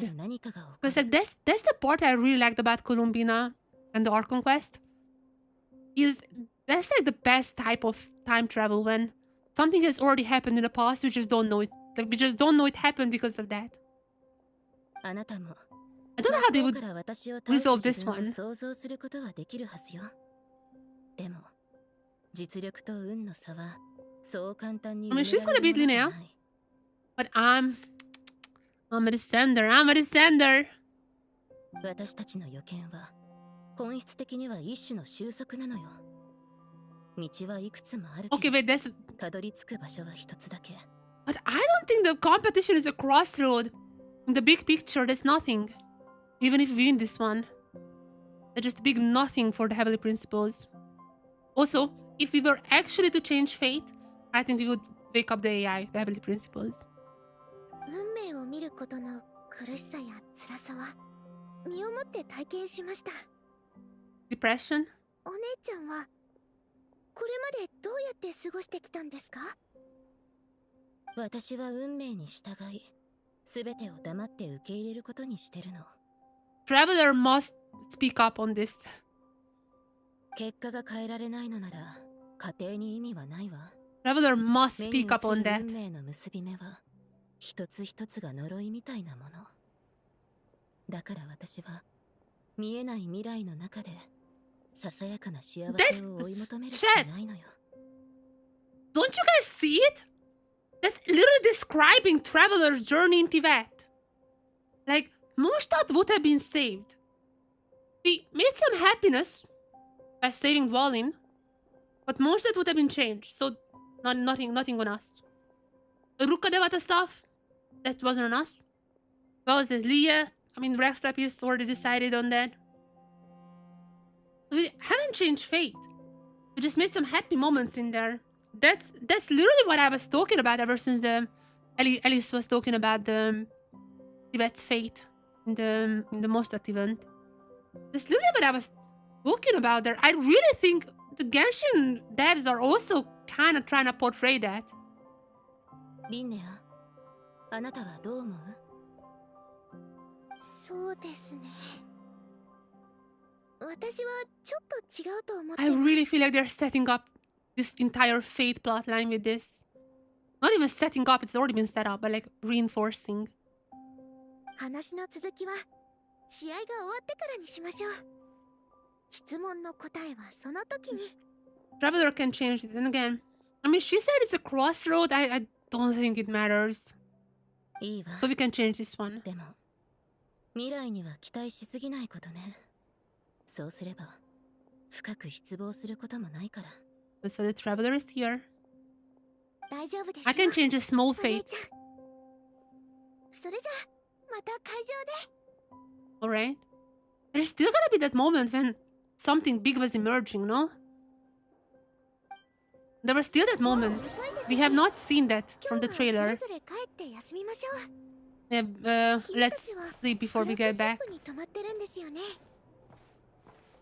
Because like that's the part I really liked about Columbina and the Archon quest. That's like the best type of time travel when something has already happened in the past, we just don't know it. Like, we just don't know it happened because of that. あなたも I don't know how they would resolve this one. 想像することはできるはずよ。でも実力と運の差はそう簡単に I mean, she's gonna beat Linnea. But I'm a descender. I'm a descender. 私たちの予見は本質的には一種の収束なのよ。道はいくつもあるけ Okay, ど wait, that's... たどり着く場所は一つだけ。 But I don't think the competition is a crossroad. In the big picture, there's nothing. Even if we win this one. They're just big nothing for the Heavenly Principles. Also, if we were actually to change fate, I think we would wake up the AI, the Heavenly Principles. 運命を見ることの苦しさや辛さは身をもって体験しました。 Depression? お姉ちゃんはこれまでどうやって過ごしてきたんですか？私は運命に従い、すべてを黙って受け入れることにしてるの。Traveler must speak up on this. 結果が変えられないのなら、家庭に意味はないわ。Traveler must 目 speak に映 up on る that. 運命の結び目は、一つ一つが呪いみたいなもの。だから私は、見えない未来の中で、ささやかな幸せを追い求めるしかないのよ。Don't you guys see it? That's literally describing Traveler's journey in Tibet. Like, Mondstadt would have been saved. We made some happiness by saving Dwalin, but Mondstadt would have been changed, so nothing on us. Ruka Devata stuff, that wasn't on us. What was this, Leah? I mean, Rextrap is already decided on that. We haven't changed fate. We just made some happy moments in there. That's literally what I was talking about ever since the Alice was talking about the Tibet's fate in the Mondstadt event. That's literally what I was talking about there. I really think the Genshin devs are also kind of trying to portray that. リンネア、あなたはどう思う？そうですね。私はちょっと違うと思って I really feel like they're setting up this entire fate plotline with this. Not even setting up, it's already been set up, but like reinforcing. 話の続きは試合が終わってからにしましょう。質問の答えはその時に。Traveler can change it, and again, I mean, she said it's a crossroad. I don't think it matters. いいわ。 So we can change this one. でも、未来には期待しすぎないことね。そうすれば、深く失望することもないから。That's why the Traveler is here. 大丈夫ですよ。 I can change a small お姉 fate. ちゃん。それじゃまた会場で。 Alright. There's still gonna be that moment when something big was emerging, no? There was still that moment. We have not seen that from the 今日は trailer. それぞれ帰って休みましょう。 Yeah, let's sleep before we get back. フラッグシップに泊まってるんですよね。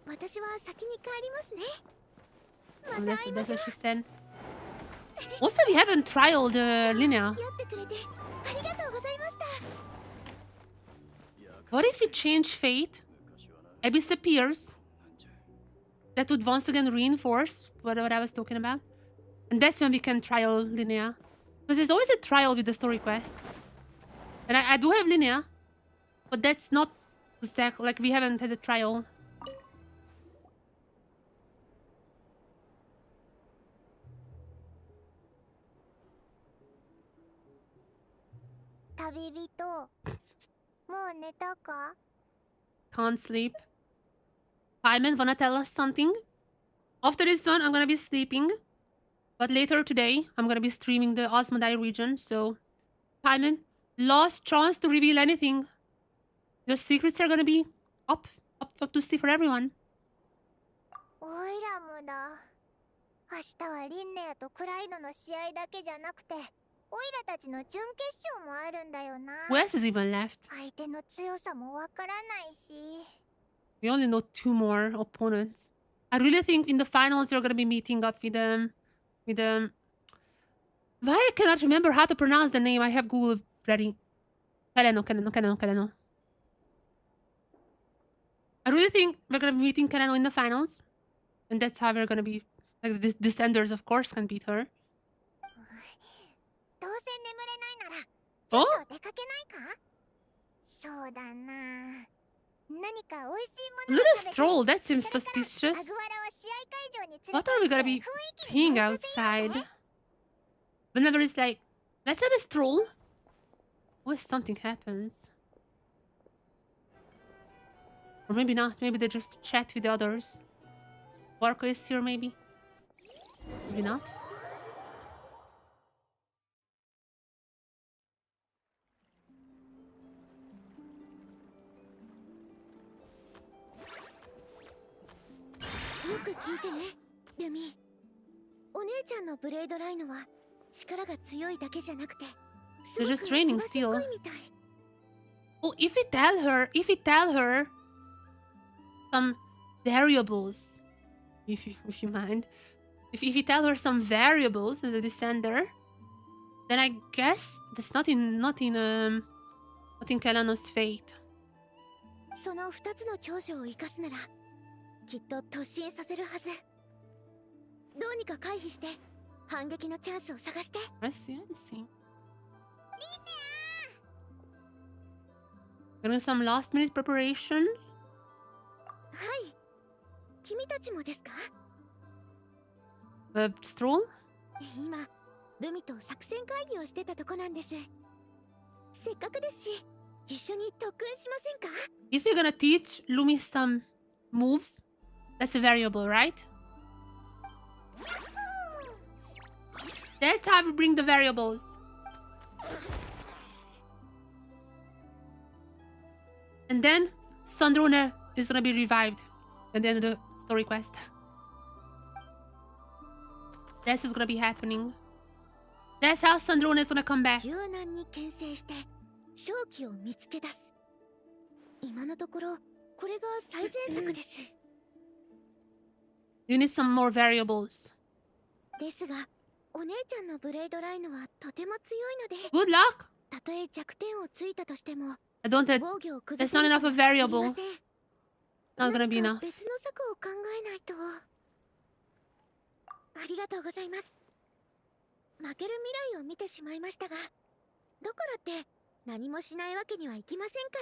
私は先に帰りますね。 Oh, that's what she said. Also, we haven't trialed Linnea. 付き合ってくれてありがとうございました。 What if we change fate? Abyss appears. That would once again reinforce what I was talking about. And that's when we can trial Linnea. Because there's always a trial with the story quests. And I do have Linnea. But that's not exactly... Like, we haven't had a trial. Can't sleep. Paimon, wanna tell us something? After this one, I'm gonna be sleeping. But later today, I'm gonna be streaming the Osmodai region, so... Paimon, last chance to reveal anything. Your secrets are gonna be up to see for everyone. オイラムだ。明日はリンネアとクライドの試合だけじゃなくて、オイラたちの準決勝もあるんだよな。Who else is even left? 相手の強さもわからないし。We only know 2 more opponents. I really think in the finals you're gonna be meeting up with Why I cannot remember how to pronounce the name? I have Google ready. Keleno. I really think we're gonna be meeting Keleno in the finals. And that's how we're gonna be... Like, the Descenders, of course, can beat her. どうせ眠れないなら、ち Oh? ょっと出かけないか？そうだな。何か美味しいものを Little 食べて、 stroll, that seems それから suspicious. アグワラは試合会場に連れ What て are we 行 gonna って be 雰囲気 seeing に乗せてよ outside? ね。 Whenever it's like, let's have a stroll. What if something happens? Or maybe not. Maybe they just chat with the others. Marco is here, maybe. Maybe not. Yoく聞いてね、ルミ。お姉ちゃんのブレードライノは力が強いだけじゃなくて、 They're just training すご still. くすごいみたい。 Oh, if we tell her some variables, if you mind, if we tell her some variables as a descender, then I guess that's not in Kalano's fate. その2つの長所を生かすなら、きっと突進させるはず。どうにか回避して反撃のチャンスを探して。 I see. Doing some last minute preparations. はい。君たちもですか？ Stroll? 今、ルミと作戦会議をしてたとこなんです。せっかくですし、一緒に特訓しませんか？ If you're gonna teach Lumi some moves, that's a variable, right? That's how we bring the variables. And then Sandrone is gonna be revived at the end of the story quest. That's what's gonna be happening. That's how Sandrone is gonna come back. 柔軟に牽制して勝機を見つけ出す。今のところこれが最善策です。 You need some more variables. ですが、お姉ちゃんのブレードライノはとても強いので、 Good luck. たとえ弱点をついたとしても、 I don't think 防御を崩 that's せ not る enough と of は限り variable. ません。 Not gonna be 何 enough. か別の策を考えないと。ありがとうございます。負ける未来を見てしまいましたが、だからって何もしないわけにはいきませんか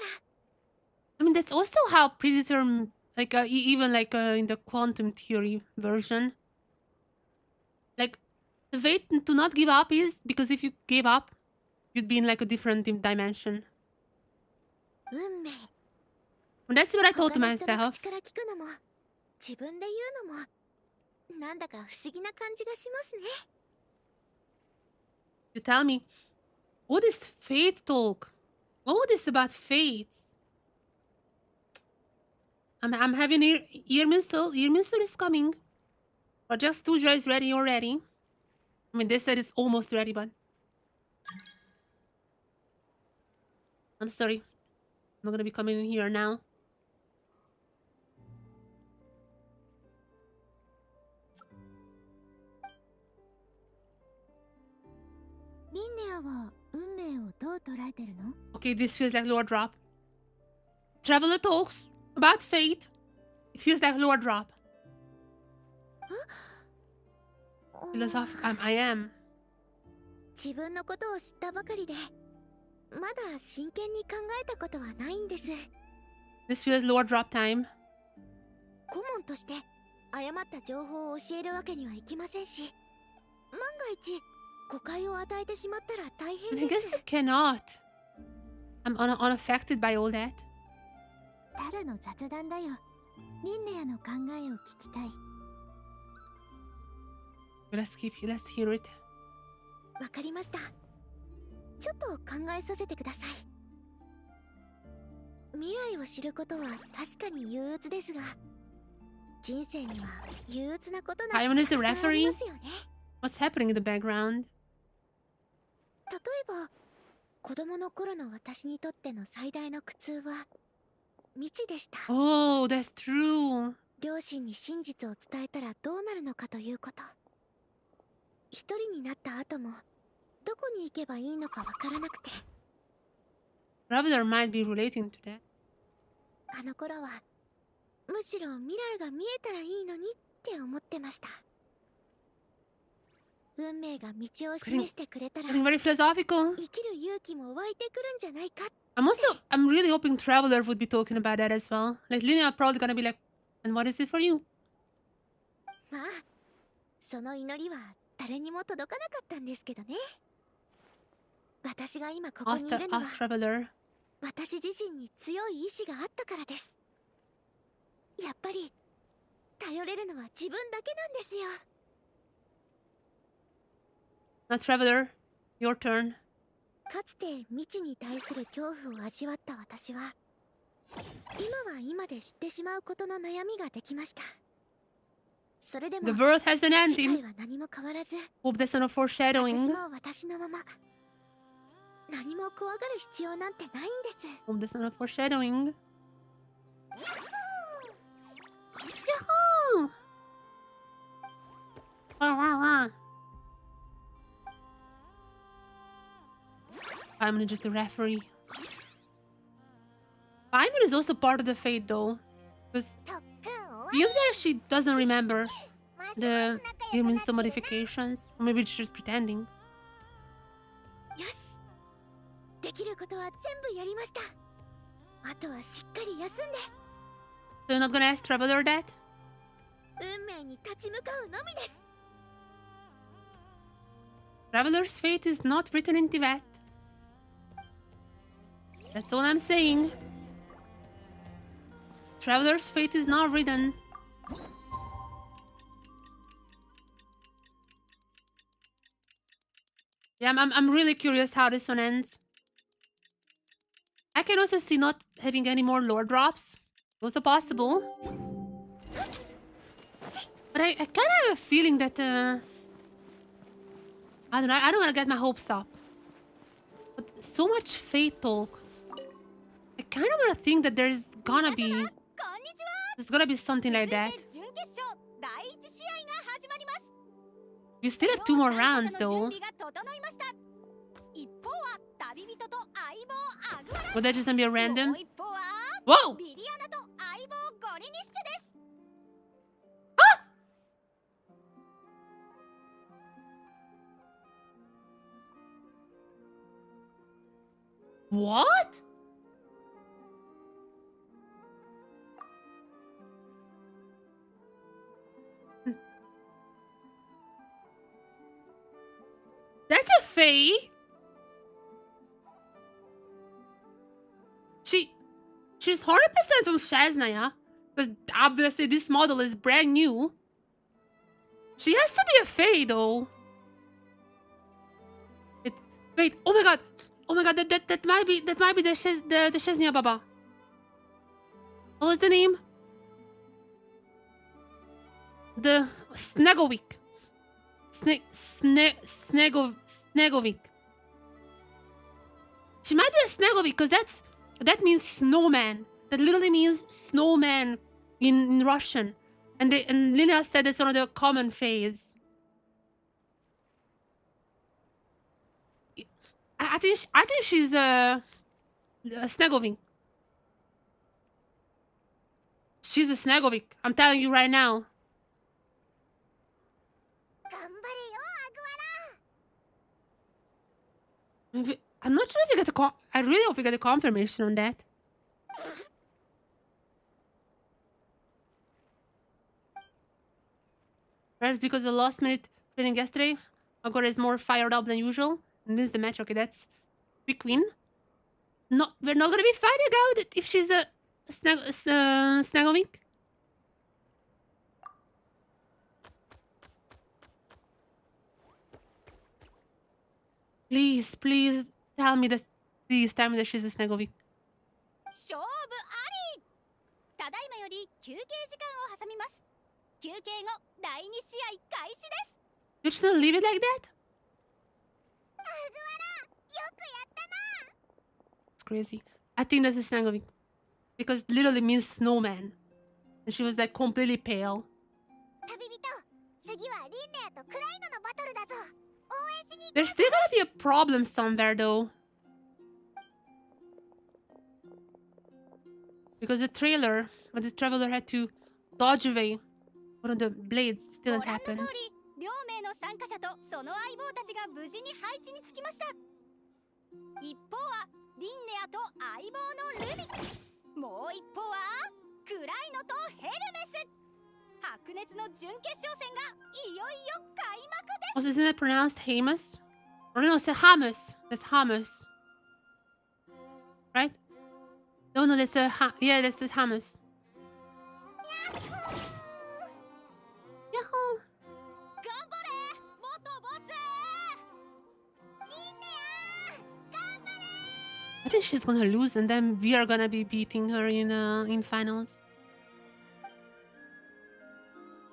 ら。 I mean, that's also how Predator, like, even like in the quantum theory version, like, the way to not give up is because if you gave up, you'd be in like a different dimension. 運命。 And that's what I thought to 他の人の myself. 口から聞くのも、自分で言うのも、なんだか不思議な感じがしますね。 You tell me, what is fate talk? What is about fates? I'm having ear minstrel. Ear minstrel is coming. Project Studio is ready already. I mean, they said it's almost ready, but I'm sorry. I'm not gonna be coming in here now. Okay, this feels like lower drop. Traveler talks about fate. It feels like lower drop. Philosophic. I am. 自分のことを知ったばかりで、まだ真剣に考えたことはないんです。 This feels lower drop time. 顧問として誤った情報を教えるわけにはいきませんし、万が一誤解を与えてしまったら大 And 変 I で guess す。 you cannot. I'm unaffected by all that. ただの雑談だよ。リンネアの考えを聞きたい。 Let's hear it. わかりました。ちょっと考えさせてください。未来を知ることは確かに憂鬱ですが、人生には憂鬱なことなん Ivan て is the たくさんあり referee. ますよね。 What's happening in the background? 例えば子供の頃の私にとっての最大の苦痛は未知でした。 Oh, that's true. 両親に真実を伝えたらどうなるのかということ。一人になった後もどこに行けばいいのかわからなくて、 Traveler might be relating to that. あの頃はむしろ未来が見えたらいいのにって思ってました。運命が道を示してくれたら Getting very philosophical. 生きる勇気も湧いてくるんじゃないか。 I'm really hoping Traveler would be talking about that as well. Like Linnea probably gonna be like, and what is it for you? まあその祈りは誰にも届かなかったんですけどね。私が今ここにいるのは Ask Traveler. 私自身に強い意志があったからです。やっぱり頼れるのは自分だけなんですよ。 Now Traveler, your turn. かつて未知に対する恐怖を味わった私は今は今で知ってしまうことの悩みができました。それでも The world has an 世界 ending. は何も変わらず、 Hope that's not a 私 foreshadowing. も私のまま何も怖がる必要なんてないんです。 Hope that's not a foreshadowing. Yahoo! I'm just a referee. Ivan is also part of the fate though. Because he actually doesn't remember the human modifications. Or maybe it's just pretending. よし、できることは全部やりました。あとはしっかり休んで So you're not gonna ask Traveler that? 運命に立ち向かうのみです。 Traveler's fate is not written in Tibet. That's all I'm saying. Traveler's fate is not written. Yeah, I'm really curious how this one ends. I can also see not having any more lore drops. Also possible. But I kind of have a feeling that I don't know. I don't want to get my hopes up. But so much fate talk. I kind of want to think that there's gonna be something like that. We still have 2 more rounds though. Would that just gonna be a random? Whoa! Ah! What? That's a Fae. She's 100% on Shazna, yeah? Because obviously this model is brand new. She has to be a Fae though. Wait, oh my god. Oh my god, that might be the Shaznia Baba. What was the name? The Snegovic. Snegovic. She might be a Snegovic because that means snowman. That literally means snowman in Russian. And Linnea said it's one of the common fays. I think she's a Snegovic. She's a Snegovic. I'm telling you right now. I'm not sure if we get I really hope we get a confirmation on that. Perhaps because the last minute training yesterday, Agora is more fired up than usual and wins the match. Okay, that's big win. No, we're not gonna be finding out if she's a Snagovic. Please, please tell me that. Please tell me that she's a Snagovic. 勝負あり。ただいまより休憩時間を挟みます。休憩後第2試合開始です。 You're just gonna leave it like that? It's crazy. I think that's the slang of it. Because it literally means snowman. And she was like completely pale. 旅人、次はリンネアとクライドのバトルだぞ。応援しに There's still gonna be a problem somewhere though. Because the trailer, when the traveler had to dodge away one of the blades, still ご didn't 覧の happen. 通り、両名の参加者とその相棒たちが無事に配置につきました。一方はリンネアと相棒のルミ、もう一方はクライノとヘルメス。白熱の準決勝戦がいよいよ開幕です。 Also, isn't it pronounced Hamus? Or no, it's Hamus. That's Hamus. Right? No, that's yeah, that's Hamus. Yahoo! 頑張れ元ボス。 I think she's gonna lose, and then we are gonna be beating her in finals.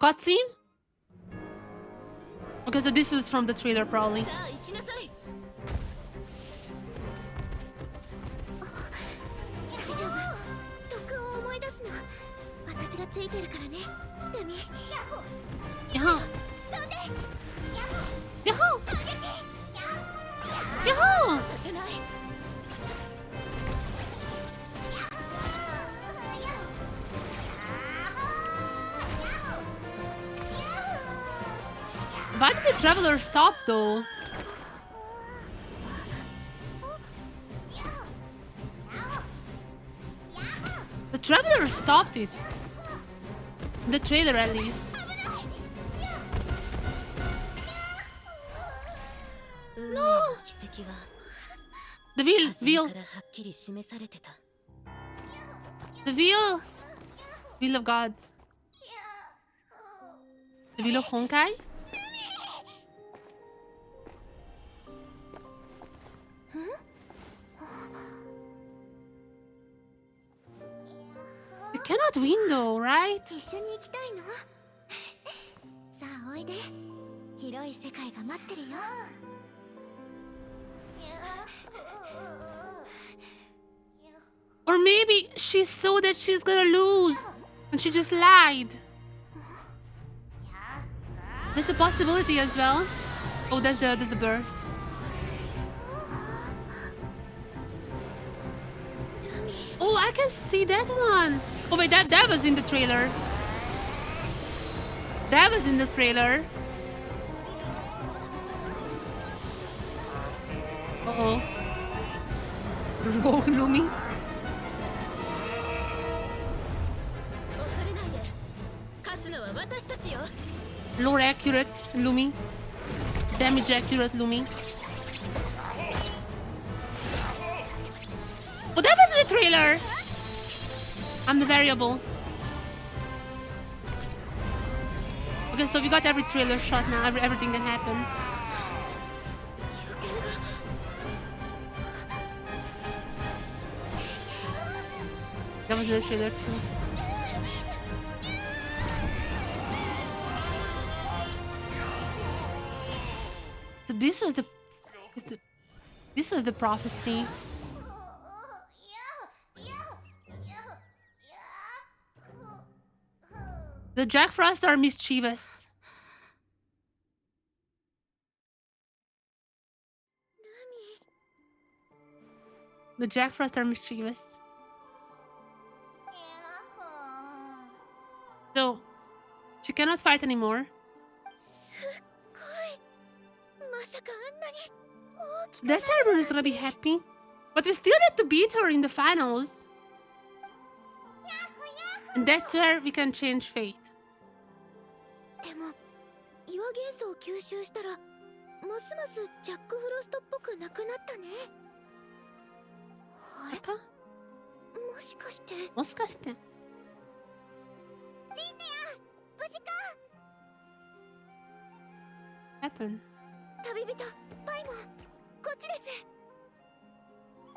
Cutscene? Okay, so this was from the trailer, probably. さあ行きなさい。大丈夫。特訓を思い出すの。私がついてるからね。ルミ。Yahoo! 飛んで。 Yahoo! 攻撃。 Yahoo! させない。 Why did the traveler stop though? The traveler stopped it. In the trailer at least. No! The wheel. The wheel. Wheel of gods. The wheel of Honkai? You cannot win though, right? 一緒に行きたいの？さあおいで。広い世界が待ってるよ。 Or maybe she saw that she's gonna lose and she just lied. There's a possibility as well. Oh, there's a burst. Oh, I can see that one. Oh wait, that was in the trailer. That was in the trailer. Uh-oh. Rogue Lumi. 恐れないで。勝つのは私たちよ。 Lore accurate Lumi. Damage accurate Lumi. Oh, that was in the trailer! I'm the variable. Okay, so we got every trailer shot now. Everything can happen. That was in the trailer too. So this was the prophecy. The Jack Frost are mischievous. The Jack Frost are mischievous. So she cannot fight anymore. That everyone is gonna be happy. But we still need to beat her in the finals. And that's where we can change fate. でも岩元素を吸収したらますますジャック・フロストっぽくなくなったね。あれ？もしかして。もしかして。リンネア、無事か？ Happen. 旅人、パイモン、こっちです。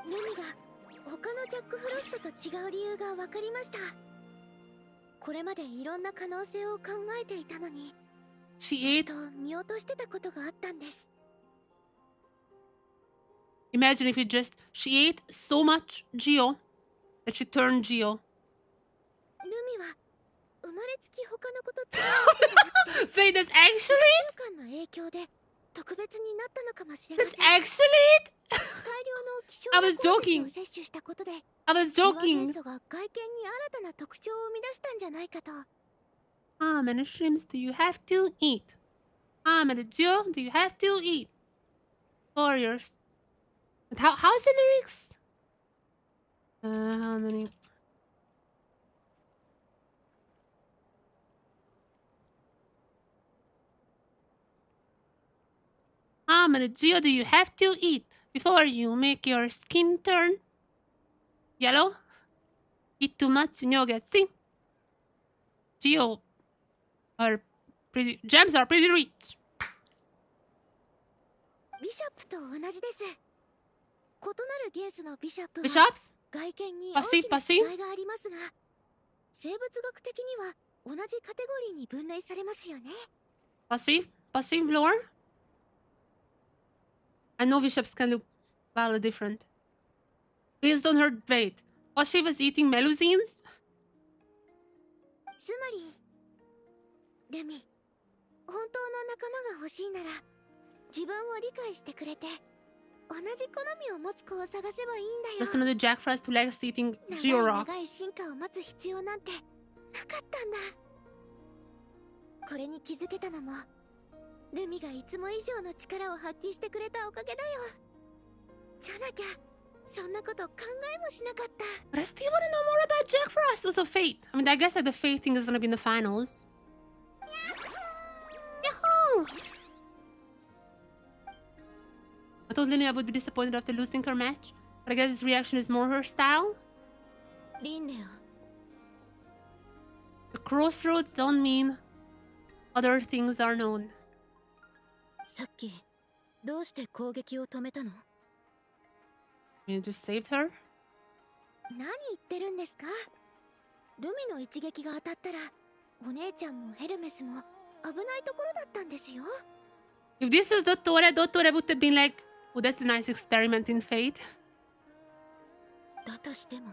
ルミが他のジャック・フロストと違う理由が分かりました。これまでいろんな可能性を考えていたのに、 She ずっ ate. と見落としてたことがあったんです。 Imagine if she ate so much Geo that she turned Geo. ルミは生まれつき他の子と違うわけじゃなくて、 Wait, that's actually 習慣の影響で特別になったのかもしれま that's せん。 actually 大量の希少 I な was 鉱石 joking. を摂取したことで、 I was ビワ元 joking. 素が外見に新たな特徴を生み出したんじゃないかと。 How many shrimps do you have to eat? How many Geo do you have to eat? Warriors. But how's the lyrics? How many? How many Geo do you have to eat before you make your skin turn yellow? Eat too much and you'll get sick. Geo are pretty. Gems are pretty rich. ビショップと同じです。異なる元素のビショップは Bishops? 外見にパシ大パシきな違いがありますが、生物学的には同じカテゴリーに分類されますよね。 Passive lore? I know bishops can look vastly different. Based on her weight. Passive was eating melusines? つまり、ルミ、本当の仲間が欲しいなら、自分を理解してくれて、同じ好みを持つ子を探せばいいんだよ。 Just another jackfrost who likes eating 長い Geo rocks. 長い進化を待つ必要なんてなかったんだ。これに気づけたのも、ルミがいつも以上の力を発揮してくれたおかげだよ。じゃなきゃ、そんなこと考えもしなかった。 But I still want to know more about Jack Frost. Also, Fate. I mean, I guess that the Fate thing is gonna be in the finals. Yahoo! I told Linnea I would be disappointed after losing her match, but I guess his reaction is more her style. リンネア、 The crossroads don't mean other things are known. さっきどうして攻撃を止めたの？ You just saved her? 何言ってるんですか？ルミの一撃が当たったら、お姉ちゃんもヘルメスも危ないところだったんですよ。 If this was Dottore would have been like, oh, that's a nice experiment in fate. だとしても、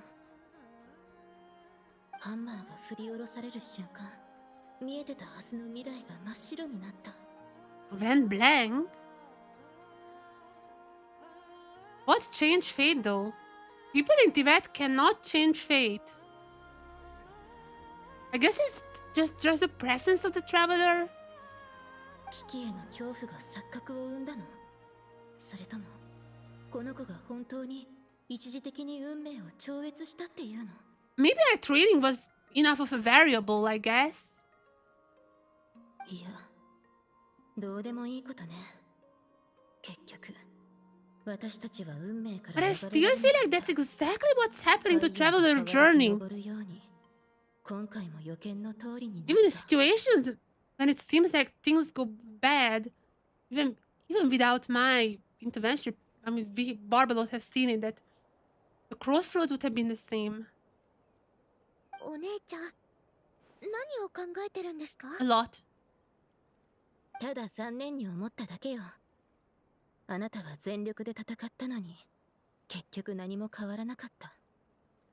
ハンマーが振り下ろされる瞬間、見えてたはずの未来が真っ白になった。 Van Blank? What changed fate though? People in Tibet cannot change fate. I guess it's just the presence of the traveler. 危機への恐怖が錯覚を生んだの？それとも、この子が本当に一時的に運命を超越したっていうの？ Maybe our training was enough of a variable, I guess. いや、どうでもいいことね。結局、私たちは運命から But I still feel like that's exactly what's happening to traveler's journey. 登るように、今回も予見の通りにな Even in った。 situations when it seems like things go bad, even without my intervention, I mean, we Barbados have seen it that the crossroads would have been the same お姉ちゃん、何を考えてるんですか？ a lot. ただ残念に思っただけよ。あなたは全力で戦ったのに、結局何も変わらなかった。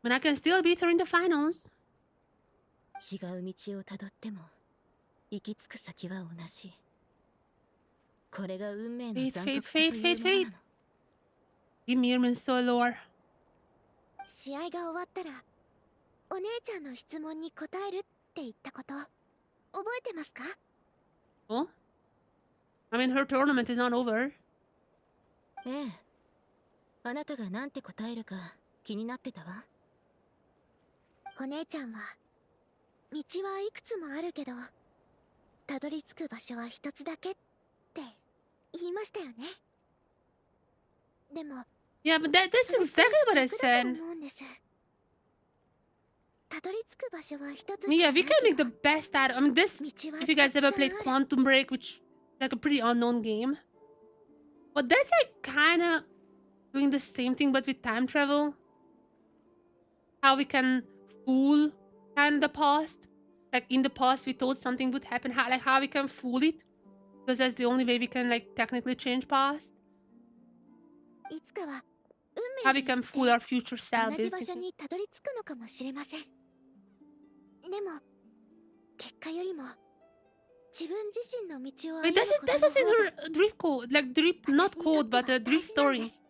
When I can still beat her in the finals. 違う道をたどっても、行き着く先は同じ。これが運命の残酷さというものなの。 Give me your Solor. 試合が終わったら、お姉ちゃんの質問に答えるって言ったこと、覚えてますか？ Oh? I mean, her tournament is not over. ええ。あなたがなんて答えるか気になってたわ。お姉ちゃんは、道はいくつもあるけど、たどり着く場所は一つだけって言いましたよね。でも、 Yeah, but that's exactly what I 逆だと said. 思うんです。たどり着く場所は一つ I mean, し yeah, かない we け can ど、 make the best out of. I mean, this. 道は If you guys た ever くさん played ある。 Quantum Break, which like a pretty unknown game, but that's like kind of doing the same thing but with time travel. How we can fool kind of the past like in the past we thought something would happen, how we can fool it, because that's the only way we can like technically change past. いつかは How 運 we 命 can に fool our future 同 self じ場所 basically. にたどり着くのかもしれません。でも結果よりも自分自身の道を Wait, 歩む that こと was in の方が her drip code, like drip, not 私にと code, っては but a 大 drip 事なんで story. す。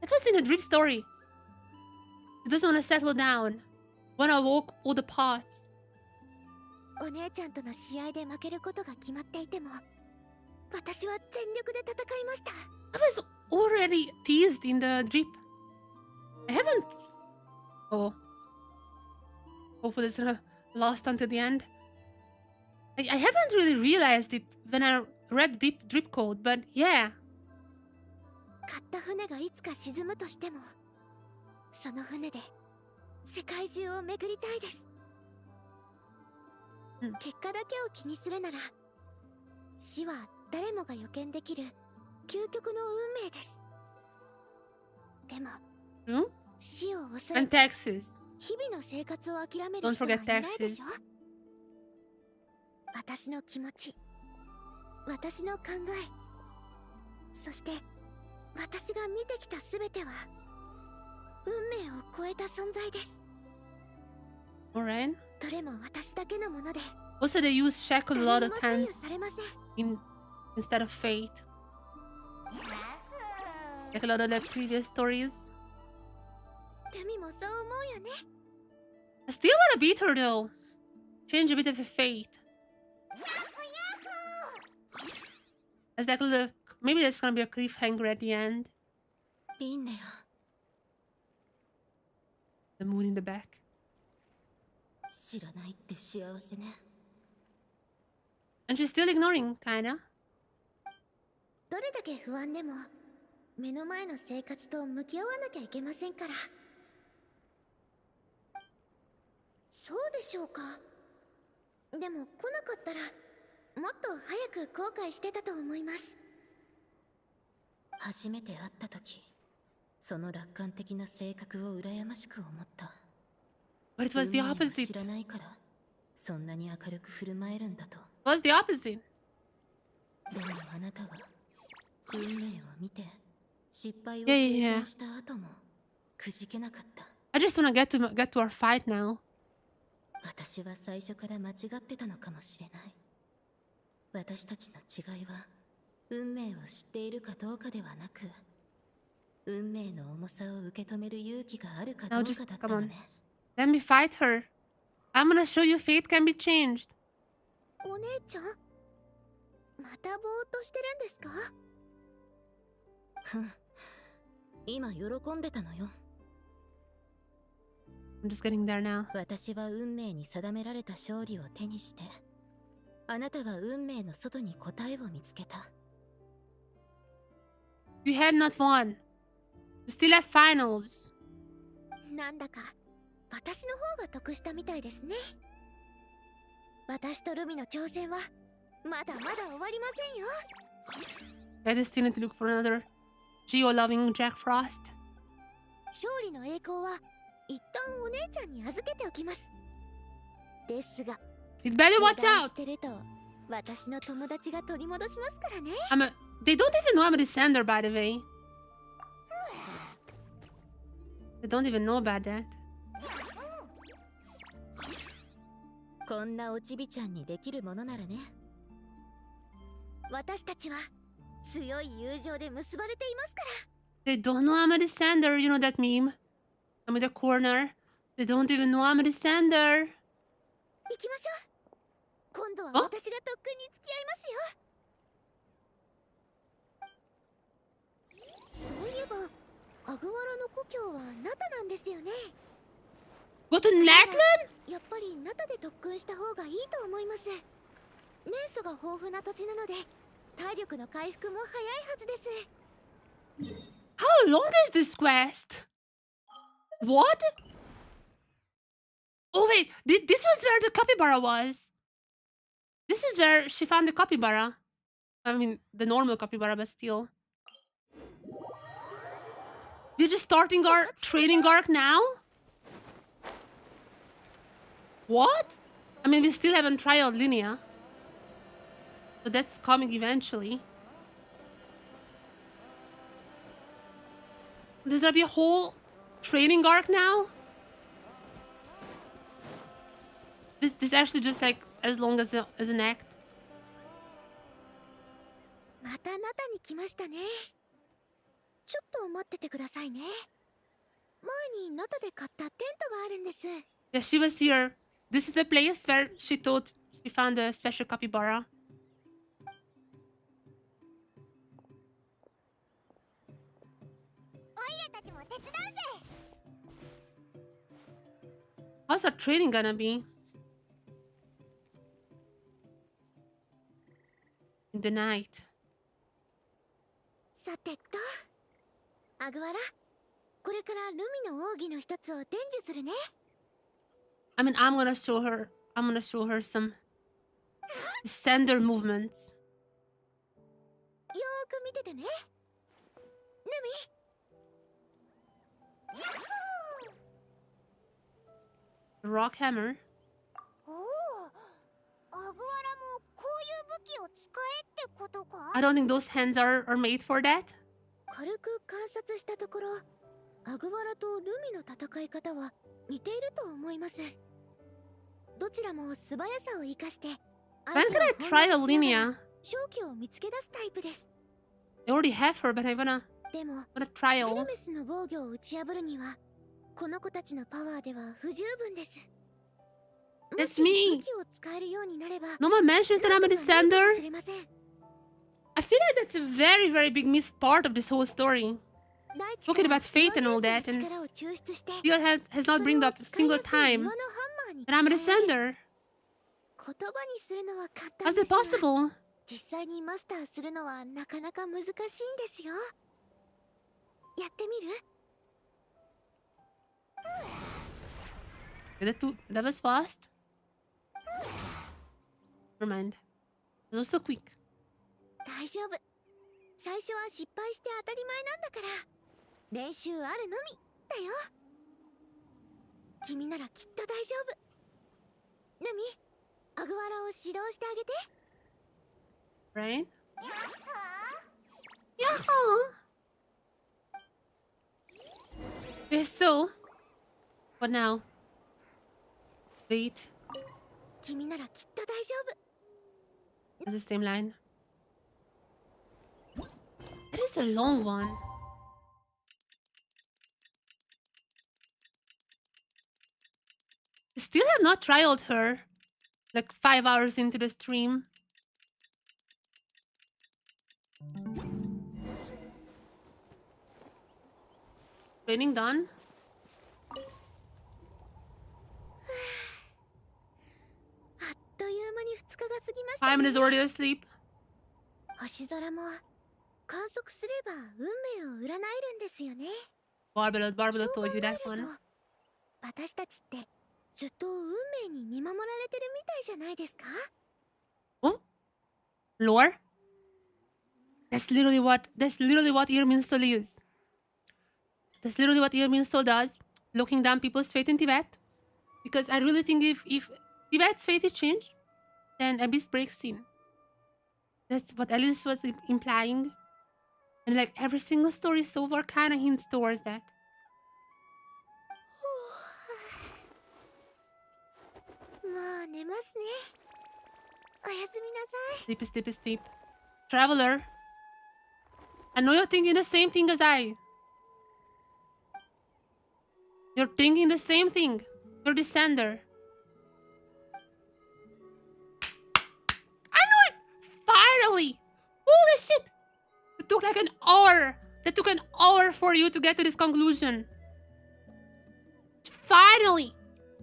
That was in a drip story. She doesn't want to settle down. Wanna walk all the paths. お姉ちゃんとの試合で負けることが決まっていても私は全力で戦いました。 I was already teased in the drip. I haven't. Oh. Hopefully it's not lost until the end. I haven't really realized it when I read drip code, but yeah. 買った船がいつか沈むとしてもその船で世界中を巡りたいです。結果だけを気にするなら死は誰もが予見できる究極の運命です。でも、死を恐れ And て taxes. 日々の生活を諦め Don't る人はい forget ないでしょ。 taxes. 私の気持ち、私の考え、そして私が見てきたすべては運命を超えた存在です。 Alright. どれも私だけのもので Also, they use shackle a lot 誰 of にも左右 times されません。 instead of fate. Like a lot of their previous stories. ルミもそう思うよね。 I still wanna beat her though. Change a bit of a fate. As like a little, maybe there's gonna be a cliffhanger at the end. リンネ The moon in the back. ア知らないって幸せね。 And she's still ignoring, kinda. どれだけ不安でも目の前の生活と向き合わなきゃいけませんから。そうでしょうか。でも来なかったらもっと早く後悔してたと思います。初めて会った時、その楽観的な性格を羨ましく思った。 But it was the 運命を opposite. 知らないからそんなに明るく振る舞えるんだと。 It was the opposite. でもあなたは運命を見て失敗を Yeah, 経 yeah, yeah. 験した後もくじけなかった。 I just wanna get to our fight now. 私は最初から間違ってたのかもしれない。私たちの違いは運命を知っているかどうかではなく、運命の重さを受け止める勇気があるかどう Now か just だった come の on. ね。 Let me fight her. I'm gonna show you fate can be changed. お姉ちゃんまたぼーっとしてるんですか。ふん、今喜んでたのよ。 I'm just getting there now. 私は運命に定められた勝利を手にして、あなたは運命の外に答えを見つけた。 You had not won. You still have finals. なんだか私の方が得したみたいですね。私とルミの挑戦はまだまだ終わりませんよ。 I just still need to look for another geo-loving Jack Frost. 勝利の栄光は一旦お姉ちゃんに預けておきます。ですが You better 油 watch 断 out. してると私の友達が取り戻しますからね。They don't even know I'm a descender, by the way. They don't even know about that. こんなおちびちゃんにできるものならね。私たちは強い友情で結ばれていますから。 They don't know I'm a descender. You know that meme? I'm in the corner. They don't even know I'm a descender. 行きましょう。今度はあ私が特訓に付き合いますよ。そういえばアグワラの故郷はナタなんですよね。 Go to Natlan? やっぱりナタで特訓した方がいいと思います。年素が豊富な土地なので体力の回復も早いはずです。 How long is this quest? What? Oh wait, this was where the capybara was. This is where she found the capybara. I mean, the normal capybara, but still. We're just starting our training arc now? What? I mean, we still haven't trialed Linnea. So that's coming eventually. There's gonna be a whole training arc now? This actually just like as long as an act. またあなたに来ましたね。ちょっと待っててくださいね。前にナタで買ったテントがあるんです。Yeah, she was here. This is the place where she thought she found a special capybara. How's our training gonna be? In the night. さてと、アグワラ、これからルミの奥義の一つを伝授するね。I mean, I'm gonna show her some sender movements. よーく見ててね。ルミ。Rock hammer. おお、アグワラもこういう武器を使えってことか。 I don't think those hands are made for that. 軽く観察したところ、アグワラとルミの戦い方は似ていると思います。どちらも素早さを生かして、 When can I trial Linnea? 勝機を見つけ出すタイプです。 I already have her, but I wanna でも、 trial. ヘルメスの防御を打ち破るには、この子たちのパワーでは不十分です。 That's me. 武器を使えるようになれば、 No one mentions that I'm a なんとかなるかも descender. しれません。 I feel like that's a very, very big missed part of this whole story. 大地 Talking から about fate and all 強 that, 烈 and な力を抽出して、 Still has not bring up a single time それを使いやすい岩のハンマーに that I'm a 伝え descender. 言葉にするのは簡 How's 単で that すが、 possible? 実際にマスターするのはなかなか難しいんですよ。やってみる？ That was fast. Never mind. It was also quick. 大丈夫。最初は失敗して当たり前なんだから、練習あるのみだよ。君ならきっと大丈夫。ルミ、アグワラを指導してあげて。 Right? やっ Yahoo! Okay, so what now? Wait. 君ならきっと大丈夫。 That's the same line. That is a long one. I still have not trialed her. Like 5 hours into the stream. Training done. あっという間に2日が過ぎましたね。 Simon is already asleep. 星空も観測すれば運命を占えるんですよね。 Barbara そう told 考 you え that ると one. 私たちってずっと運命に見守られてるみたいじゃないですか？ Oh? Lore? That's literally what Irmin's soul is. That's literally what Irmin's soul does. Looking down people's fate in Tibet. Because I really think if Tibet's fate is changed, then Abyss breaks in. That's what Alice was implying. And like every single story so far kinda hints towards that. もう寝ますね。おやすみなさい。 Sleep, sleep, sleep. Traveler. I know you're thinking the same thing as I. You're thinking the same thing. You're descender. I know it! Finally! Holy shit! It took like an hour. That took an hour for you to get to this conclusion. Finally!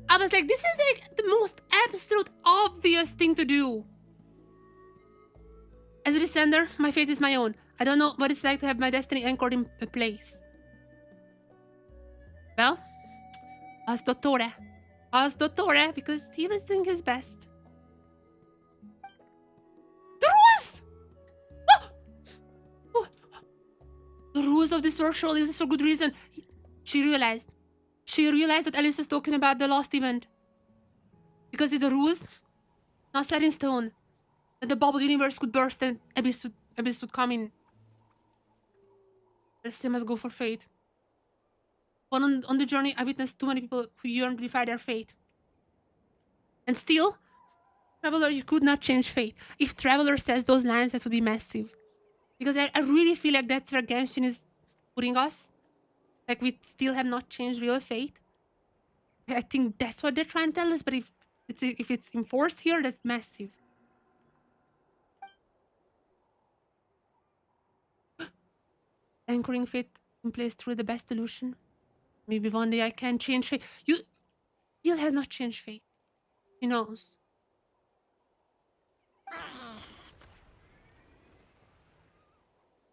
I was like, this is like the most absolute obvious thing to do. As a descender, my fate is my own. I don't know what it's like to have my destiny anchored in a place. Well, ask Dottore. Ask Dottore because he was doing his best. The rules! Oh! Oh. The rules of this world surely is for good reason. She realized what Alice was talking about the last event. because it's the rules, not set in stone. That the bubble universe could burst and abyss would come in. I still must go for fate. But on the journey, I witnessed too many people who yearned to defy their fate. And still, Traveler, you could not change fate. If Traveler says those lines, that would be massive. Because I really feel like that's where Genshin is putting us. Like, we still have not changed real fate. I think that's what they're trying to tell us, but if it's enforced here, that's massive. Anchoring fate in place through the best solution. Maybe one day I can change fate. You have not changed fate. He knows.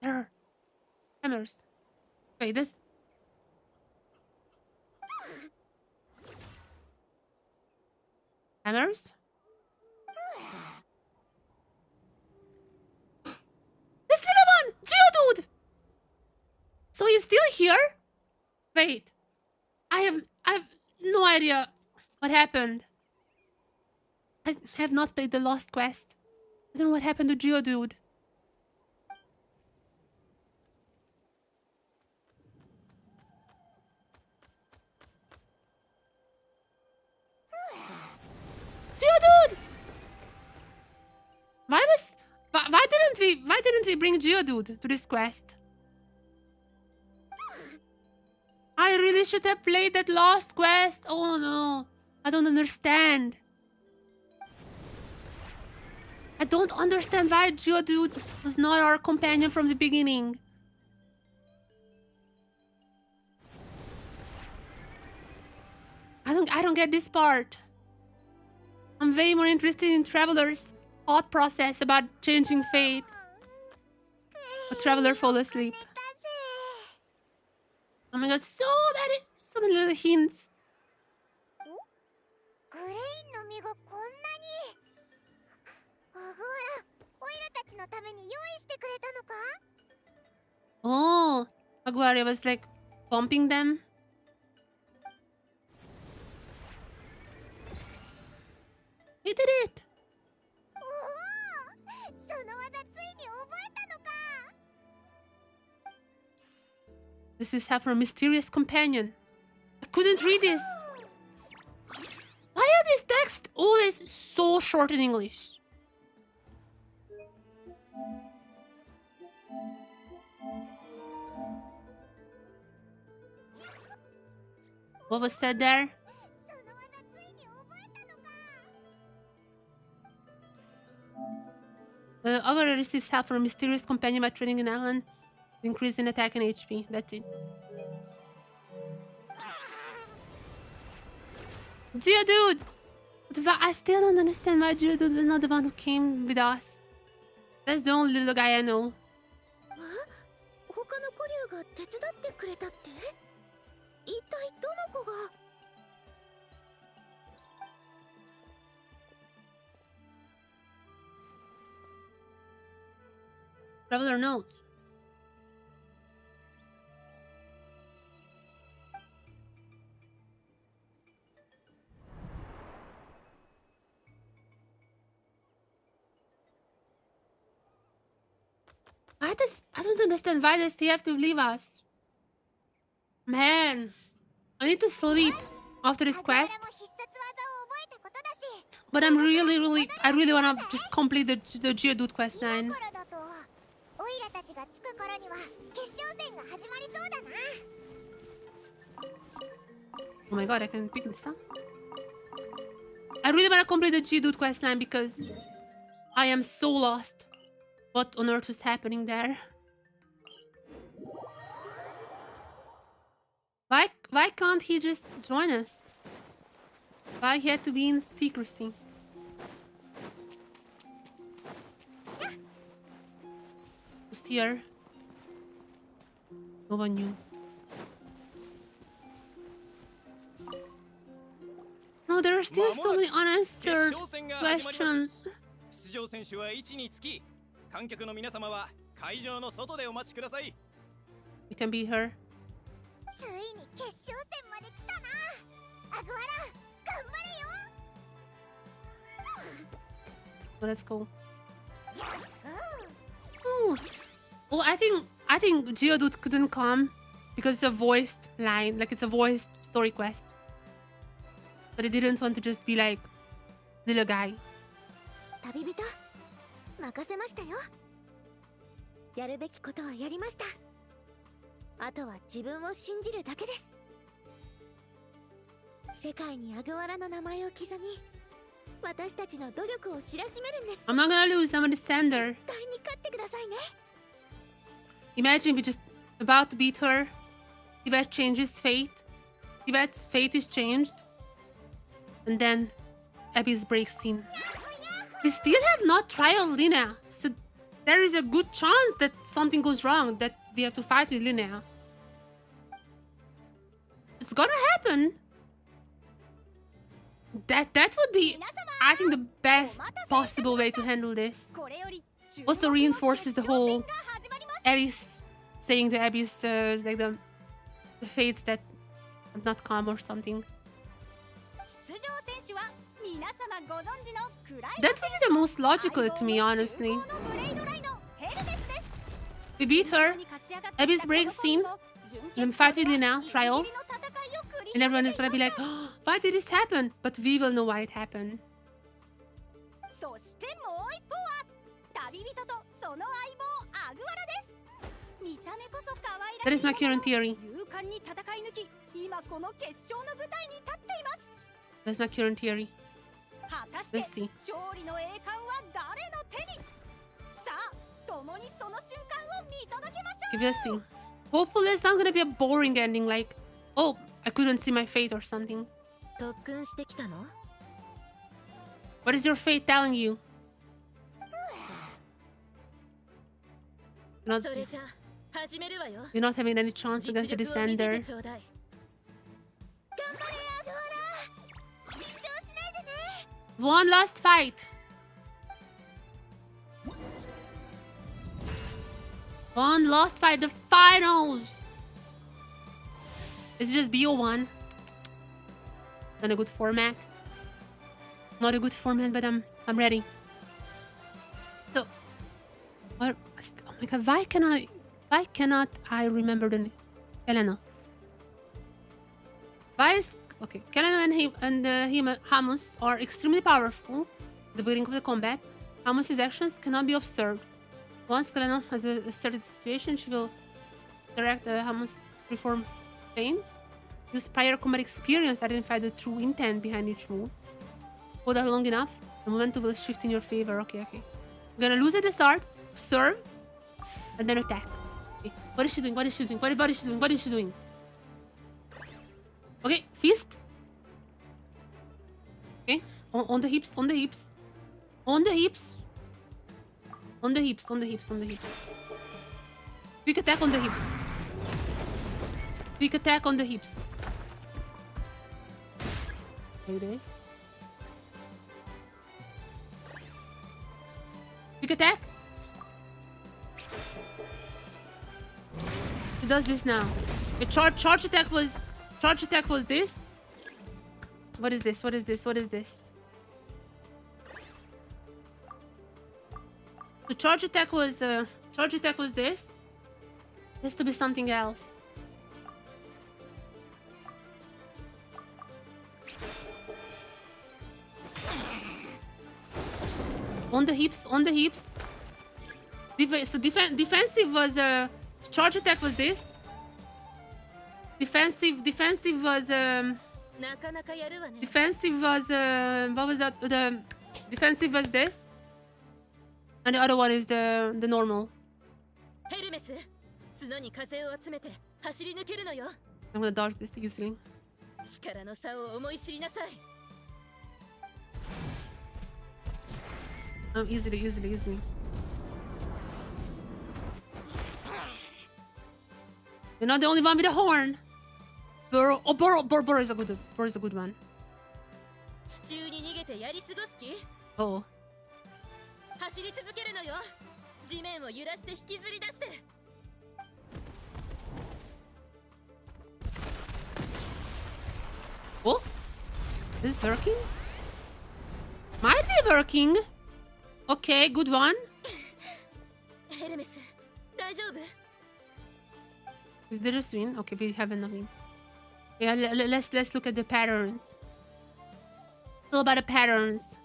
There are hammers. Wait, this. Hammers? This little one! Geodude! So he's still here? Wait. I have no idea what happened. I have not played the Lost Quest. I don't know what happened to Geodude. Geodude! Why didn't we bring Geodude to this quest? I really should have played that Lost Quest. Oh no. I don't understand. I don't understand why Geodude was not our companion from the beginning. I don't get this part. I'm way more interested in Traveler's thought process about changing fate. But Traveler fall asleep. Oh my god, so many little hints. Oh, Aguaria was like bumping them. He did it! Receives help from a mysterious companion. I couldn't read this. Why are these texts always so short in English? What was said there? Agora receives help from a mysterious companion by training an island. Increase in attack and HP. That's it. Geodude! I still don't understand why Geodude was not the one who came with us. That's the only little guy I know. Traveler notes. I don't understand why does he have to leave us? Man, I need to sleep after this quest. But I really wanna just complete the Geodude quest line. Oh my god, I can pick this up. I really wanna complete the Geodude quest line because I am so lost. What on earth is happening there? Why can't he just join us? Why he had to be in secrecy? Who's here? No one knew. No, there are still so many unanswered questions. 出場選手は位置につき、観客の皆様は会場の外でお待ちください。 We can beat her. ついに決勝戦まで来たな。アグアラ、頑張れよ。So let's go. Oh, well, I think Geodude couldn't come because it's a voiced line, like it's a voiced story quest. But I didn't want to just be like little guy. 旅人任せましたよ。やるべきことはやりました。あとは自分を信じるだけです。世界にアグワラの名前を刻み、私たちの努力を知らしめるんです。 I'm not gonna lose. I'm gonna stand there. 絶対に勝ってくださいね。 Imagine if we just about to beat her. Yvette changes fate. Yvette's fate is changed. And then Abby's breaks in. We still have not trial Linnea. So there is a good chance that something goes wrong, that we have to fight with Linnea. It's gonna happen. That would be, I think, the best possible way to handle this. Also reinforces the whole Alice saying to Abby's like the fates that have not come or something. That would be the most logical to me, honestly. We beat her. Abby's breaks in. And fight with Linnea, trial. And everyone is gonna be like, oh, why did this happen? But we will know why it happened. That is my current theory. That's my current theory. Let's see. Okay, let's see. Hopefully it's not gonna be a boring ending like, oh, I couldn't see my fate or something. What is your fate telling you? You're not having any chance against the Descender. One last fight. One last fight, the finals. It's just BO1. Not a good format. Not a good format, but I'm ready. So, what? Oh my god, why cannot I remember the name? Helena. Why is okay? Helena and Hamus are extremely powerful at the beginning of the combat. Hamus's actions cannot be observed. Once Helena has asserted the situation, she will direct Hamus reform feints. Use prior combat experience to identify the true intent behind each move. Hold that long enough, the momentum will shift in your favor. Okay. We're gonna lose at the start, observe, and then attack. Okay. What is she doing? What is she doing? What is she doing? What is she doing? Okay, feast. Okay, on the hips, on the hips. On the hips. On the hips, on the hips, on the hips. Quick attack on the hips. Quick attack on the hips. Like this. Quick attack. He does this now. The charge attack was this. What is this? What is this? What is this? The charge attack was this. Has to be something else. On the hips, on the hips. So defensive was charge attack was this. Defensive was what was that? The defensive was this. And the other one is the normal. I'm gonna dodge this easily. Easily. You're not the only one with a horn. Burrow is a good one. Oh. Oh? Is this working? Might be working. Okay, good one. ヘルメス大丈夫？ Is there a win? Okay, we have enough win. Yeah, let's look at the patterns. All about the patterns.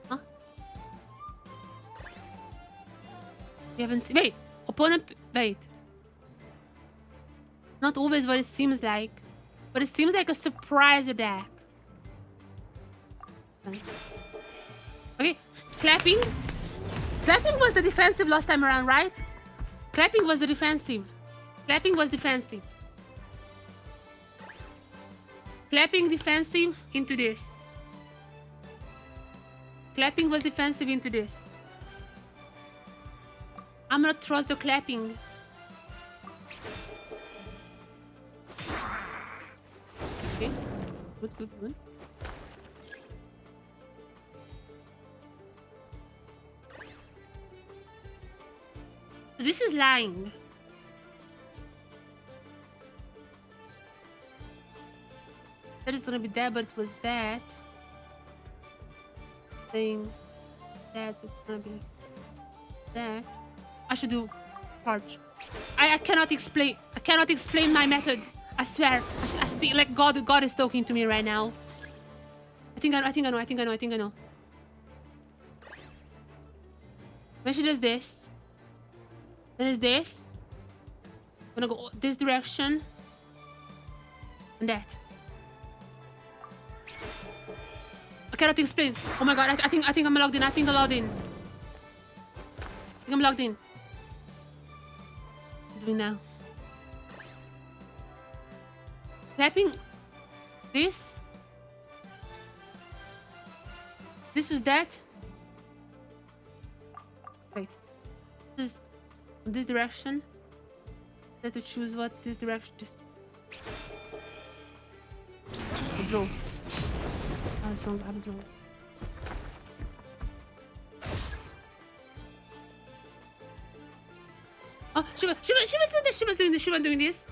Huh? We haven't seen. Wait, opponent. Wait. Not always what it seems like, but it seems like a surprise attack. Okay, clapping. Clapping was the defensive last time around, right? Clapping was the defensive. Clapping was defensive. Clapping defensive into this. Clapping was defensive into this. I'm gonna trust the clapping. Okay. Good, good, good. This is lying. That is gonna be that, but it was that. Saying that is gonna be that. I should do charge. I cannot explain. I cannot explain my methods. I swear. I see like God is talking to me right now. I think I know. When she does this. Then is this. I'm gonna go this direction. And that. I cannot explain. Oh my god, I think I'm logged in. I think I'm logged in. What am I doing now? Tapping this. This was that. Wait. This is this direction. I have to choose what this direction. Just draw. I was wrong. Oh, she was doing this.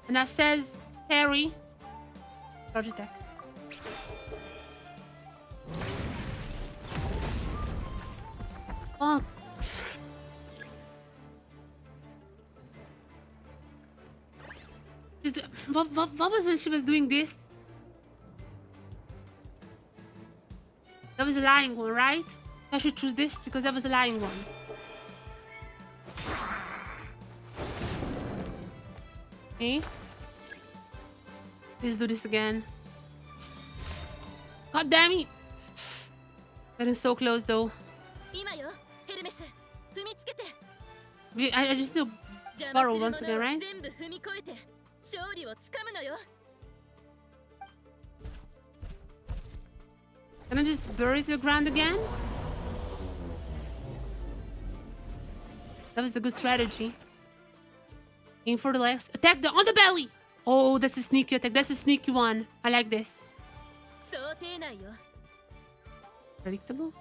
And that says Harry. Charge attack. Oh. What was when she was doing this? That was a lying one, right? I should choose this because that was a lying one. Okay. Let's do this again. God damn it! Getting so close though. I just need to borrow once again, right? Can I just bury it to the ground again? That was the good strategy. Aim for the legs. Attack on the belly! Oh, that's a sneaky attack. That's a sneaky one. I like this. Predictable?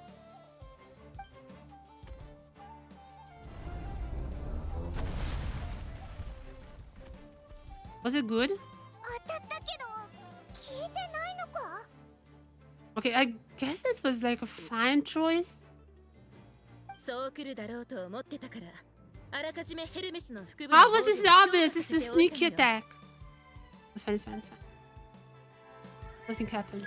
Was it good? Okay, I guess that was like a fine choice. How was this obvious? This is a sneaky attack. It's fine. Nothing happened.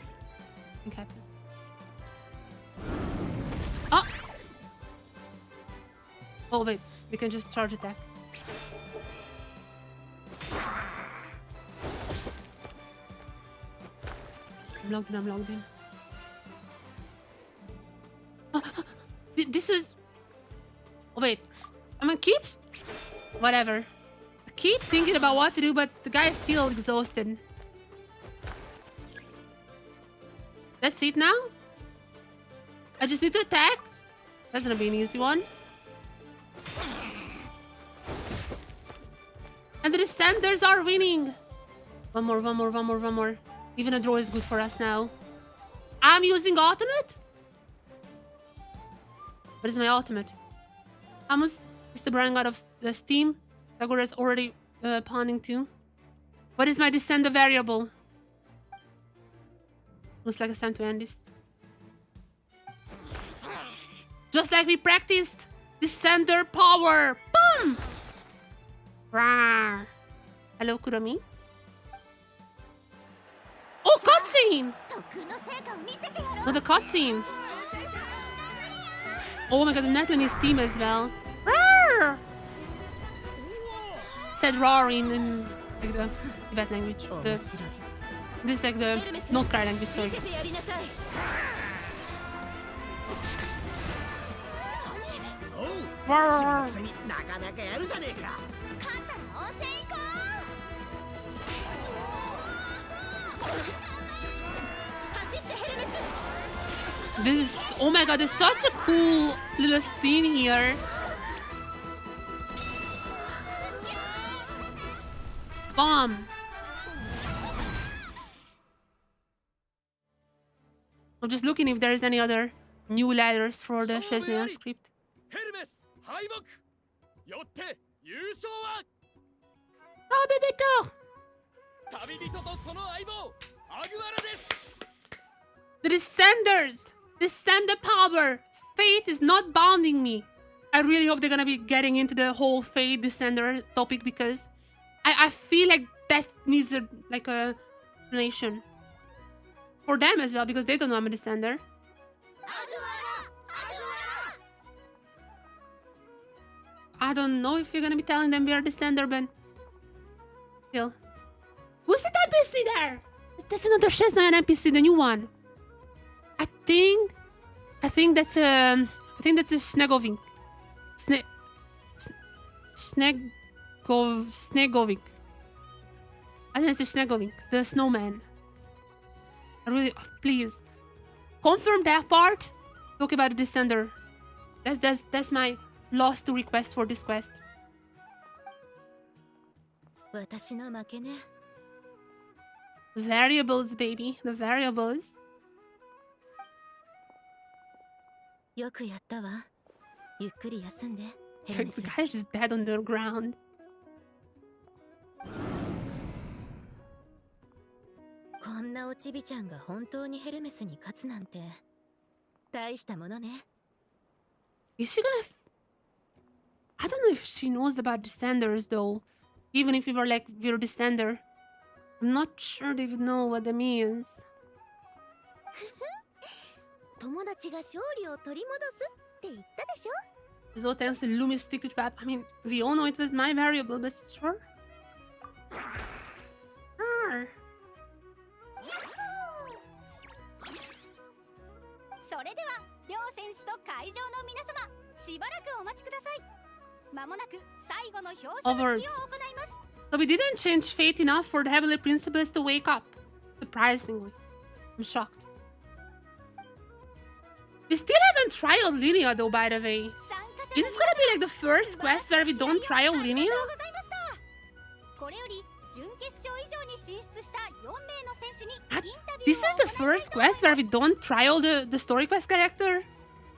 Oh! Oh wait, we can just charge attack. I'm logged in. This was... Oh wait, I'm gonna keep... Whatever. I keep thinking about what to do, but the guy is still exhausted. That's it now? I just need to attack? That's gonna be an easy one. And the descenders are winning! One more. Even a draw is good for us now. I'm using ultimate? What is my ultimate? Amos is the brand out of the Steam. Dagor is already pawning too. What is my descender variable? Looks like it's time to end this. Just like we practiced. Descender power. Boom! Rawr. Hello, Kuromi. Oh, cutscene! Oh, the cutscene. Oh my god, the net on his team as well. Rawr! Said roar in like the Tibet language. This like the not cry language, sorry. Roar. This is, oh my god, there's such a cool little scene here. Bomb. I'm just looking if there's any other new letters for the Shesnea script. ヘルメス敗北よって優勝は Tabibito! 旅人とその相棒アグアラです The Descenders! Descender power! Fate is not bounding me. I really hope they're gonna be getting into the whole Fate Descender topic because I feel like that needs a explanation. For them as well because they don't know I'm a Descender. I don't know if you're gonna be telling them we are Descender, but still. Who's the NPC there? That's another Shesnaya NPC, the new one. I think that's a Snegovink. Snegovink. I think it's a Snegovink, the snowman. I really, please confirm that part. Talk about the Descender. That's my last request for this quest. 私の負けね。 Variables, baby. The variables. よくやったわ。ゆっくり休んで、ヘルメ The ス。 guy's just dead on the ground. こんなおちびちゃんが本当にヘルメスに勝つなんて大したものね。 Is she gonna... I don't know if she knows about Descenders though. Even if we were like, we're Descender. I'm not sure they would know what that means. 友達が勝利を取り戻すって言ったでしょ。 So thanks to Lumi's secret trap. I mean, we all know it was my variable, but sure. Sure. それでは両選手と会場の皆様、しばらくお待ちください。まもなく最後の表彰式を行います。 So we didn't change fate enough for the Heavenly Principles to wake up. Surprisingly. I'm shocked. We still haven't trialed Linnea though, by the way. Is this gonna be like the first quest where we don't trial Linnea? これより準決勝以上に進出した4名の選手にイン What? タビュー This is the を行い first quest where we don't trial the story quest character?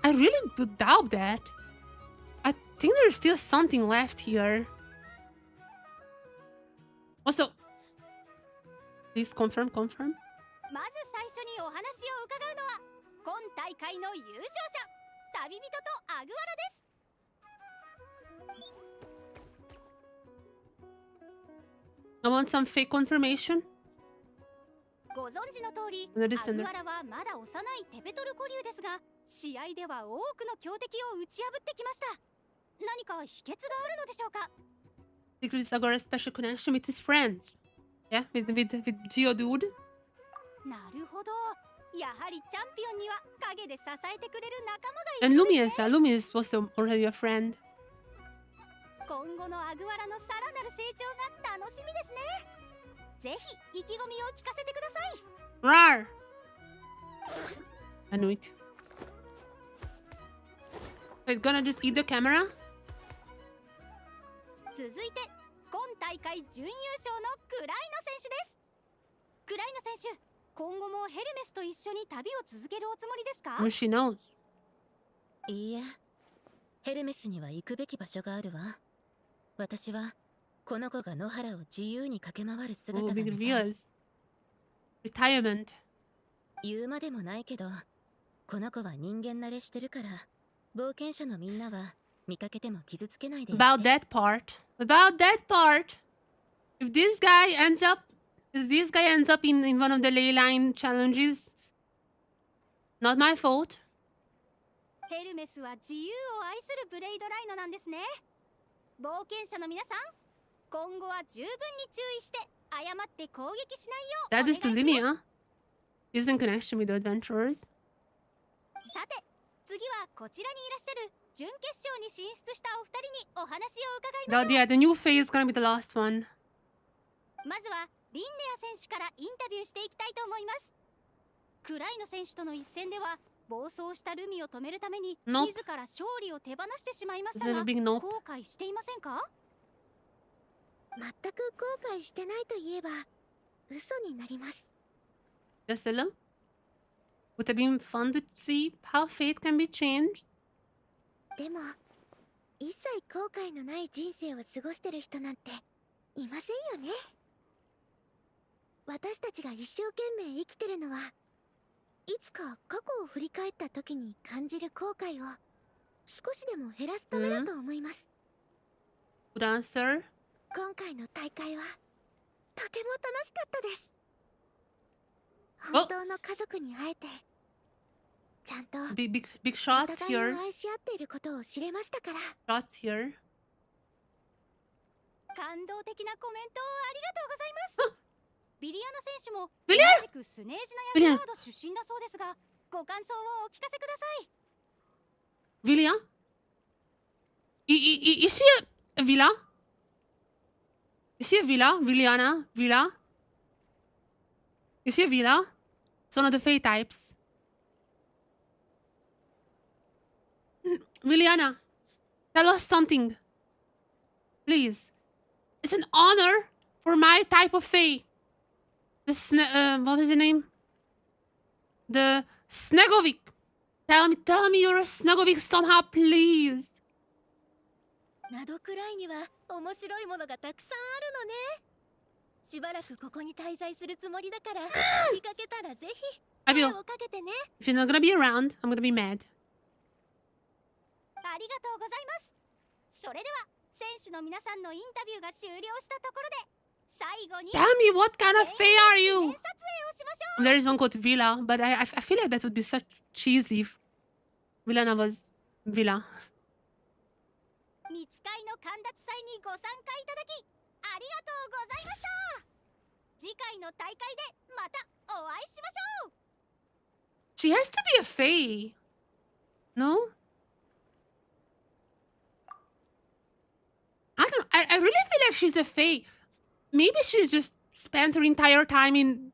I really do doubt that. I think there's still something left here. Also, please confirm. まず最初にお話を伺うのは今大会の優勝者旅人とアグアラです。 I want some fake confirmation. ご存知の通り、 The ア Descender. グアラはまだ幼いテペトル古竜ですが、試合では多くの強敵を打ち破ってきました。何か秘訣があるのでしょうか。 Secret is Agora's special connection with his friends. Yeah, with Geodude. なるほど。やはりチャンピオンには陰で支えてくれる仲間がい And るん Lumi で as すね。 well. Lumi is also already a friend. 今後のアグアラのさらなる成長が楽しみですね。ぜひ意気込みを聞かせてください。 Rawr! I knew it. Wait, gonna just eat the camera? 続いて今大会準優勝のクライナ選手です。クライナ選手、今後もヘルメスと一緒に旅を続けるおつもりですか？ Oh, she knows. いいえ、ヘルメスには行くべき場所があるわ。私はこの子が野原を自由に駆け回る Oh, 姿が big 見たい。 reveals. Retirement. 言うまでもないけど、この子は人間慣れしてるから、冒険者のみんなは見かけても傷つけないでや About って。 that part. About that part. If this guy ends up in one of the ley line challenges, not my fault. ヘルメスは自由を愛するブレイドライノなんですね。冒険者の皆さん、今後は十分に注意して誤って攻撃しないようお That 願い is し to ます。 Linnea. Is in connection with the adventurers. さて、次はこちらにいらっしゃる準決勝に進出したお二人にお話を伺いましょう。 Yeah, the new phase is gonna be the last one. まずはリンネア選手からインタビューしていきたいと思います。クライノ選手との一戦では暴走したルミを止めるために Nope. 自ら勝利を手放してしまいまし This た is が a big nope. 後悔していませんか？全く後悔してないと言えば嘘になります。 Just a little. Would have been fun to see how fate can be changed. でも一切後悔のない人生を過ごしてる人なんていませんよね。私たちが一生懸命生きてるのはいつか過去を振り返った時に感じる後悔を少しでも減らすためだと思います。 Good answer. 今回の大会はとても楽しかったです。本当の家族に会えてちゃんと Big お shots 互い here. を愛し合っていることを知れましたから。 Shots here. 感動的なコメントをありがとうございます。ビリアナ選手もビリアナ同じくスネージナヤギワード出身だそうですが、ご感想をお聞かせください。 Villa? Is she a villa? Is she a villa? Villiana? Villa? Is she a villa? It's one of the Fae types. Villiana, tell us something. Please. It's an honor for my type of Fae. What was the name? The Snegovic. Tell me you're a Snegovic somehow, please. ナドくらいには面白いものがたくさんあるのね。しばらくここに滞在するつもりだから、見かけたらぜひ I 声 feel をかけてね。 if you're not gonna be around, I'm gonna be mad. ありがとうございます。それでは選手の皆さんのインタビューが終了したところで、最後に Tell me what kind of Fae are 記 you? 念撮影をしましょう。 There is one called Villa, but I feel like that would be such cheesy if Villana was Villa. 三つ会の神立祭にご参加いただきありがとうございました。次回の大会でまたお会いしましょう。 She has to be a Fae. No? I really feel like she's a Fae. Maybe she's just spent her entire time in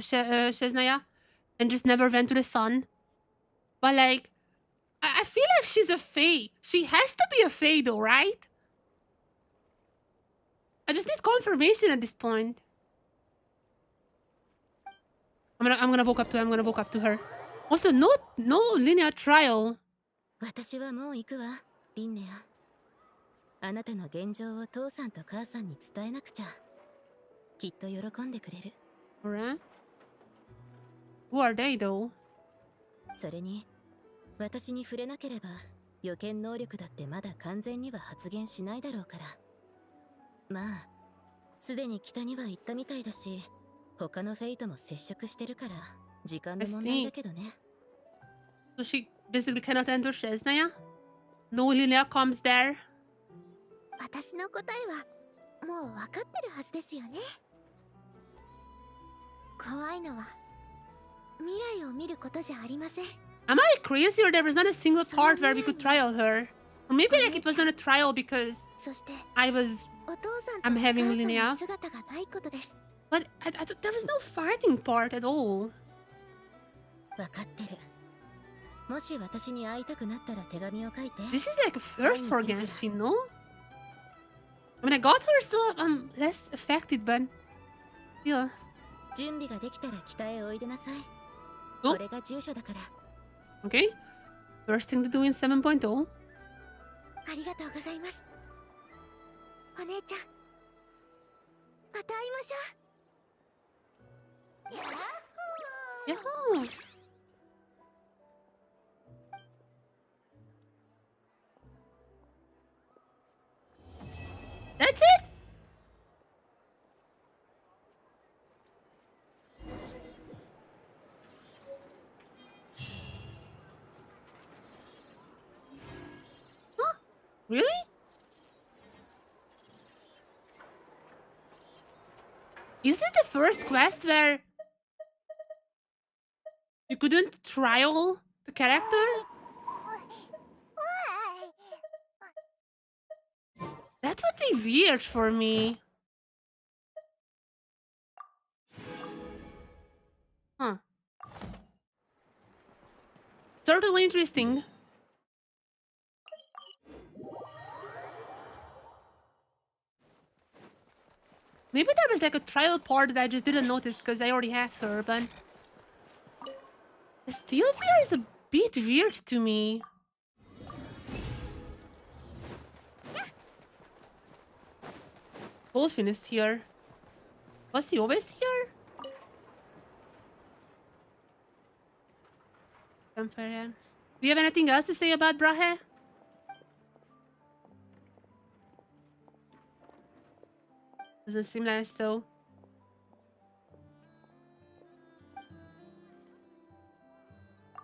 Shesnaya and just never went to the sun. But like, I feel like she's a Fae. She has to be a Fae though, right? I just need confirmation at this point. I'm gonna walk up to her. I'm gonna walk up to her. Also, no linear trial. 私はもう行くわ、リンネア。あなたの現状を父さんと母さんに伝えなくちゃ。きっと喜んでくれる。 Alright. Who are they though? それに、私に触れなければ予見能力だってまだ完全には発現しないだろうから。まあ、すでに北には行ったみたいだし、他のフェイトも接触してるから時間の問題だけどね。 So she basically cannot enter Shesnaya? No linear comes there? 私の答えはもう分かってるはずですよね。怖いのは未来を見ることじゃありません。 Am I crazy or there was not a single part where we could trial her? Or maybe like it was not a trial because そして I was... お父さんと I'm お母 having さん Linnea. の姿がないことです。 But there was no fighting part at all. 分かってる。もし私に会いたくなったら手紙を書いて。 This is like a first for Genshin, no? I mean, I got her so I'm less affected, but... Yeah. 準備ができたら北へおいでなさい。おこれが住所だから。 Okay. First thing to do in 7.0. ありがとうございます。お姉ちゃん、また会いましょう。Yahoo! That's it? Huh? Really? Is this the first quest where you couldn't trial the character? That would be weird for me. Huh. Certainly interesting. Maybe there was like a trial part that I just didn't notice because I already have her, but the steel fear is a bit weird to me. Dolphin is here. Was he always here? Campfire. Do you have anything else to say about Brahe? Doesn't seem nice though.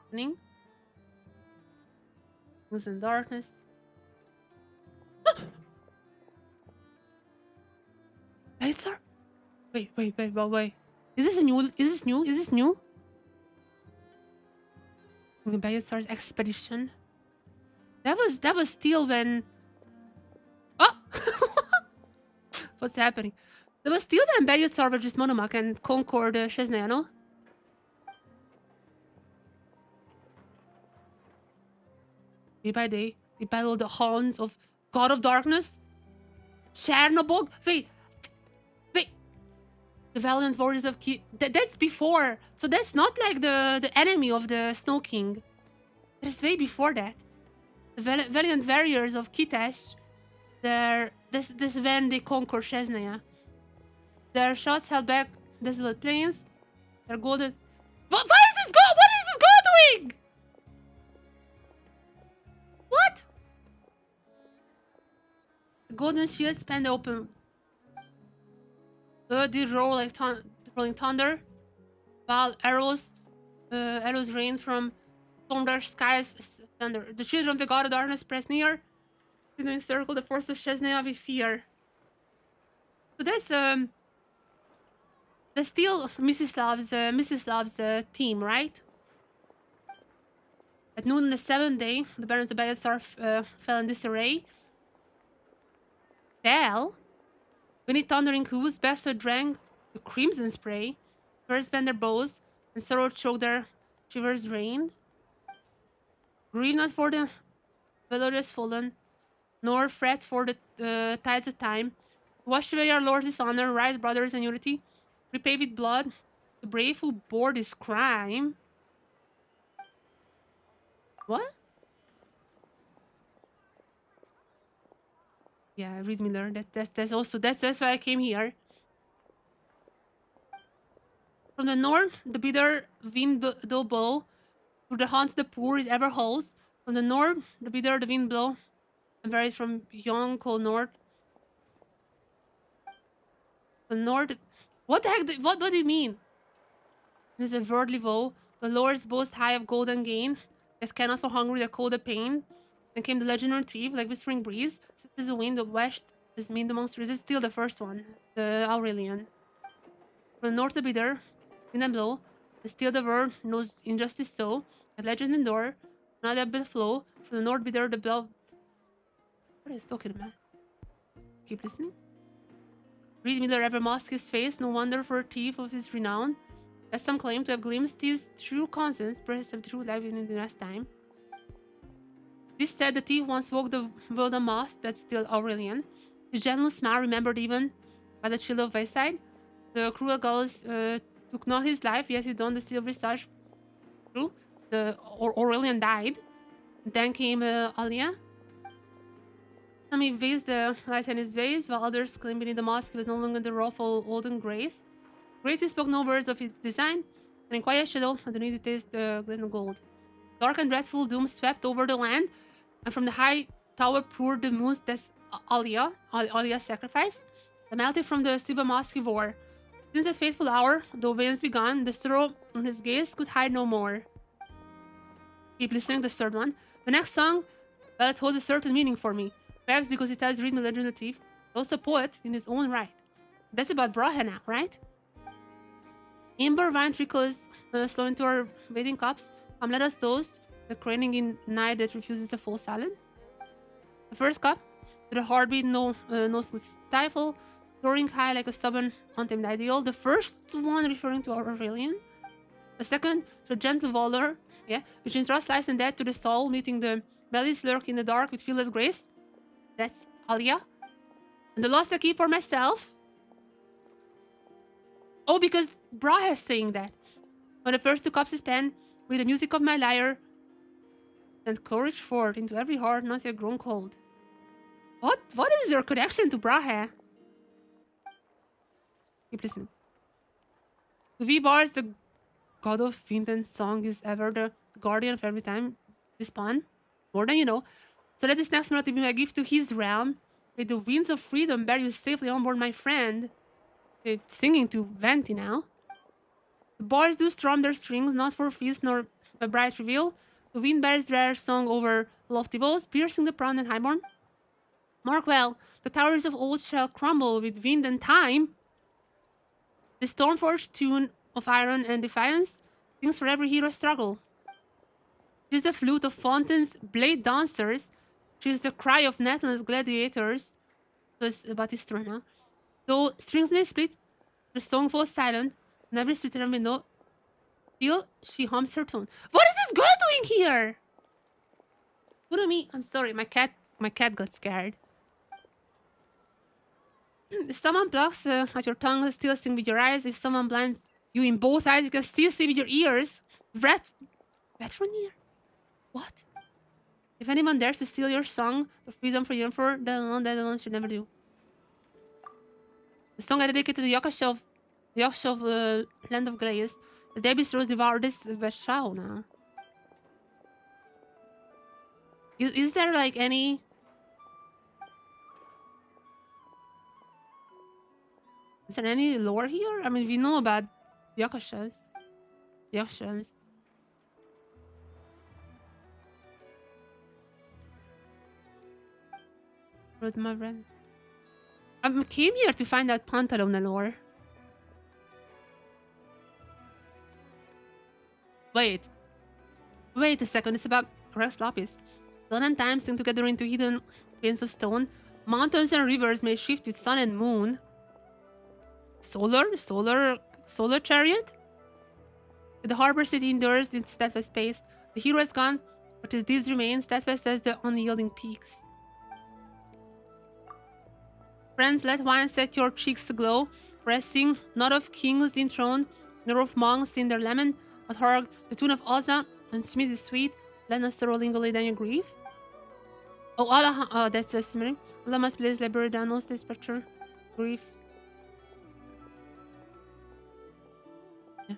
Evening. Was in darkness. Lights are. Wait. Is this new? Is this new? The Bayetsar's expedition. That was still when. Oh, what's happening? That was still when Bayetsar was just Monomak and conquered Chesnea, no? Day by day, they battle the hounds of God of Darkness. Chernobog. Wait. The valiant warriors of Ki. That's before. So that's not like the enemy of the Snow King. It's way before that. The valiant warriors of Kitesh. This when they conquer Chesnea. Their shots held back desolate plains. Their golden. What is this god? What is this god doing? What? The golden shield span open. They roll like rolling thunder, while arrows rain from thunder skies. Thunder. The children of the god of darkness press near, to encircle the force of Chesnea with fear. So that's still Mrs. team, right? At noon on the 7th day, the barons of Bayazar fell in disarray. Fell. Beneath thundering hooves, Bastard drank the crimson spray. First bent their bows, and sorrow choked their shivers drained. Grieve not for the valorous fallen, nor fret for the tides of time. Wash away our Lord's dishonor, rise brothers in unity. Repay with blood the brave who bore this crime. What? Yeah, read Miller. That's why I came here. From the north, the bitter wind do blow. Through the haunts the poor is ever holds. From the north, the bitter the wind blow. And varies from young cold north. The north. What the heck? What do you mean? It is a worldly woe. The lords boast high of golden gain. That cannot for hungry the cold the pain. Then came the legend retrieve like whispering breeze. This is the wind, the west is mean the monster. This is still the first one, the Aurelian. From the north the bitter, wind and blow. The still the world knows injustice so. The legend endure, not a bit flow. From the north bitter the bell. What is talking about? Keep listening. Read Miller ever mask his face, no wonder for a thief of his renown. As some claim to have glimpsed his true conscience, perhaps of true life in the last time. This said the thief once walked the world unmasked, that's still Aurelian. His gentle smile remembered even by the chill of wayside. The cruel gallows took not his life, yet he donned the silver sash. True, the Aurelian died. Then came Alia. Some evades the light in his vase, while others claim beneath the mosque he was no longer the awful olden grace. Great spoke no words of his design, and in quiet shadow underneath it is the glittering gold. Dark and dreadful doom swept over the land, and from the high tower poured the moon's Alia's sacrifice, that melted from the silver mosque he wore. Since that fateful hour, though winds begun, the sorrow on his gaze could hide no more. Keep listening to the third one. The next song, well, it holds a certain meaning for me. Perhaps because it has rhythm and legend motif, also a poet in his own right. That's about Brahe now, right? Amber wine trickles slow into our bathing cups. Come, let us toast the craning in night that refuses to fall silent. The first cup, to the heartbeat no could stifle, soaring high like a stubborn, untamed ideal. The first one referring to Aurelian. The second, to the gentle valor, which entrusts life and death to the soul, meeting the bellies lurk in the dark with fearless grace. That's Alia. And the last I keep for myself. Oh, because Brahe is saying that. When the first two cups is penned, with the music of my lyre, send courage forth into every heart not yet grown cold. What is your connection to Brahe? Keep listening. To V bars, the god of wind and song is ever the guardian of every time we spawn. More than you know. So let this next melody be my gift to his realm. May the winds of freedom bear you safely on board, my friend. They're singing to Venti now. The bars do strum their strings, not for feast nor a bright reveal. The wind bears their song over lofty walls, piercing the proud and highborn. Mark well, the towers of old shall crumble with wind and time. The storm-forged tune of iron and defiance sings for every hero struggle. She's the flute of fountains, blade dancers. She's the cry of Netherlands gladiators. So it's about his turn now. Though strings may split, the song falls silent, and every street and window, still she hums her tune. What is this girl doing here? What do you mean? I'm sorry, my cat got scared. If someone plucks at your tongue, still sing with your eyes. If someone blinds you in both eyes, you can still see with your ears. Veteranir? What? If anyone dares to steal your song, the freedom for you and for that alone should never do. The song I dedicate to the Yaksha of Land of Glaze, as their beasts devour this Veshao now. Is there like any... Is there any lore here? I mean, we know about Yakshas. Wrote my friend. I came here to find out Pantalona lore. Wait a second, it's about Rex Lapis. Dawn and time sink together into hidden veins of stone. Mountains and rivers may shift with sun and moon. Solar chariot? The harbor city endures in steadfast space. The hero is gone, but his deeds remain steadfast as the unyielding peaks. Friends, let wine set your cheeks aglow, resting not of kings enthroned, nor of monks in their lament, but hark the tune of Oza, and Smith is sweet, let us sorrow linger than your grief. Oh, Allah, that's a simmering. Allah must place labor down, no stay spectre, grief. Yeah.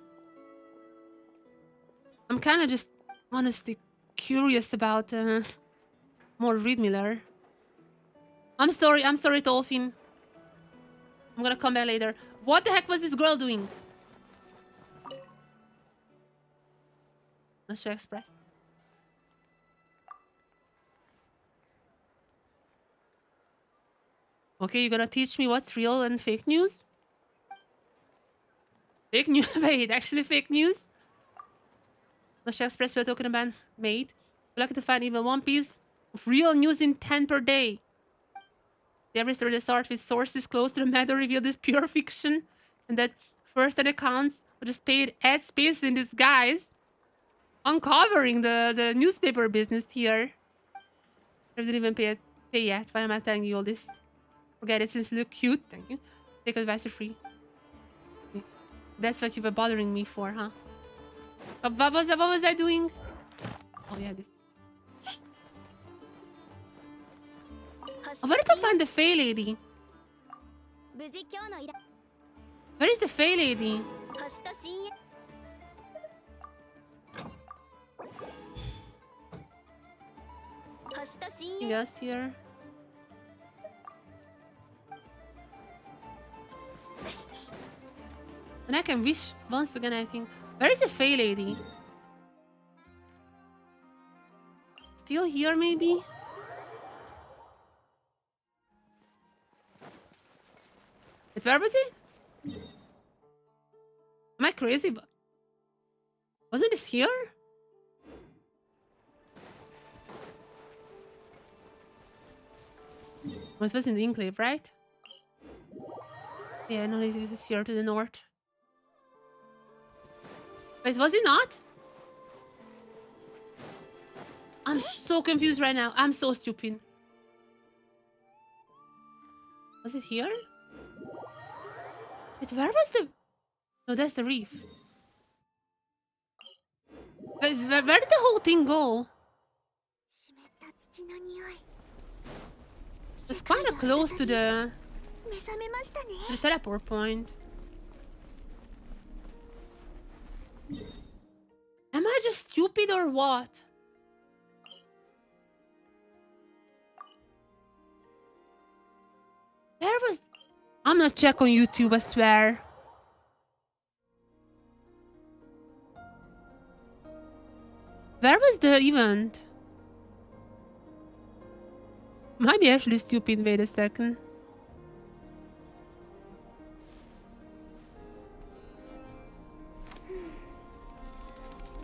I'm kind of just honestly curious about more Reed Miller. I'm sorry, Dolphin. I'm gonna come back later. What the heck was this girl doing? Not sure express. Okay, you're gonna teach me what's real and fake news? Fake news? Wait, actually fake news? Not sure express we're talking about made. We're lucky to find even one piece of real news in 10 per day. Every story that starts with sources close to the matter reveal this pure fiction, and that first-hand accounts were just paid ad space in disguise, uncovering the newspaper business here. I didn't even pay yet. Why am I telling you all this? Forget it since you look cute. Thank you. Take advice for free. Okay. That's what you were bothering me for, huh? What was I doing? Oh yeah, this. I wanted to find the Fey Lady. 無事今日の依頼 Where is the Fey Lady? 星と深淵 星と深 You 淵 guessed here. And I can wish once again, I think. Where is the Fey Lady? Still here, maybe? Wait, where was he? Am I crazy? But wasn't this here? Oh, it was in the Enclave, right? Yeah, no, it was here to the north. Wait, was it not? I'm so confused right now. I'm so stupid. Was it here? Wait, where was the... No, that's the reef. Wait, where did the whole thing go? 湿った土の匂い It's kind of close to the 目覚めましたね teleport point. Am I just stupid or what? Where was... I'm gonna check on YouTube, I swear. Where was the event? Might be actually stupid. Wait a second.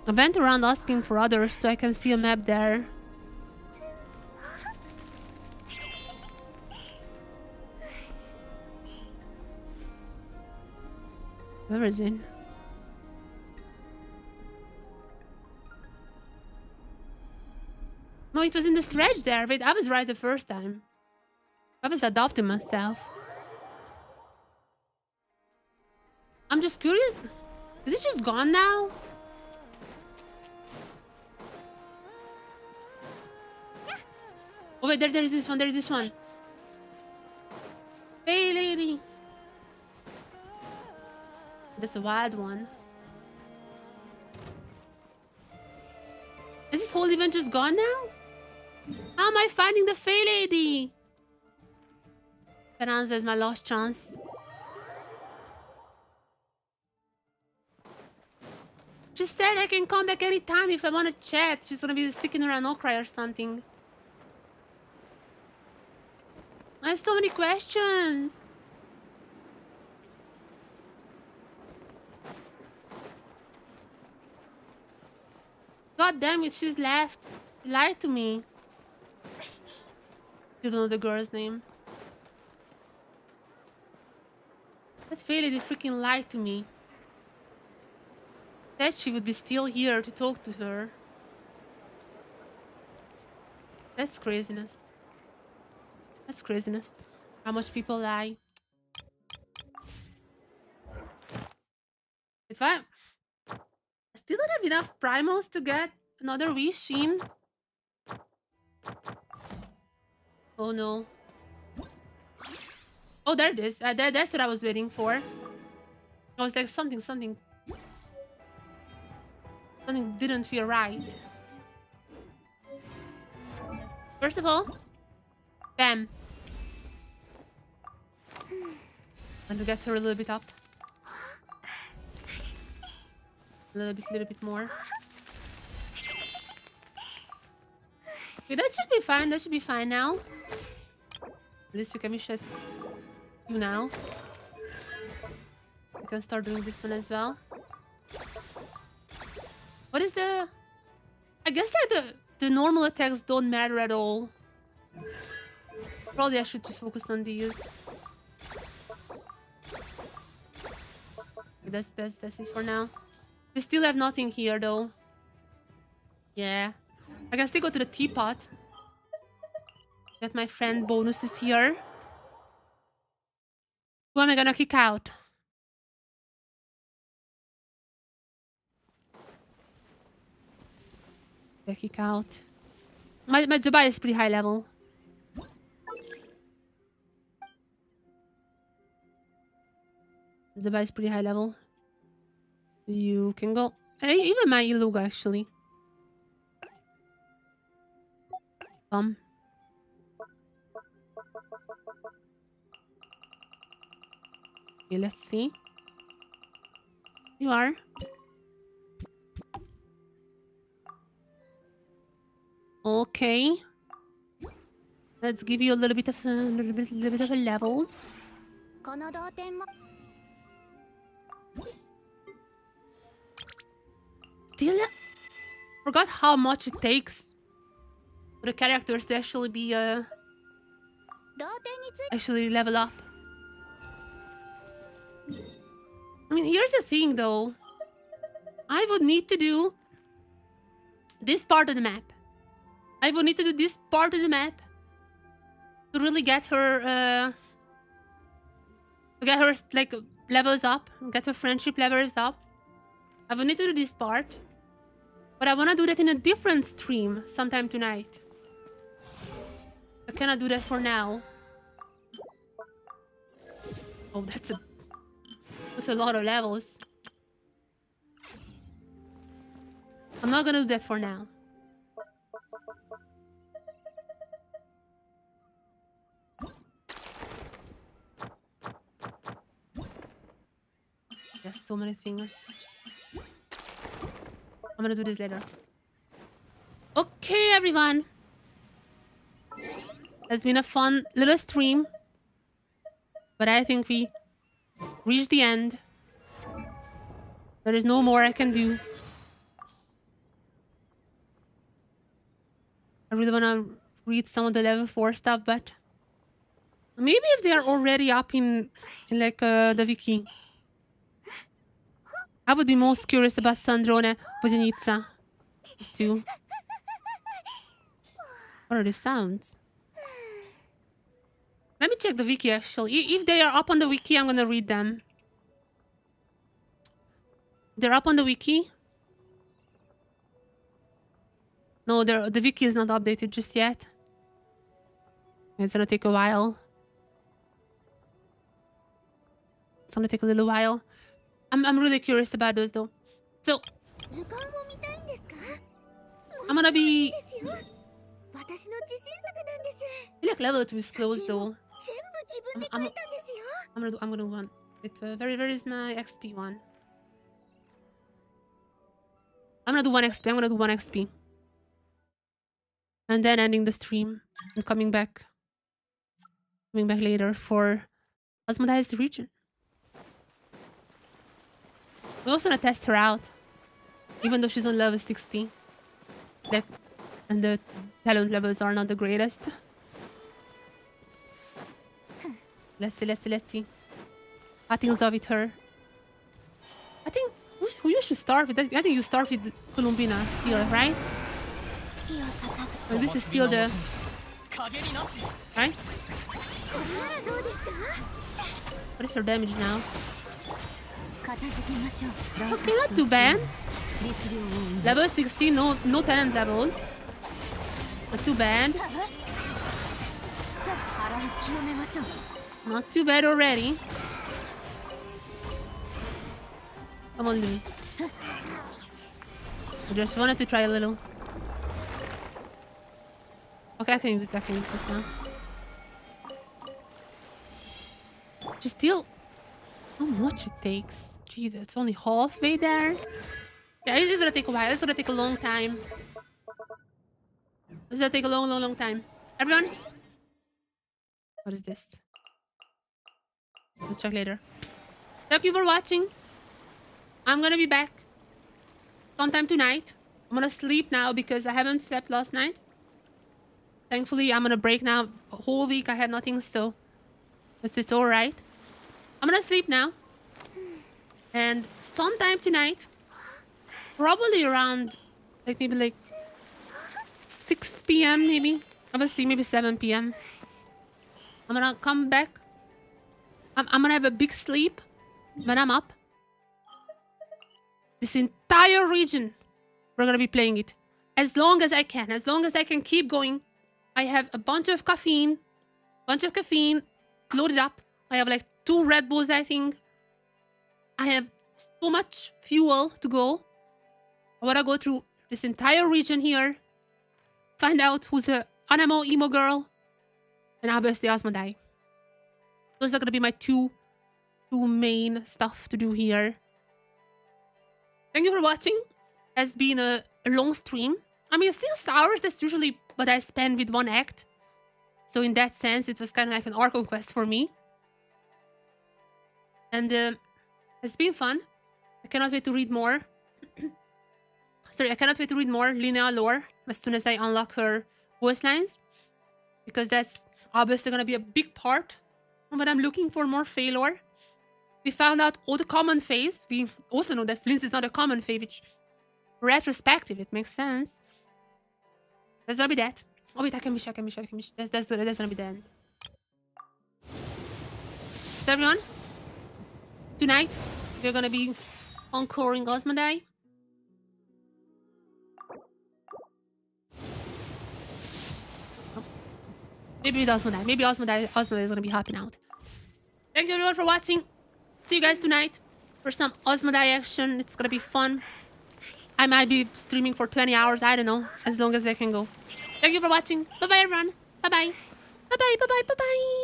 I went around asking for others so I can see a map there. Where is it? No, it was in the stretch there. Wait, I was right the first time. I was adopting myself. I'm just curious. Is it just gone now? Oh wait, there's this one, there's this one. Hey lady. That's a wild one. Is this whole event just gone now? How am I finding the Fey Lady? Esperanza is my last chance. She said I can come back anytime if I want to chat. She's gonna be sticking around Okrai or something. I have so many questions. God damn it, she's left. She lied to me. You don't know the girl's name. That Fey Lady freaking lied to me. Said she would be still here to talk to her. That's craziness. That's craziness. How much people lie. If I still don't have enough primals to get another wish in. Oh no. Oh, there it is. That's what I was waiting for. I was like, something didn't feel right. First of all, bam. And to get her a little bit up. A little bit more. Okay, that should be fine. That should be fine now. At least you can be shut. You now. You can start doing this one as well. What is the... I guess like the normal attacks don't matter at all. Probably I should just focus on these. Okay, that's it for now. We still have nothing here though. Yeah. I can still go to the teapot. Get my friend bonuses here. Who am I gonna kick out? Kick out. My Zubai is pretty high level. Zaba is pretty high level. You can go. Hey, even my Iluga actually. Okay, let's see. You are. Okay. Let's give you a little bit of levels. この同点も Still, forgot how much it takes for the characters to actually be 同点について actually level up. I mean, here's the thing though. I would need to do this part of the map. I would need to do this part of the map to really get her like levels up, get her friendship levels up. I would need to do this part, but I want to do that in a different stream sometime tonight. I cannot do that for now. Oh, that's a lot of levels. I'm not gonna do that for now. There's so many things. I'm gonna do this later. Okay, everyone. It's been a fun little stream. But I think we reached the end. There is no more I can do. I really want to read some of the level 4 stuff, but maybe if they are already up in like the wiki. I would be most curious about Sandrone Vodenica. These two. What are the sounds? Let me check the wiki actually. If they are up on the wiki, I'm gonna read them. They're up on the wiki? No, the wiki is not updated just yet. It's gonna take a while. It's gonna take a little while. I'm really curious about those though. So 図鑑を見たいんですか？ I'm gonna be ですよ。私の自信作なんです。 I feel like level 2 is close though. 全部自分で書いたんですよ。 I'm gonna do one. Where is my XP one? I'm gonna do one XP. I'm gonna do one XP. And then ending the stream and coming back later for Asmodee's region. We also want to test her out, even though she's on level 60. Like, and the talent levels are not the greatest. Let's see. How things are with her. I think who you should start with. I think you start with Columbina still, right? 月を捧ぐ Or this is still the 影になし right? これならどうですか？ What is her damage now? 片付けましょう Okay, not too bad. 熱量を生ん Level 60, no talent levels. Not too bad. さあ腹を清めましょう Not too bad already. Come on, Louis. I just wanted to try a little. Okay, I can use this now. Just still... How much it takes? Gee, it's only halfway there. Yeah, it's gonna take a while. It's gonna take a long time. It's gonna take a long time. Everyone? What is this? We'll check later. Thank you for watching. I'm gonna be back sometime tonight. I'm gonna sleep now because I haven't slept last night. Thankfully, I'm gonna break now. A whole week I had nothing, so it's alright. I'm gonna sleep now. And sometime tonight, probably around maybe 6 p.m. maybe. Obviously, maybe 7 p.m. I'm gonna come back. I'm gonna have a big sleep when I'm up. This entire region, we're gonna be playing it as long as I can. As long as I can keep going. I have a bunch of caffeine loaded up. I have like 2 Red Bulls, I think. I have so much fuel to go. I want to go through this entire region here. Find out who's the Anemo emo girl. And obviously Asmodai. Those are going to be my two main stuff to do here. Thank you for watching. Has been a long stream. I mean, 6 hours, that's usually what I spend with one act. So in that sense, it was kind of like an Archon quest for me. And it's been fun. I cannot wait to read more. Sorry, I cannot wait to read more Linnea lore as soon as I unlock her voice lines. Because that's obviously going to be a big part of what I'm looking for, more Fae lore. We found out all the common Faes. We also know that Flint is not a common Fae, which retrospective, it makes sense. That's gonna be that. Oh wait, I can wish. That's gonna be the end. So everyone, tonight we're gonna be encoring Asmodai. Maybe with Asmodai. Maybe Asmodai is gonna be helping out. Thank you everyone for watching. See you guys tonight for some Asmodai action. It's gonna be fun. I might be streaming for 20 hours. I don't know. As long as I can go. Thank you for watching. Bye-bye, everyone. Bye-bye. Bye-bye, bye-bye, bye-bye.